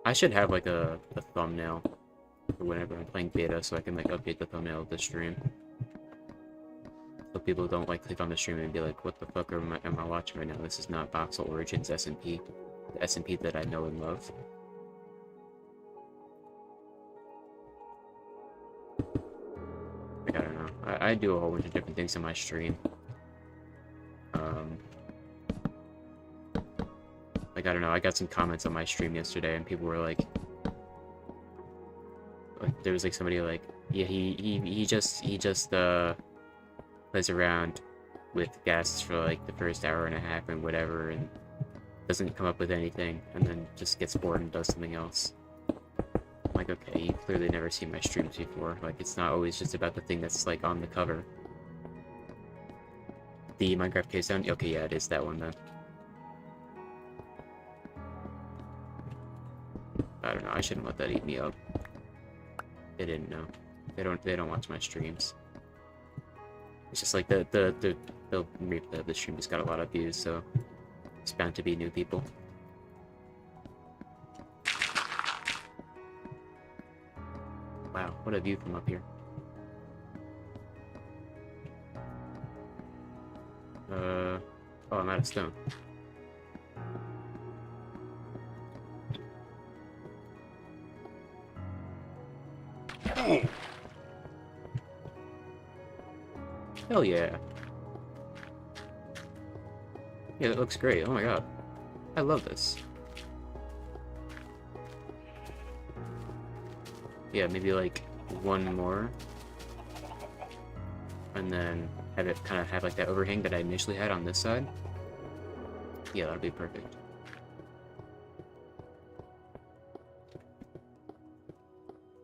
A: I should have like a thumbnail for whenever I'm playing beta so I can like update the thumbnail of the stream. So people don't like click on the stream and be like, what the fuck am I watching right now? This is not Voxel Origins SMP. The SMP that I know and love. Like, I don't know. I do a whole bunch of different things on my stream. Like, I don't know, I got some comments on my stream yesterday and people were like there was like somebody like, yeah, he just plays around with gases for like the first hour and a half and whatever and doesn't come up with anything and then just gets bored and does something else. I'm like, okay, you clearly never seen my streams before. Like, it's not always just about the thing that's like on the cover. The Minecraft cave sound? Okay, yeah, it is that one then. I don't know, I shouldn't let that eat me up. It didn't know. They don't watch my streams. It's just like the stream just got a lot of views, so it's bound to be new people. Wow, what a view from up here. Oh, I'm out of stone. Hell yeah. Yeah, that looks great. Oh my god. I love this. Yeah, maybe like one more. And then have it kind of have like that overhang that I initially had on this side. Yeah, that'll be perfect.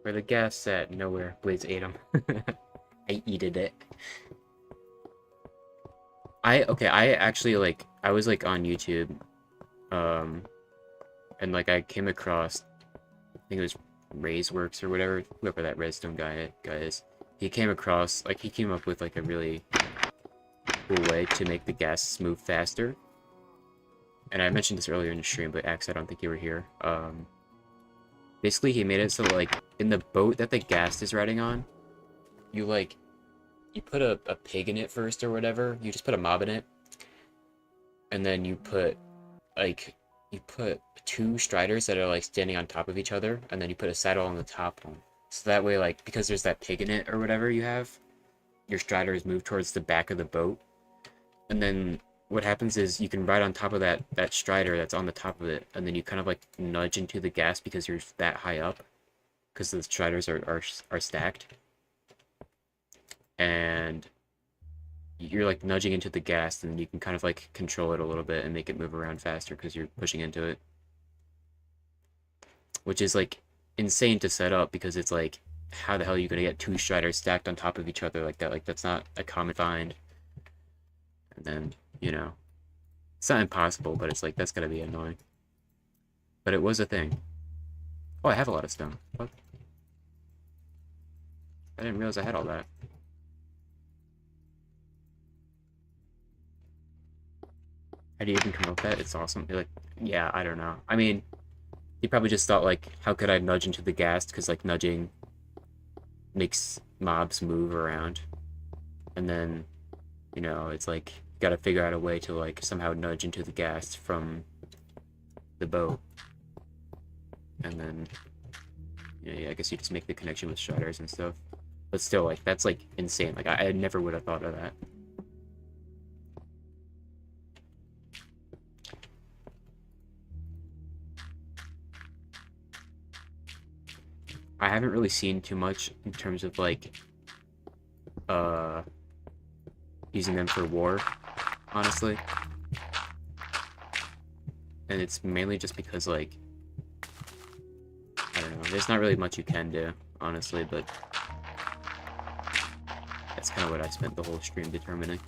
A: Where the gas sat, nowhere. Blaze ate him. I eated it. I actually like I was like on YouTube, and like I came across, I think it was Razeworks or whatever, whoever that redstone guy is. He came up with like a really cool way to make the gas move faster. And I mentioned this earlier in the stream, but Axe, I don't think you were here. Basically he made it so like in the boat that the gas is riding on, you put a pig in it first or whatever. You just put a mob in it. And then you put two striders that are like standing on top of each other, and then you put a saddle on the top one. So that way, like, because there's that pig in it or whatever you have, your striders move towards the back of the boat. And then what happens is you can ride on top of that strider that's on the top of it, and then you kind of like nudge into the gas because you're that high up, because the striders are stacked. And you're like nudging into the gas, and you can kind of like control it a little bit and make it move around faster because you're pushing into it. Which is like insane to set up, because it's like, how the hell are you gonna get two striders stacked on top of each other like that? Like, that's not a common find. And then, you know, it's not impossible, but it's like, that's gonna be annoying. But it was a thing. Oh, I have a lot of stone. What? I didn't realize I had all that. How do you even come up with that? It's awesome. You're like, yeah, I don't know. I mean, he probably just thought, like, how could I nudge into the gas? Because, like, nudging makes mobs move around. And then, you know, it's like, you gotta figure out a way to, like, somehow nudge into the gas from the boat. And then, yeah, I guess you just make the connection with striders and stuff. But still, like, that's, like, insane. Like, I never would have thought of that. I haven't really seen too much in terms of, like, using them for war, honestly. And it's mainly just because, like, I don't know, there's not really much you can do, honestly, but that's kind of what I spent the whole stream determining.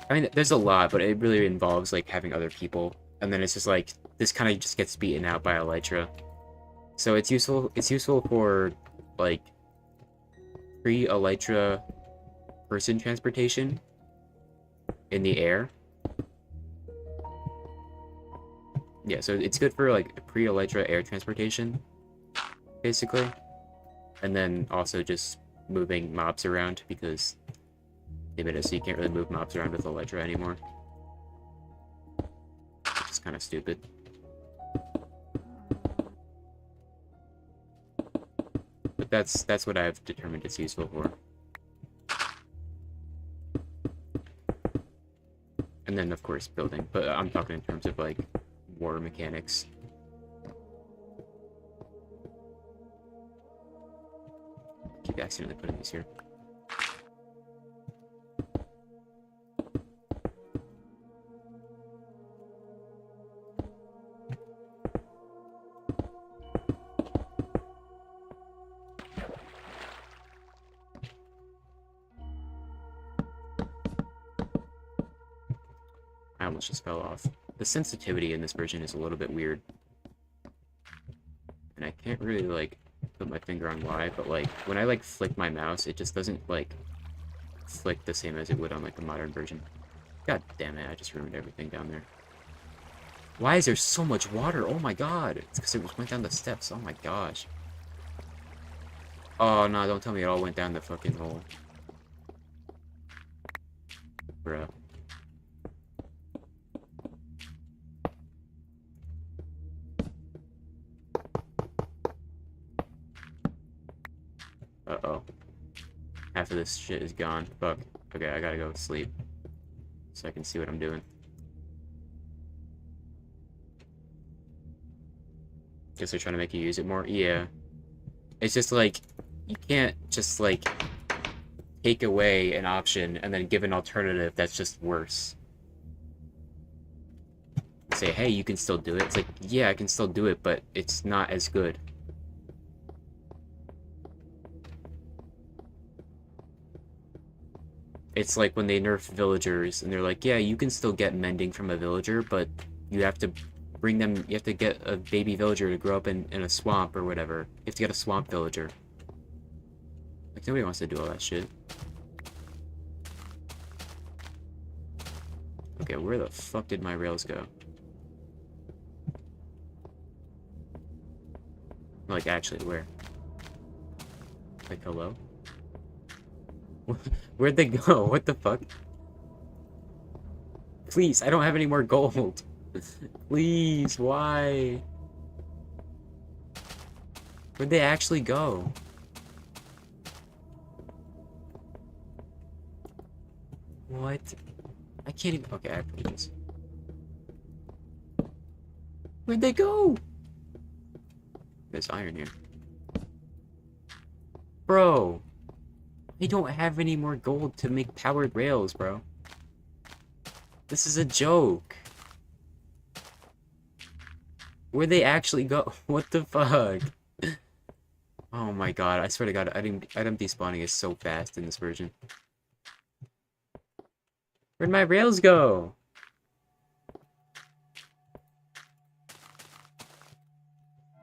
A: I mean, there's a lot, but it really involves, like, having other people, and then it's just, like, this kind of just gets beaten out by Elytra. So it's useful for, like, pre-Elytra person transportation in the air. Yeah, so it's good for, like, pre-Elytra air transportation, basically. And then also just moving mobs around, because they made it so you can't really move mobs around with Elytra anymore. Which is kind of stupid. But that's what I've determined it's useful for. And then, of course, building. But I'm talking in terms of, like, war mechanics. Keep accidentally putting these here. I almost just fell off. The sensitivity in this version is a little bit weird. And I can't really, like, put my finger on why, but like when I like flick my mouse, it just doesn't like flick the same as it would on like the modern version. God damn it, I just ruined everything down there. Why is there so much water? Oh my god. It's because it went down the steps. Oh my gosh. Oh no, don't tell me it all went down the fucking hole. Bruh. Uh-oh. Half of this shit is gone. Fuck. Okay, I gotta go to sleep. So I can see what I'm doing. Guess they're trying to make you use it more? Yeah. It's just like, you can't just like take away an option and then give an alternative that's just worse. Say, hey, you can still do it. It's like, yeah, I can still do it, but it's not as good. It's like when they nerf villagers and they're like, yeah, you can still get mending from a villager, but you have to bring them, you have to get a baby villager to grow up in a swamp or whatever. You have to get a swamp villager. Like, nobody wants to do all that shit. Okay, where the fuck did my rails go? Like, actually, where? Like, hello? Where'd they go? What the fuck? Please, I don't have any more gold. Please, why? Where'd they actually go? What? I can't even... Okay, I have pages. Where'd they go? There's iron here. Bro! I don't have any more gold to make powered rails, bro. This is a joke. Where'd they actually go? What the fuck? Oh my god, I swear to god, item despawning is so fast in this version. Where'd my rails go?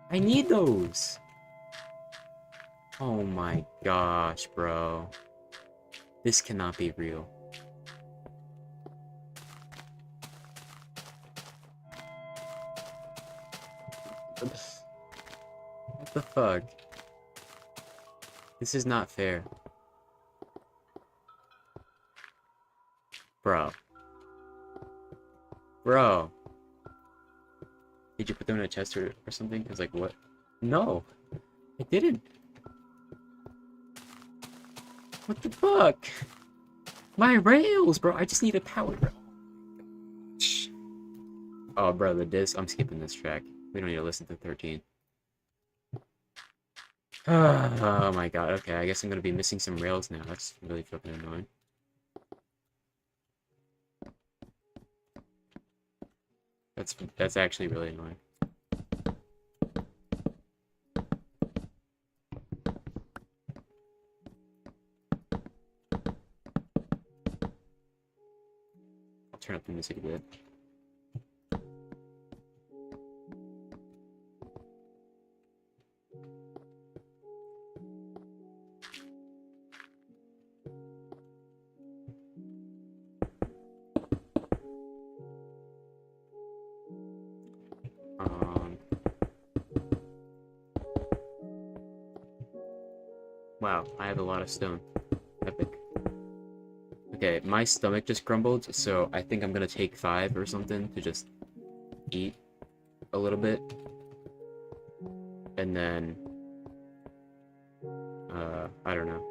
A: I need those. Oh my gosh, bro. This cannot be real. What the fuck? This is not fair. Bro. Bro. Did you put them in a chest or something? It's like, what? No. I didn't. What the fuck? My rails, bro. I just need a power rail. Oh, bro, the disc. I'm skipping this track. We don't need to listen to 13. Oh my god. Okay, I guess I'm gonna be missing some rails now. That's really fucking annoying. That's actually really annoying. I'll turn up the music a bit. Wow, I have a lot of stone. Epic. Okay, my stomach just grumbled, so I think I'm gonna take 5 or something to just eat a little bit. And then... I don't know.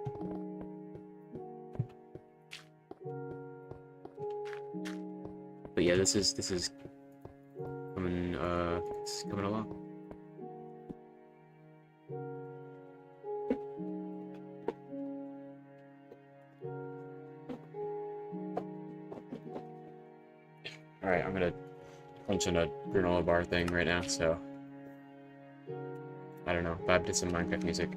A: But yeah, this is coming, it's coming along. Alright, I'm gonna punch in a granola bar thing right now, so... I don't know, vibe to some Minecraft music.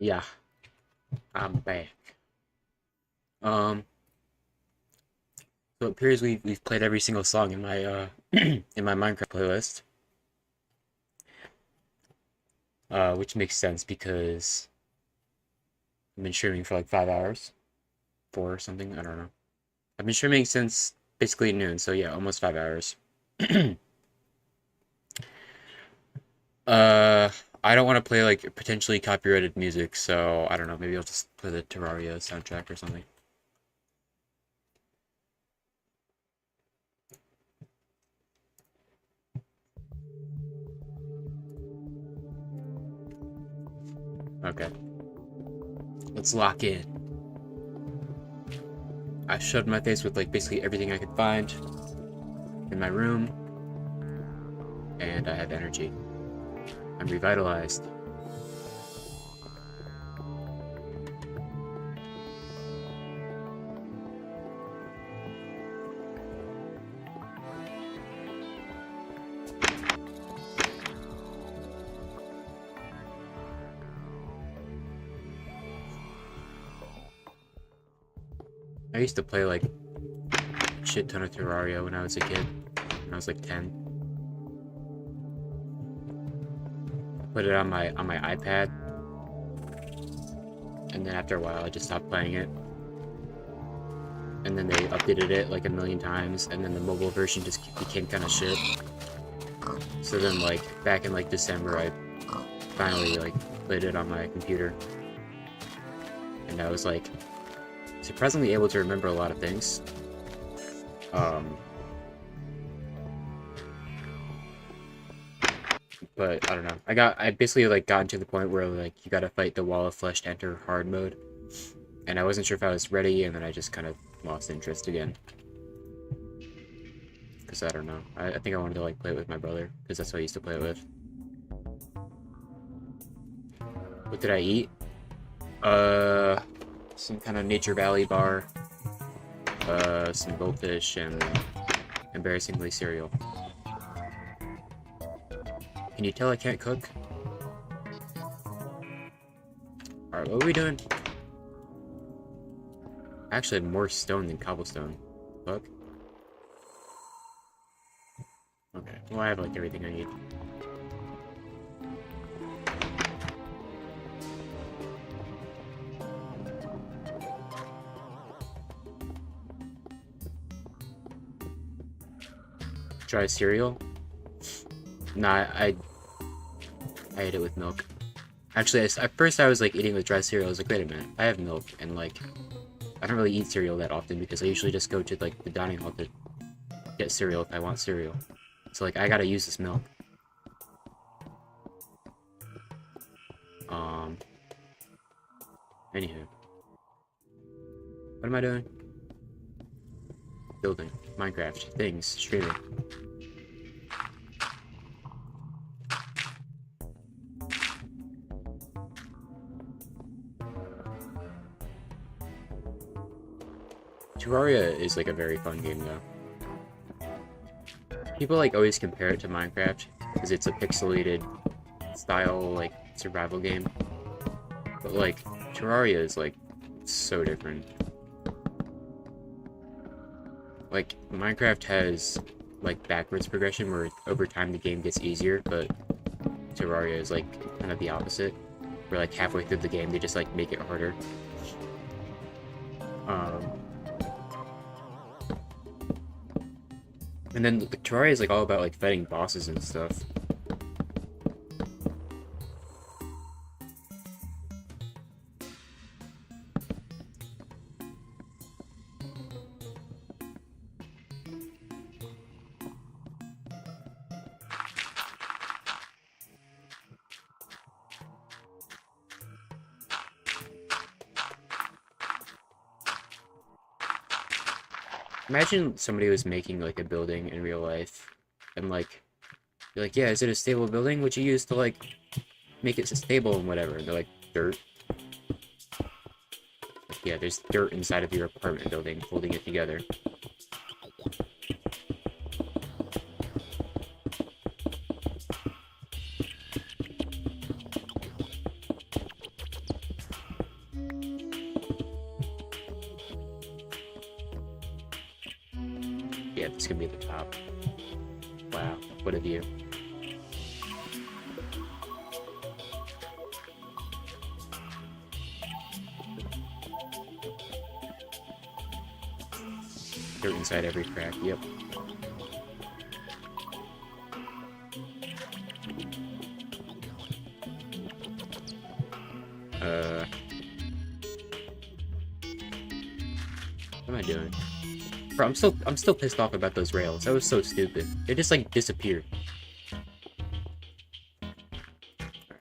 A: Yeah, I'm back. Um, so it appears we've played every single song in my in my Minecraft playlist. Which makes sense because I've been streaming for like 5 hours, 4 or something. I don't know. I've been streaming since basically noon, so yeah, almost 5 hours. Uh, I don't want to play like potentially copyrighted music, so I don't know. Maybe I'll just play the Terraria soundtrack or something. Okay, let's lock in. I shoved my face with like basically everything I could find in my room, and I have energy. I'm revitalized. I used to play like a shit ton of Terraria when I was a kid. When I was like 10. Put it on my iPad, and then after a while I just stopped playing it. And then they updated it like a million times, and then the mobile version just became kind of shit. So then like back in like December I finally like played it on my computer. And I was like surprisingly able to remember a lot of things. But I don't know. I basically like gotten to the point where like you gotta fight the wall of flesh to enter hard mode. And I wasn't sure if I was ready, and then I just kind of lost interest again. Because I don't know. I think I wanted to like play it with my brother, because that's what I used to play it with. What did I eat? Some kind of Nature Valley bar. Some goldfish, and embarrassingly cereal. Can you tell I can't cook? Alright, what are we doing? I actually have more stone than cobblestone. Fuck. Okay, well I have like everything I need. Dry cereal? Nah, I ate it with milk. Actually, at first I was like eating with dry cereal. I was like, wait a minute, I have milk, and like, I don't really eat cereal that often because I usually just go to like the dining hall to get cereal if I want cereal. So like, I gotta use this milk. Anywho. What am I doing? Building. Minecraft. Things. Streaming. Terraria is like a very fun game though. People like always compare it to Minecraft because it's a pixelated style like survival game. But like Terraria is like so different. Like Minecraft has like backwards progression where over time the game gets easier, but Terraria is like kind of the opposite. Where like halfway through the game they just like make it harder. And then Terraria is like all about like fighting bosses and stuff. Imagine somebody was making like a building in real life, and like, you're like, yeah, is it a stable building? What you use to like make it stable and whatever? And they're like, dirt. Like, yeah, there's dirt inside of your apartment building, holding it together. Yeah, this could be the top. Wow, what a view. They're inside every crack, yep. What am I doing? Bro, I'm still pissed off about those rails. That was so stupid. They just like disappeared.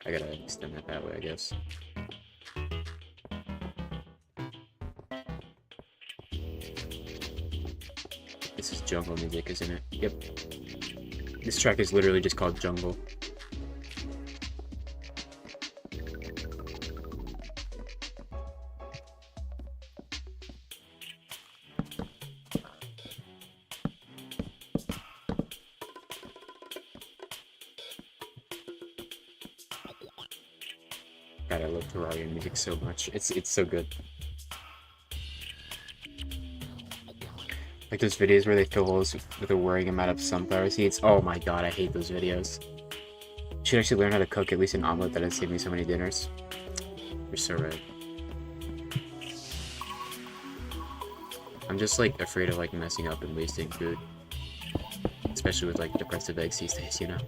A: I gotta extend that way, I guess. This is jungle music, isn't it? Yep. This track is literally just called Jungle. God, I love Terraria music so much. It's so good. Like those videos where they fill holes with a worrying amount of sunflower seeds. Oh my god, I hate those videos. Should actually learn how to cook at least an omelet that has saved me so many dinners. You're so right. I'm just like afraid of like messing up and wasting food. Especially with like depressive eggs these days, you know?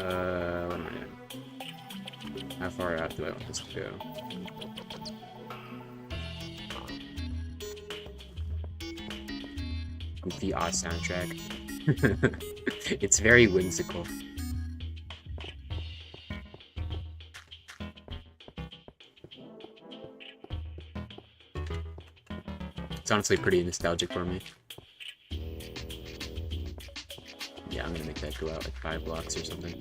A: What am I doing? How far out do I want this to go? Goofy Oz soundtrack. It's very whimsical. It's honestly pretty nostalgic for me. Yeah, I'm gonna make that go out like 5 blocks or something.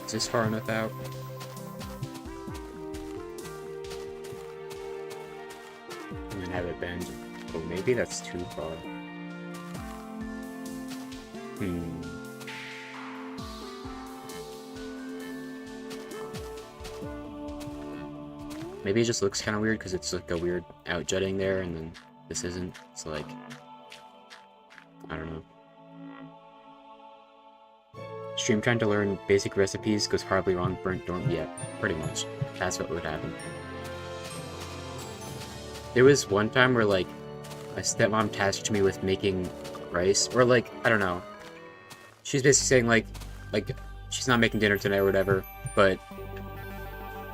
A: Is this far enough out? And then have it bend. Oh, maybe that's too far. Maybe it just looks kind of weird because it's like a weird outjutting there, and then this isn't. It's like, I don't know. Stream trying to learn basic recipes goes horribly wrong. Burnt dorm. Yeah, pretty much. That's what would happen. There was one time where like my stepmom tasked me with making rice, or like I don't know. She's basically saying like she's not making dinner tonight or whatever, but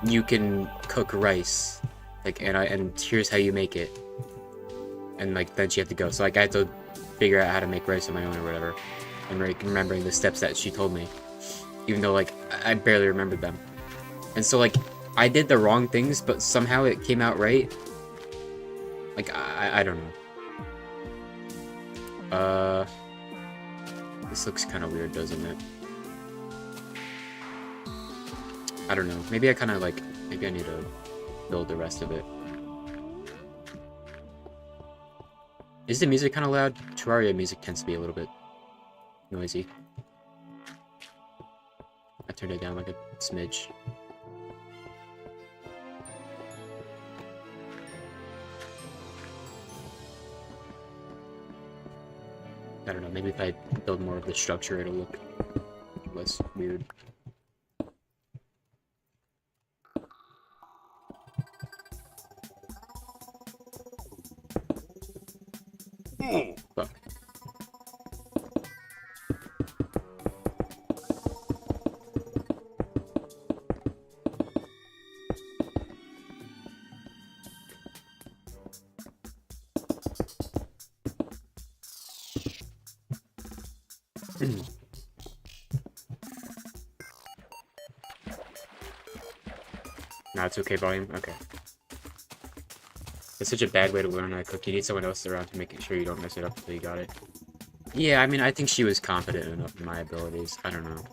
A: you can cook rice, like and here's how you make it, and like then she had to go. So like I had to figure out how to make rice on my own or whatever, and remembering the steps that she told me, even though like I barely remembered them. And so like I did the wrong things, but somehow it came out right. Like I don't know. This looks kind of weird, doesn't it? I don't know. Maybe I kind of like. Maybe I need to build the rest of it. Is the music kind of loud? Terraria music tends to be a little bit noisy. I turned it down like a smidge. I don't know, maybe if I build more of the structure, it'll look less weird. Fuck. Now it's okay volume? Okay. It's such a bad way to learn how to cook. You need someone else around to make sure you don't mess it up until you got it. Yeah, I mean, I think she was confident enough in my abilities. I don't know.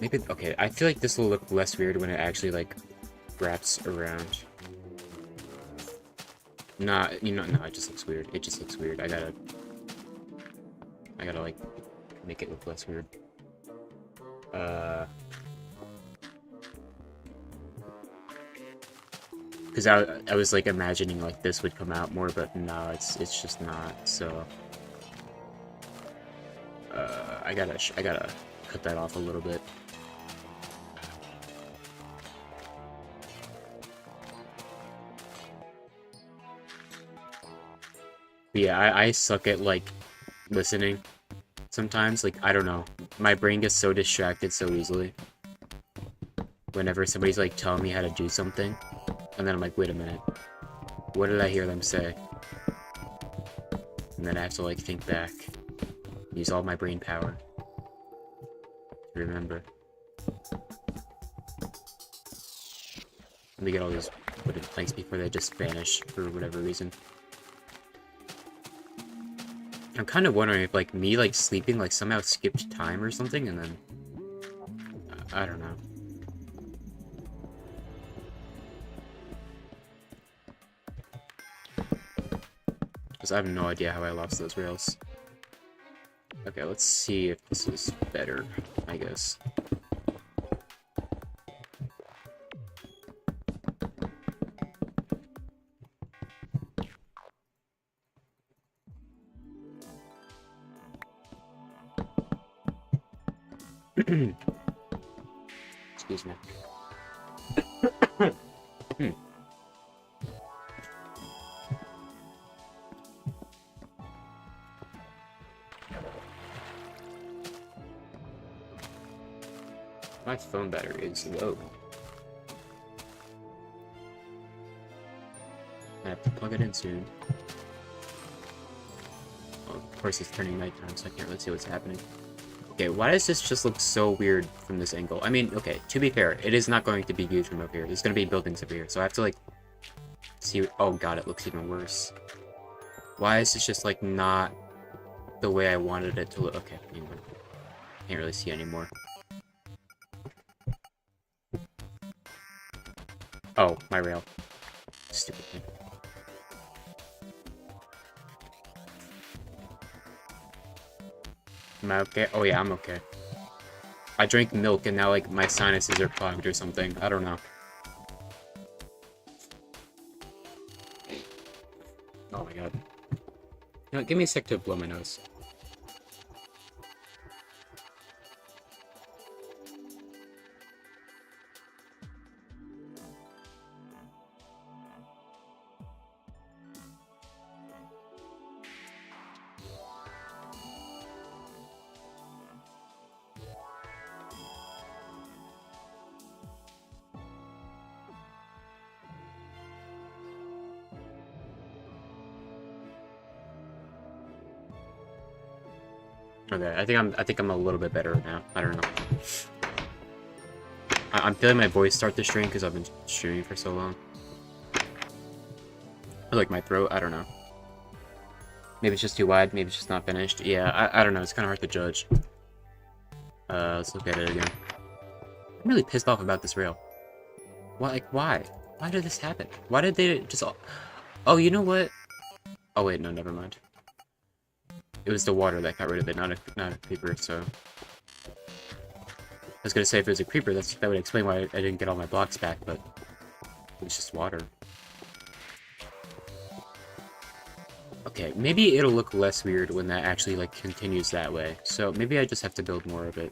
A: Maybe, okay, I feel like this will look less weird when it actually, like, wraps around. Nah, you know, no, it just looks weird. It just looks weird. I gotta, like, make it look less weird. Because I was, like, imagining, like, this would come out more, but no, it's just not, so... I gotta cut that off a little bit. But yeah, I suck at, like, listening sometimes. Like, I don't know. My brain gets so distracted so easily. Whenever somebody's, like, telling me how to do something. And then I'm like, wait a minute. What did I hear them say? And then I have to, like, think back. Use all my brain power. To remember. Let me get all these wooden planks before they just vanish for whatever reason. I'm kind of wondering if, like, me, like, sleeping, like, somehow skipped time or something, and then... I don't know. Because I have no idea how I lost those rails. Okay, let's see if this is better, I guess. Excuse me. My phone battery is low. I have to plug it in soon. Well, of course it's turning nighttime, so I can't really see what's happening. Okay, why does this just look so weird from this angle? I mean, okay, to be fair, it is not going to be viewed from up here. There's going to be buildings up here, so I have to, like, see... Oh god, it looks even worse. Why is this just, like, not the way I wanted it to look? Okay, anyway. Can't really see anymore. Oh, my rail. Stupid thing. Am I okay? Oh yeah, I'm okay. I drank milk and now, like, my sinuses are clogged or something. I don't know. Oh my god. You know, give me a sec to blow my nose. Okay, I think I'm a little bit better now. I don't know. I'm feeling my voice start to shrink because I've been streaming for so long. Or like my throat, I don't know. Maybe it's just too wide, maybe it's just not finished. Yeah, I don't know, it's kind of hard to judge. Let's look at it again. I'm really pissed off about this rail. Why, like, why? Why did this happen? Why did they just all... Oh, you know what? Oh wait, no, never mind. It was the water that got rid of it, not a creeper, so... I was gonna say if it was a creeper, that would explain why I didn't get all my blocks back, but... It was just water. Okay, maybe it'll look less weird when that actually, like, continues that way. So maybe I just have to build more of it.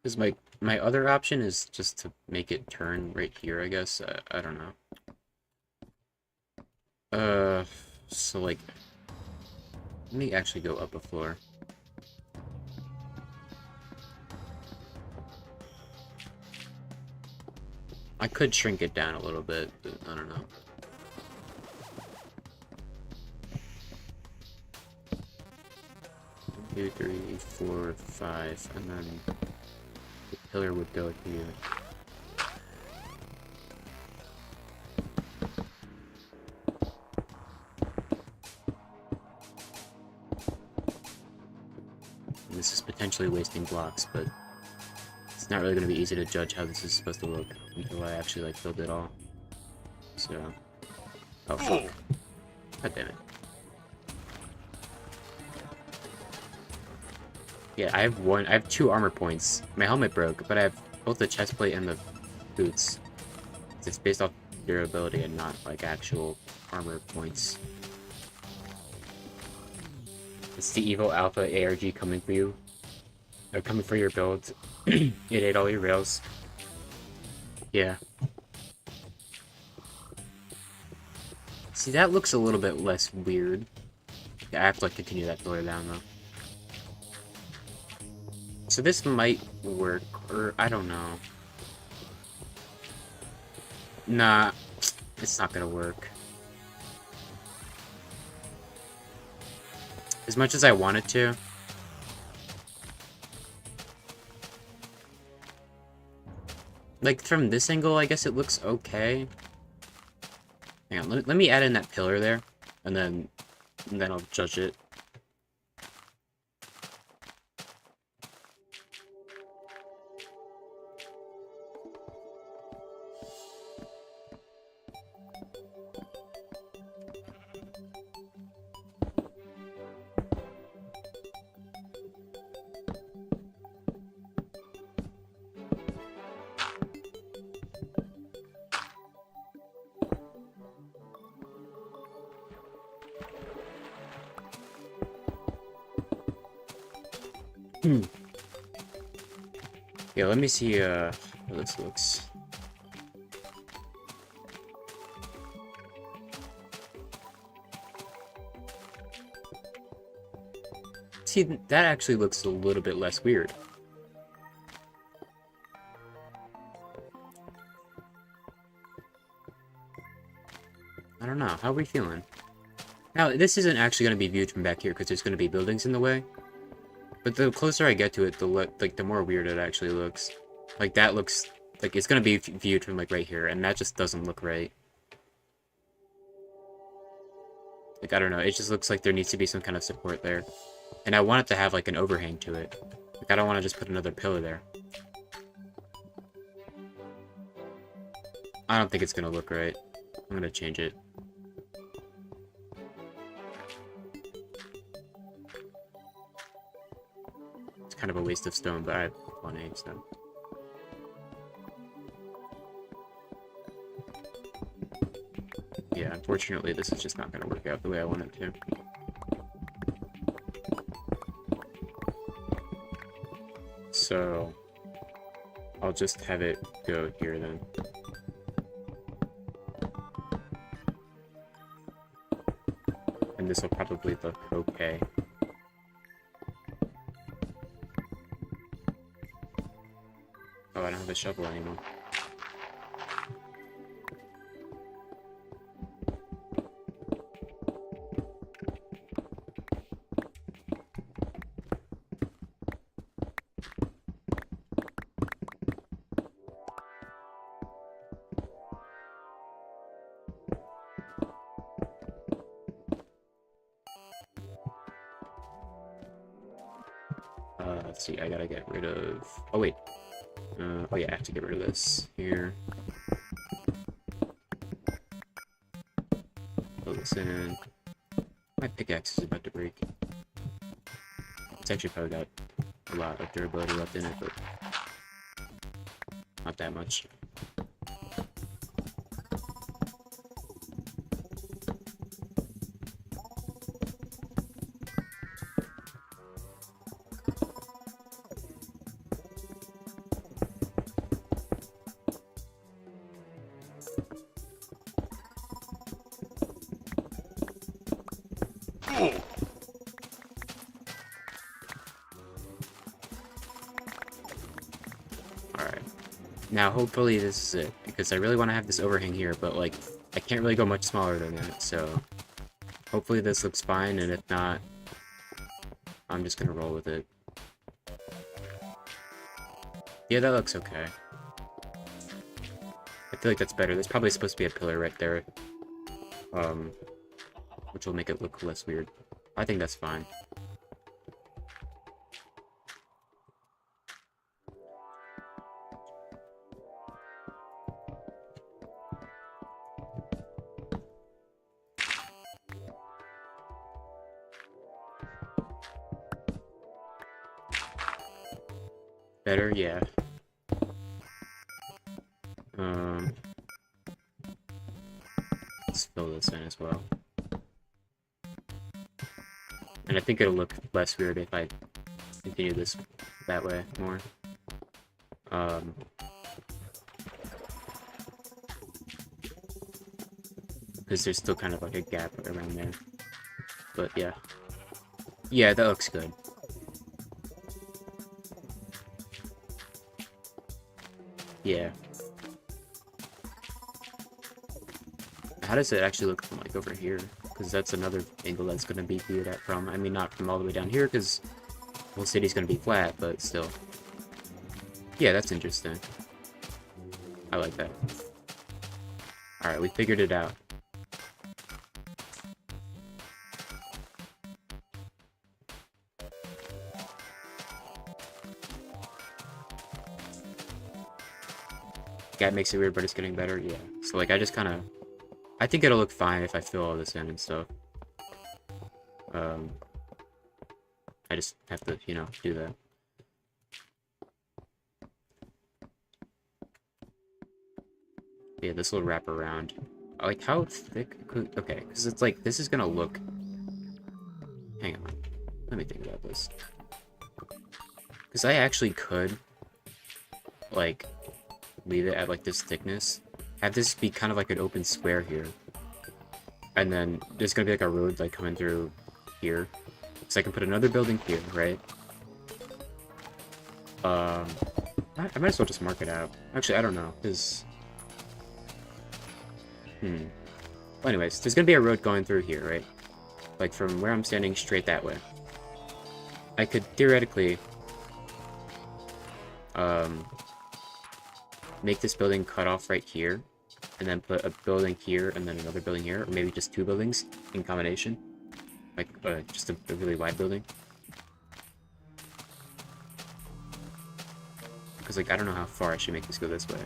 A: Because my other option is just to make it turn right here, I guess. I don't know. So, like... Let me actually go up a floor. I could shrink it down a little bit, but I don't know. 2, 3, 4, 5, and then the pillar would go here. And this is potentially wasting blocks, but it's not really going to be easy to judge how this is supposed to look until I actually like build it all. So, oh fuck. God damn it. Yeah, I have 2 armor points. My helmet broke, but I have both the chest plate and the boots. It's based off durability and not like actual armor points. It's the evil alpha ARG coming for you. They're coming for your build. It ate all your rails. Yeah. See, that looks a little bit less weird. Yeah, I have to like continue that pillar down though. So this might work, or I don't know. Nah, it's not gonna work. As much as I want it to. Like, from this angle, I guess it looks okay. Hang on, let me add in that pillar there, and then I'll judge it. Yeah, let me see how this looks. See, that actually looks a little bit less weird. I don't know, how are we feeling? Now, this isn't actually going to be viewed from back here because there's going to be buildings in the way. But the closer I get to it, the more weird it actually looks. Like, that looks... Like, it's gonna be viewed from, like, right here, and that just doesn't look right. Like, I don't know, it just looks like there needs to be some kind of support there. And I want it to have, like, an overhang to it. Like, I don't want to just put another pillar there. I don't think it's gonna look right. I'm gonna change it. Kind of a waste of stone, but I have plenty, so. Yeah, unfortunately, this is just not going to work out the way I want it to. So, I'll just have it go here then. And this will probably look okay. Oh, I don't have a shovel anymore. Let's see, I gotta get rid of... Oh, wait. Oh yeah, I have to get rid of this here. Put this in. My pickaxe is about to break. It's actually probably got a lot of durability left in it, but not that much. Alright. Now, hopefully this is it, because I really want to have this overhang here, but, like, I can't really go much smaller than that, so hopefully this looks fine, and if not, I'm just gonna roll with it. Yeah, that looks okay. I feel like that's better. There's probably supposed to be a pillar right there. Which will make it look less weird. I think that's fine. Better, yeah. Let's fill this in as well. And I think it'll look less weird if I continue this that way more. Because there's still kind of like a gap around there. But yeah. Yeah, that looks good. Yeah. How does it actually look from like over here? Because that's another angle that's going to be viewed at from. I mean, not from all the way down here, because the whole city's going to be flat, but still. Yeah, that's interesting. I like that. Alright, we figured it out. Yeah, it makes it weird, but it's getting better. Yeah. So, like, I just kind of... I think it'll look fine if I fill all this in and stuff. I just have to, you know, do that. Yeah, this will wrap around. Like, how thick could... Okay, because it's like, this is gonna look... Hang on. Let me think about this. Because I actually could, like, leave it at, like, this thickness. Have this be kind of like an open square here. And then there's gonna be, like, a road, like, coming through here. So I can put another building here, right? I might as well just mark it out. Actually, I don't know, because... Well, anyways, there's gonna be a road going through here, right? Like, from where I'm standing straight that way. I could theoretically... make this building cut off right here, and then put a building here, and then another building here, or maybe just two buildings in combination. Like, just a really wide building. Because, like, I don't know how far I should make this go this way.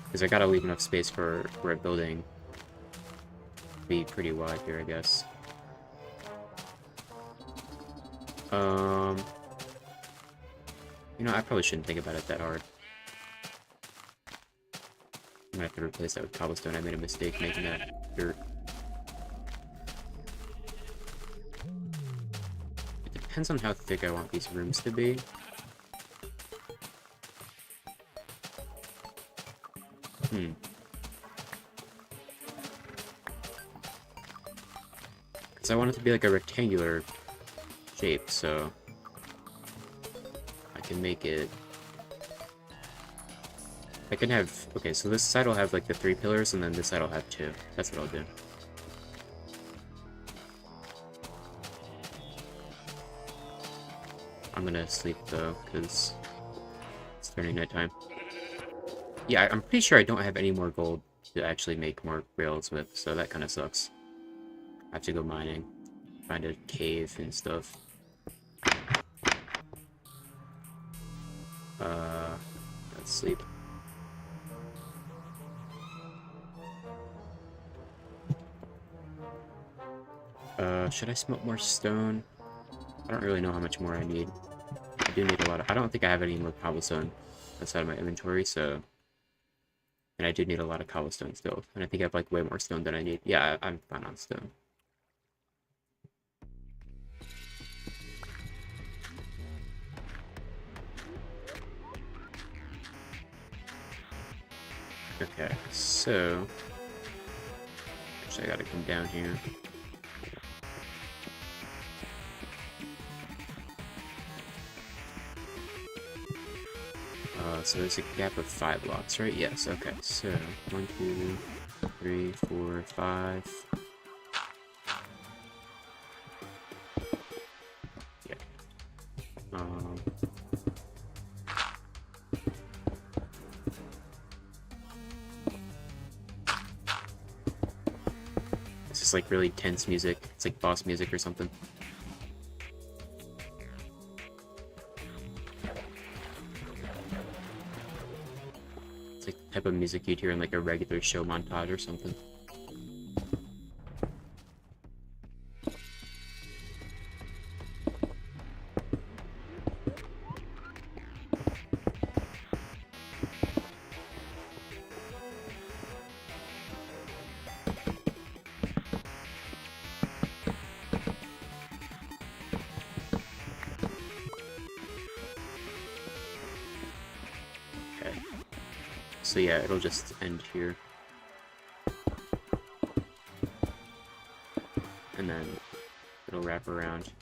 A: Because I gotta leave enough space for a building to be pretty wide here, I guess. You know, I probably shouldn't think about it that hard. I'm gonna have to replace that with cobblestone. I made a mistake making that dirt. It depends on how thick I want these rooms to be. Because I want it to be like a rectangular shape, so I can make it... I can have... Okay, so this side will have like the 3 pillars, and then this side will have 2. That's what I'll do. I'm gonna sleep though, because it's turning nighttime. Yeah, I'm pretty sure I don't have any more gold to actually make more rails with, so that kind of sucks. I have to go mining, find a cave and stuff. Let's sleep. Should I smelt more stone? I don't really know how much more I need. I do need a lot of... I don't think I have any more cobblestone outside of my inventory, so... And I do need a lot of cobblestone still. And I think I have, like, way more stone than I need. Yeah, I'm fine on stone. Okay, so... Actually, I gotta come down here. So there's a gap of 5 blocks, right? Yes, okay. So, 1, 2, 3, 4, 5. Yeah, Um, It's just like really tense music. It's like boss music or something. It's like the type of music you'd hear in like a regular show montage or something. So yeah, it'll just end here. And then it'll wrap around.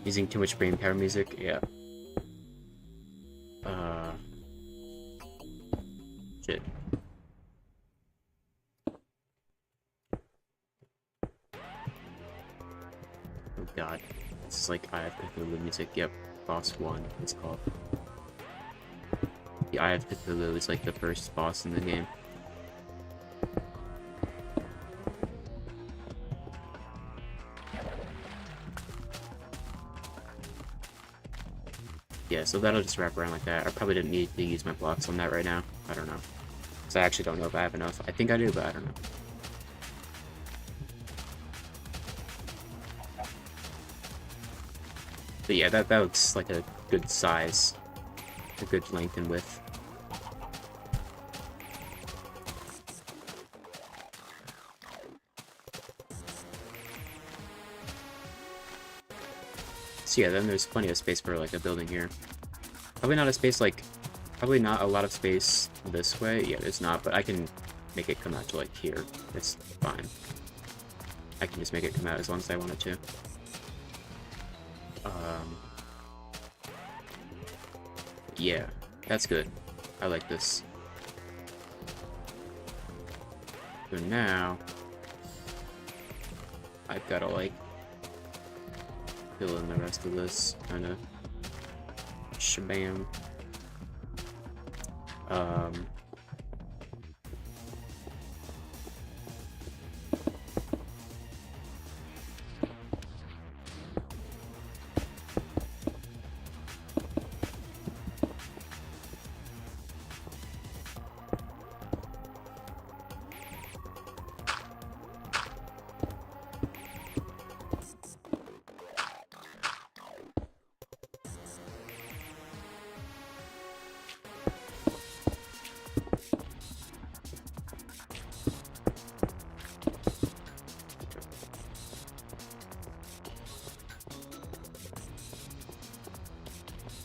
A: Using too much brain power music, yeah. Shit. Oh god. This is like Eye of Cthulhu music. Yep. Boss 1, it's called. The Eye of Cthulhu is like the first boss in the game. Yeah, so that'll just wrap around like that. I probably didn't need to use my blocks on that right now. I don't know. Because I actually don't know if I have enough. I think I do, but I don't know. But yeah, that looks like a good size. A good length and width. So yeah, then there's plenty of space for like a building here. Probably not a space like, probably not a lot of space this way. Yeah, there's not, but I can make it come out to like here. It's fine. I can just make it come out as long as I want it to. Yeah, that's good. I like this. So now, I've gotta like fill in the rest of this kind of shabam.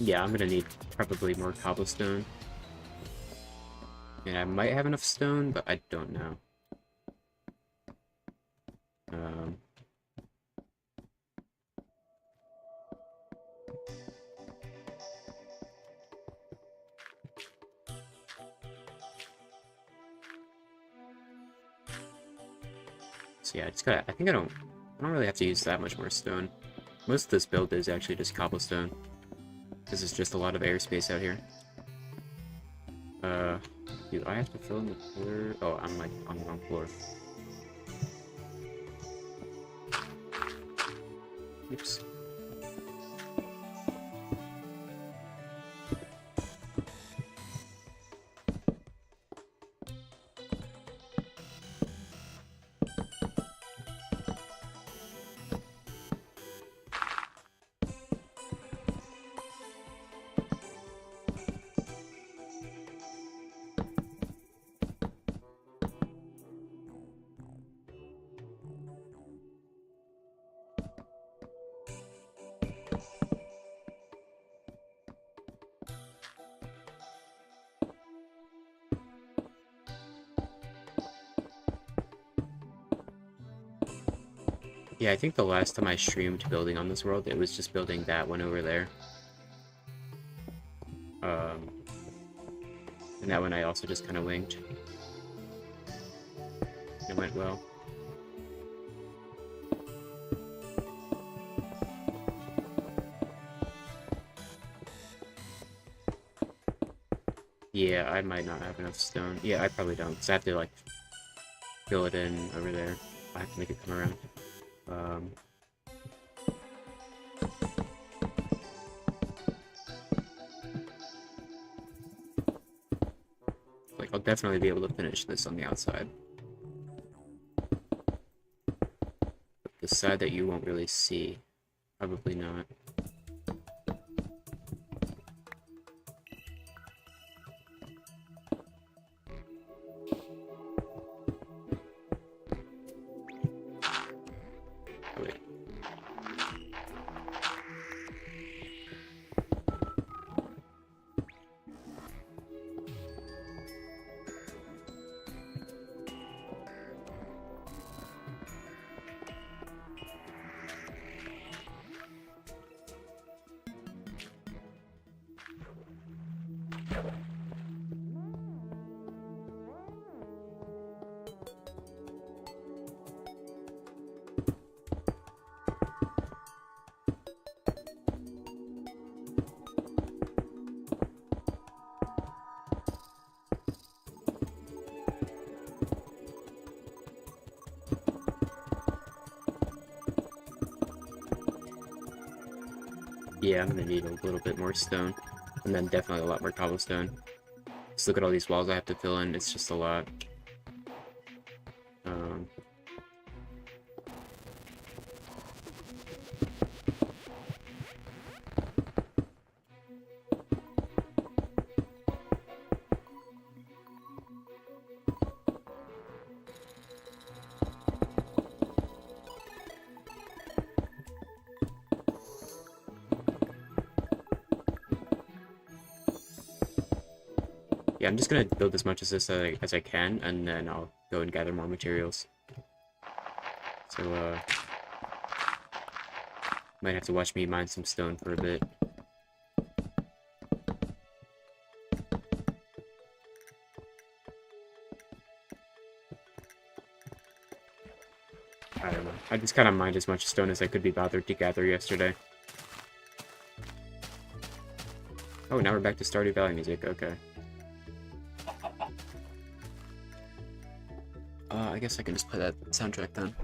A: Yeah, I'm gonna need probably more cobblestone. And I might have enough stone, but I don't know. So yeah, I just gotta, I think I don't really have to use that much more stone. Most of this build is actually just cobblestone. This is just a lot of airspace out here. Do I have to fill in the pillar? Oh, I'm like on the wrong floor. Oops. Yeah, I think the last time I streamed building on this world, it was just building that one over there. And that one I also just kind of winged. It went well. Yeah, I might not have enough stone. Yeah, I probably don't, because I have to, like, fill it in over there. I have to make it come around. Like, I'll definitely be able to finish this on the outside. But the side that you won't really see, probably not. Oh, wait. Yeah, I'm gonna need a little bit more stone. And then definitely a lot more cobblestone. Just look at all these walls I have to fill in, it's just a lot. Yeah, I'm just gonna build as much as this as I can, and then I'll go and gather more materials. So, might have to watch me mine some stone for a bit. I don't know. I just kind of mined as much stone as I could be bothered to gather yesterday. Oh, now we're back to Stardew Valley music. Okay. I guess I can just play that soundtrack then.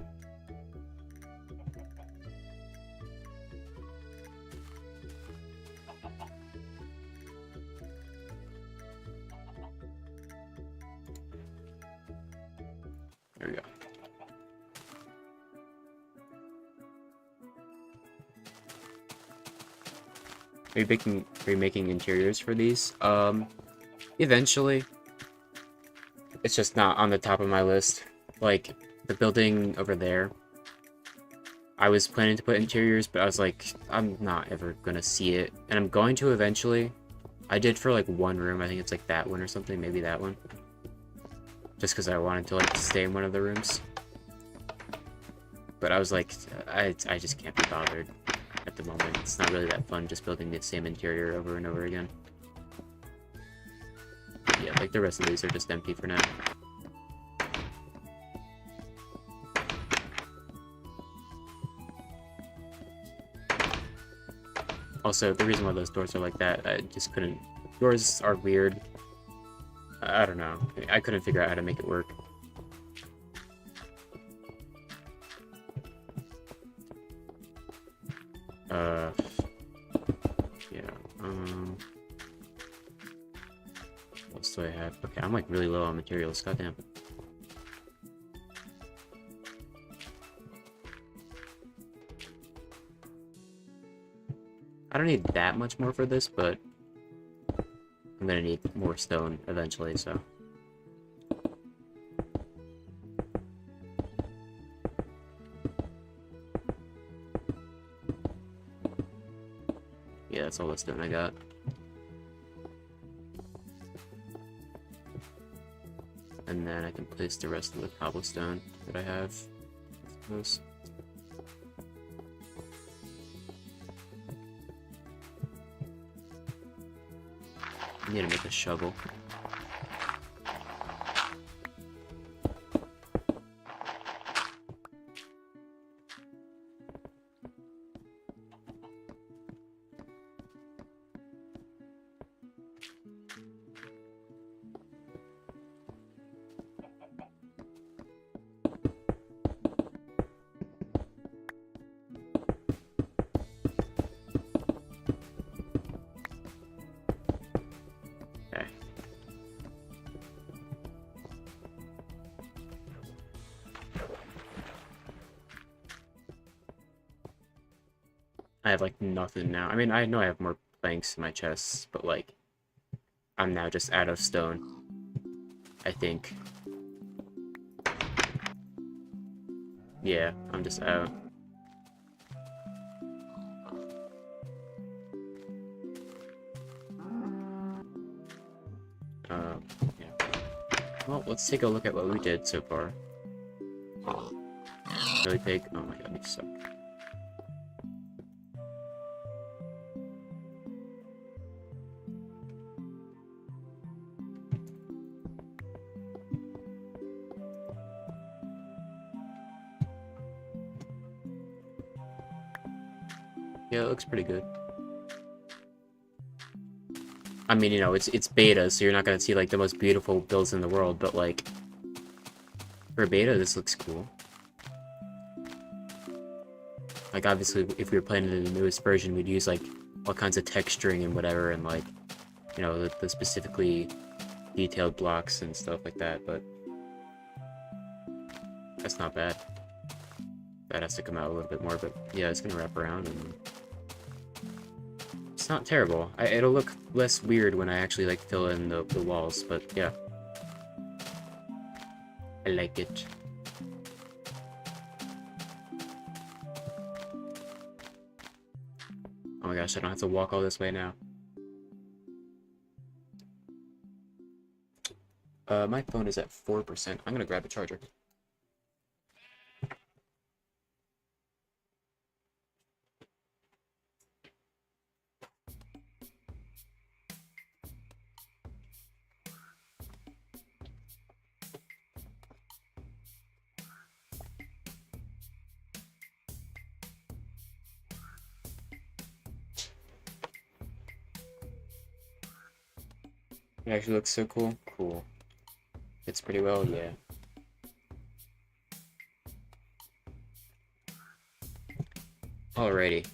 A: There we go. Are you making interiors for these? Eventually. It's just not on the top of my list. Like, the building over there, I was planning to put interiors, but I was like, I'm not ever gonna see it. And I'm going to eventually. I did for, like, one room. I think it's, like, that one or something. Maybe that one. Just because I wanted to, like, stay in one of the rooms. But I was like, I just can't be bothered at the moment. It's not really that fun just building the same interior over and over again. Yeah, like, the rest of these are just empty for now. Also, the reason why those doors are like that, I just couldn't... Doors are weird. I don't know. I couldn't figure out how to make it work. Yeah, what else do I have? Okay, I'm like really low on materials, goddamn. I don't need that much more for this, but I'm gonna need more stone eventually, so. Yeah, that's all the stone I got. And then I can place the rest of the cobblestone that I have. I suppose. Need to make a shovel. Okay. I have like nothing now. I mean, I know I have more planks in my chests, but like, I'm now just out of stone. I think. Yeah, I'm just out. Yeah. Well, let's take a look at what we did so far. Really big. Oh my god, you suck. Yeah, it looks pretty good. I mean, you know, it's beta, so you're not gonna see like the most beautiful builds in the world, but like for beta, this looks cool. Like obviously, if we were playing it in the newest version, we'd use like all kinds of texturing and whatever, and like you know the specifically detailed blocks and stuff like that. But that's not bad. That has to come out a little bit more, but yeah, it's gonna wrap around and. It's not terrible. It'll look less weird when I actually like fill in the walls, but yeah. I like it. Oh my gosh, I don't have to walk all this way now. My phone is at 4%. I'm gonna grab a charger. It actually looks so cool. Cool. Fits pretty well, yeah. Alrighty.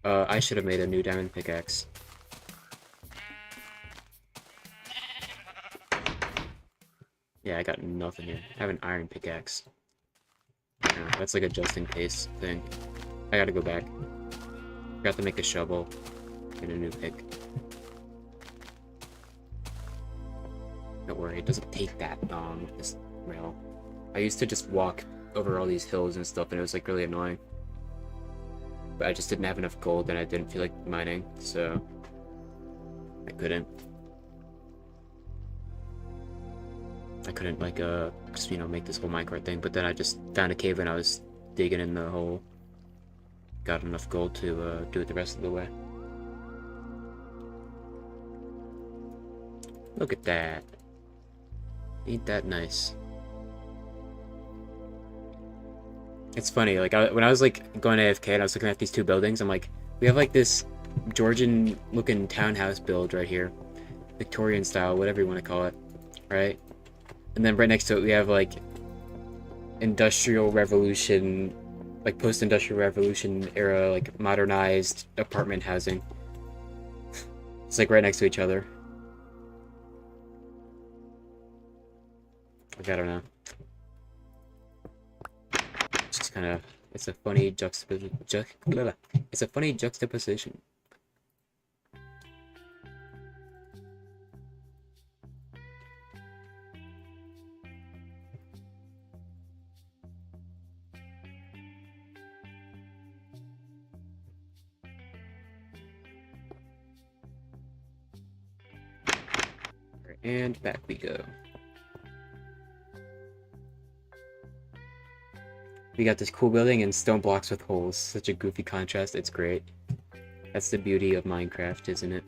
A: I should have made a new diamond pickaxe. Yeah, I got nothing here. I have an iron pickaxe. Yeah, that's like a just in case thing. I gotta go back. Forgot to make a shovel and a new pick. Don't worry, it doesn't take that long with this rail. I used to just walk over all these hills and stuff, and it was like really annoying. But I just didn't have enough gold, and I didn't feel like mining, so I couldn't. Like just, you know, make this whole minecart thing. But then I just found a cave and I was digging in the hole. Got enough gold to do it the rest of the way. Look at that. Ain't that nice? It's funny, like, when I was, like, going AFK and I was looking at these two buildings, I'm like, we have, like, this Georgian-looking townhouse build right here. Victorian style, whatever you want to call it, right? And then right next to it, we have, like, Industrial Revolution, like, post-Industrial Revolution era, like, modernized apartment housing. It's, like, right next to each other. Like, I don't know. It's just kind of, it's a funny juxtaposition. It's a funny juxtaposition. And back we go. We got this cool building and stone blocks with holes. Such a goofy contrast. It's great. That's the beauty of Minecraft, isn't it?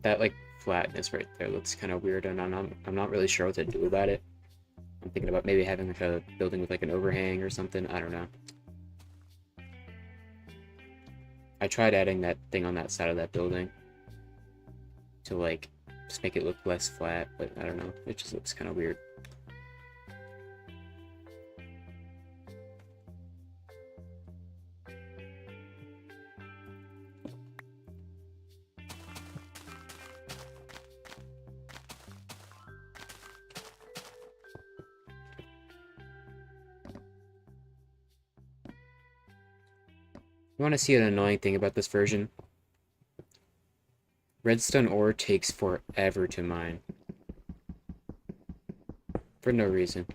A: That like flatness right there looks kind of weird, and I'm not really sure what to do about it. I'm thinking about maybe having like a building with like an overhang or something. I don't know. I tried adding that thing on that side of that building to like just make it look less flat, but I don't know. It just looks kind of weird. You want to see an annoying thing about this version? Redstone ore takes forever to mine. For no reason.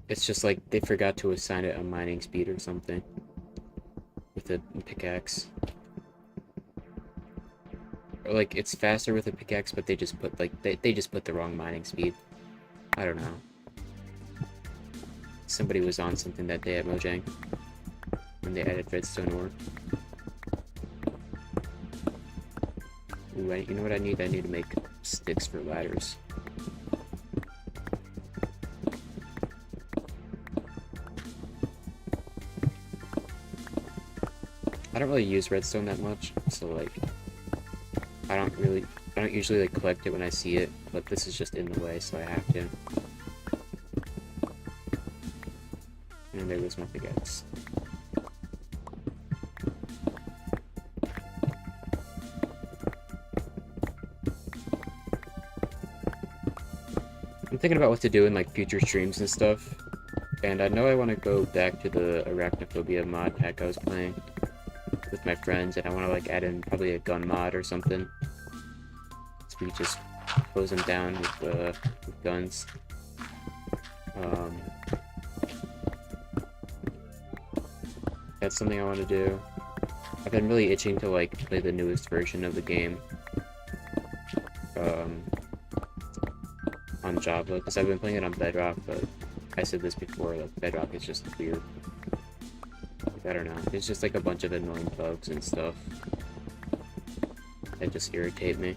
A: It's just like they forgot to assign it a mining speed or something. With a pickaxe. Or like it's faster with a pickaxe, but they just put like they just put the wrong mining speed. I don't know. Somebody was on something that day at Mojang when they added redstone ore. Ooh, you know what I need? I need to make sticks for ladders. I don't really use redstone that much, so like I don't usually like collect it when I see it, but this is just in the way, so I have to. And there goes my pickaxe. I'm thinking about what to do in like future streams and stuff, and I know I want to go back to the Arachnophobia mod pack I was playing with my friends, and I want to like add in probably a gun mod or something, so we just close them down with guns. That's something I want to do. I've been really itching to like play the newest version of the game on Java, because I've been playing it on Bedrock, but I said this before, like Bedrock is just weird. Like, I don't know, it's just like a bunch of annoying bugs and stuff that just irritate me.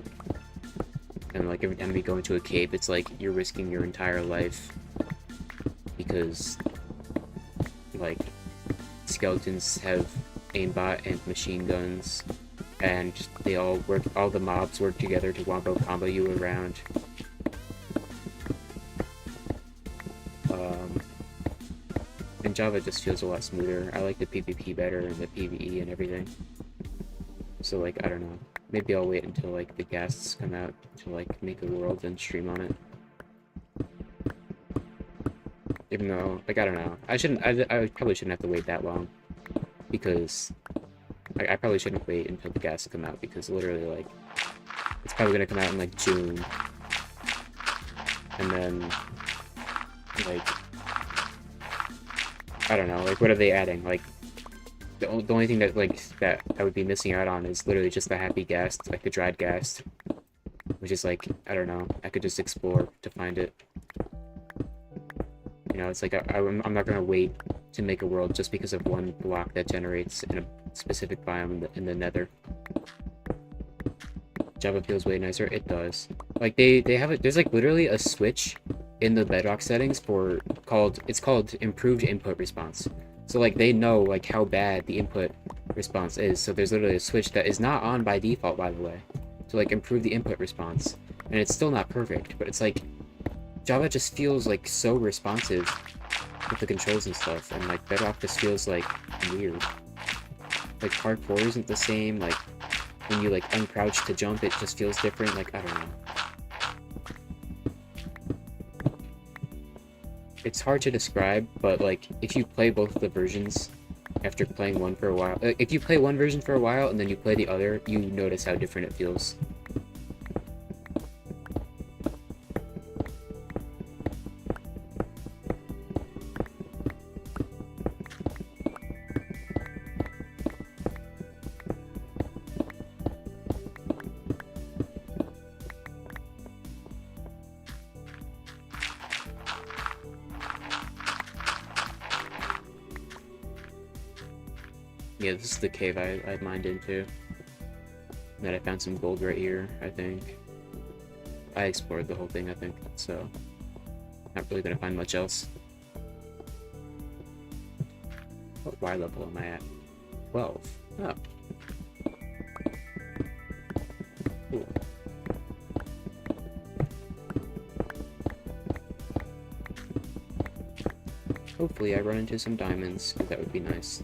A: And like every time you go into a cave, it's like you're risking your entire life because like skeletons have aimbot and machine guns, and all the mobs work together to wombo combo you around. And Java just feels a lot smoother. I like the PvP better and the PvE and everything. So like, I don't know. Maybe I'll wait until like the ghasts come out to like make a world and stream on it. Even though, like, I don't know. I probably shouldn't have to wait that long. Because I probably shouldn't wait until the ghasts come out, because literally, like, it's probably gonna come out in like June. And then, like, I don't know, like, what are they adding? Like, the only thing that, like, that I would be missing out on is literally just the happy ghast, like the dried ghast. Which is like, I don't know, I could just explore to find it. You know, it's like, I'm not gonna wait to make a world just because of one block that generates in a specific biome in the nether. Java feels way nicer. It does. Like, they have it, there's like literally a switch in the Bedrock settings it's called improved input response. So like they know like how bad the input response is. So there's literally a switch that is not on by default, by the way, to like improve the input response. And it's still not perfect, but it's like Java just feels like so responsive with the controls and stuff, and like Bedrock just feels like weird. Like parkour isn't the same, like when you like uncrouch to jump, it just feels different. Like, I don't know. It's hard to describe, but like if you play both of the versions after playing one for a while, if you play one version for a while and then you play the other, you notice how different it feels. Yeah, this is the cave I mined into. And then I found some gold right here, I think. I explored the whole thing, I think, so not really gonna find much else. What Y level am I at? 12. Oh. Cool. Hopefully I run into some diamonds, because that would be nice.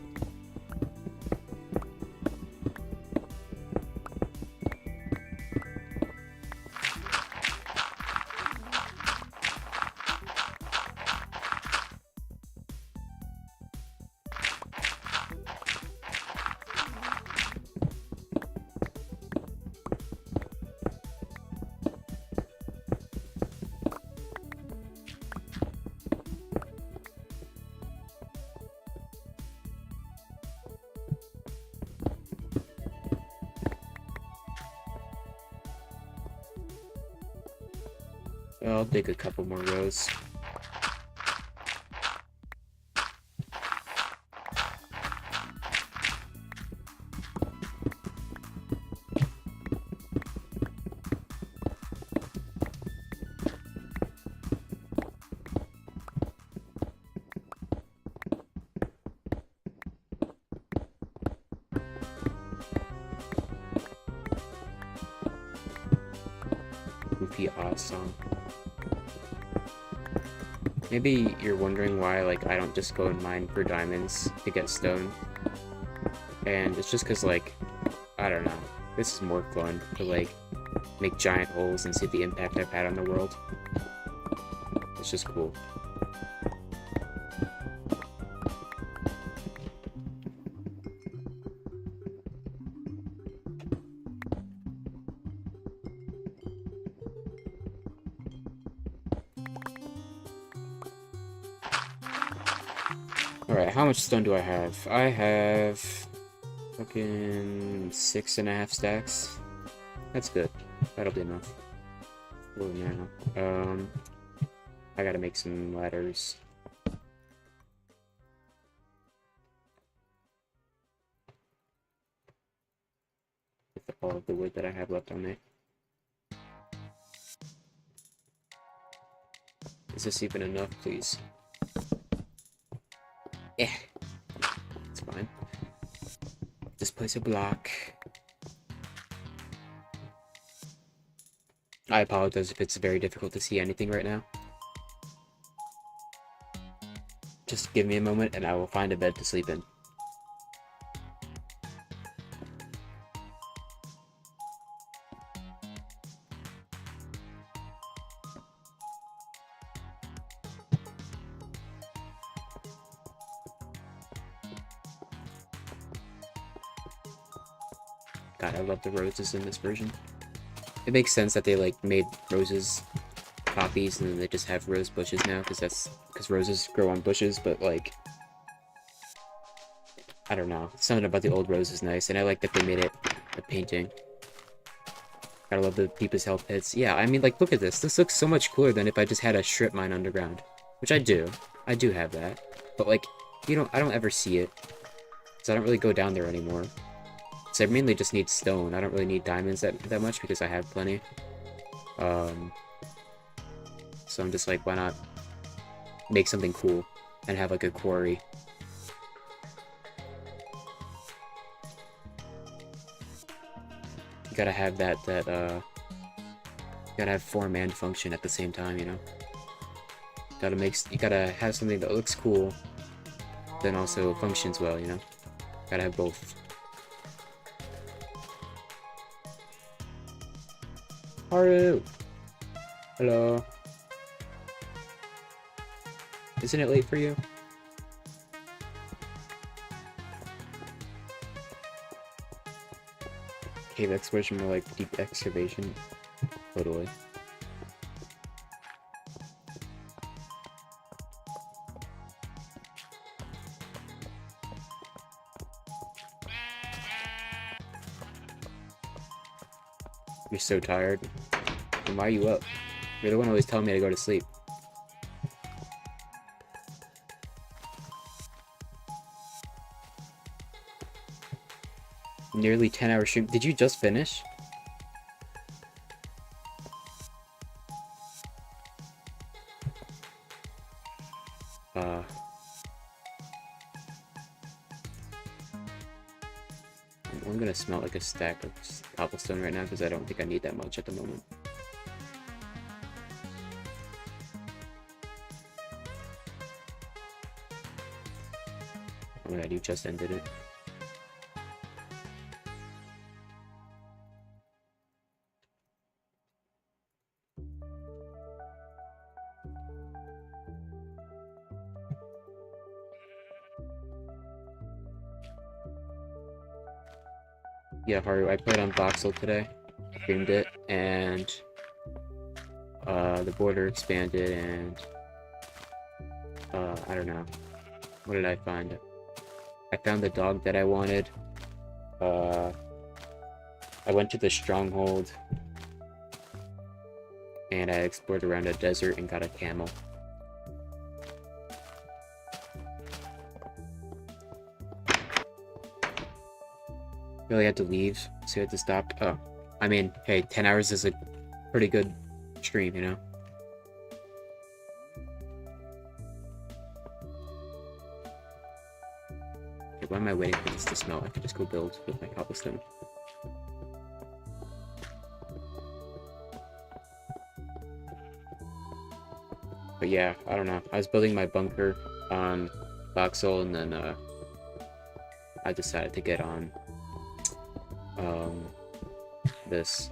A: I'll dig a couple more rows. Goofy odd song. Maybe you're wondering why, like, I don't just go and mine for diamonds to get stone. And it's just because, like, I don't know. This is more fun to, like, make giant holes and see the impact I've had on the world. It's just cool. Alright, how much stone do I have? I have fucking 6.5 stacks. That's good. That'll be enough. Oh, now. I gotta make some ladders. With all of the wood that I have left on me. Is this even enough, please? Yeah, it's fine. Just place a block. I apologize if it's very difficult to see anything right now. Just give me a moment and I will find a bed to sleep in. God, I love the roses in this version. It makes sense that they like made roses copies and then they just have rose bushes now because roses grow on bushes, but like I don't know. Something about the old rose is nice, and I like that they made it a painting. Gotta love the deepest hell pits. Yeah, I mean, like, look at this. This looks so much cooler than if I just had a strip mine underground. Which I do. I do have that. But, like, I don't ever see it. So I don't really go down there anymore. So I mainly just need stone. I don't really need diamonds that much because I have plenty. So I'm just like, why not make something cool and have, like, a quarry. You gotta have that you gotta have form and function at the same time, you know? You gotta have something that looks cool, then also functions well, you know? Gotta have both. Haru! Hello. Isn't it late for you? Cave exploration, more like deep excavation. Totally. You're so tired. Then why are you up? You're the one always telling me to go to sleep. nearly 10-hour stream. Did you just finish? I'm gonna smelt like a stack of cobblestone right now because I don't think I need that much at the moment. Oh my god, you just ended it. Yeah, Haru, I played on Voxel today, streamed it, and the border expanded, and I don't know. What did I find? I found the dog that I wanted. I went to the stronghold, and I explored around a desert and got a camel. Really had to leave, so you had to stop. Oh, I mean, hey, 10 hours is a pretty good stream, you know? Okay, why am I waiting for this to smell? I could just go build with my cobblestone. But yeah, I don't know. I was building my bunker on Voxel, and then I decided to get on this,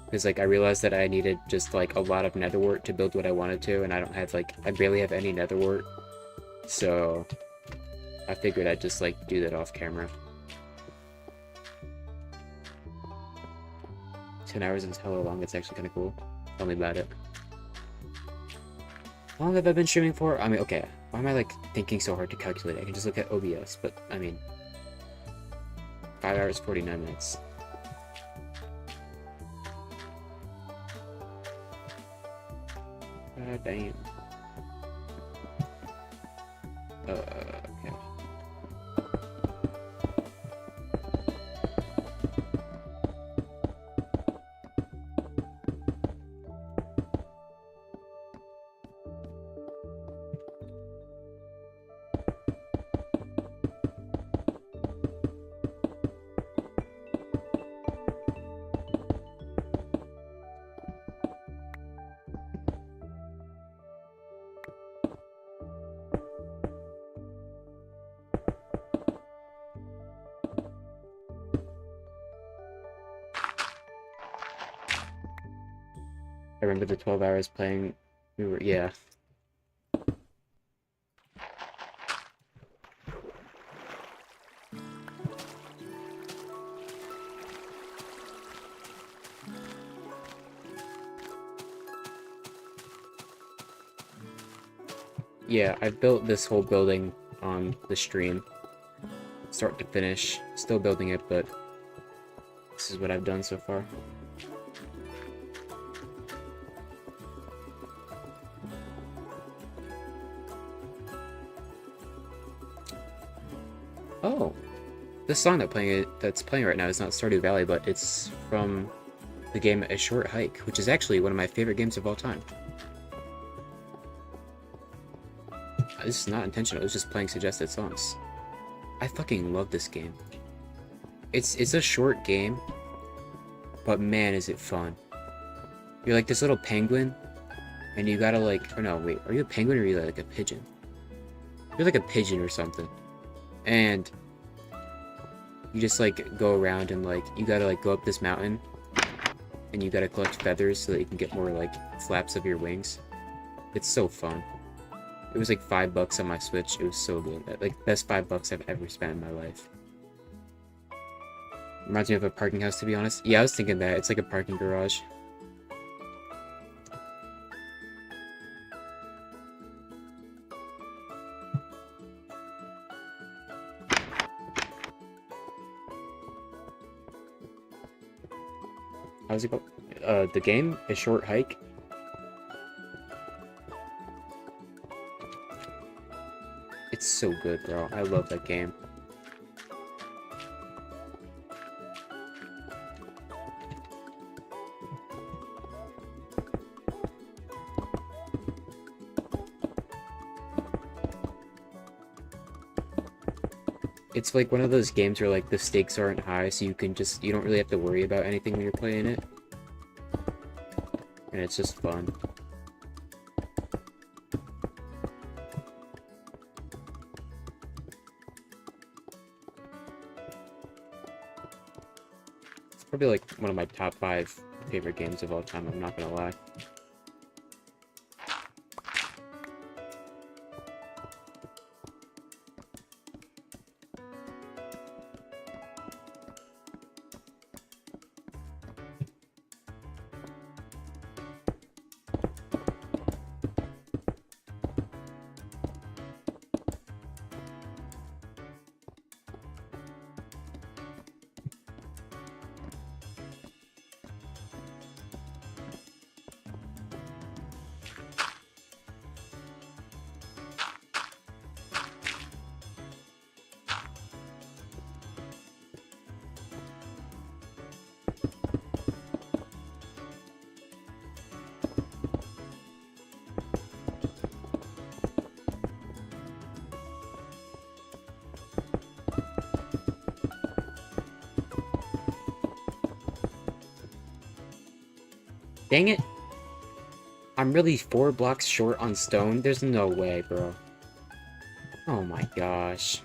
A: because like I realized that I needed just like a lot of netherwort to build what I wanted to, and I don't have like, I barely have any netherwort, so I figured I'd just like do that off camera. 10 hours is hella long. It's actually kind of cool. Tell me about it. How long have I been streaming for? I mean, okay, why am I like thinking so hard to calculate? I can just look at OBS, but I mean, 5 hours 49 minutes. Damn. Okay. I remember the 12 hours playing. We were, yeah. Yeah, I've built this whole building on the stream, start to finish. Still building it, but this is what I've done so far. Oh, this song that's playing right now is not Stardew Valley, but it's from the game A Short Hike, which is actually one of my favorite games of all time. This is not intentional, it was just playing suggested songs. I fucking love this game. It's a short game, but man is it fun. You're like this little penguin, and you gotta like, or no, wait, are you a penguin or are you like a pigeon? You're like a pigeon or something. And you just like go around and like, you gotta like go up this mountain, and you gotta collect feathers so that you can get more like flaps of your wings. It's so fun. It was like $5 on my Switch. It was so good. Like, best $5 I've ever spent in my life. Reminds me of a parking house, to be honest. Yeah, I was thinking that. It's like a parking garage. How's it called? The game? A Short Hike? It's so good, bro. I love that game. it's like one of those games where like the stakes aren't high, so you don't really have to worry about anything when you're playing it. And it's just fun. It's probably like one of my top 5 favorite games of all time, I'm not gonna lie. Dang it! I'm really 4 blocks short on stone? There's no way, bro. Oh my gosh.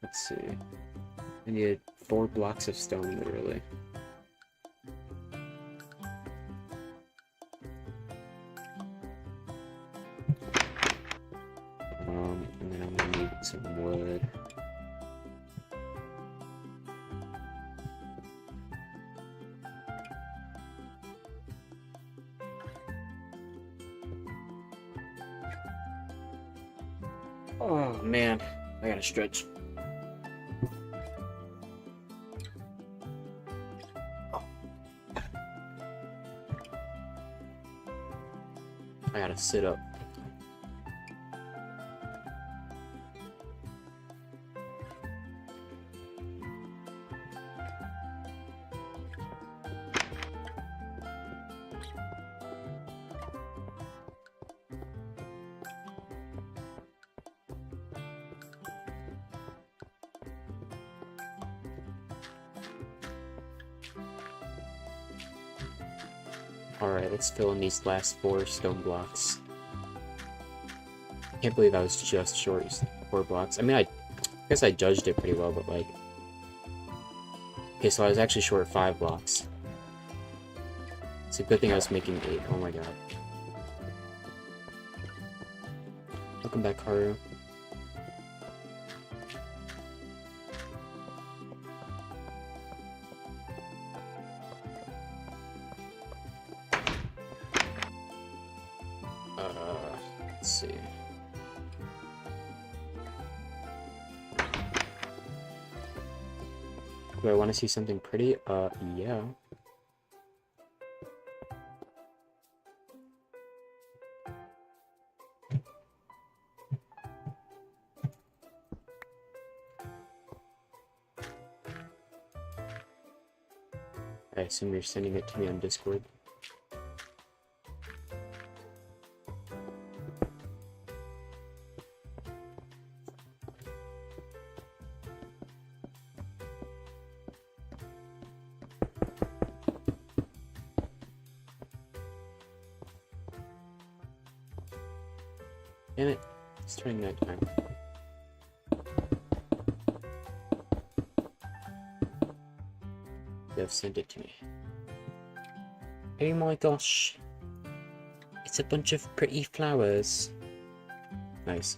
A: Let's see. I needed 4 blocks of stone, literally. And then I'm gonna need some wood. Oh man, I gotta stretch. I gotta sit up. Alright, let's fill in these last 4 stone blocks. I can't believe I was just short 4 blocks. I mean, I guess I judged it pretty well, but like... Okay, so I was actually short 5 blocks. It's a good thing I was making 8. Oh my god. Welcome back, Haru. Let's see. Do I want to see something pretty? Yeah. I assume you're sending it to me on Discord. Damn it, it's turning nighttime. They've sent it to me. Oh my gosh. It's a bunch of pretty flowers. Nice.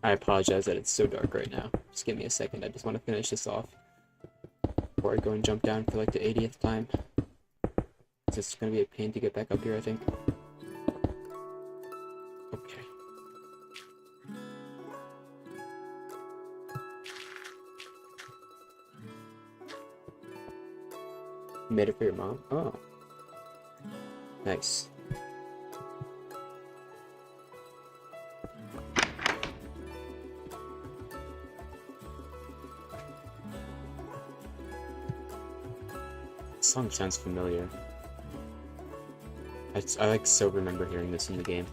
A: I apologize that it's so dark right now. Just give me a second, I just want to finish this off. before I go and jump down for like the 80th time. It's gonna be a pain to get back up here, I think. Okay. You made it for your mom? Oh. Nice. This song sounds familiar. I like so remember hearing this in the game.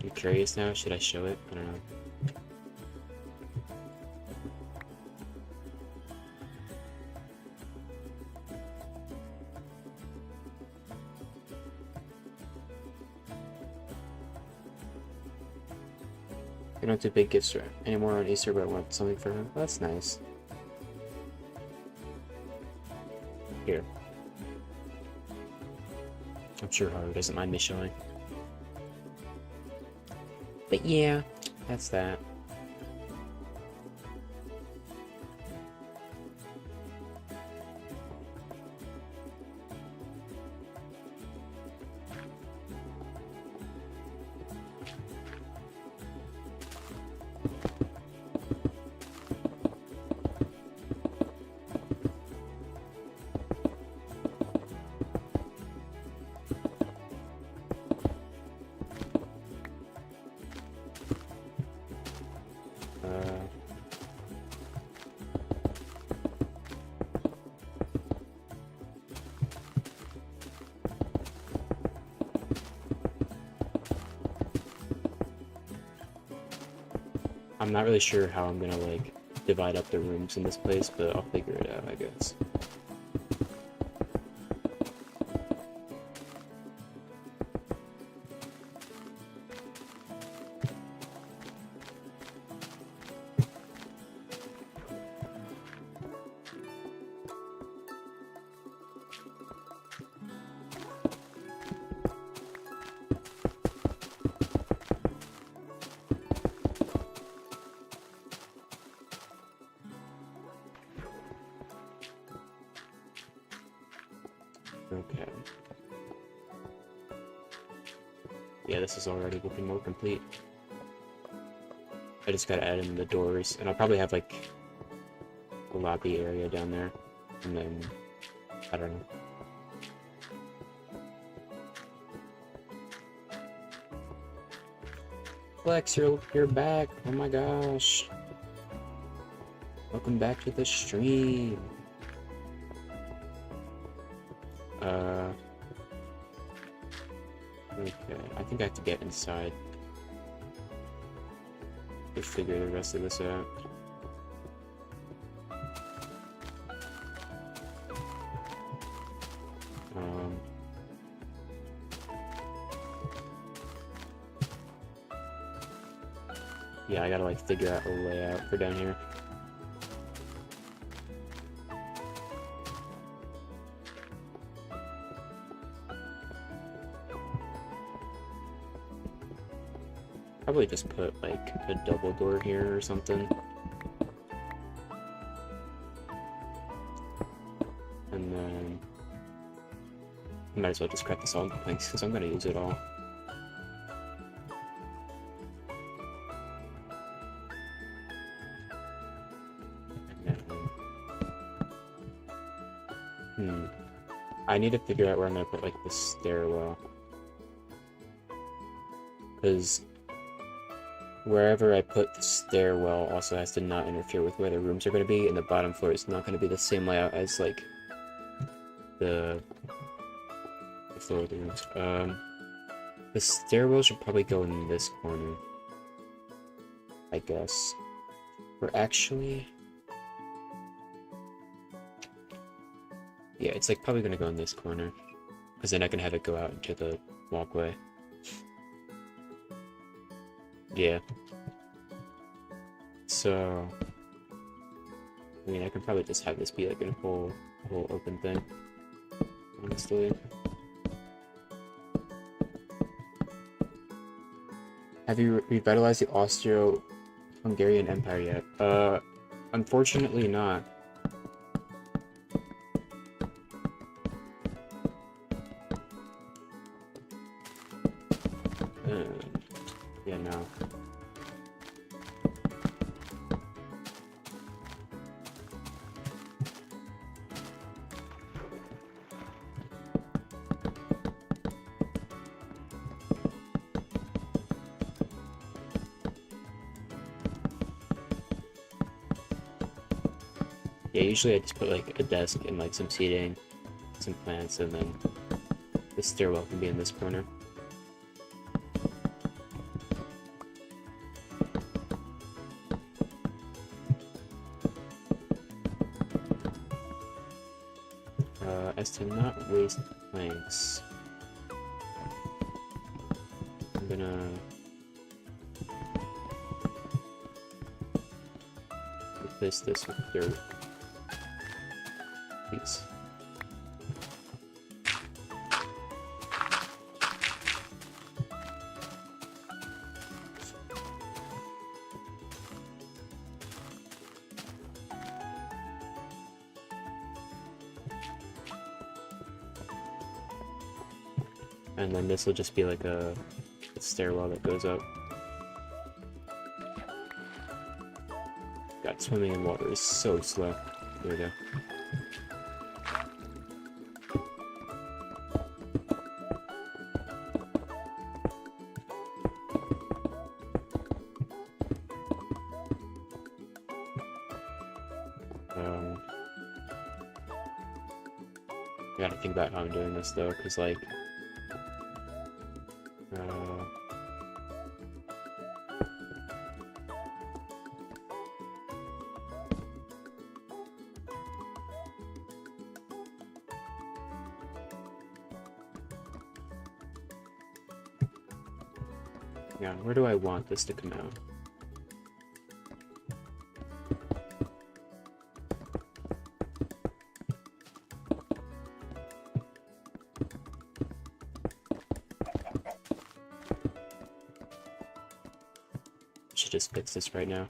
A: I'm curious now, should I show it? I don't know. I don't do big gifts anymore on Easter, but I want something for him. That's nice. Here. I'm sure Haru doesn't mind me showing. But yeah, that's that. I'm not really sure how I'm gonna like divide up the rooms in this place, but I'll figure it out, I guess. Okay. Yeah, this is already looking more complete. I just gotta add in the doors, and I'll probably have like a lobby area down there, and then I don't know. Flex, you're back! Oh my gosh! Welcome back to the stream. Okay, I think I have to get inside to figure the rest of this out. Yeah, I gotta like figure out a layout for down here. Probably just put like a double door here or something. And then I might as well just craft this all into planks because I'm gonna use it all. I need to figure out where I'm gonna put like the stairwell. Because wherever I put the stairwell also has to not interfere with where the rooms are going to be, and the bottom floor is not going to be the same layout as like the floor of the rooms. The stairwell should probably go in this corner, I guess. Or actually, yeah, it's like probably going to go in this corner, because then I can have it go out into the walkway. Yeah. So, I mean, I could probably just have this be like a whole open thing, honestly. Have you revitalized the Austro-Hungarian Empire yet? Unfortunately not. Yeah, no. Yeah, usually I just put like a desk and like some seating, some plants, and then the stairwell can be in this corner. As to not waste planks, I'm gonna replace this with dirt. Please. And then this will just be like a stairwell that goes up. God, swimming in water is so slow. There we go. I gotta think about how I'm doing this though, because like yeah, where do I want this to come out? Should just fix this right now.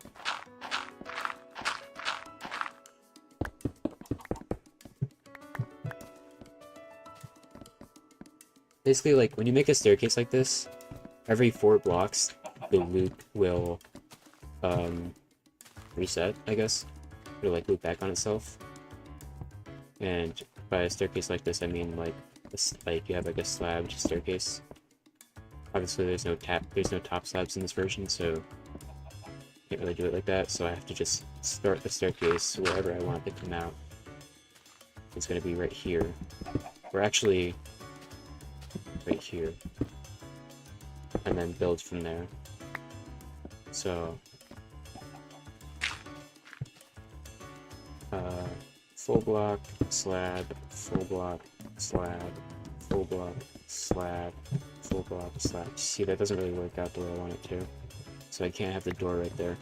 A: Basically, like, when you make a staircase like this, every 4 blocks, the loop will, reset, I guess. It'll, like, loop back on itself. And by a staircase like this, I mean, like, you have, like, a slab staircase. Obviously, there's no top slabs in this version, so can't really do it like that, so I have to just start the staircase wherever I want it to come out. It's gonna be right here. Or actually, right here. And then build from there. So, full block, slab, full block, slab, full block, slab, full block, slab. See, that doesn't really work out the way I want it to. So I can't have the door right there.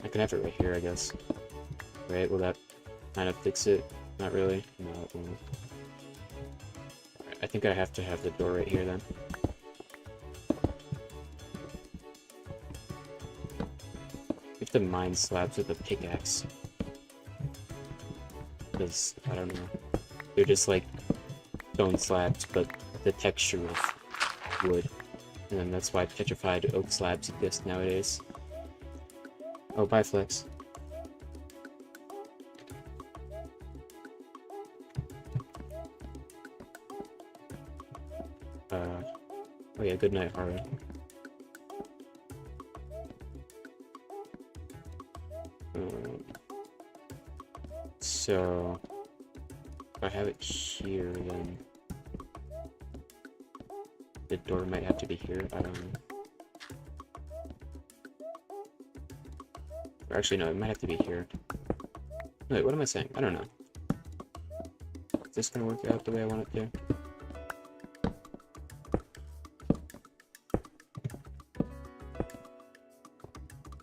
A: I can have it right here, I guess. Right, will that kind of fix it? Not really. No, it won't. I think I have to have the door right here then. You have to mine slabs with a pickaxe. Because, I don't know. They're just like stone slabs, but the texture of wood. And then that's why petrified oak slabs exist nowadays. Oh, bye, Flex. Oh yeah, good night, Haru. So, if I have it here, then the door might have to be here. I don't know. Or actually, no, it might have to be here. Wait, what am I saying? I don't know. Is this gonna work out the way I want it to?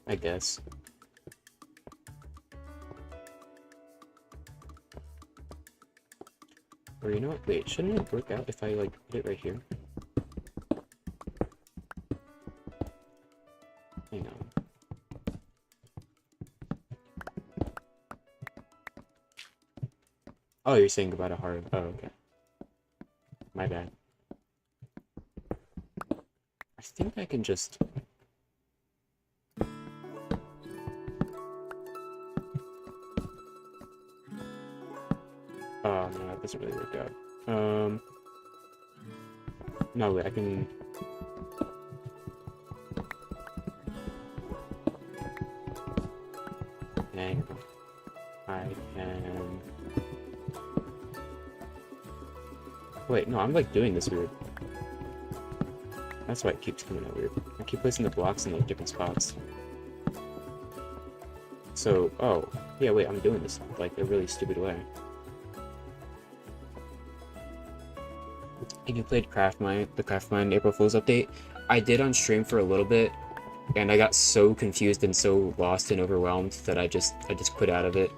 A: I guess. Or you know what? Wait, shouldn't it work out if I like put it right here? Oh, you're saying about a hard... Oh, okay. My bad. I think I can just... Oh, no, that doesn't really work out. No, wait, I can... Hang on. I can... Wait, no, I'm like doing this weird. That's why it keeps coming out weird. I keep placing the blocks in like different spots. So, oh, yeah, wait, I'm doing this like a really stupid way. And you played the Craftmine April Fool's update? I did on stream for a little bit, and I got so confused and so lost and overwhelmed that I just quit out of it.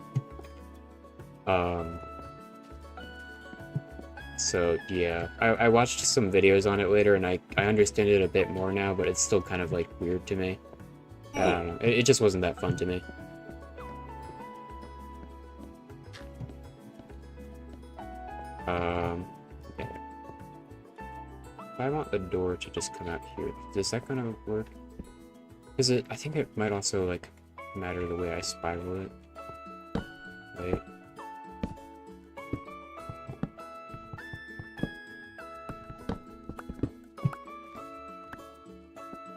A: So yeah, I watched some videos on it later, and I understand it a bit more now, but it's still kind of like weird to me. I don't know. It just wasn't that fun to me. Yeah. If I want the door to just come out here, is that gonna work? Is it? I think it might also like matter the way I spiral it. Wait.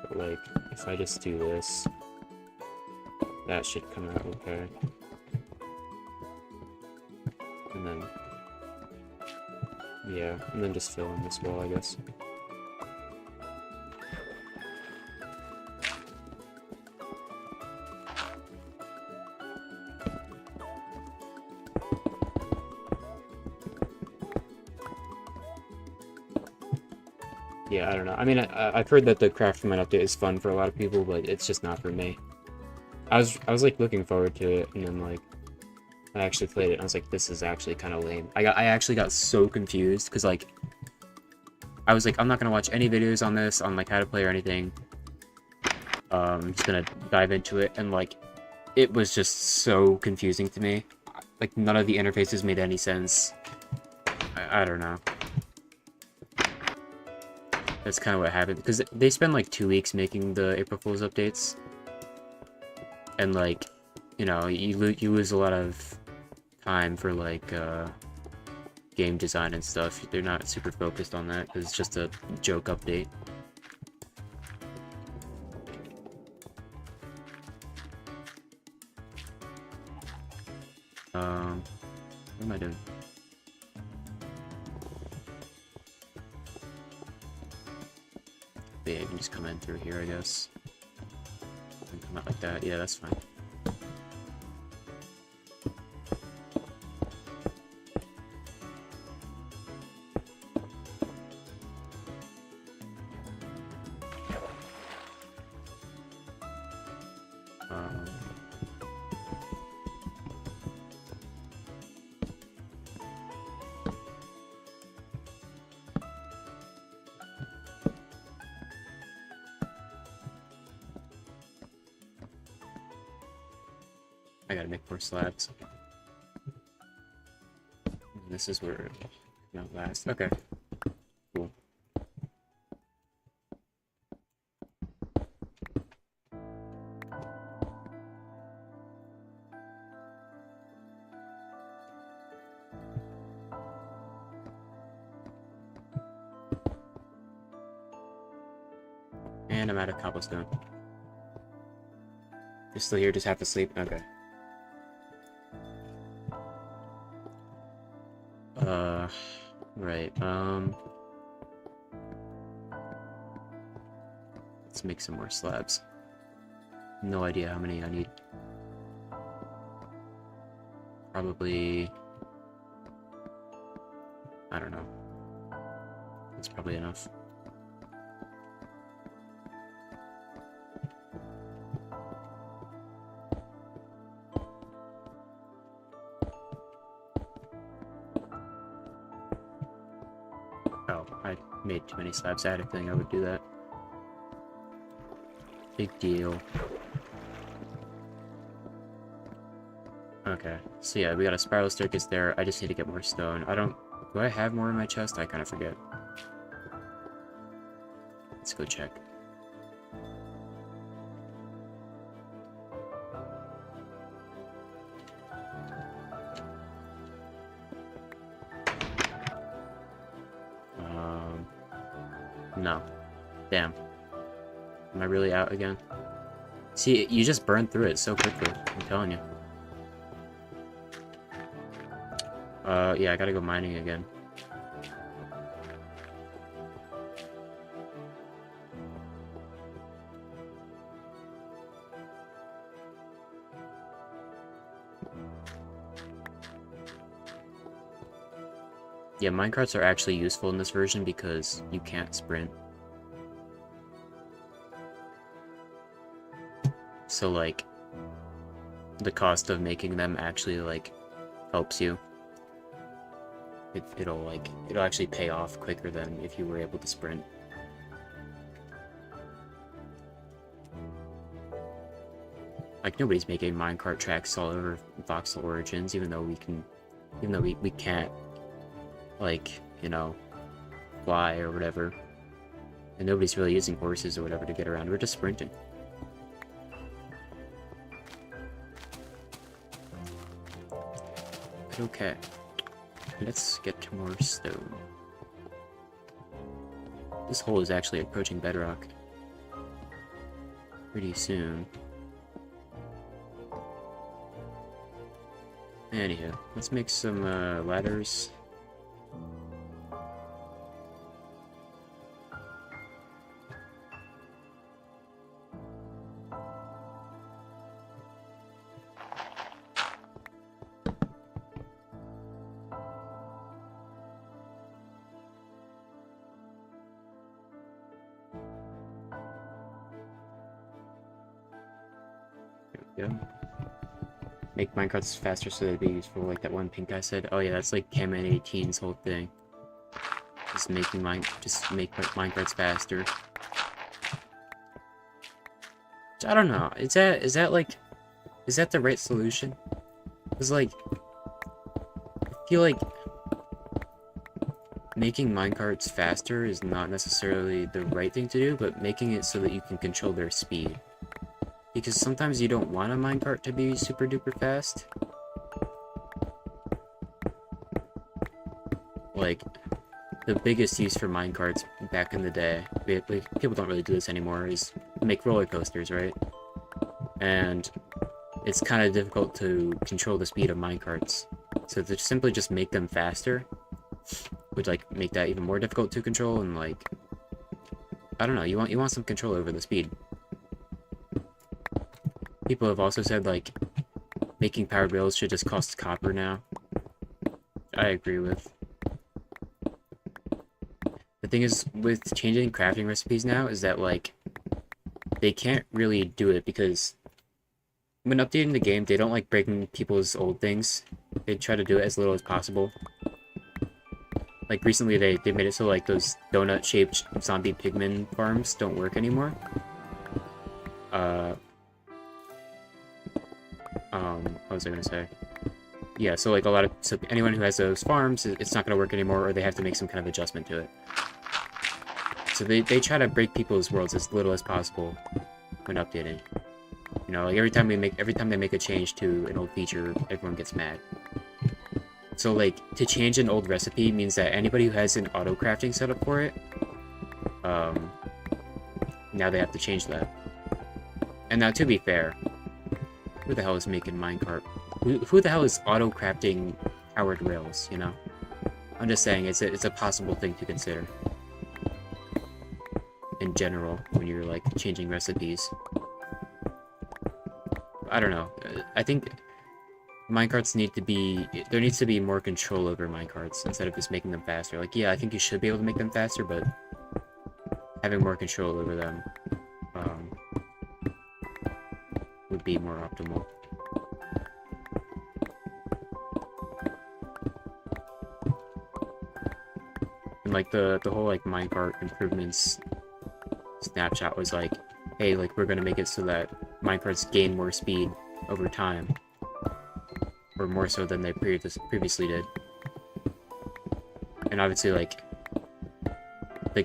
A: But like, if I just do this, that should come out okay. And then, yeah, and then just fill in this wall, I guess. Yeah, I don't know. I mean, I've heard that the Craftman update is fun for a lot of people, but it's just not for me. I was like looking forward to it, and then like I actually played it, and I was like, this is actually kind of lame. I actually got so confused because like I was like, I'm not gonna watch any videos on this on like how to play or anything. I'm just gonna dive into it, and like it was just so confusing to me. Like none of the interfaces made any sense. I don't know. That's kind of what happened, because they spend like 2 weeks making the April Fool's updates, and like, you know, you lose a lot of time for like game design and stuff. They're not super focused on that because it's just a joke update. What am I doing? Yeah, you can just come in through here, I guess. And come out like that. Yeah, that's fine. I gotta make more slabs. And this is where it'll come out last. Okay. Cool. And I'm out of cobblestone. You're still here, just half asleep? Okay. Right, let's make some more slabs. No idea how many I need. Probably... I don't know. That's probably enough. Oh, I made too many slabs. I had a feeling I would do that. Big deal. Okay. So yeah, we got a spiral staircase there. I just need to get more stone. Do I have more in my chest? I kind of forget. Let's go check. No. Damn. Am I really out again? See, you just burned through it so quickly. I'm telling you. Yeah, I gotta go mining again. Yeah, minecarts are actually useful in this version because you can't sprint. So, like, the cost of making them actually, like, helps you. It'll actually pay off quicker than if you were able to sprint. Like, nobody's making minecart tracks all over Voxel Origins, even though we can't, like, you know, fly or whatever. And nobody's really using horses or whatever to get around. We're just sprinting. But okay. Let's get to more stone. This hole is actually approaching bedrock pretty soon. Anywho, let's make some ladders. There we go. Make minecarts faster so they'd be useful, like that one pink guy said. Oh yeah, that's like Caman 18's whole thing. Just make minecarts faster. I don't know. Is that the right solution? Cause like, I feel like making minecarts faster is not necessarily the right thing to do, but making it so that you can control their speed. Because sometimes you don't want a minecart to be super duper fast. Like, the biggest use for minecarts back in the day, people don't really do this anymore, is make roller coasters, right? And it's kind of difficult to control the speed of minecarts. So to simply just make them faster would like make that even more difficult to control, and like, I don't know, you want some control over the speed. People have also said, like, making powered rails should just cost copper now. I agree with. The thing is, with changing crafting recipes now, is that, like, they can't really do it because when updating the game, they don't like breaking people's old things. They try to do it as little as possible. Like, recently they made it so, like, those donut-shaped zombie pigman farms don't work anymore. What was I gonna say? Yeah, so like so anyone who has those farms, it's not gonna work anymore, or they have to make some kind of adjustment to it. So they try to break people's worlds as little as possible when updating. You know, like every time they make a change to an old feature, everyone gets mad. So like, to change an old recipe means that anybody who has an auto crafting setup for it, now they have to change that. And now, to be fair, who the hell is making minecart? Who the hell is auto-crafting powered rails, you know? I'm just saying, it's a possible thing to consider. In general, when you're, like, changing recipes. I don't know. I think minecarts there needs to be more control over minecarts instead of just making them faster. Like, yeah, I think you should be able to make them faster, but having more control over them would be more optimal. And like the whole like minecart improvements snapshot was like, hey, like we're gonna make it so that minecarts gain more speed over time. or more so than they previously did. And obviously, like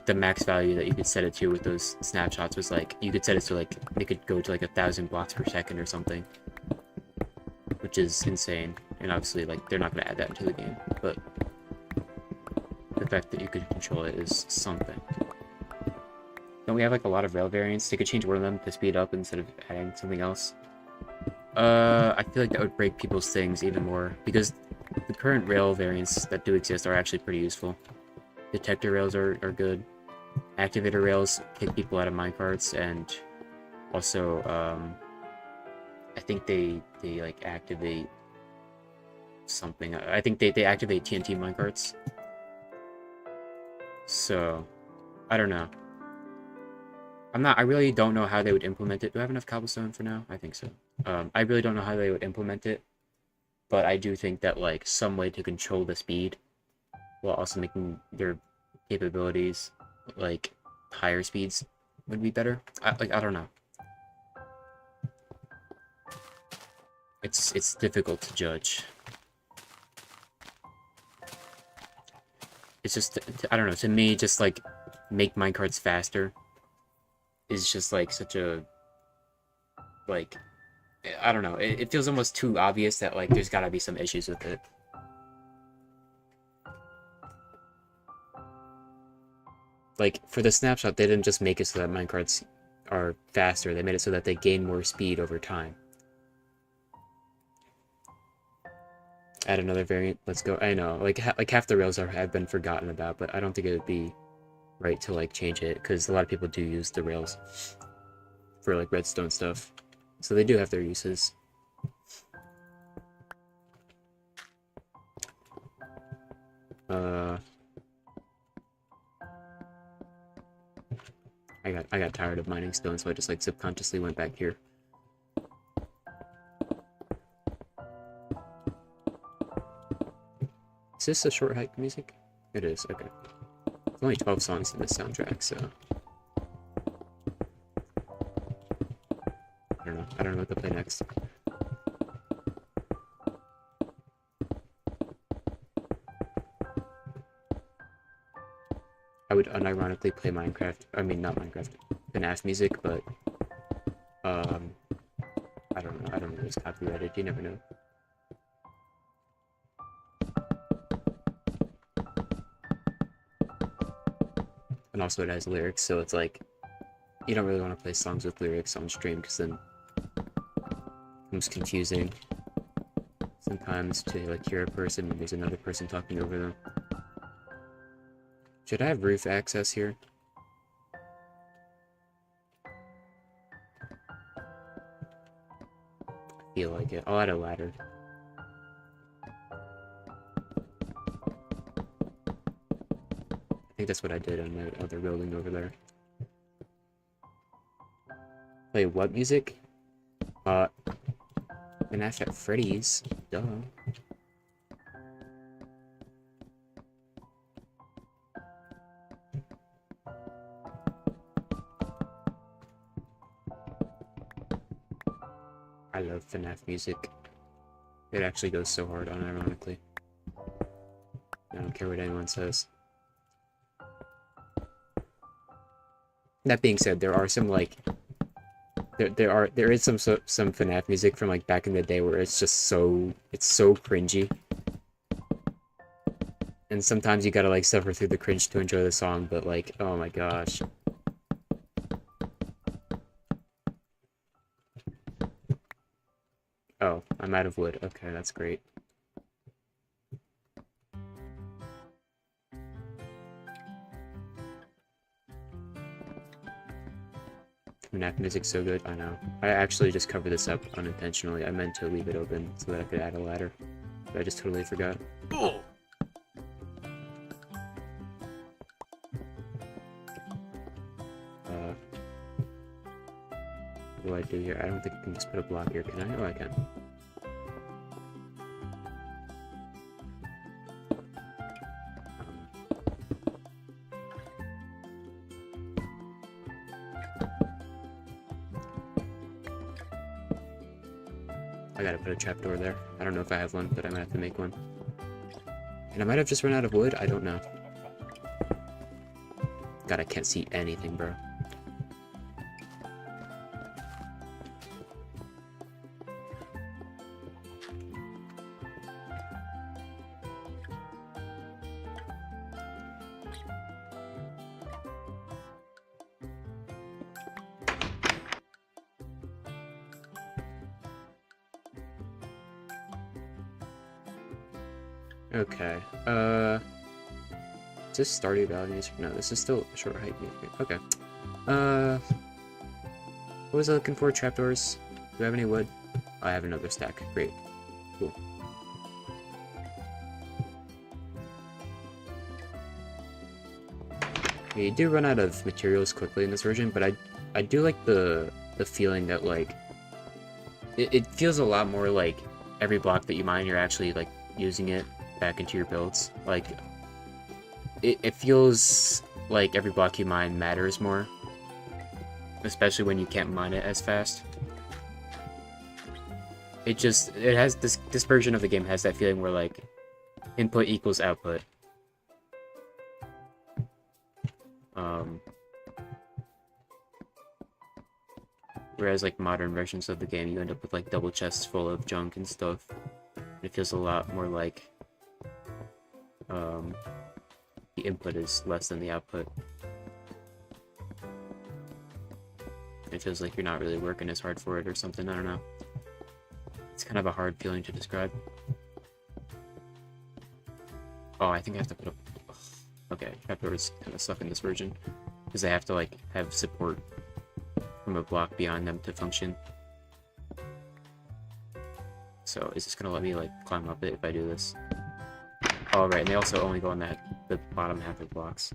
A: the max value that you could set it to with those snapshots was like, you could set it to like, they could go to like 1,000 blocks per second or something, which is insane. And obviously, like, they're not going to add that into the game, but the fact that you could control it is something. Don't we have like a lot of rail variants? They could change one of them to speed up instead of adding something else. I feel like that would break people's things even more, because the current rail variants that do exist are actually pretty useful. Detector rails are good. Activator rails kick people out of minecarts, and also, I think they like activate something. I think they activate TNT minecarts. So, I don't know. I really don't know how they would implement it. Do I have enough cobblestone for now? I think so. I really don't know how they would implement it, but I do think that like some way to control the speed while also making their capabilities like higher speeds would be better. I don't know. It's difficult to judge. It's just, I don't know, to me, just like make minecarts faster is just like such a, like, I don't know, it feels almost too obvious that like there's gotta be some issues with it. Like, for the snapshot, they didn't just make it so that minecarts are faster, they made it so that they gain more speed over time. Add another variant, let's go. I know, like half the rails have been forgotten about, but I don't think it would be right to like change it, because a lot of people do use the rails for like redstone stuff, so they do have their uses. I got tired of mining stone, so I just like subconsciously went back here. Is this a short hike music? It is, okay. There's only 12 songs in this soundtrack, so I don't know what to play next. I would unironically play Minecraft. I mean, not Minecraft. FNAF music, but I don't know. I don't know if it's copyrighted. You never know. And also, it has lyrics, so it's like you don't really want to play songs with lyrics on stream, because then it becomes confusing sometimes to like hear a person and there's another person talking over them. Should I have roof access here? I feel like it. I'll add a ladder. I think that's what I did on the other building over there. Play what music? FNAF at Freddy's. Duh. I love FNAF music. It actually goes so hard unironically. I don't care what anyone says. That being said, there are some like there is some FNAF music from like back in the day where it's just so cringy. And sometimes you gotta like suffer through the cringe to enjoy the song, but like, oh my gosh. Oh, I'm out of wood. Okay, that's great. FNAF music's so good, I know. I actually just covered this up unintentionally. I meant to leave it open so that I could add a ladder, but I just totally forgot.
C: Oh.
A: What do I do here? I don't think I can just put a block here, can I? Oh, I can. I gotta put a trapdoor there. I don't know if I have one, but I might have to make one. And I might have just run out of wood. I don't know. God, I can't see anything, bro. Okay, is this Stardew Valley music? No, this is still short height music. Okay. What was I looking for? Trapdoors? Do I have any wood? Oh, I have another stack. Great. Cool. Yeah, you do run out of materials quickly in this version, but I do like the feeling that, like, it feels a lot more like every block that you mine, you're actually, like, using it back into your builds. Like, it feels like every block you mine matters more, especially when you can't mine it as fast. It has this version of the game has that feeling where, like, input equals output. Whereas, like, modern versions of the game, you end up with, like, double chests full of junk and stuff. It feels a lot more like the input is less than the output. It feels like you're not really working as hard for it or something, I don't know. It's kind of a hard feeling to describe. Oh, I think I have to put up... Okay, trapdoors kind of suck in this version, because they have to, like, have support from a block beyond them to function. So, is this gonna let me, like, climb up it if I do this? Oh, right, and they also only go on the bottom half of blocks.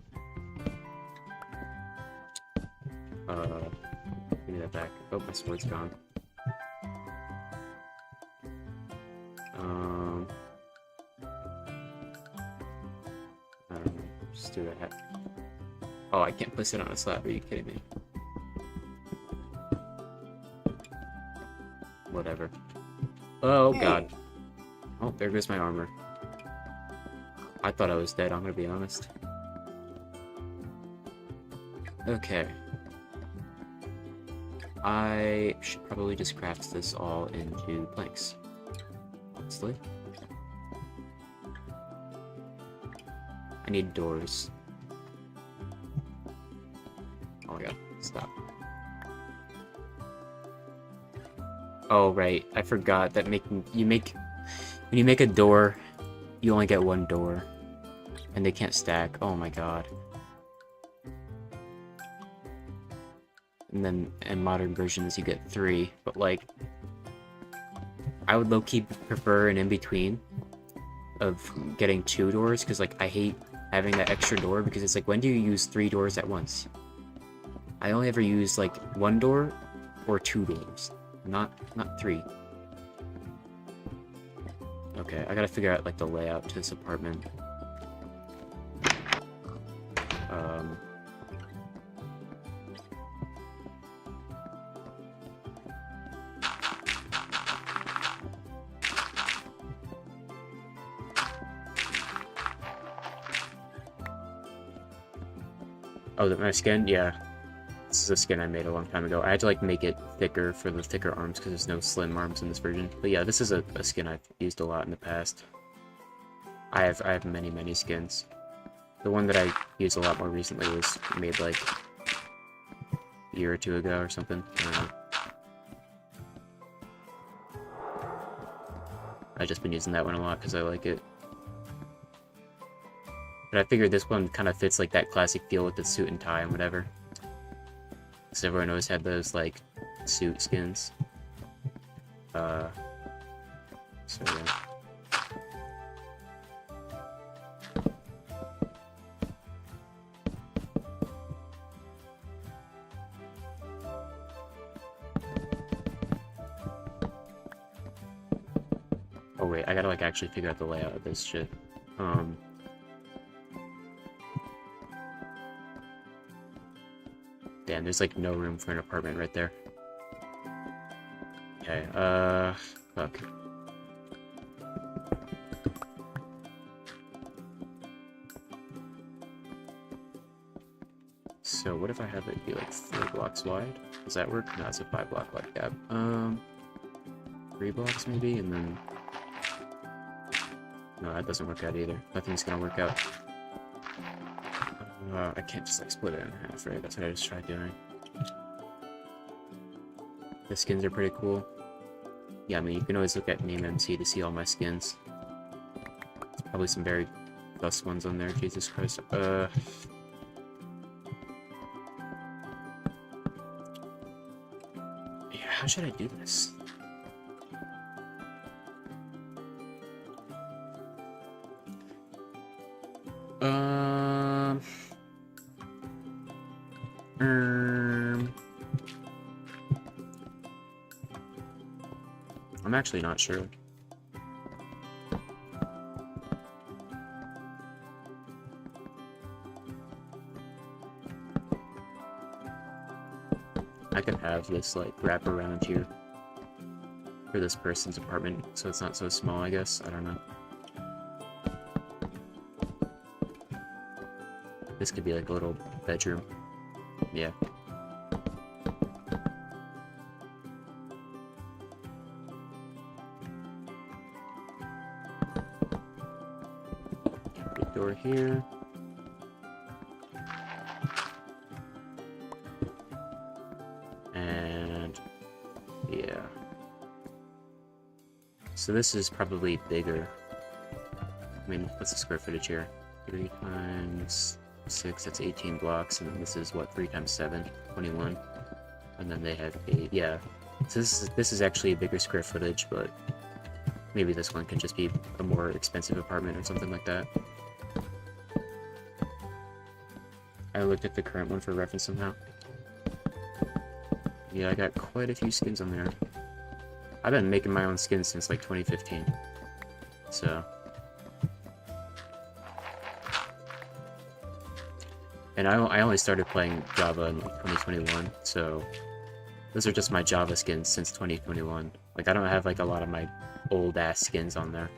A: Give me that back. Oh, my sword's gone. I don't know, just do that. Oh, I can't place it on a slab, are you kidding me? Whatever. Oh, God. Oh, there goes my armor. I thought I was dead, I'm gonna be honest. Okay. I should probably just craft this all into planks. Honestly. I need doors. Oh my god, stop. Oh, right. I forgot that when you make a door, you only get one door. And they can't stack. Oh my god. And then in modern versions you get 3, but like I would low-key prefer an in-between of getting 2 doors, because like I hate having that extra door, because it's like, when do you use 3 doors at once? I only ever use like 1 door or 2 doors. Not 3. Okay, I gotta figure out like the layout to this apartment. Oh, my skin? Yeah. This is a skin I made a long time ago. I had to like make it thicker for the thicker arms because there's no slim arms in this version. But yeah, this is a skin I've used a lot in the past. I have many skins. The one that I used a lot more recently was made like a year or 2 ago or something. I don't know. I've just been using that one a lot because I like it. But I figured this one kind of fits like that classic feel with the suit and tie and whatever. Because everyone always had those like suit skins. So yeah. Oh wait, I gotta like actually figure out the layout of this shit. There's like no room for an apartment right there. Okay, Fuck. So what if I have it be like 4 blocks wide? Does that work? No, it's a 5 block wide gap. 3 blocks maybe, and then... No, that doesn't work out either. Nothing's gonna work out. I can't just like split it in half, right? That's what I just tried doing. The skins are pretty cool. Yeah, I mean, you can always look at Name MC to see all my skins. There's probably some very dust ones on there, Jesus Christ. Yeah, how should I do this? I'm actually not sure. I could have this like wrap around here for this person's apartment so it's not so small, I guess. I don't know. This could be like a little bedroom. Yeah. Big door here. And yeah. So this is probably bigger. I mean, what's the square footage here? 3 times 6, that's 18 blocks, and then this is what, 3 times 7, 21. And then they have 8, yeah. So this is actually a bigger square footage, but maybe this one can just be a more expensive apartment or something like that. I looked at the current one for reference somehow. Yeah, I got quite a few skins on there. I've been making my own skins since like 2015. So. And I only started playing Java in like 2021, so those are just my Java skins since 2021. Like, I don't have like a lot of my old ass skins on there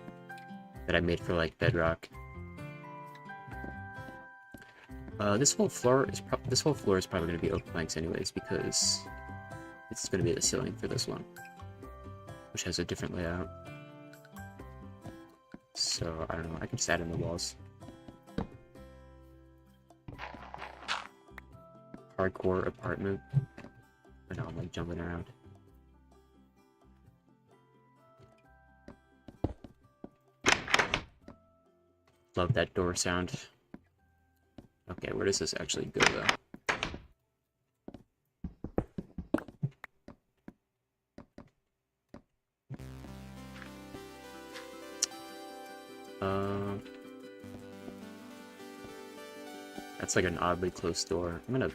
A: that I made for like Bedrock. This whole floor is probably going to be oak planks anyways, because it's going to be the ceiling for this one, which has a different layout. So I don't know. I can just add in the walls. Hardcore apartment. I know I'm like jumping around. Love that door sound. Okay, where does this actually go though? That's like an oddly close door. I'm gonna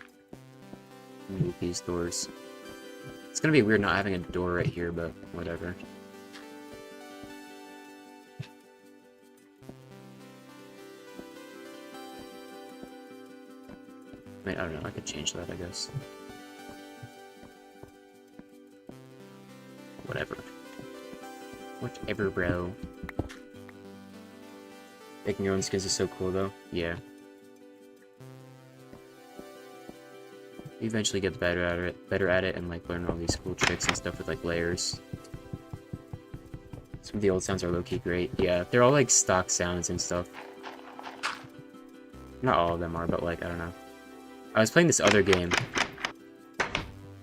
A: move these doors. It's gonna be weird not having a door right here, but whatever. I mean, I don't know, I could change that, I guess. Whatever. Whatever, bro. Making your own skins is so cool, though. Yeah. You eventually get better at it, and like learn all these cool tricks and stuff with like layers. Some of the old sounds are low-key great. Yeah, they're all like stock sounds and stuff. Not all of them are, but like, I don't know. I was playing this other game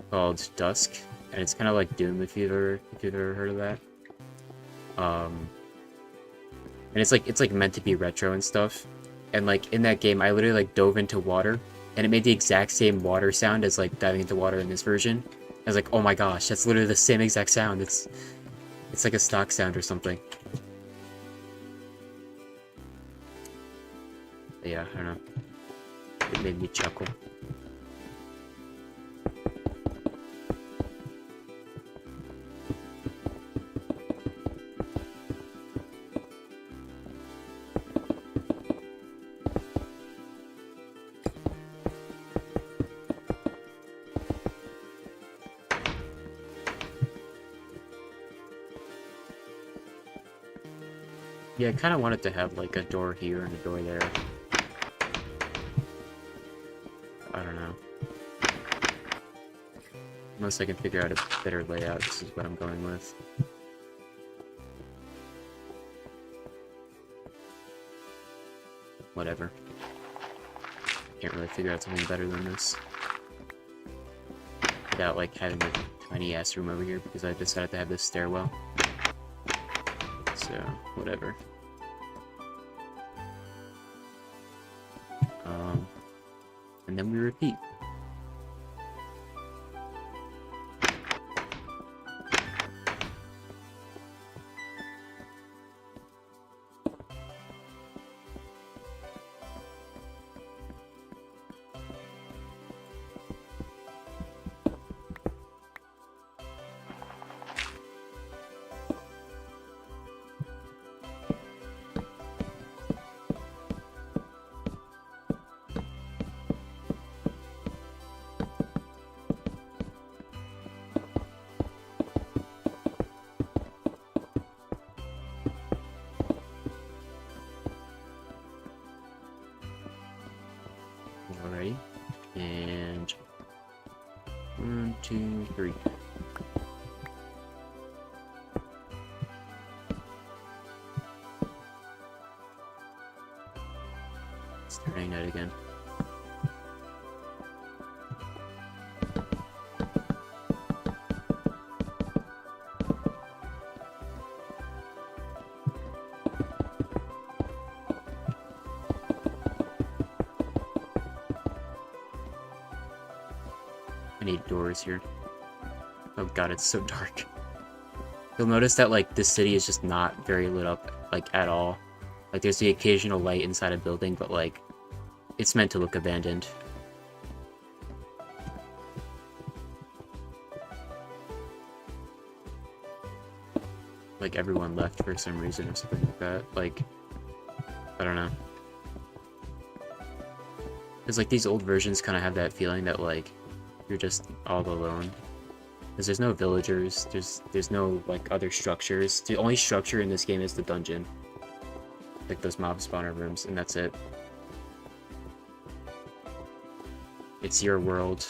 A: called Dusk, and it's kind of like Doom if you've ever heard of that. And it's like meant to be retro and stuff. And like in that game, I literally like dove into water, and it made the exact same water sound as like diving into water in this version. I was like, oh my gosh, that's literally the same exact sound. It's like a stock sound or something. But yeah, I don't know. It made me chuckle. Yeah, I kind of wanted to have like a door here and a door there. I don't know. Unless I can figure out a better layout, this is what I'm going with. Whatever. Can't really figure out something better than this. Without like having a tiny ass room over here because I decided to have this stairwell. So, whatever. And then we repeat. Alrighty. And 1, 2, 3. Starting that again. I need doors here. Oh god, it's so dark. You'll notice that, like, this city is just not very lit up, like, at all. Like, there's the occasional light inside a building, but, like, it's meant to look abandoned. Like, everyone left for some reason or something like that. Like, I don't know. Because, like, these old versions kind of have that feeling that, like, you're just all alone. Because there's no villagers, there's no, like, other structures. The only structure in this game is the dungeon. Like, those mob spawner rooms, and that's it. It's your world.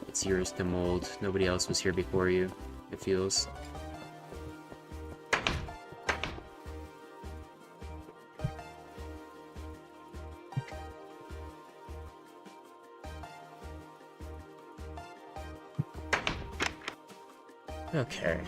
A: It's yours to mold. Nobody else was here before you, it feels. Okay.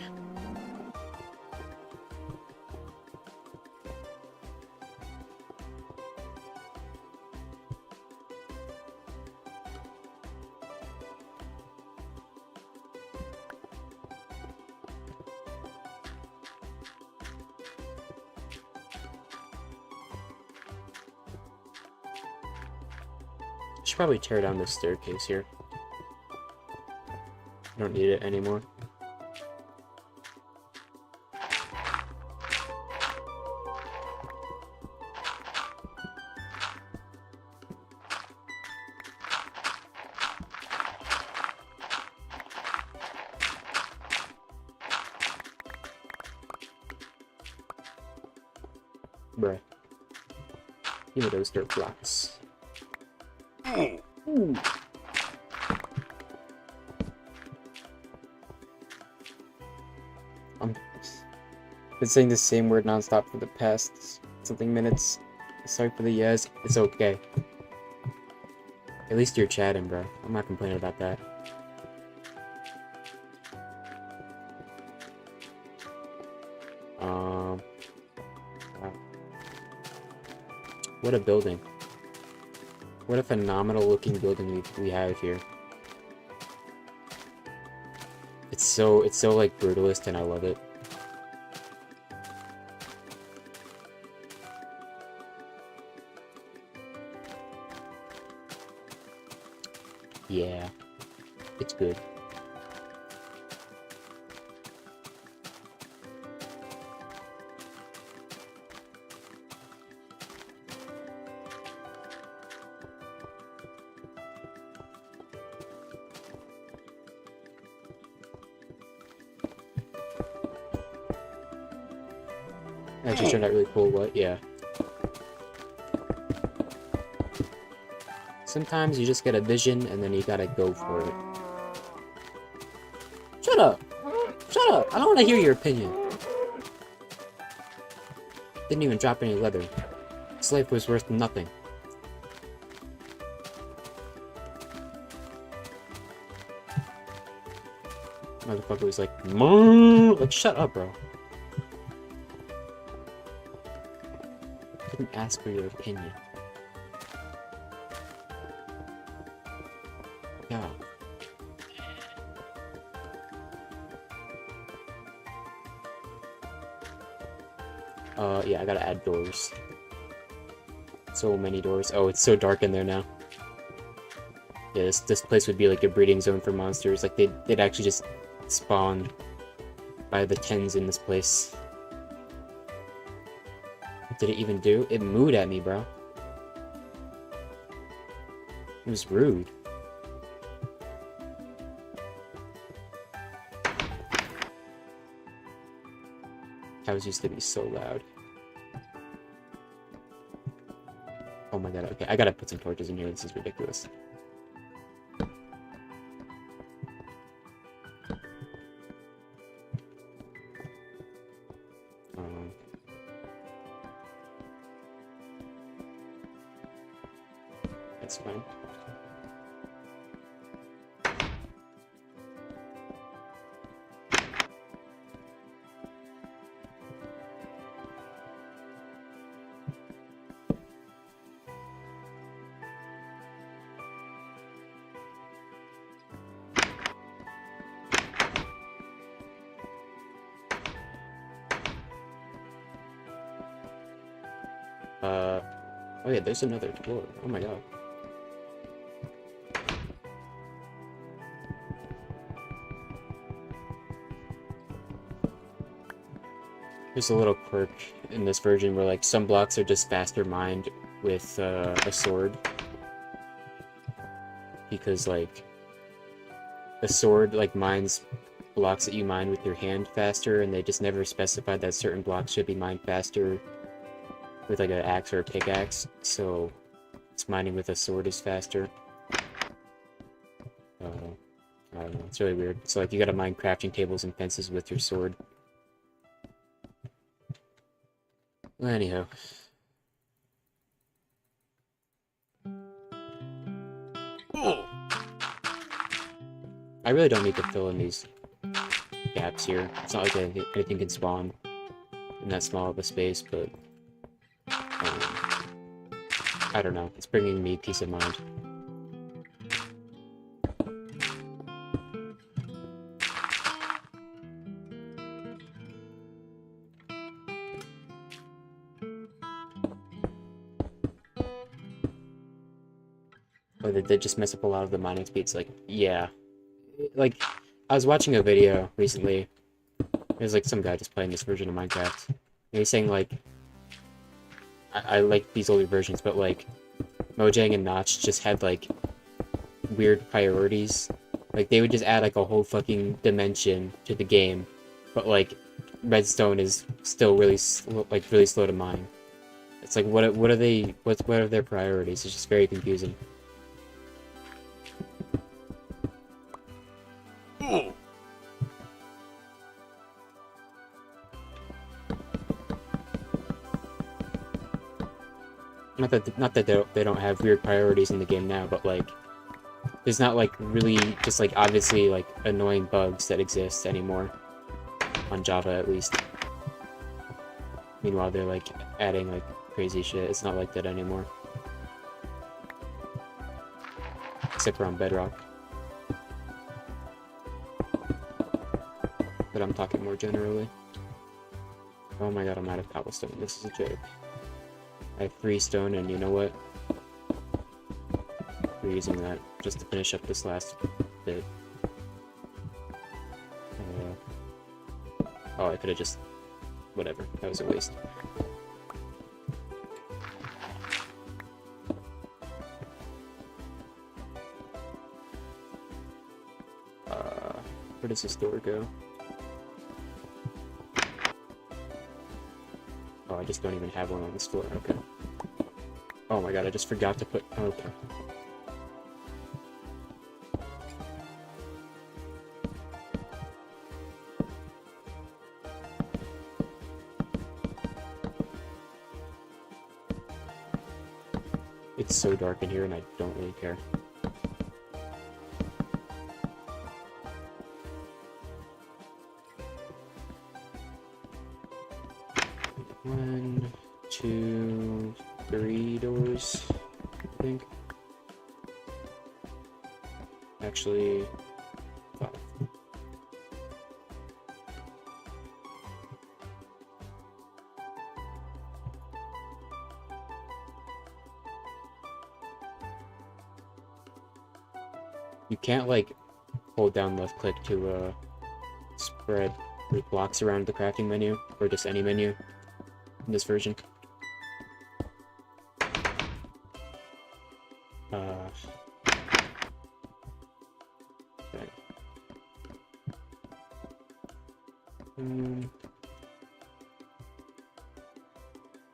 A: Should probably tear down this staircase here. I don't need it anymore. Bruh. Give me those dirt blocks. Ooh. Been saying the same word nonstop for the past something minutes. Sorry for the yes. It's okay. At least you're chatting, bro. I'm not complaining about that. Wow. What a building. What a phenomenal looking building we have here. It's so like brutalist and I love it. Yeah, it's good. Actually turned out really cool. What? Yeah. Sometimes you just get a vision and then you gotta go for it. Shut up! Shut up! I don't want to hear your opinion. Didn't even drop any leather. This life was worth nothing. Motherfucker was like, "Moo!" Like, shut up, bro. Didn't ask for your opinion. Yeah. Yeah, I gotta add doors. So many doors. Oh, it's so dark in there now. Yeah, this place would be like a breeding zone for monsters. Like, they'd actually just spawn by the tens in this place. What did it even do? It mooed at me, bro. It was rude. Cows used to be so loud. Oh my god, okay, I gotta put some torches in here, this is ridiculous. That's fine. Oh yeah, there's another door. Oh my god. There's a little quirk in this version where, like, some blocks are just faster mined with a sword. Because, like, a sword, like, mines blocks that you mine with your hand faster, and they just never specified that certain blocks should be mined faster with, like, an axe or a pickaxe, so it's mining with a sword is faster. I don't know, it's really weird. So, like, you gotta mine crafting tables and fences with your sword. Well, anyhow. I really don't need to fill in these gaps here. It's not like anything can spawn in that small of a space, but I don't know. It's bringing me peace of mind. Oh, they just mess up a lot of the mining speeds. Like, yeah. Like, I was watching a video recently. There's like some guy just playing this version of Minecraft. And he's saying, like, I like these older versions, but like Mojang and Notch just had like weird priorities. Like, they would just add like a whole fucking dimension to the game, but like redstone is still really really slow to mine. It's like, what are their priorities? It's just very confusing. Not that they don't have weird priorities in the game now, but like, there's not like really just like obviously like annoying bugs that exist anymore on Java, at least. Meanwhile, they're like adding like crazy shit. It's not like that anymore, except for on Bedrock. But I'm talking more generally. Oh my god, I'm out of cobblestone. This is a joke. I have 3 stone, and you know what? We're using that just to finish up this last bit. Oh, I could have just... whatever. That was a waste. Where does this door go? just don't even have one on this floor. Okay. Oh my god, I just forgot to put... Okay. It's so dark in here and I don't really care. One, two, three doors, I think. Actually, 5. You can't, like, hold down left click to, spread the blocks around the crafting menu, or just any menu in this version. Okay.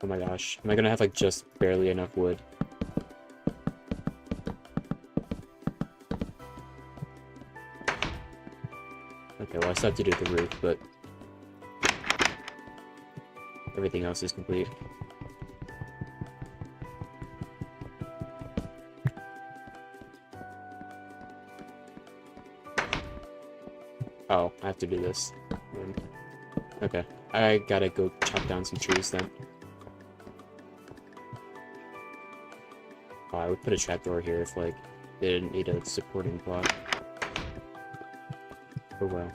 A: Oh my gosh, am I gonna have, like, just barely enough wood? Okay, well I still have to do the roof, but everything else is complete. Oh, I have to do this. Okay, I gotta go chop down some trees then. Oh, I would put a trapdoor here if, like, they didn't need a supporting block. Oh well.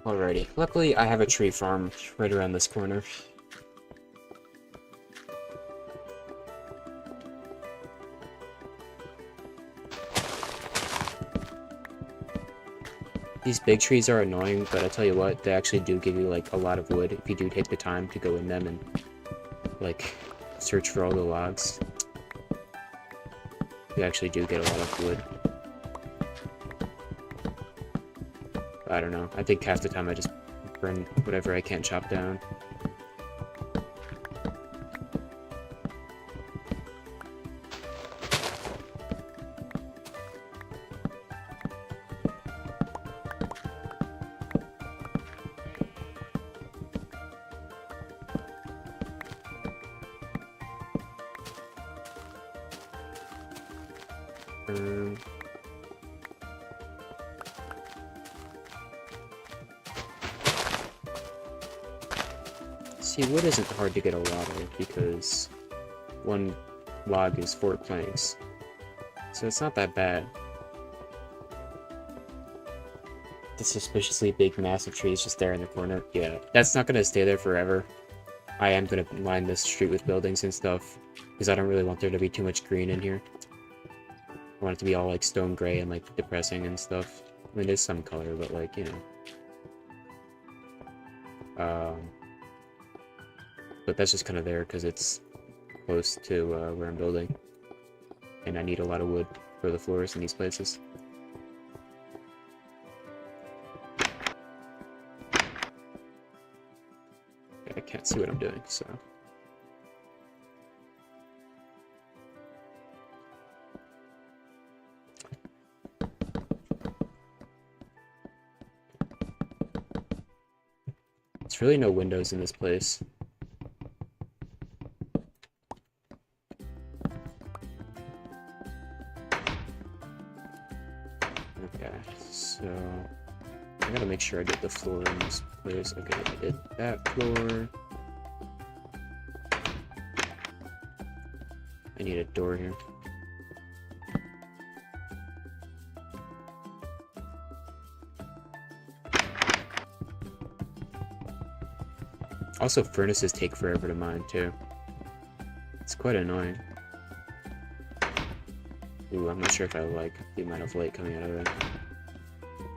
A: Alrighty. Luckily, I have a tree farm right around this corner. These big trees are annoying, but I tell you what, they actually do give you, like, a lot of wood if you do take the time to go in them and, like, search for all the logs. You actually do get a lot of wood. I don't know. I think half the time I just burn whatever I can't chop down. See, wood isn't hard to get a lot of because one log is 4 planks, so it's not that bad. The suspiciously big, massive tree is just there in the corner. Yeah, that's not gonna stay there forever. I am gonna line this street with buildings and stuff because I don't really want there to be too much green in here. I want it to be all like stone gray and like depressing and stuff. I mean, there's some color, but like, you know. But that's just kind of there because it's close to where I'm building. And I need a lot of wood for the floors in these places. I can't see what I'm doing, so... There's really no windows in this place. Okay, so I gotta make sure I get the floor in this place. Okay, I did that floor. I need a door here. Also, furnaces take forever to mine, too. It's quite annoying. Ooh, I'm not sure if I like the amount of light coming out of it.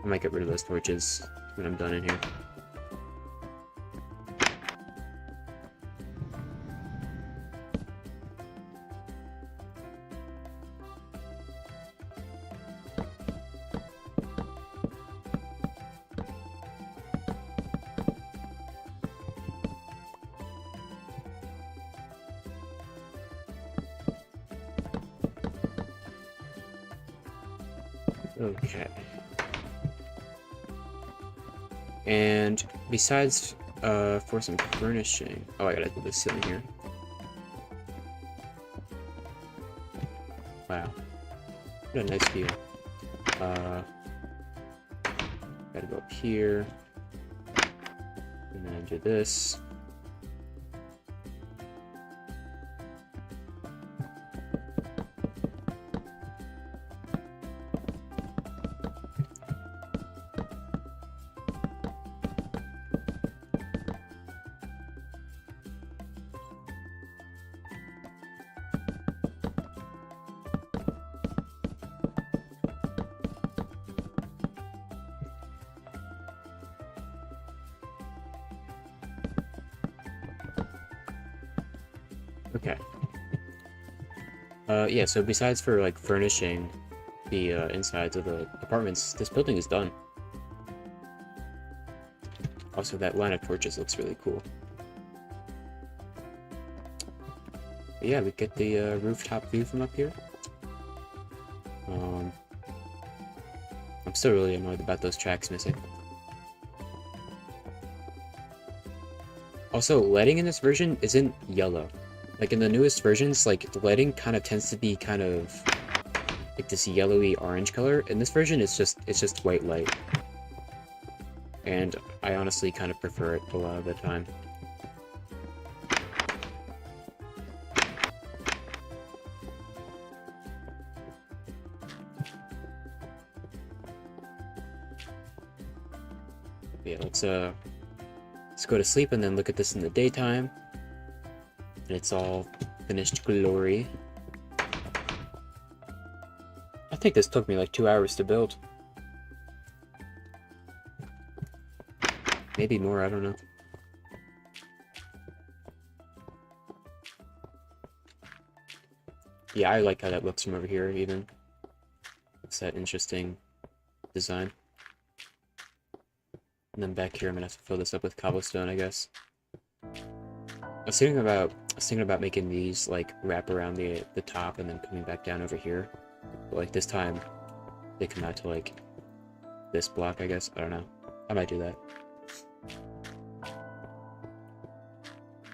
A: I might get rid of those torches when I'm done in here. Okay. And besides, for some furnishing... Oh, I gotta do this ceiling here. Wow. What a nice view. Gotta go up here. And then do this. Okay. Yeah, so besides for, like, furnishing the, insides of the apartments, this building is done. Also, that line of torches looks really cool. But yeah, we get the, rooftop view from up here. I'm still really annoyed about those tracks missing. Also, lighting in this version isn't yellow. Like in the newest versions, like the lighting kind of tends to be kind of like this yellowy orange color. In this version, it's just white light, and I honestly kind of prefer it a lot of the time. Yeah, let's go to sleep and then look at this in the daytime. And it's all finished glory. I think this took me like 2 hours to build. Maybe more, I don't know. Yeah, I like how that looks from over here, even. It's that interesting design. And then back here, I'm gonna have to fill this up with cobblestone, I guess. I was thinking about making these like wrap around the top and then coming back down over here. But like this time, they come out to like this block, I guess. I don't know. I might do that.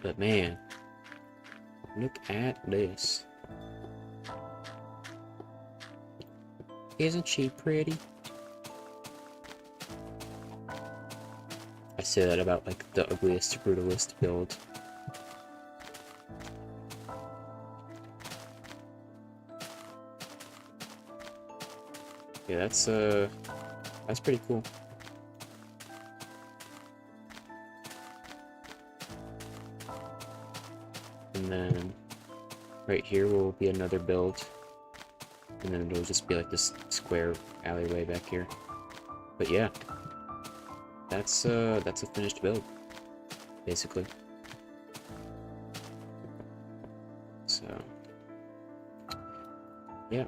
A: But man, look at this. Isn't she pretty? I say that about like the ugliest, brutalist build. Yeah, that's pretty cool. And then right here will be another build. And then it'll just be like this square alleyway back here. But yeah. That's a finished build, basically. So yeah.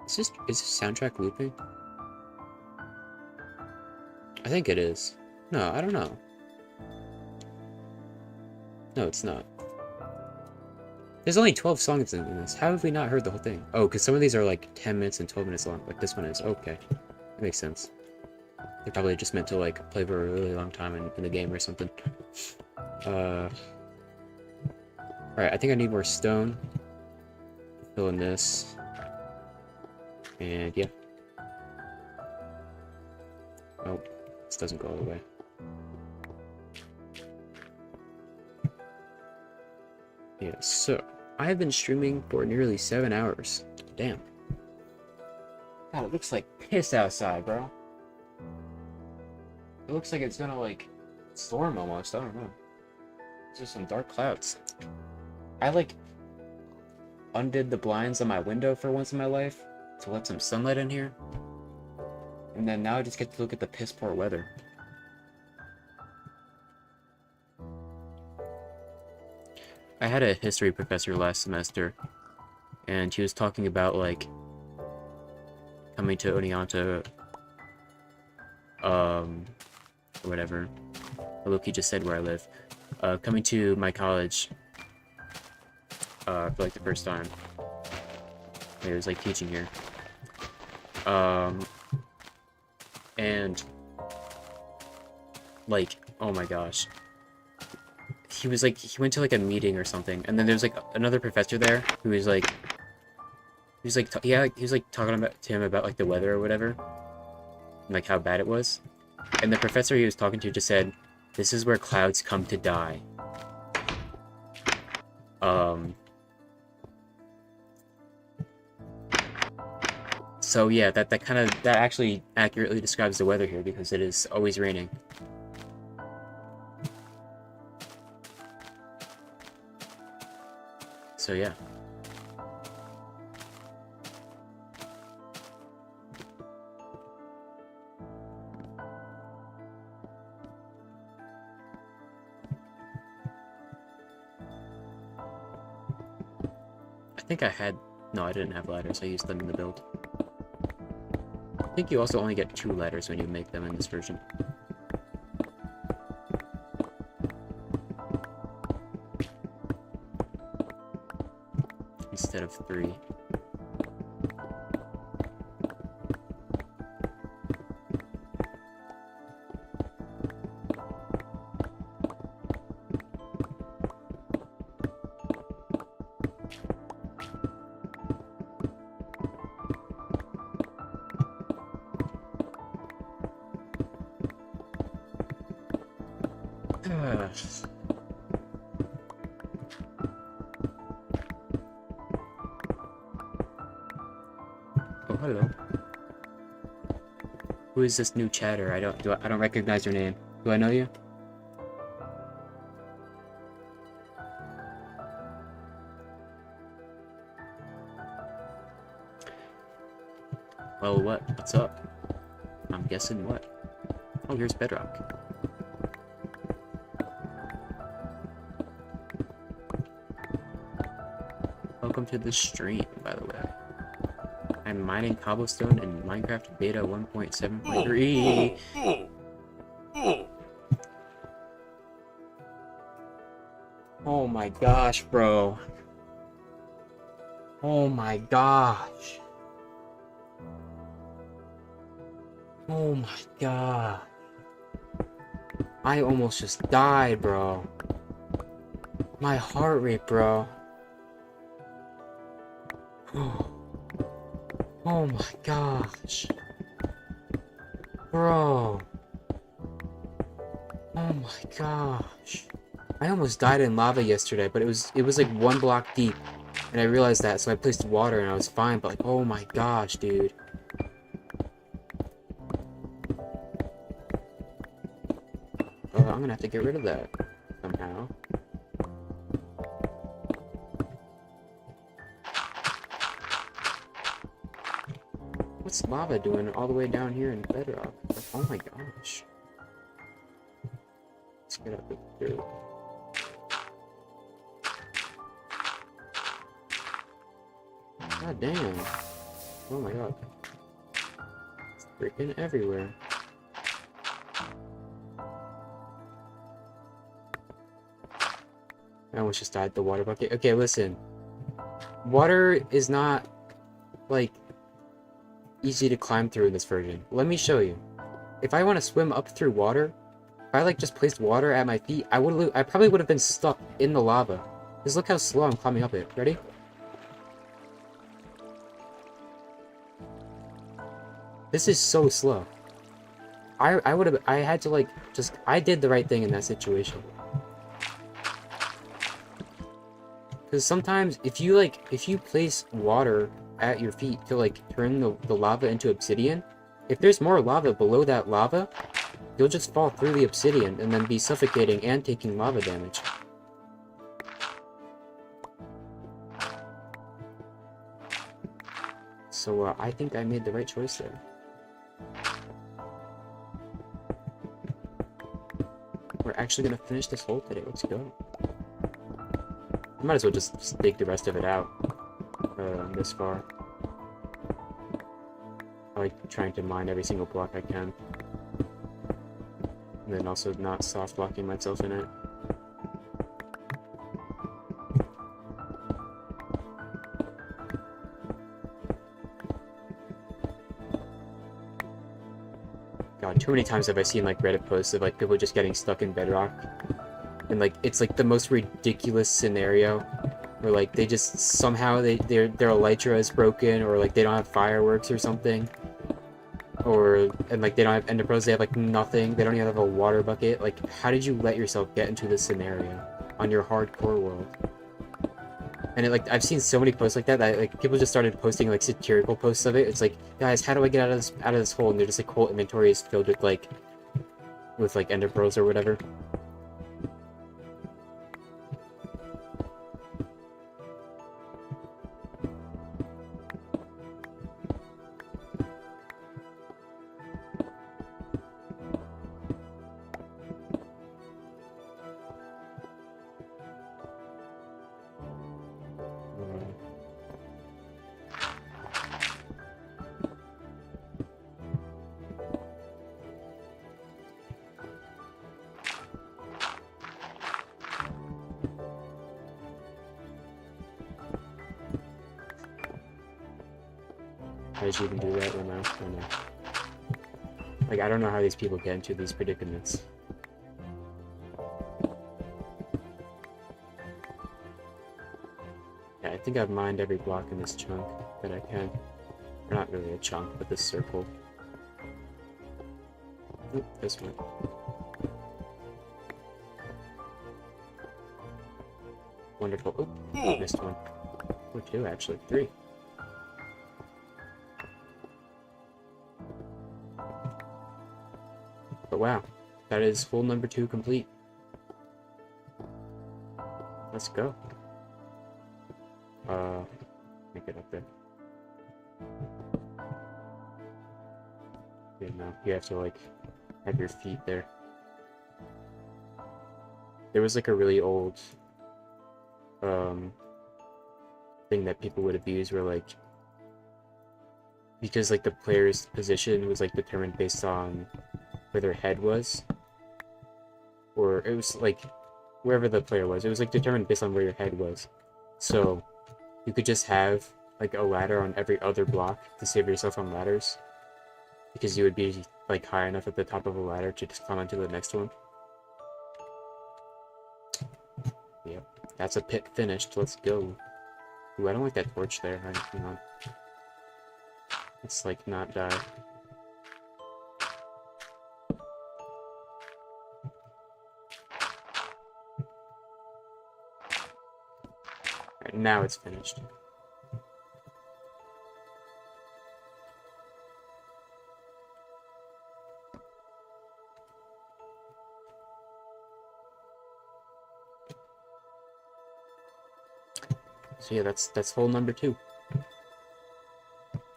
A: Is this soundtrack looping? I think it is. No, I don't know. No, it's not. There's only 12 songs in this. How have we not heard the whole thing? Oh, because some of these are like 10 minutes and 12 minutes long. Like this one is. Okay. That makes sense. They're probably just meant to like play for a really long time in the game or something. Alright, I think I need more stone. Fill in this. And yeah. Oh, this doesn't go all the way. Yeah, so I have been streaming for nearly 7 hours. Damn. God, it looks like piss outside, bro. It looks like it's gonna like storm almost. I don't know. There's just some dark clouds. I like undid the blinds on my window for once in my life to let some sunlight in here. And then now I just get to look at the piss poor weather. I had a history professor last semester, and he was talking about, like, coming to Oneonta, or whatever. Look, he just said where I live. Coming to my college, for, like, the first time. He was, like, teaching here. And, like, oh my gosh. He was, like, he went to, like, a meeting or something, and then there's, like, another professor there who was, like, he was, like, talking about to him about, like, the weather or whatever, and, like, how bad it was. And the professor he was talking to just said, "This is where clouds come to die." So yeah, that actually accurately describes the weather here, because it is always raining. So yeah. I think I had... No, I didn't have ladders. I used them in the build. I think you also only get 2 ladders when you make them in this version. Instead of 3. Oh, hello. Who is this new chatter? I don't recognize your name. Do I know you? Well, what? What's up? I'm guessing what? Oh, here's bedrock. Welcome to the stream, by the way. I'm mining cobblestone in Minecraft Beta 1.7.3. Oh my gosh, bro. Oh my gosh. Oh my god. I almost just died, bro. My heart rate, bro. Oh my gosh. Bro. Oh my gosh. I almost died in lava yesterday, but it was like 1 block deep. And I realized that, so I placed water and I was fine, but like, oh my gosh, dude. I'm gonna have to get rid of that somehow. What's lava doing all the way down here in bedrock? Like, oh my gosh. Let's get up here. God damn. Oh my god. It's freaking everywhere. I almost just died the water bucket. Okay, listen. Water is not, like, easy to climb through in this version. Let me show you. If I want to swim up through water, if I, like, just placed water at my feet, I probably would have been stuck in the lava. Just look how slow I'm climbing up it. Ready? This is so slow. I had to, like, I did the right thing in that situation. Because sometimes, if you place water at your feet to, like, turn the lava into obsidian, if there's more lava below that lava, you'll just fall through the obsidian and then be suffocating and taking lava damage. So, I think I made the right choice there. We're actually gonna finish this hole today. Let's go. I might as well just dig the rest of it out this far. I like trying to mine every single block I can. And then also not soft locking myself in it. God, too many times have I seen like Reddit posts of like people just getting stuck in bedrock. And like it's like the most ridiculous scenario where like they just somehow their elytra is broken, or like they don't have fireworks or something. And like they don't have ender pearls, they have like nothing, they don't even have a water bucket. Like, how did you let yourself get into this scenario on your hardcore world? And it, like, I've seen so many posts like that like people just started posting like satirical posts of it. It's like, guys, how do I get out of this hole? And they're just like, whole inventory is filled with like ender pearls or whatever. How did you even do that? I don't know. Like, I don't know how these people get into these predicaments. Yeah, I think I've mined every block in this chunk that I can. Or not really a chunk, but this circle. Oop, this one. Wonderful. Oop, missed one. Or two, actually. Three. But wow, that is hole number 2 complete. Let's go. Make it up there. Yeah, no, you have to like have your feet there. There was like a really old thing that people would abuse where like, because like the player's position was like determined based on where their head was, or it was like wherever the player was, it was like determined based on where your head was. So you could just have like a ladder on every other block to save yourself on ladders, because you would be like high enough at the top of a ladder to just climb onto the next one. Yep, that's a pit finished. Let's go. Ooh, I don't like that torch there. Hang on. It's like not die. Alright, now it's finished. So yeah, that's hole number 2.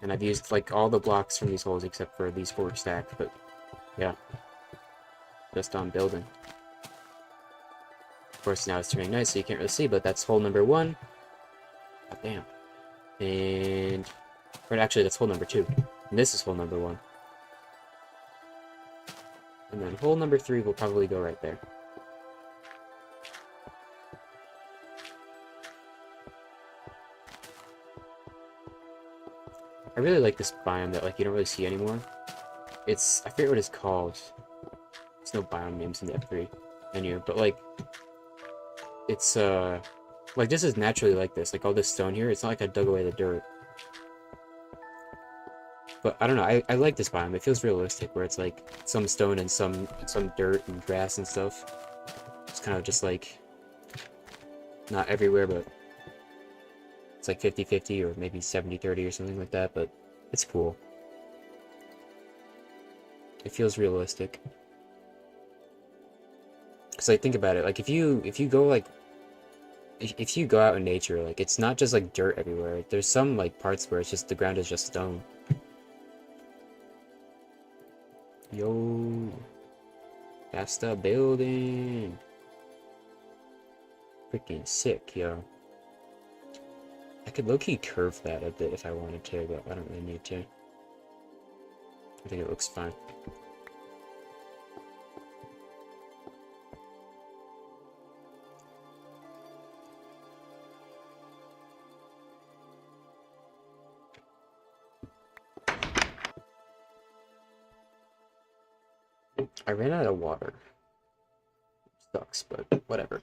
A: And I've used like all the blocks from these holes except for these 4 stacks, but yeah. Just on building. Of course now it's turning night so you can't really see, but that's hole number 1. God damn. And right, actually that's hole number 2. And this is hole number 1. And then hole number 3 will probably go right there. I really like this biome that like you don't really see anymore. It's, I forget what it's called. There's no biome names in the F3 menu, but like it's like this is naturally like this. Like all this stone here, it's not like I dug away the dirt. But I don't know, I like this biome. It feels realistic, where it's like some stone and some dirt and grass and stuff. It's kind of just like not everywhere, but it's like 50-50 or maybe 70-30 or something like that, but it's cool. It feels realistic. Cause like think about it, like if you go like if you go out in nature, like it's not just like dirt everywhere. There's some like parts where it's just the ground is just stone. Yo. That's the building. Freaking sick, yo. I could low-key curve that a bit if I wanted to, but I don't really need to. I think it looks fine. I ran out of water. Sucks, but whatever.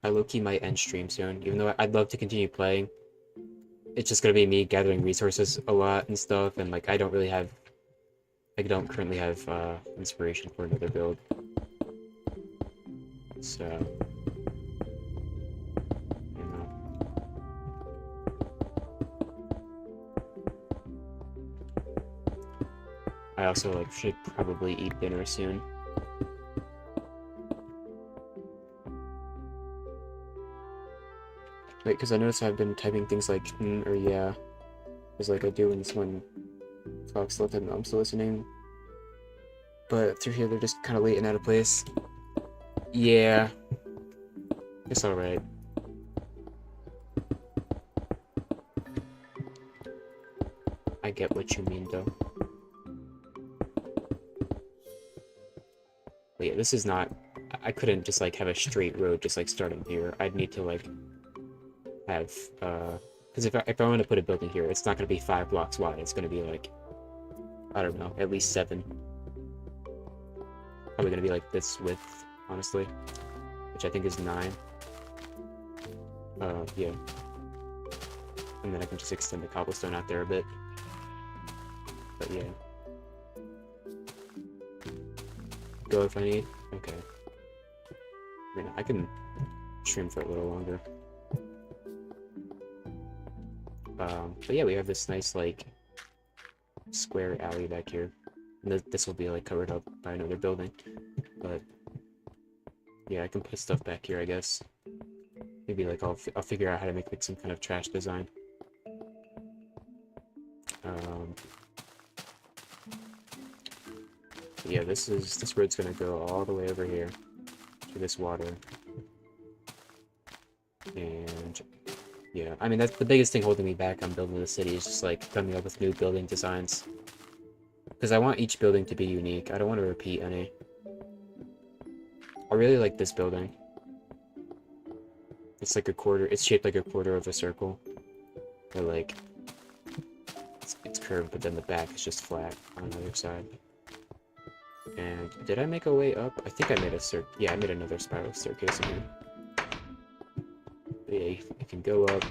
A: I low-key might end stream soon, even though I'd love to continue playing. It's just gonna be me gathering resources a lot and stuff, and like I don't currently have inspiration for another build. So, you know. I also like should probably eat dinner soon. Wait, because I noticed I've been typing things like or yeah, as like I do when Fox left and I'm still listening. But through here they're just kind of late and out of place. Yeah, it's alright. I get what you mean though. But yeah, this is not. I couldn't just like have a straight road just like starting here. I'd need to like have because if I want to put a building here, it's not going to be 5 blocks wide. It's going to be like, I don't know, at least 7. Probably going to be like this width, honestly, which I think is 9. Yeah. And then I can just extend the cobblestone out there a bit. But yeah. Go if I need. Okay. I mean, I can trim for a little longer. But yeah, we have this nice, like, square alley back here. And this will be, like, covered up by another building. But, yeah, I can put stuff back here, I guess. Maybe, like, I'll figure out how to make, like, some kind of trash design. Yeah, this road's gonna go all the way over here to this water. And yeah, I mean, that's the biggest thing holding me back on building the city, is just like coming up with new building designs. Because I want each building to be unique. I don't want to repeat any. I really like this building. It's like a quarter, it's shaped like a quarter of a circle. Or like, it's curved, but then the back is just flat on the other side. And did I make a way up? I think I made I made another spiral staircase in here. But yeah, you can go up,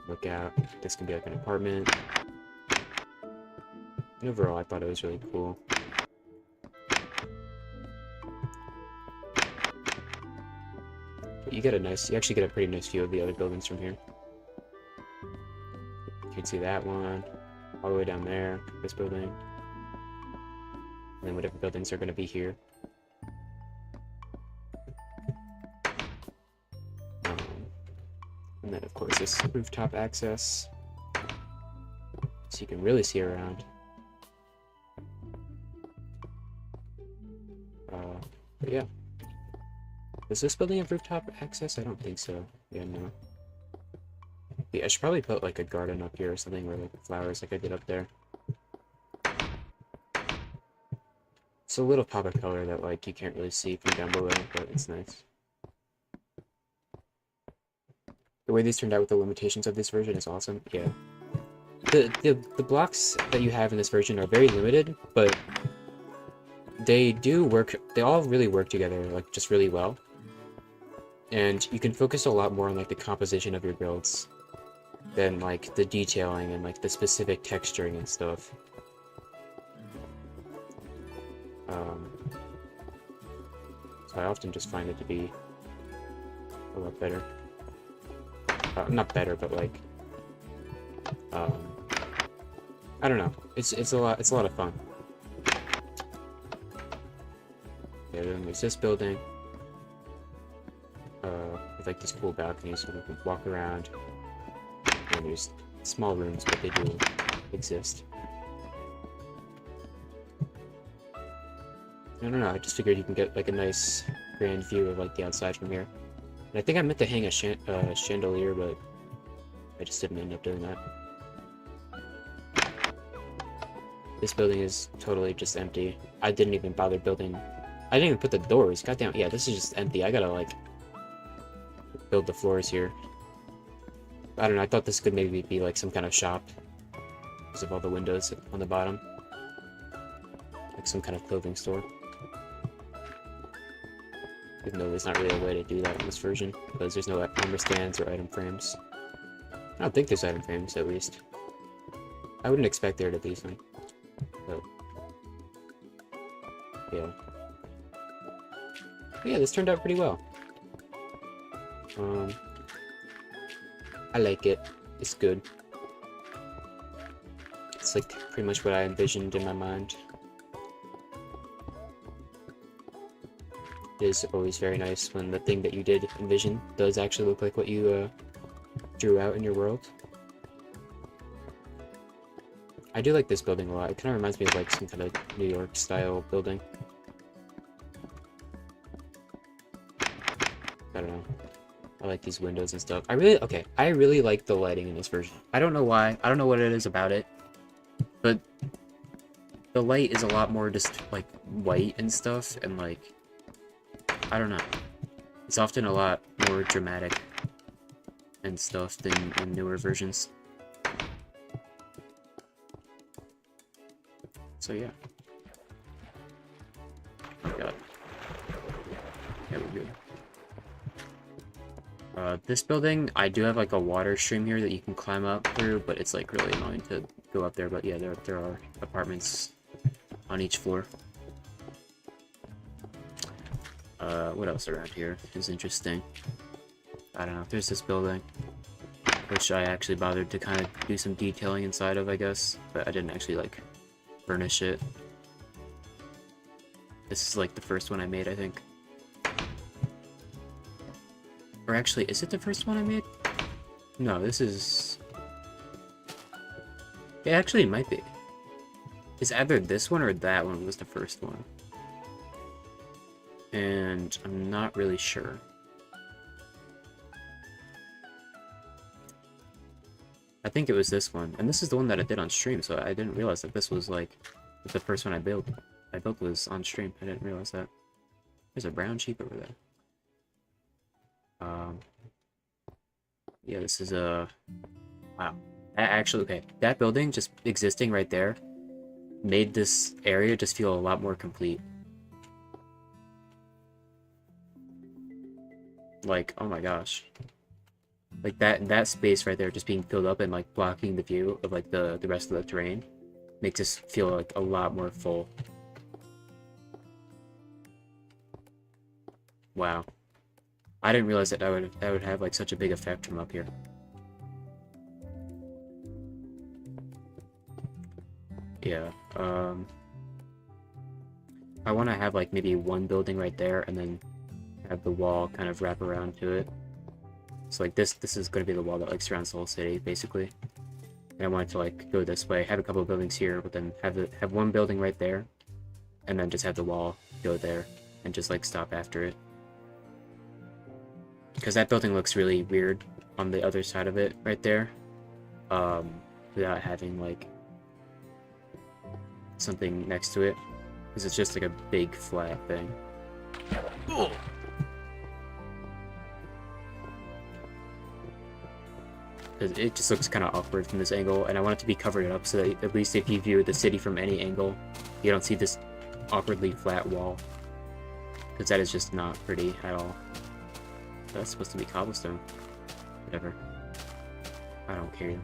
A: look out. This can be like an apartment. And overall, I thought it was really cool. But you actually get a pretty nice view of the other buildings from here. You can see that one, all the way down there, this building. And then whatever buildings are going to be here. And then, of course, this rooftop access. So you can really see around. But yeah. Does this building have rooftop access? I don't think so. Yeah, no. Yeah, I should probably put, like, a garden up here or something, or, like, flowers like I did up there. It's a little pop of color that, like, you can't really see from down below, but it's nice. The way these turned out with the limitations of this version is awesome. Yeah. The blocks that you have in this version are very limited, but they do work. They all really work together, like, just really well. And you can focus a lot more on, like, the composition of your builds than, like, the detailing and, like, the specific texturing and stuff. So I often just find it to be a lot better. Not better, but like, I don't know. It's a lot of fun. Yeah, then there's this building. With like these cool balconies so we can walk around. And there's small rooms, but they do exist. I don't know, I just figured you can get like a nice grand view of like the outside from here. And I think I meant to hang a chandelier, but I just didn't end up doing that. This building is totally just empty. I didn't even bother building. I didn't even put the doors. Goddamn, yeah, this is just empty. I gotta like build the floors here. I don't know, I thought this could maybe be like some kind of shop because of all the windows on the bottom. Like some kind of clothing store. Even though there's not really a way to do that in this version, because there's no armor stands or item frames. I don't think there's item frames, at least. I wouldn't expect there to be some. So, yeah. But yeah, this turned out pretty well. I like it. It's good. It's like pretty much what I envisioned in my mind. It is always very nice when the thing that you did envision does actually look like what you drew out in your world. I do like this building a lot. It kind of reminds me of like some kind of New York style building. I don't know. I like these windows and stuff. I really like the lighting in this version. I don't know why. I don't know what it is about it. But the light is a lot more just like white and stuff, and like, I don't know. It's often a lot more dramatic and stuff than in newer versions. So yeah. Oh god. Yeah, we're good. This building, I do have like a water stream here that you can climb up through, but it's like really annoying to go up there. But yeah, there are apartments on each floor. What else around here is interesting? I don't know. There's this building, which I actually bothered to kind of do some detailing inside of, I guess, but I didn't actually like furnish it. This is like the first one I made, I think. Or actually, is it the first one I made? No, this is... It actually might be. It's either this one or that one was the first one. And I'm not really sure. I think it was this one. And this is the one that I did on stream, so I didn't realize that this was like the first one I built. I built was on stream. I didn't realize that. There's a brown sheep over there. Yeah, this is a... Wow. Actually, okay. That building just existing right there made this area just feel a lot more complete. Like, oh my gosh. Like that space right there just being filled up and like blocking the view of like the rest of the terrain makes this feel like a lot more full. Wow. I didn't realize that that would have like such a big effect from up here. Yeah, I want to have like maybe one building right there and then have the wall kind of wrap around to it. So like this is going to be the wall that like surrounds the whole city basically. And I want it to like go this way, have a couple of buildings here, but then have one building right there, and then just have the wall go there and just like stop after it. Because that building looks really weird on the other side of it right there, without having like something next to it, because it's just like a big flat thing. It just looks kind of awkward from this angle, and I want it to be covered up so that at least if you view the city from any angle, you don't see this awkwardly flat wall, because that is just not pretty at all. That's supposed to be cobblestone. Whatever. I don't care.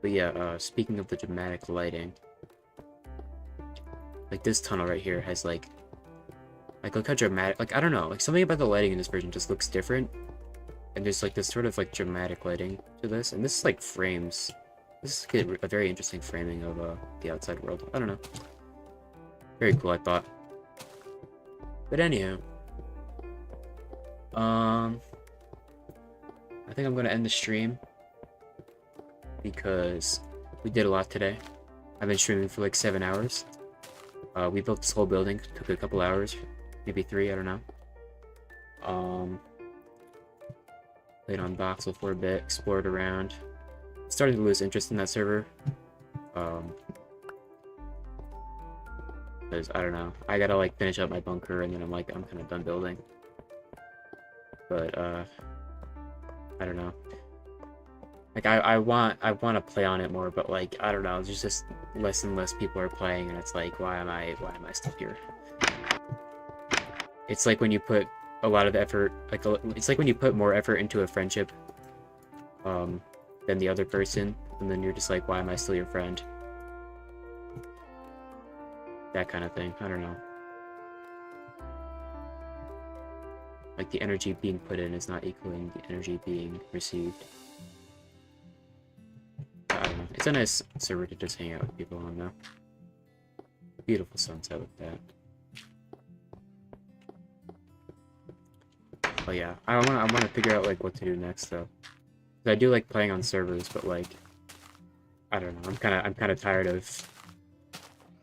A: But yeah, speaking of the dramatic lighting, like this tunnel right here has like look how dramatic, like I don't know, like something about the lighting in this version just looks different, and there's like this sort of like dramatic lighting to this, and this is like frames. This is a very interesting framing of the outside world. I don't know. Very cool, I thought. But anyhow, I think I'm gonna end the stream because we did a lot today. I've been streaming for like 7 hours. We built this whole building. Took a couple hours, maybe 3. I don't know. Played on Voxel for a bit, explored around. Starting to lose interest in that server. Because I don't know. I gotta like finish up my bunker, and then I'm kind of done building. But I don't know. Like I want to play on it more, but like I don't know. There's just less and less people are playing, and it's like why am I still here? It's like when you put a lot of effort, it's like when you put more effort into a friendship, than the other person, and then you're just like, why am I still your friend? That kind of thing. I don't know. Like the energy being put in is not equaling the energy being received. I don't know. It's a nice server to just hang out with people on though. Beautiful sunset with that. But yeah, I wanna figure out like what to do next though. I do like playing on servers, but like I don't know. I'm kind of tired of.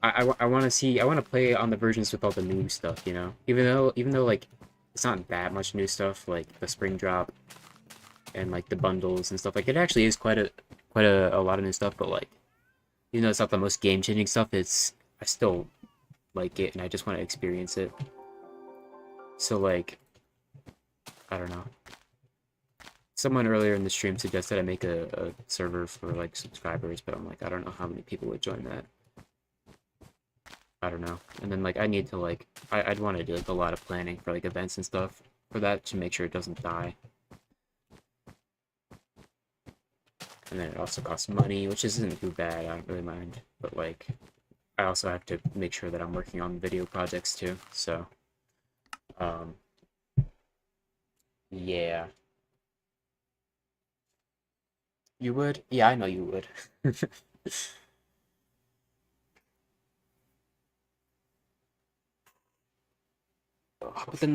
A: I want to play on the versions with all the new stuff, you know. Even though like it's not that much new stuff, like the spring drop and like the bundles and stuff. Like it actually is quite a lot of new stuff, but like even though it's not the most game changing stuff, I still like it and I just want to experience it. So like I don't know. Someone earlier in the stream suggested I make a server for like subscribers, but I'm like, I don't know how many people would join that. I don't know. And then like I need to like I'd want to do like a lot of planning for like events and stuff for that to make sure it doesn't die. And then it also costs money, which isn't too bad, I don't really mind. But like I also have to make sure that I'm working on video projects too. So yeah. You would? Yeah, I know you would. But then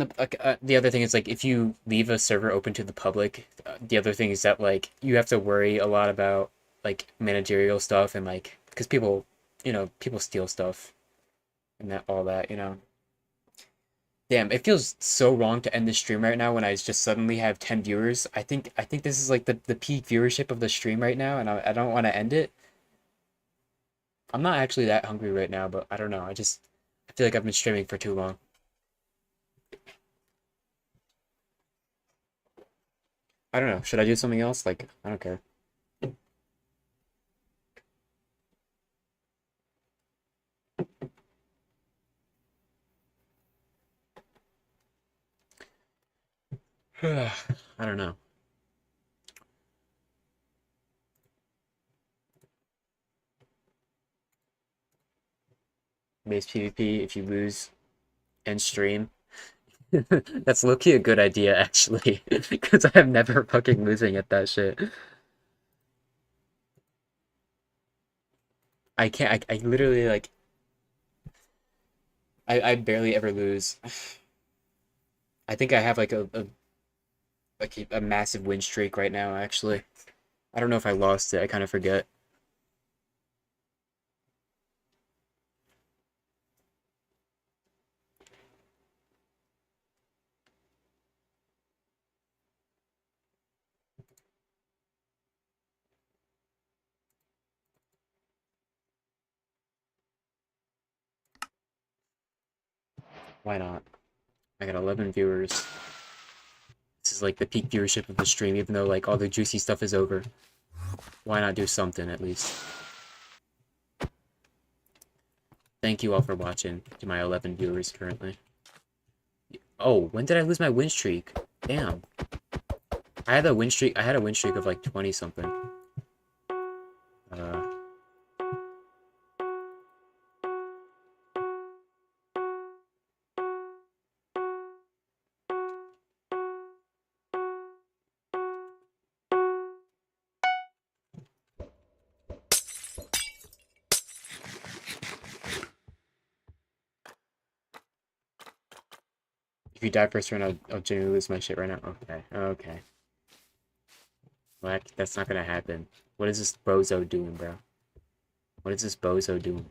A: the other thing is like if you leave a server open to the public, the other thing is that like you have to worry a lot about like managerial stuff and like because people, people steal stuff and that all that, you know. Damn, it feels so wrong to end the stream right now when I just suddenly have 10 viewers. I think this is like the peak viewership of the stream right now, and I don't want to end it. I'm not actually that hungry right now, but I don't know. I feel like I've been streaming for too long. I don't know. Should I do something else? Like, I don't care. I don't know. Base PvP, if you lose end stream. That's low-key a good idea, actually. Because I am never fucking losing at that shit. I can't, I literally, like, I barely ever lose. I think I have, like, a massive win streak right now, actually. I don't know if I lost it, I kind of forget. Why not? I got 11 viewers. This is like the peak viewership of the stream, even though like all the juicy stuff is over. Why not do something at least? Thank you all for watching, to my 11 viewers currently. Oh, when did I lose my win streak? Damn. I had a win streak of like 20 something. If you die first round, I'll genuinely lose my shit right now. Okay, okay. Well, that's not gonna happen. What is this bozo doing, bro? What is this bozo doing?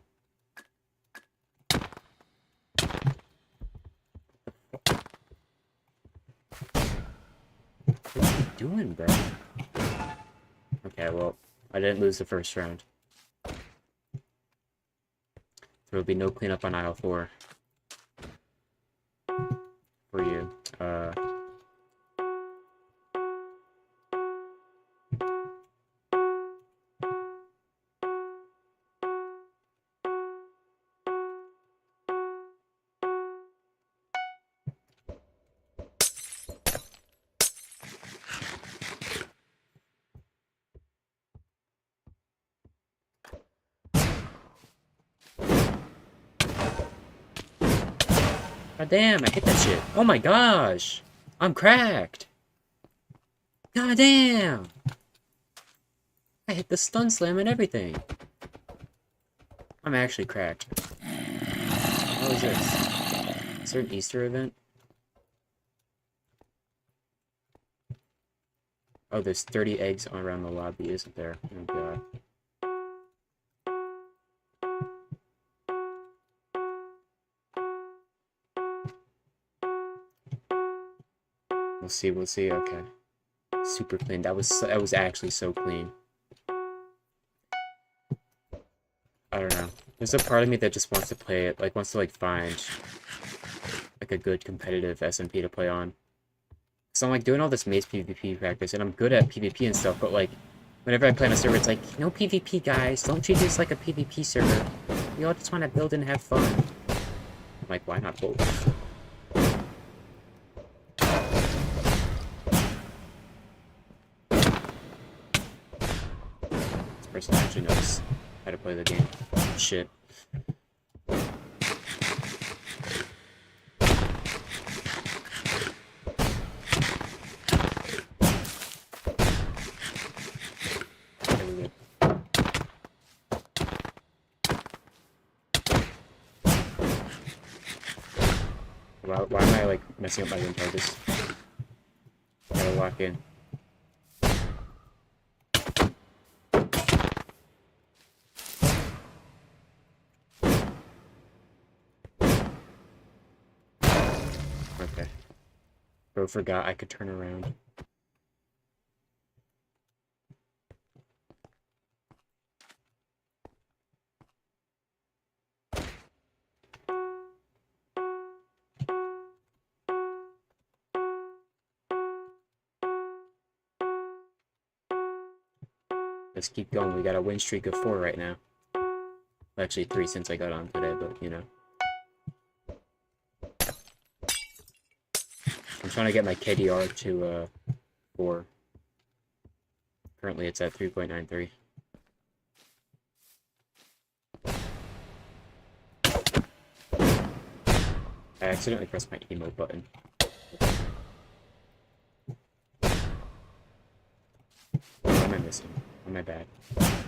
A: What are you doing, bro? Okay, well, I didn't lose the first round. There will be no cleanup on aisle 4. For you. God damn, I hit that shit. Oh my gosh! I'm cracked! God damn! I hit the stun slam and everything. I'm actually cracked. What is this? Is there an Easter event? Oh, there's 30 eggs around the lobby, isn't there? Oh god. We'll see, okay. Super clean. That was actually so clean. I don't know. There's a part of me that just wants to play it, like wants to like find like a good competitive SMP to play on. So I'm like doing all this maze PvP practice, and I'm good at PvP and stuff, but like whenever I play on a server, it's like, no PvP guys, don't treat this like a PvP server. We all just want to build and have fun. I'm like, why not both? This person actually knows how to play the game. Shit. Why am I like messing up my wind charges? Gotta lock in. Okay. Bro forgot I could turn around. Let's keep going. We got a win streak of 4 right now. Actually 3 since I got on today, but you know. I'm trying to get my KDR to 4. Currently it's at 3.93. I accidentally pressed my emote button. What am I missing? What am I bad?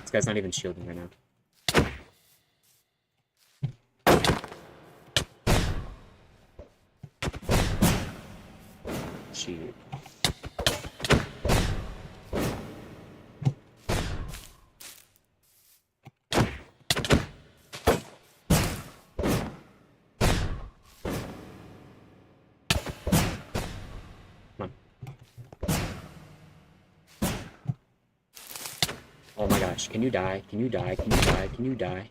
A: This guy's not even shielding right now. Shit. Oh my gosh, can you die? Can you die? Can you die? Can you die?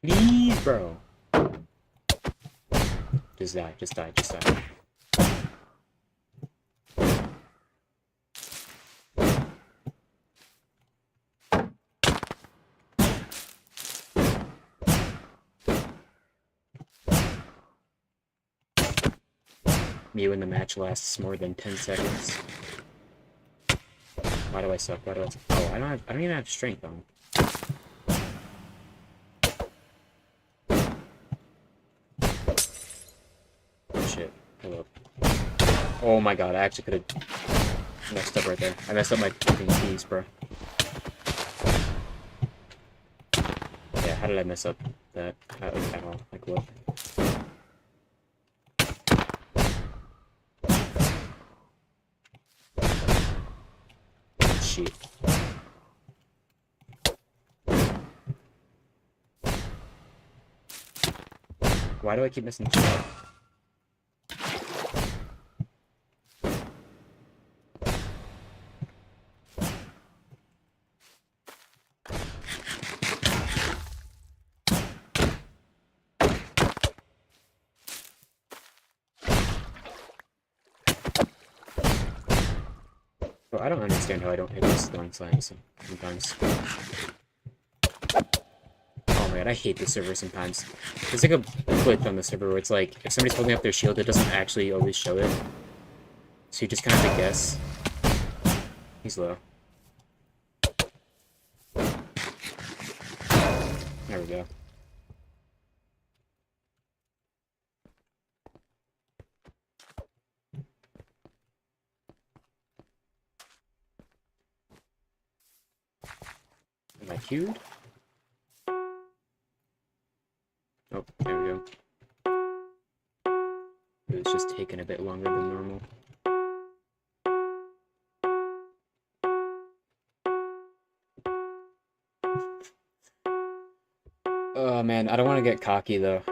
A: Please, bro. Just die, just die, just die. Me when the match lasts more than 10 seconds. Why do I suck? Why do I suck? Oh, I don't even have strength on. Oh shit. Hello. Oh my god, I actually could have messed up right there. I messed up my fucking keys, bro. Yeah, how did I mess up that panel? Like what? Shit. Why do I keep missing shit? Well, I don't understand how I don't hit this stone slams sometimes. Oh my god, I hate this server sometimes. There's like a glitch on the server where it's like, if somebody's holding up their shield, it doesn't actually always show it. So you just kind of have to guess. He's low. There we go. Am I queued? Oh, there we go. It was just taking a bit longer than normal. Oh man, I don't want to get cocky though.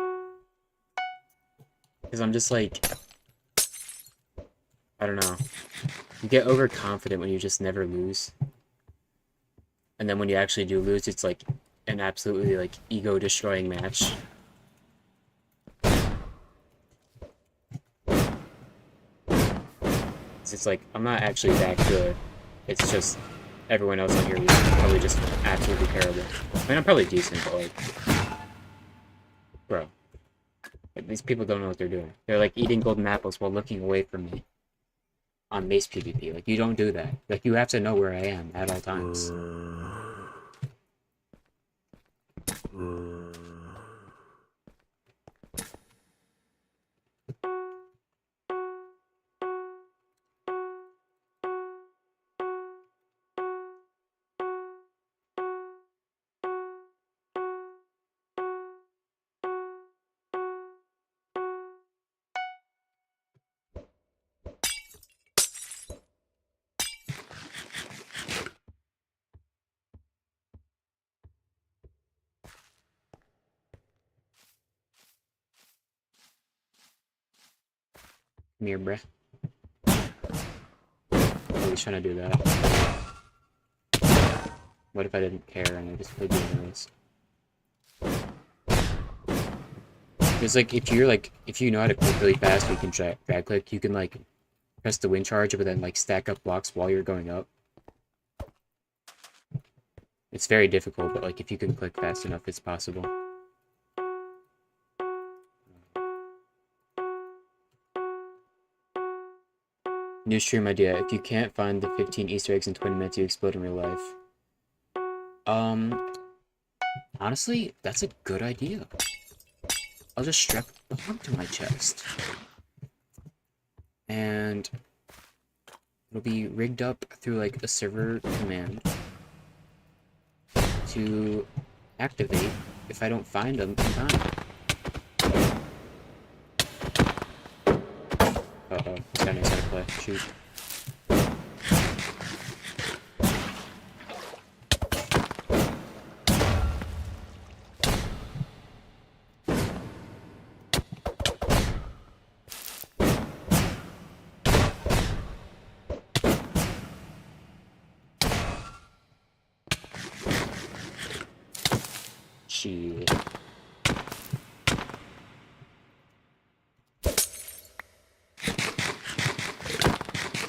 A: Because I'm just like, I don't know. You get overconfident when you just never lose. And then when you actually do lose, it's like an absolutely like ego-destroying match. It's like, I'm not actually that good. It's just everyone else on here is probably just absolutely terrible. I mean, I'm probably decent, but like, bro. Like, these people don't know what they're doing. They're like eating golden apples while looking away from me on Mace PvP. Like, you don't do that. Like, you have to know where I am at all times. Come here, bruh. Oh, he's trying to do that. What if I didn't care and I just played the anyways? Because like, if you know how to click really fast, you can drag click, you can like press the wind charge, but then like stack up blocks while you're going up. It's very difficult, but like if you can click fast enough, it's possible. New stream idea. If you can't find the 15 Easter eggs in 20 minutes, you explode in real life. Honestly, that's a good idea. I'll just strap a bomb to my chest. And it'll be rigged up through like a server command to activate if I don't find them in time. Uh-oh, this guy knows how to play. Shoot. Shit.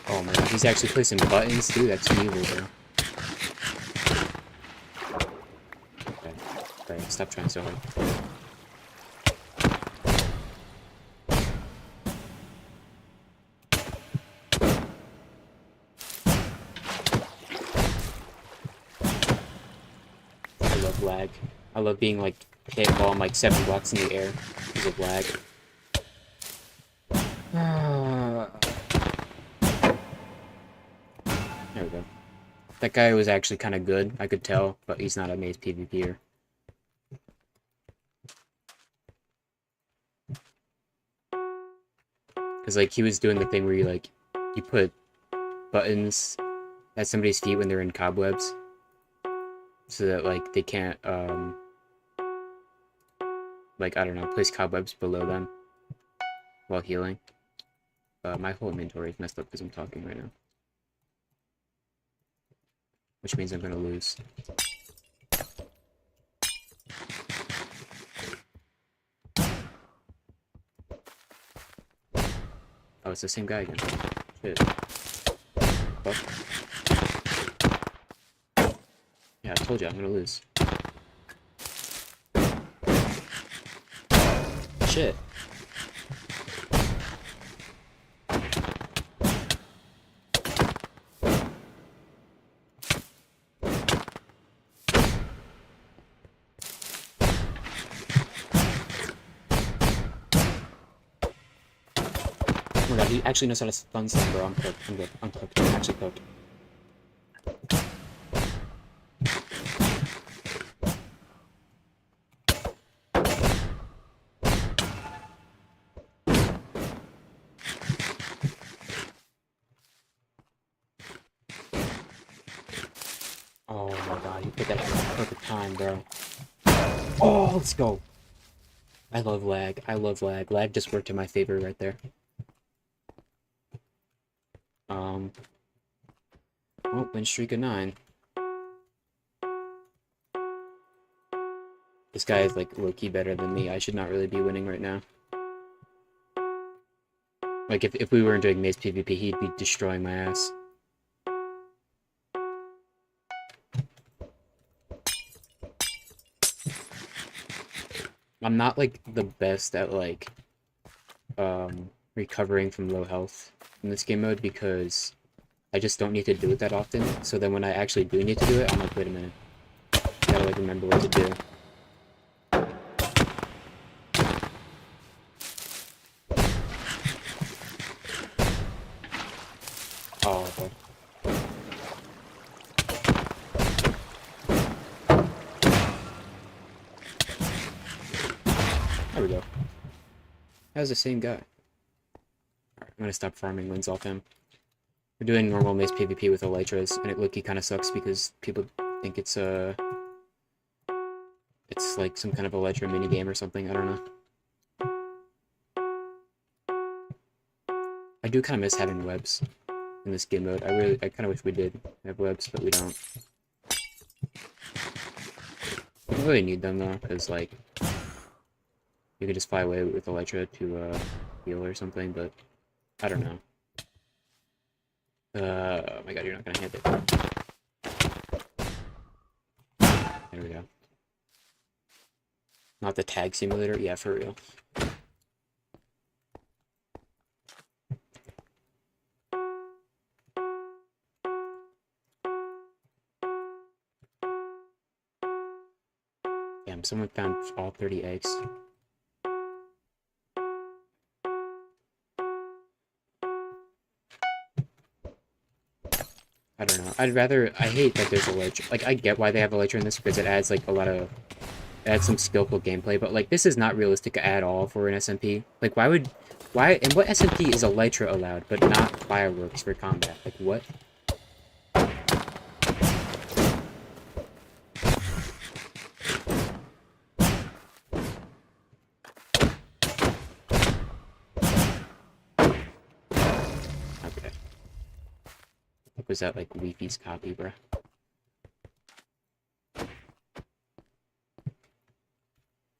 A: Oh my god, he's actually placing buttons too? That's evil, bro. Okay, alright, stop trying so hard. I love lag. I love being like hit while I'm like 7 blocks in the air because of lag. There we go. That guy was actually kind of good, I could tell, but he's not a Maze PvPer. Because, like, he was doing the thing where you, like, you put buttons at somebody's feet when they're in cobwebs. So that, like, they can't, like, I don't know, place cobwebs below them while healing. My whole inventory is messed up because I'm talking right now. Which means I'm gonna lose. Oh, it's the same guy again. Shit. Fuck. Yeah, I told you I'm gonna lose. Shit. Oh my god, he actually knows how to stun stun, bro. I'm cooked. I'm good. I'm cooked. I'm actually cooked. Oh my god, you put that at the perfect time, bro. Oh, let's go. I love lag. I love lag. Lag just worked in my favor right there. Oh, win streak of 9. This guy is, like, low-key better than me. I should not really be winning right now. Like, if we weren't doing maze PvP, he'd be destroying my ass. I'm not, like, the best at, like, recovering from low health in this game mode because I just don't need to do it that often. So then when I actually do need to do it, I'm like, wait a minute. Gotta, like, remember what to do. Oh, okay. There we go. That was the same guy. Alright, I'm gonna stop farming wins off him. We're doing normal maze PvP with Elytras, and it look-y kinda sucks because people think it's like some kind of Elytra minigame or something, I don't know. I do kinda miss having webs in this game mode. I kinda wish we did have webs, but we don't. We don't really need them though, because like you could just fly away with Elytra to heal or something, but I don't know. Oh my god, you're not gonna hit it. There we go. Not the tag simulator? Yeah, for real. Damn, someone found all 30 eggs. I don't know. I hate that there's Elytra. Like, I get why they have Elytra in this, because it adds, like, it adds some skillful gameplay, but, like, this is not realistic at all for an SMP. Like, in what SMP is Elytra allowed, but not fireworks for combat? Like, what? Okay. Was that, like, Leafy's copy, bruh?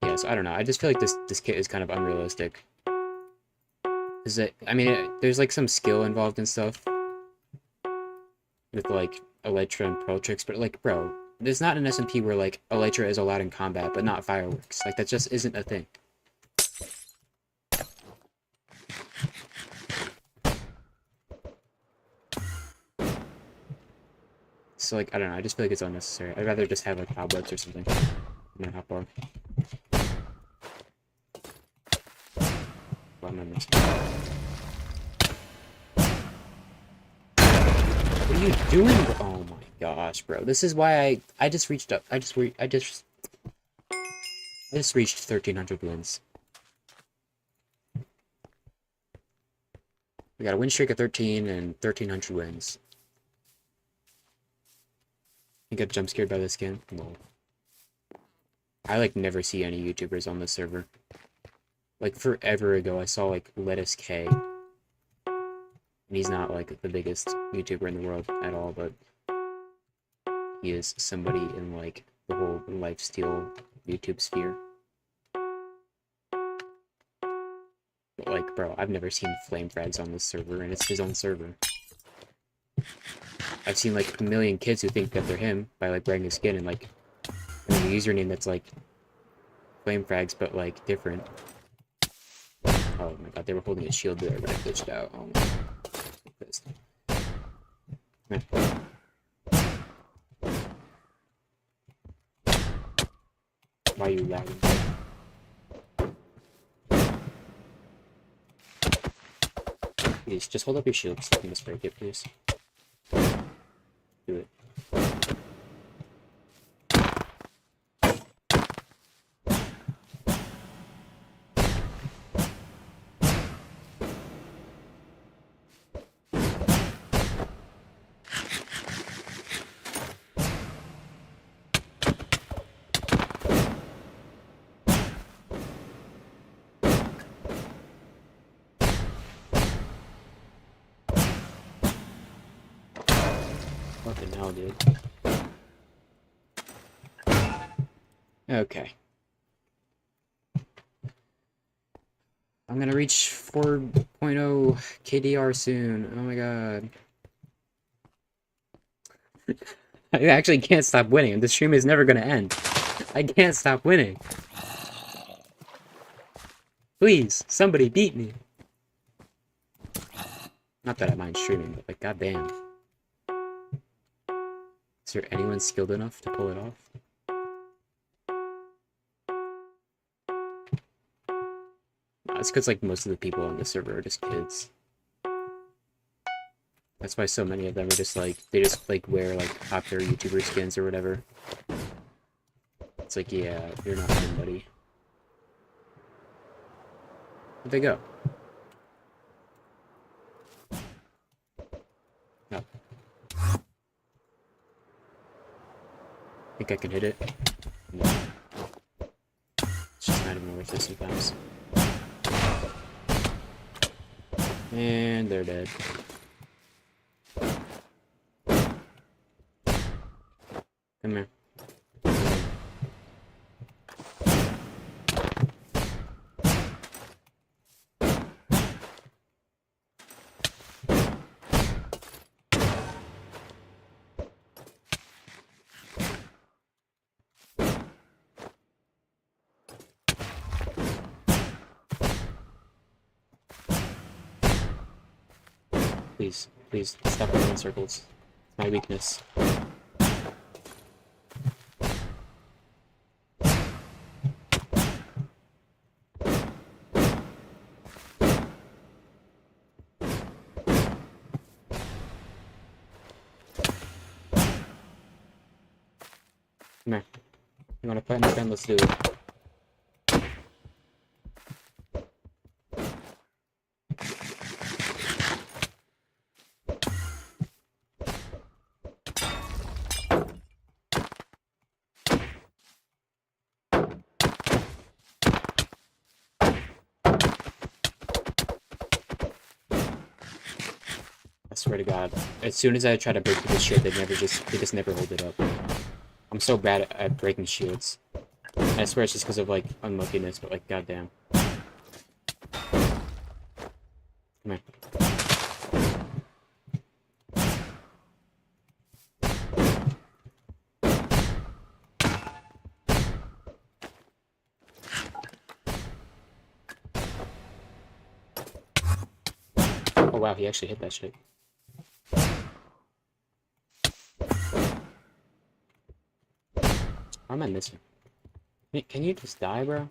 A: Yeah, so I don't know. I just feel like this kit is kind of unrealistic. I mean, there's, like, some skill involved and stuff. With, like, Elytra and Pearl Tricks, but, like, bro, there's not an SMP where, like, Elytra is allowed in combat, but not fireworks. Like, that just isn't a thing. So, like, I don't know, I just feel like it's unnecessary. I'd rather just have, like, cobwebs or something. Than a hotbar. What am I missing? What are you doing? Oh my gosh, bro. This is why I just reached up. I just reached 1,300 wins. We got a win streak of 13 and 1,300 wins. You got jump scared by the skin? No. I like never see any YouTubers on this server. Like forever ago, I saw like Lettuce K. And he's not like the biggest YouTuber in the world at all, but he is somebody in like the whole lifesteal YouTube sphere. But like, bro, I've never seen Flame Frags on this server, and it's his own server. I've seen like a million kids who think that they're him by like wearing his skin and like a username that's like Flame Frags, but like different. Oh my god, they were holding a shield there, but I glitched out. Oh my god. Pissed. Why are you lagging? Please, just hold up your shield so I can just break it, please. Do it. Fucking hell, dude. Okay. I'm gonna reach 4.0 KDR soon. Oh my god. I actually can't stop winning. This stream is never gonna end. I can't stop winning. Please, somebody beat me. Not that I mind streaming, but like, goddamn. Is there anyone skilled enough to pull it off? No, it's because like most of the people on the server are just kids. That's why so many of them are just like, they just like wear like popular YouTuber skins or whatever. It's like, yeah, you're not somebody. Where'd they go? No. Think I can hit it? No. It's just not even worth it sometimes. And they're dead. Come here. Please, please, stop running in circles. It's my weakness. Come here. You wanna play on the gun? Let's do it. I swear to God, as soon as I try to break through this shield, they just never hold it up. I'm so bad at breaking shields. And I swear it's just because of like unluckiness, but like goddamn. Come here. Oh wow, he actually hit that shit. How am I missing? Can you just die, bro?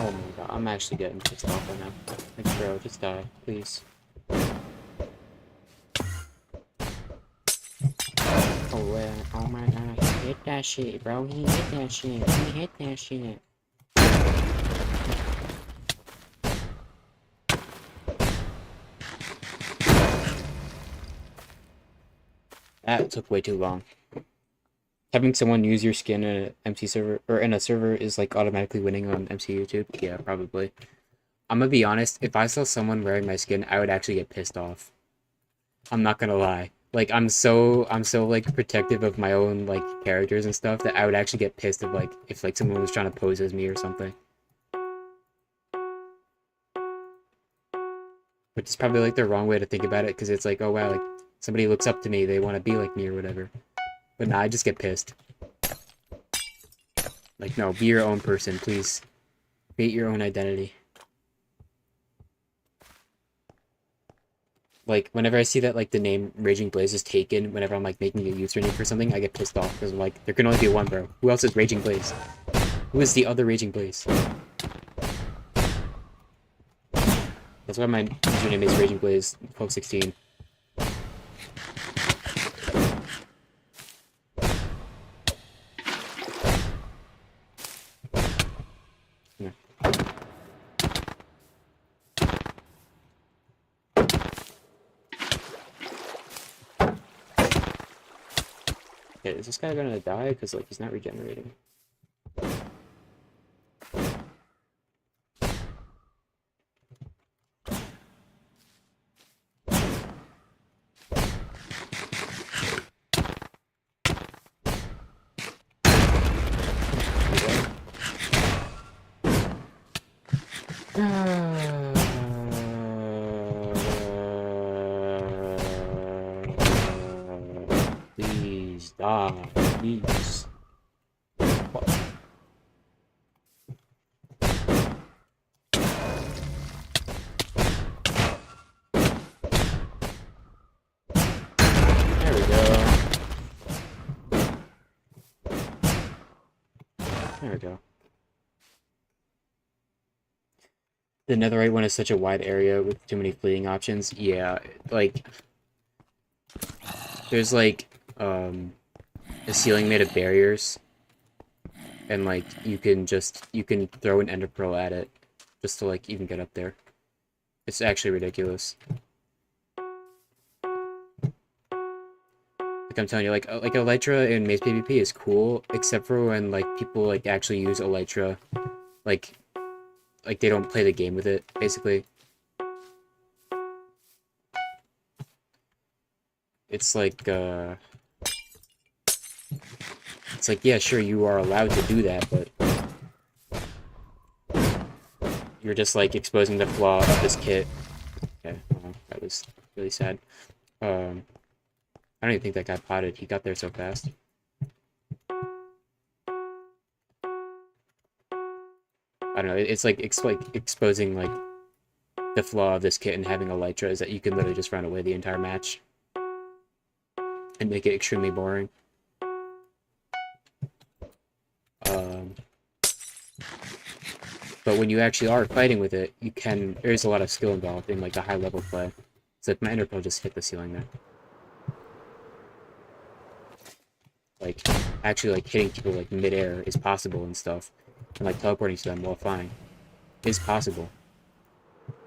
A: Oh my god, I'm actually getting pissed off right now. Like, bro, just die, please. Oh, oh my god, he hit that shit, bro. He hit that shit. He hit that shit. That took way too long. Having someone use your skin in an MC server, or in a server, is like automatically winning on MC YouTube? Yeah, probably. I'm gonna be honest, if I saw someone wearing my skin, I would actually get pissed off. I'm not gonna lie. Like, I'm so like protective of my own like characters and stuff that I would actually get pissed if like someone was trying to pose as me or something. Which is probably like the wrong way to think about it, because it's like, oh wow, like somebody looks up to me, they want to be like me or whatever. But nah, I just get pissed. Like, no, be your own person, please. Create your own identity. Like, whenever I see that, like, the name Raging Blaze is taken, whenever I'm, like, making a username for something, I get pissed off, because I'm like, there can only be one, bro. Who else is Raging Blaze? Who is the other Raging Blaze? That's why my username is Raging Blaze 1216. Yeah. Okay, is this guy gonna die? Because, like, he's not regenerating. Please die, please. What? There we go. There we go. The netherite one is such a wide area with too many fleeting options. Yeah, like, there's like a ceiling made of barriers, and like you can throw an ender pearl at it just to like even get up there. It's actually ridiculous. Like, I'm telling you, like elytra in Maze PvP is cool, except for when like people like actually use elytra, like they don't play the game with it, basically. It's like yeah, sure, you are allowed to do that, but you're just like exposing the flaw of this kit. Okay, well, that was really sad. I don't even think that guy potted. He got there so fast. I don't know. It's like exposing like the flaw of this kit and having elytra is that you can literally just run away the entire match and make it extremely boring. But when you actually are fighting with it, there's a lot of skill involved in like the high level play. It's like my ender pearl just hit the ceiling there. Like, actually like hitting people like mid-air is possible and stuff. And like teleporting to them, well, fine. It's possible.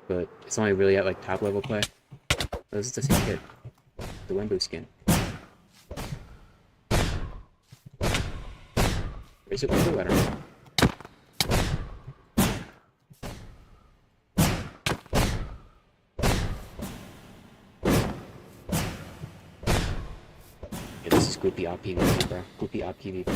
A: But it's only really at like top level play. Oh, this is the same kit. The Wembu skin. Where's it Wembu? I don't know. Yeah, this is goopy op PvP, bro. Goopy op PvP.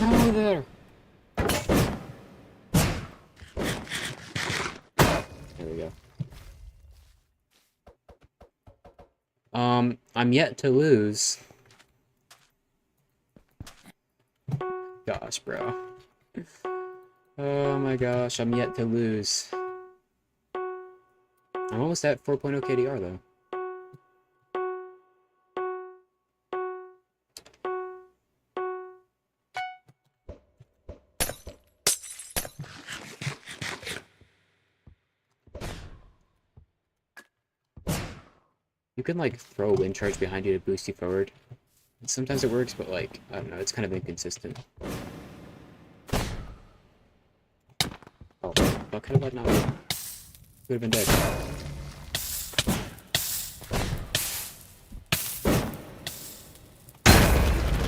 A: No, there! There we go. I'm yet to lose. Gosh, bro. Oh my gosh, I'm yet to lose. I'm almost at 4.0 KDR though. You can like throw a wind charge behind you to boost you forward. Sometimes it works, but like, I don't know, it's kind of inconsistent. Oh, fuck, how did I not? Would have been dead.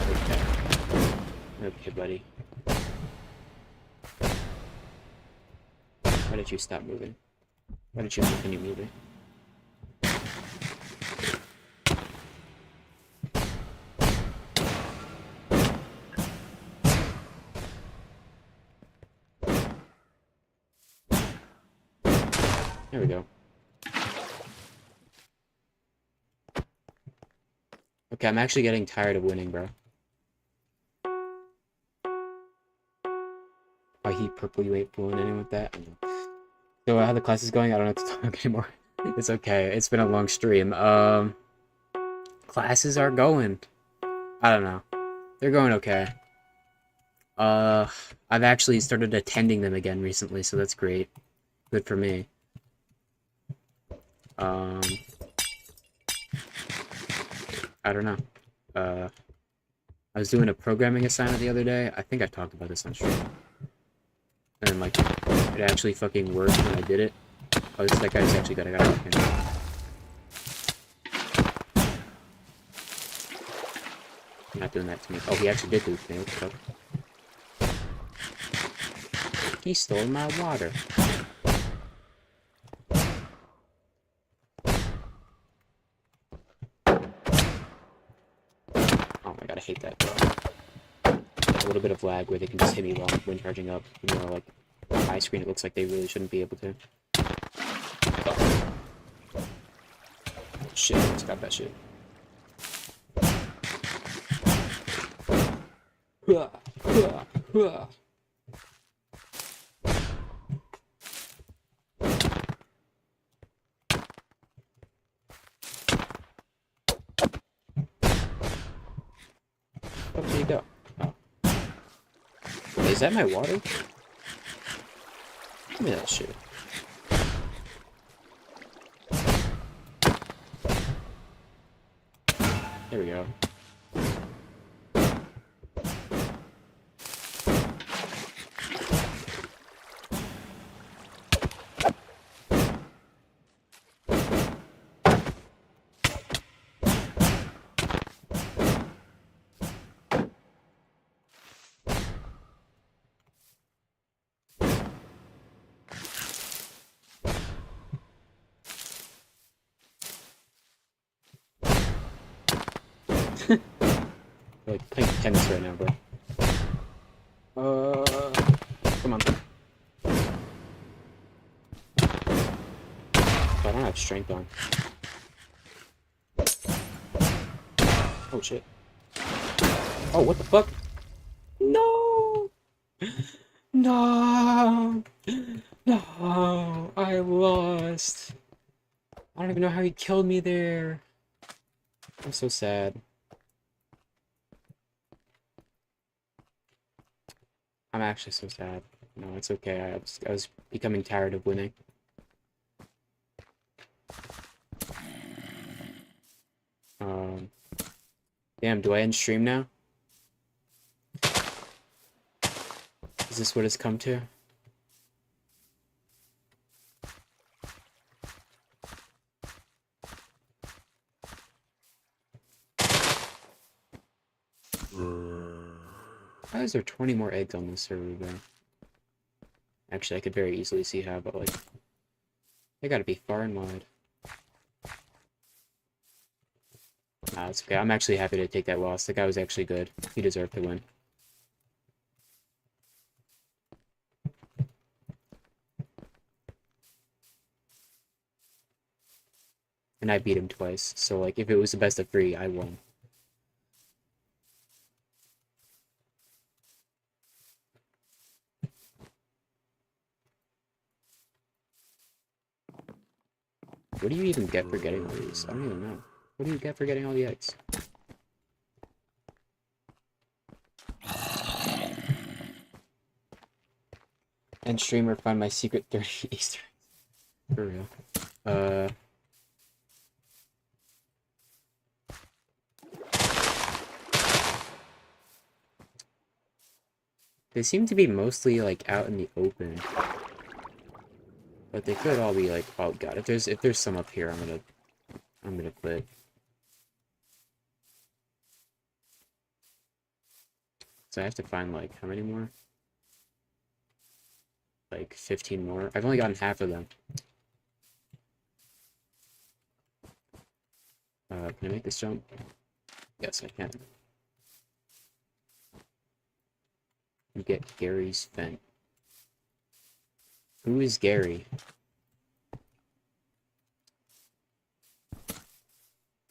A: Okay. Okay, buddy. Why did you stop moving? Why did you continue moving? There we go. Okay, I'm actually getting tired of winning, bro. Why he purple you ain't fooling anyone with that? So how the class is going? I don't know what to talk anymore. It's okay. It's been a long stream. Classes are going. I don't know. They're going okay. I've actually started attending them again recently, so that's great. Good for me. I don't know. I was doing a programming assignment the other day. I think I talked about this on stream. And like, it actually fucking worked when I did it. Oh, that guy's actually good. I gotta look in. You're not doing that to me. Oh, he actually did do it to me. What the fuck? He stole my water. Oh my god, I hate that, bro. A little bit of lag where they can just hit me while when charging up. You know, like, on high screen, it looks like they really shouldn't be able to. Oh. Shit, I just got that shit. Oh, there you go. Oh. Wait, is that my water? Give me that shit. There we go. We're like playing tennis right now, bro. Come on. Oh, I don't have strength on. Oh shit. Oh, what the fuck? No! No! No! I lost. I don't even know how he killed me there. I'm so sad. I'm actually so sad. No, it's okay. I was becoming tired of winning. Damn, do I end stream now? Is this what it's come to? Why is there 20 more eggs on this server, though? Actually, I could very easily see how, but like, they gotta be far and wide. Nah, it's okay. I'm actually happy to take that loss. The guy was actually good. He deserved to win. and I beat him twice. So like, if it was the best of 3, I won. What do you even get for getting all these? I don't even know. What do you get for getting all the eggs? And streamer find my secret 30 Easter eggs. For real. They seem to be mostly like out in the open. But they could all be like, oh god, if there's some up here, I'm gonna quit. So I have to find like how many more? Like 15 more. I've only gotten half of them. Can I make this jump? Yes, I can. You get Gary's vent. Who is Gary?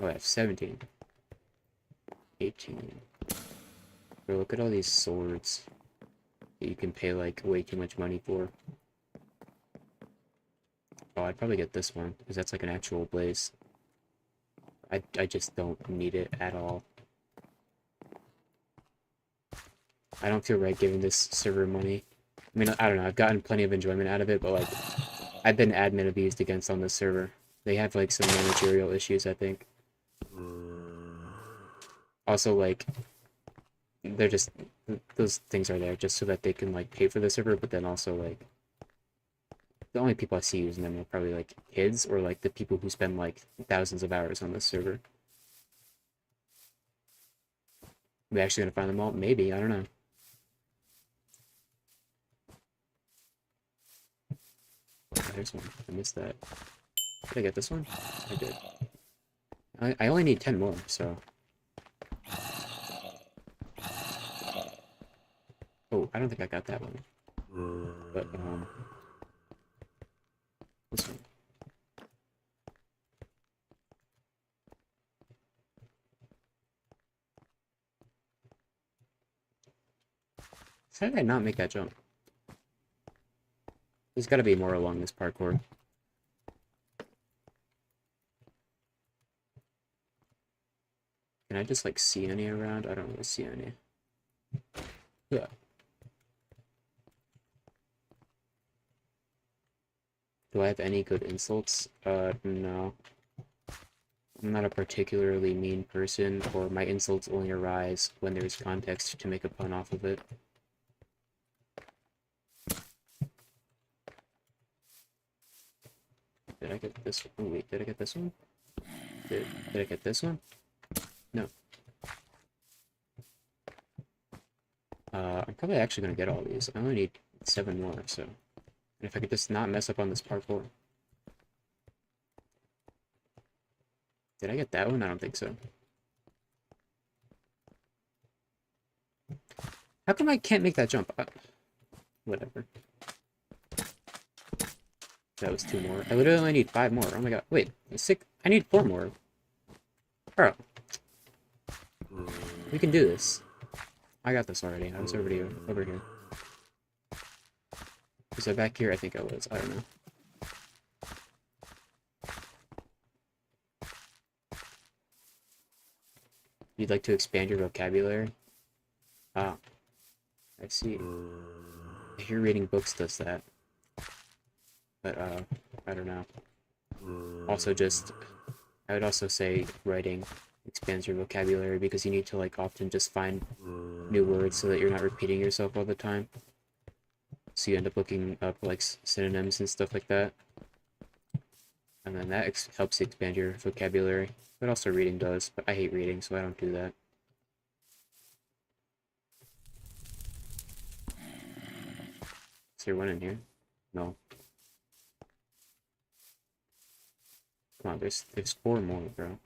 A: Oh, I have 17. 18. Bro, look at all these swords that you can pay like way too much money for. Oh, I'd probably get this one, because that's like an actual blaze. I just don't need it at all. I don't feel right giving this server money. I mean, I don't know, I've gotten plenty of enjoyment out of it, but like, I've been admin abused against on this server. They have like some managerial issues, I think. Also, like, they're just, those things are there just so that they can like pay for the server, but then also like, the only people I see using them are probably like kids or like the people who spend like thousands of hours on this server. Are we actually gonna find them all? Maybe, I don't know. Oh, there's one. I missed that. Did I get this one? I did. I only need 10 more, so. Oh, I don't think I got that one. But, this one. How did I not make that jump? There's gotta be more along this parkour. Can I just, like, see any around? I don't really see any. Yeah. Do I have any good insults? No. I'm not a particularly mean person, or my insults only arise when there's context to make a pun off of it. Did I get this one? Oh, wait, did I get this one? Did I get this one? No. I'm probably actually gonna get all these. I only need 7 more, so. And if I could just not mess up on this parkour. Did I get that one? I don't think so. How come I can't make that jump? Whatever. That was 2 more. I literally only need 5 more. Oh my god. Wait, 6. I need 4 more. Bro. We can do this. I got this already. I was already over here. Was I back here? I think I was. I don't know. You'd like to expand your vocabulary? Ah. I see. I hear reading books does that. But, I don't know. Also just, I would also say writing expands your vocabulary because you need to, like, often just find new words so that you're not repeating yourself all the time. So you end up looking up, like, synonyms and stuff like that. And then that helps expand your vocabulary. But also reading does, but I hate reading, so I don't do that. Is there one in here? No. Come on, there's 4 more, bro.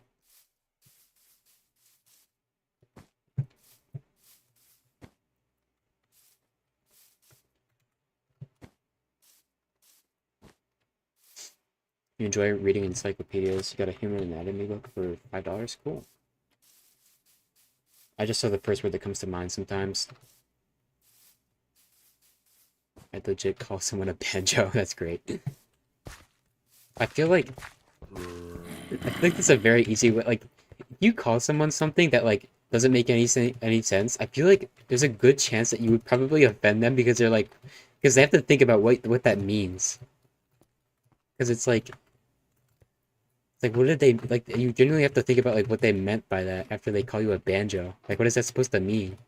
A: You enjoy reading encyclopedias. You got a human anatomy book for $5? Cool. I just saw the first word that comes to mind sometimes. I'd legit call someone a banjo. That's great. I feel like that's a very easy way. Like, you call someone something that like doesn't make any sense. I feel like there's a good chance that you would probably offend them because they're like, because they have to think about what that means. Because it's like what did they like? You generally have to think about like what they meant by that after they call you a banjo. Like, what is that supposed to mean?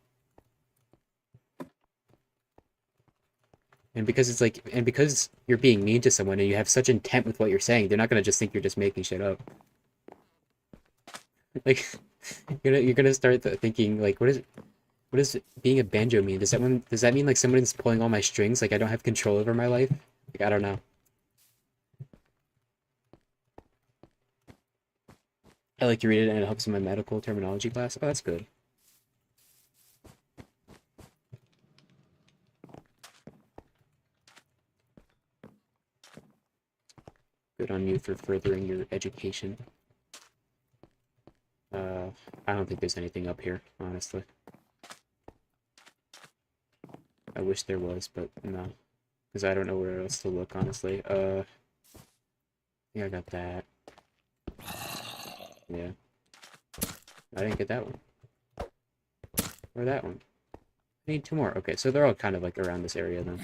A: And because it's like, and because you're being mean to someone and you have such intent with what you're saying, they're not gonna just think you're just making shit up. Like, you're gonna start thinking like, what does being a banjo mean? Does that mean like someone's pulling all my strings? Like I don't have control over my life? Like I don't know. I like to read it and it helps in my medical terminology class. Oh, that's good. Good on you for furthering your education. I don't think there's anything up here, honestly. I wish there was, but no. Because I don't know where else to look, honestly. Yeah, I got that. Yeah. I didn't get that one. Or that one. I need 2 more. Okay, so they're all kind of like around this area then.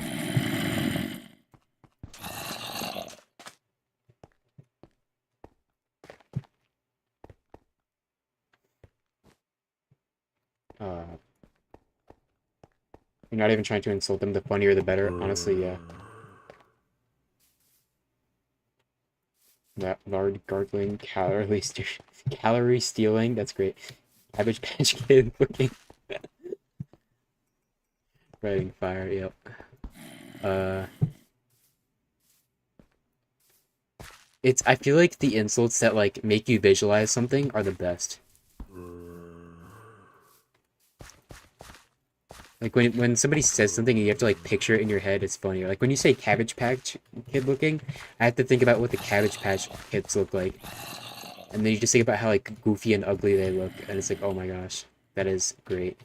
A: You're not even trying to insult them. The funnier, the better. Honestly, yeah. That lard gargling, calorie stealing. That's great. Cabbage Patch Kid looking. Writing fire. Yep. I feel like the insults that like make you visualize something are the best. Like when somebody says something and you have to like picture it in your head, it's funnier. Like when you say Cabbage Patch Kid looking, I have to think about what the Cabbage Patch Kids look like. And then you just think about how like goofy and ugly they look, and it's like, oh my gosh, that is great.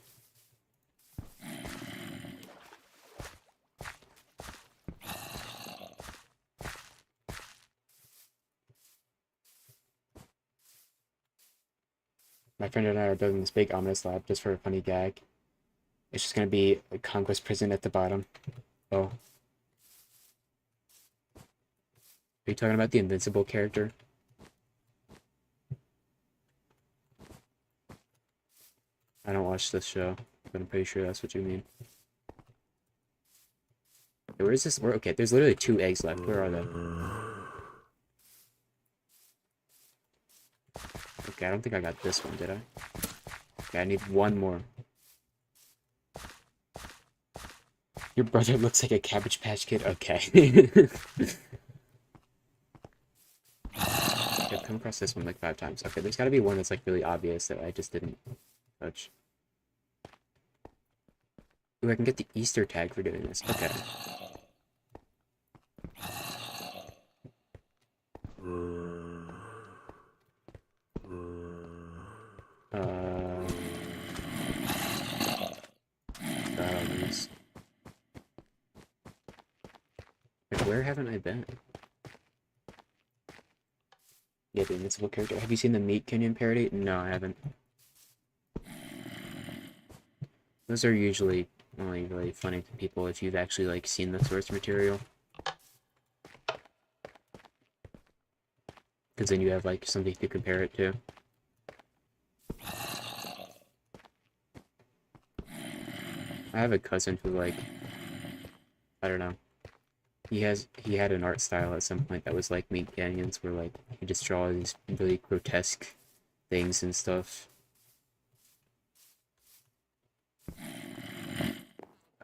A: My friend and I are building this big ominous lab just for a funny gag. It's just gonna be a conquest prison at the bottom. Oh. Are you talking about the invincible character? I don't watch this show, but I'm pretty sure that's what you mean. Okay, where is this? Okay, there's literally 2 eggs left. Where are they? Okay, I don't think I got this one, did I? Okay, I need 1 more. Your brother looks like a Cabbage Patch Kid? Okay. I've come across this one like 5 times. Okay, there's gotta be one that's like really obvious that I just didn't touch. Ooh, I can get the Easter tag for doing this. Okay. Like, where haven't I been? Yeah, the invincible character. Have you seen the Meat Canyon parody? No, I haven't. Those are usually only really funny to people if you've actually like seen the source material. Because then you have like something to compare it to. I have a cousin who like, I don't know. He had an art style at some point that was like Meat Canyons, where like he just draw these really grotesque things and stuff.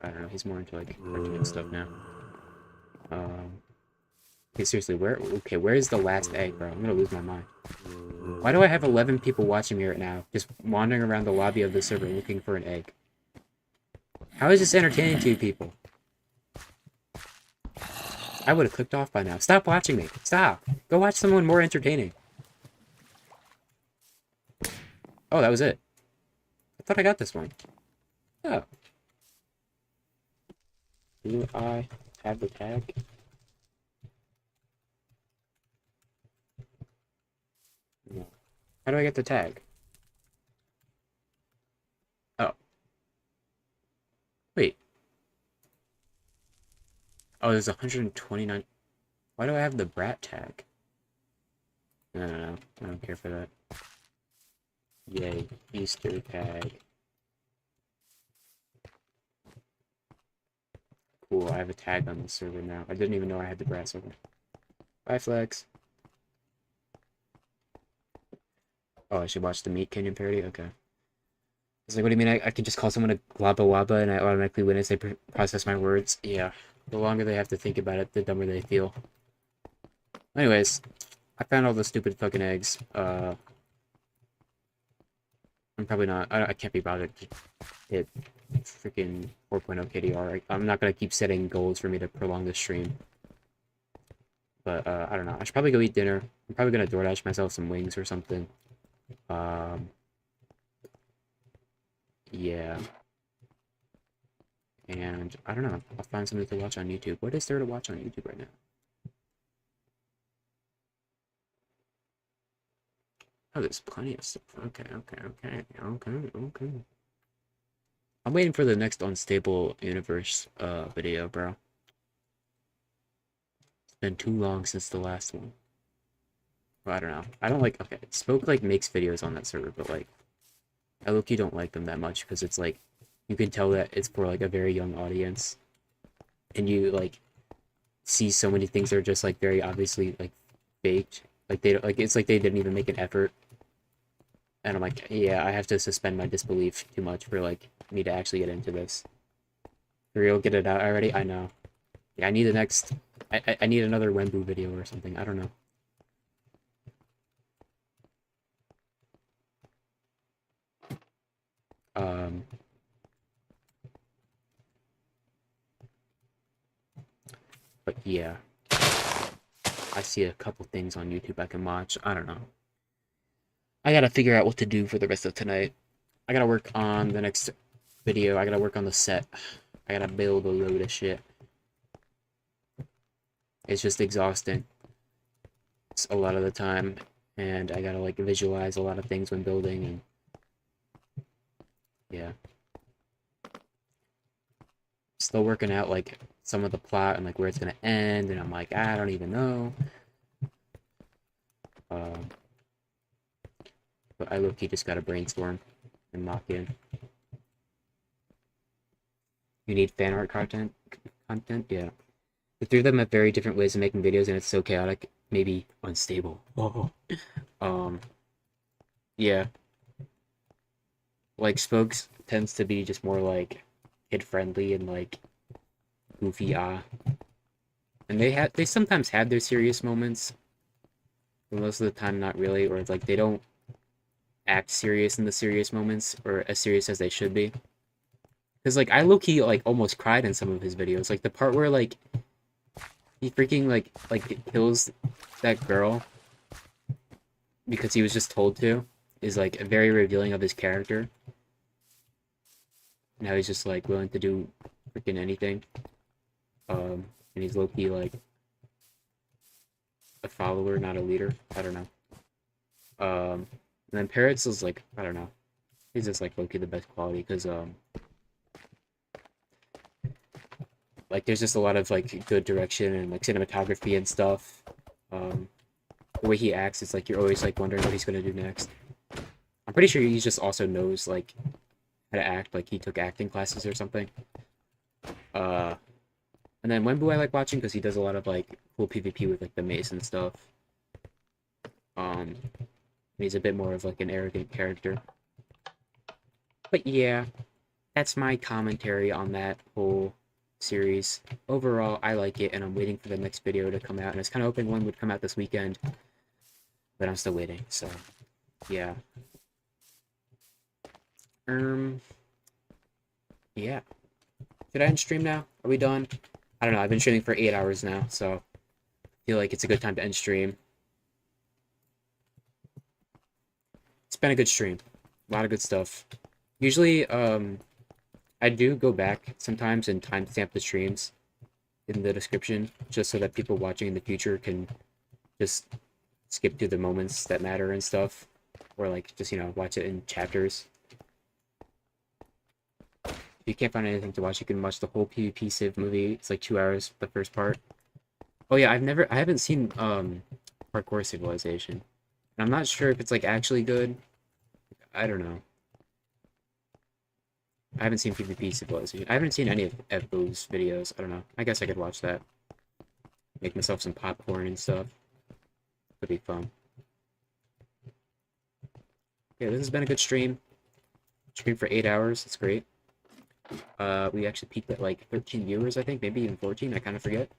A: I don't know, he's more into like cartoon stuff now. Okay, seriously, where is the last egg, bro? I'm gonna lose my mind. Why do I have 11 people watching me right now, just wandering around the lobby of the server looking for an egg? How is this entertaining to you people? I would have clicked off by now. Stop watching me. Stop. Go watch someone more entertaining. Oh, that was it. I thought I got this one. Oh. Do I have the tag? No. How do I get the tag? Oh. Wait. Oh, there's 129. Why do I have the brat tag? No. I don't care for that. Yay. Easter tag. Cool, I have a tag on the server now. I didn't even know I had the brat server. Bye, Flex. Oh, I should watch the Meat Canyon parody? Okay. It's like, what do you mean I can just call someone a glabba wabba and I automatically win as they process my words? Yeah. The longer they have to think about it, the dumber they feel. Anyways, I found all the stupid fucking eggs. I'm probably not. I can't be bothered to hit freaking 4.0 KDR. I'm not gonna keep setting goals for me to prolong the stream. But, I don't know. I should probably go eat dinner. I'm probably gonna DoorDash myself some wings or something. Yeah. And, I don't know. I'll find something to watch on YouTube. What is there to watch on YouTube right now? Oh, there's plenty of stuff. Okay. I'm waiting for the next Unstable Universe, video, bro. It's been too long since the last one. Well, I don't know. I don't like, okay, Spoke, like, makes videos on that server, but, like, I low-key don't like them that much, because it's, like, you can tell that it's for, like, a very young audience. And you, like, see so many things that are just, like, very obviously, like, faked. Like, they don't, like, it's like they didn't even make an effort. And I'm like, yeah, I have to suspend my disbelief too much for, like, me to actually get into this. For real, get it out already? I know. Yeah, I need the next... I need another Wembu video or something. I don't know. But yeah. I see a couple things on YouTube I can watch. I don't know. I gotta figure out what to do for the rest of tonight. I gotta work on the next video. I gotta work on the set. I gotta build a load of shit. It's just exhausting. It's a lot of the time. And I gotta, like, visualize a lot of things when building, and... yeah. Still working out, like, some of the plot and, like, where it's gonna end, and I'm like, I don't even know. But I low-key just gotta brainstorm and lock in. You need fan art content? Yeah. The three of them have very different ways of making videos, and it's so chaotic, maybe unstable. Oh. Yeah. Like, Spokes tends to be just more, like, kid-friendly and, like, goofy, And they sometimes have their serious moments, but most of the time not really, or it's like they don't act serious in the serious moments, or as serious as they should be. Because, like, I low-key, like, almost cried in some of his videos. Like, the part where, like, he freaking, like kills that girl because he was just told to is, like, very revealing of his character. Now he's just, like, willing to do freaking anything. And he's low-key, like, a follower, not a leader. I don't know. And then Parrots is, like, I don't know. He's just, like, low-key the best quality, because, like, there's just a lot of, like, good direction and, like, cinematography and stuff. The way he acts, it's like you're always, like, wondering what he's gonna do next. I'm pretty sure he just also knows, like, how to act, like, he took acting classes or something. And then Wembu I like watching because he does a lot of, like, cool PvP with, like, the mace and stuff. He's a bit more of, like, an arrogant character. But yeah, that's my commentary on that whole series. Overall, I like it, and I'm waiting for the next video to come out, and I was kind of hoping one would come out this weekend, but I'm still waiting, so, yeah. Yeah. Should I end stream now? Are we done? I don't know, I've been streaming for 8 hours now, so I feel like it's a good time to end stream. It's been a good stream. A lot of good stuff. Usually, I do go back sometimes and timestamp the streams in the description, just so that people watching in the future can just skip to the moments that matter and stuff, or like just watch it in chapters. If you can't find anything to watch, you can watch the whole PvP Civ movie. It's like 2 hours, the first part. Oh yeah, I haven't seen Parkour Civilization. And I'm not sure if it's like actually good. I don't know. I haven't seen PvP Civilization. I haven't seen any of Boo's videos. I don't know. I guess I could watch that. Make myself some popcorn and stuff. Could be fun. Yeah, this has been a good stream. Stream for 8 hours. It's great. We actually peaked at like 13 viewers, I think. Maybe even 14. I kind of forget.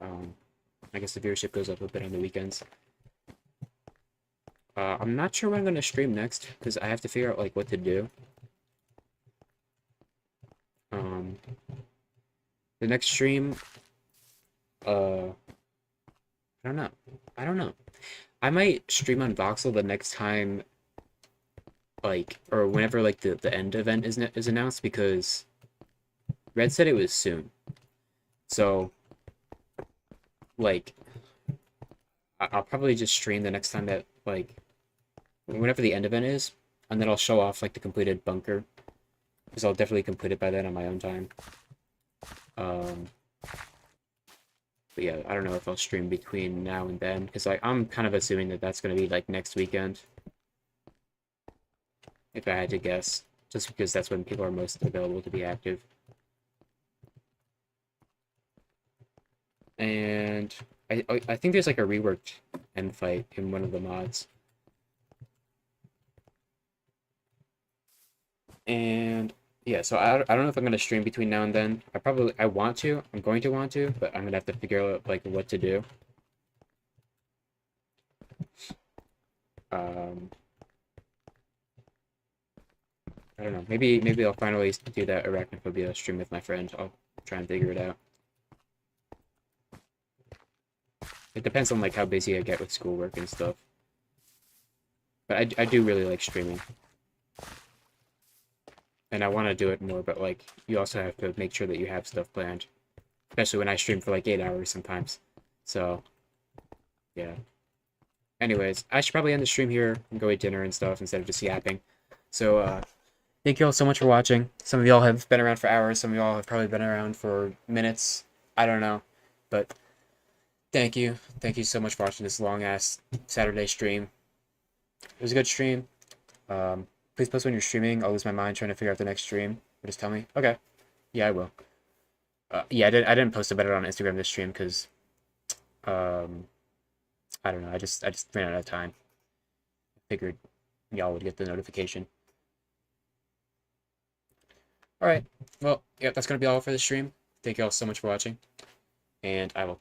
A: I guess the viewership goes up a bit on the weekends. I'm not sure what I'm going to stream next, because I have to figure out like what to do. The next stream, I don't know. I don't know. I might stream on Voxel the next time, like, or whenever like the end event is announced, because Red said it was soon. So, like, I'll probably just stream the next time that, like, whenever the end event is, and then I'll show off like the completed bunker, because I'll definitely complete it by then on my own time. But yeah, I don't know if I'll stream between now and then, because I'm kind of assuming that that's going to be like next weekend, if I had to guess, just because that's when people are most available to be active. And I think there's like a reworked end fight in one of the mods. And yeah, so I don't know if I'm gonna stream between now and then. I'm going to want to, but I'm gonna have to figure out like what to do. I don't know. Maybe I'll finally do that arachnophobia stream with my friend. I'll try and figure it out. It depends on like how busy I get with schoolwork and stuff. But I do really like streaming. And I want to do it more, but like you also have to make sure that you have stuff planned. Especially when I stream for like 8 hours sometimes. So yeah. Anyways, I should probably end the stream here and go eat dinner and stuff instead of just yapping. So thank you all so much for watching. Some of y'all have been around for hours, some of y'all have probably been around for minutes. I don't know. But thank you. Thank you so much for watching this long ass Saturday stream. It was a good stream. Please post when you're streaming. I'll lose my mind trying to figure out the next stream. But just tell me. Okay. Yeah, I will. Yeah, I didn't post about it on Instagram this stream because I don't know. I just ran out of time. Figured y'all would get the notification. All right. Well, yeah, that's gonna be all for the stream. Thank you all so much for watching, and I will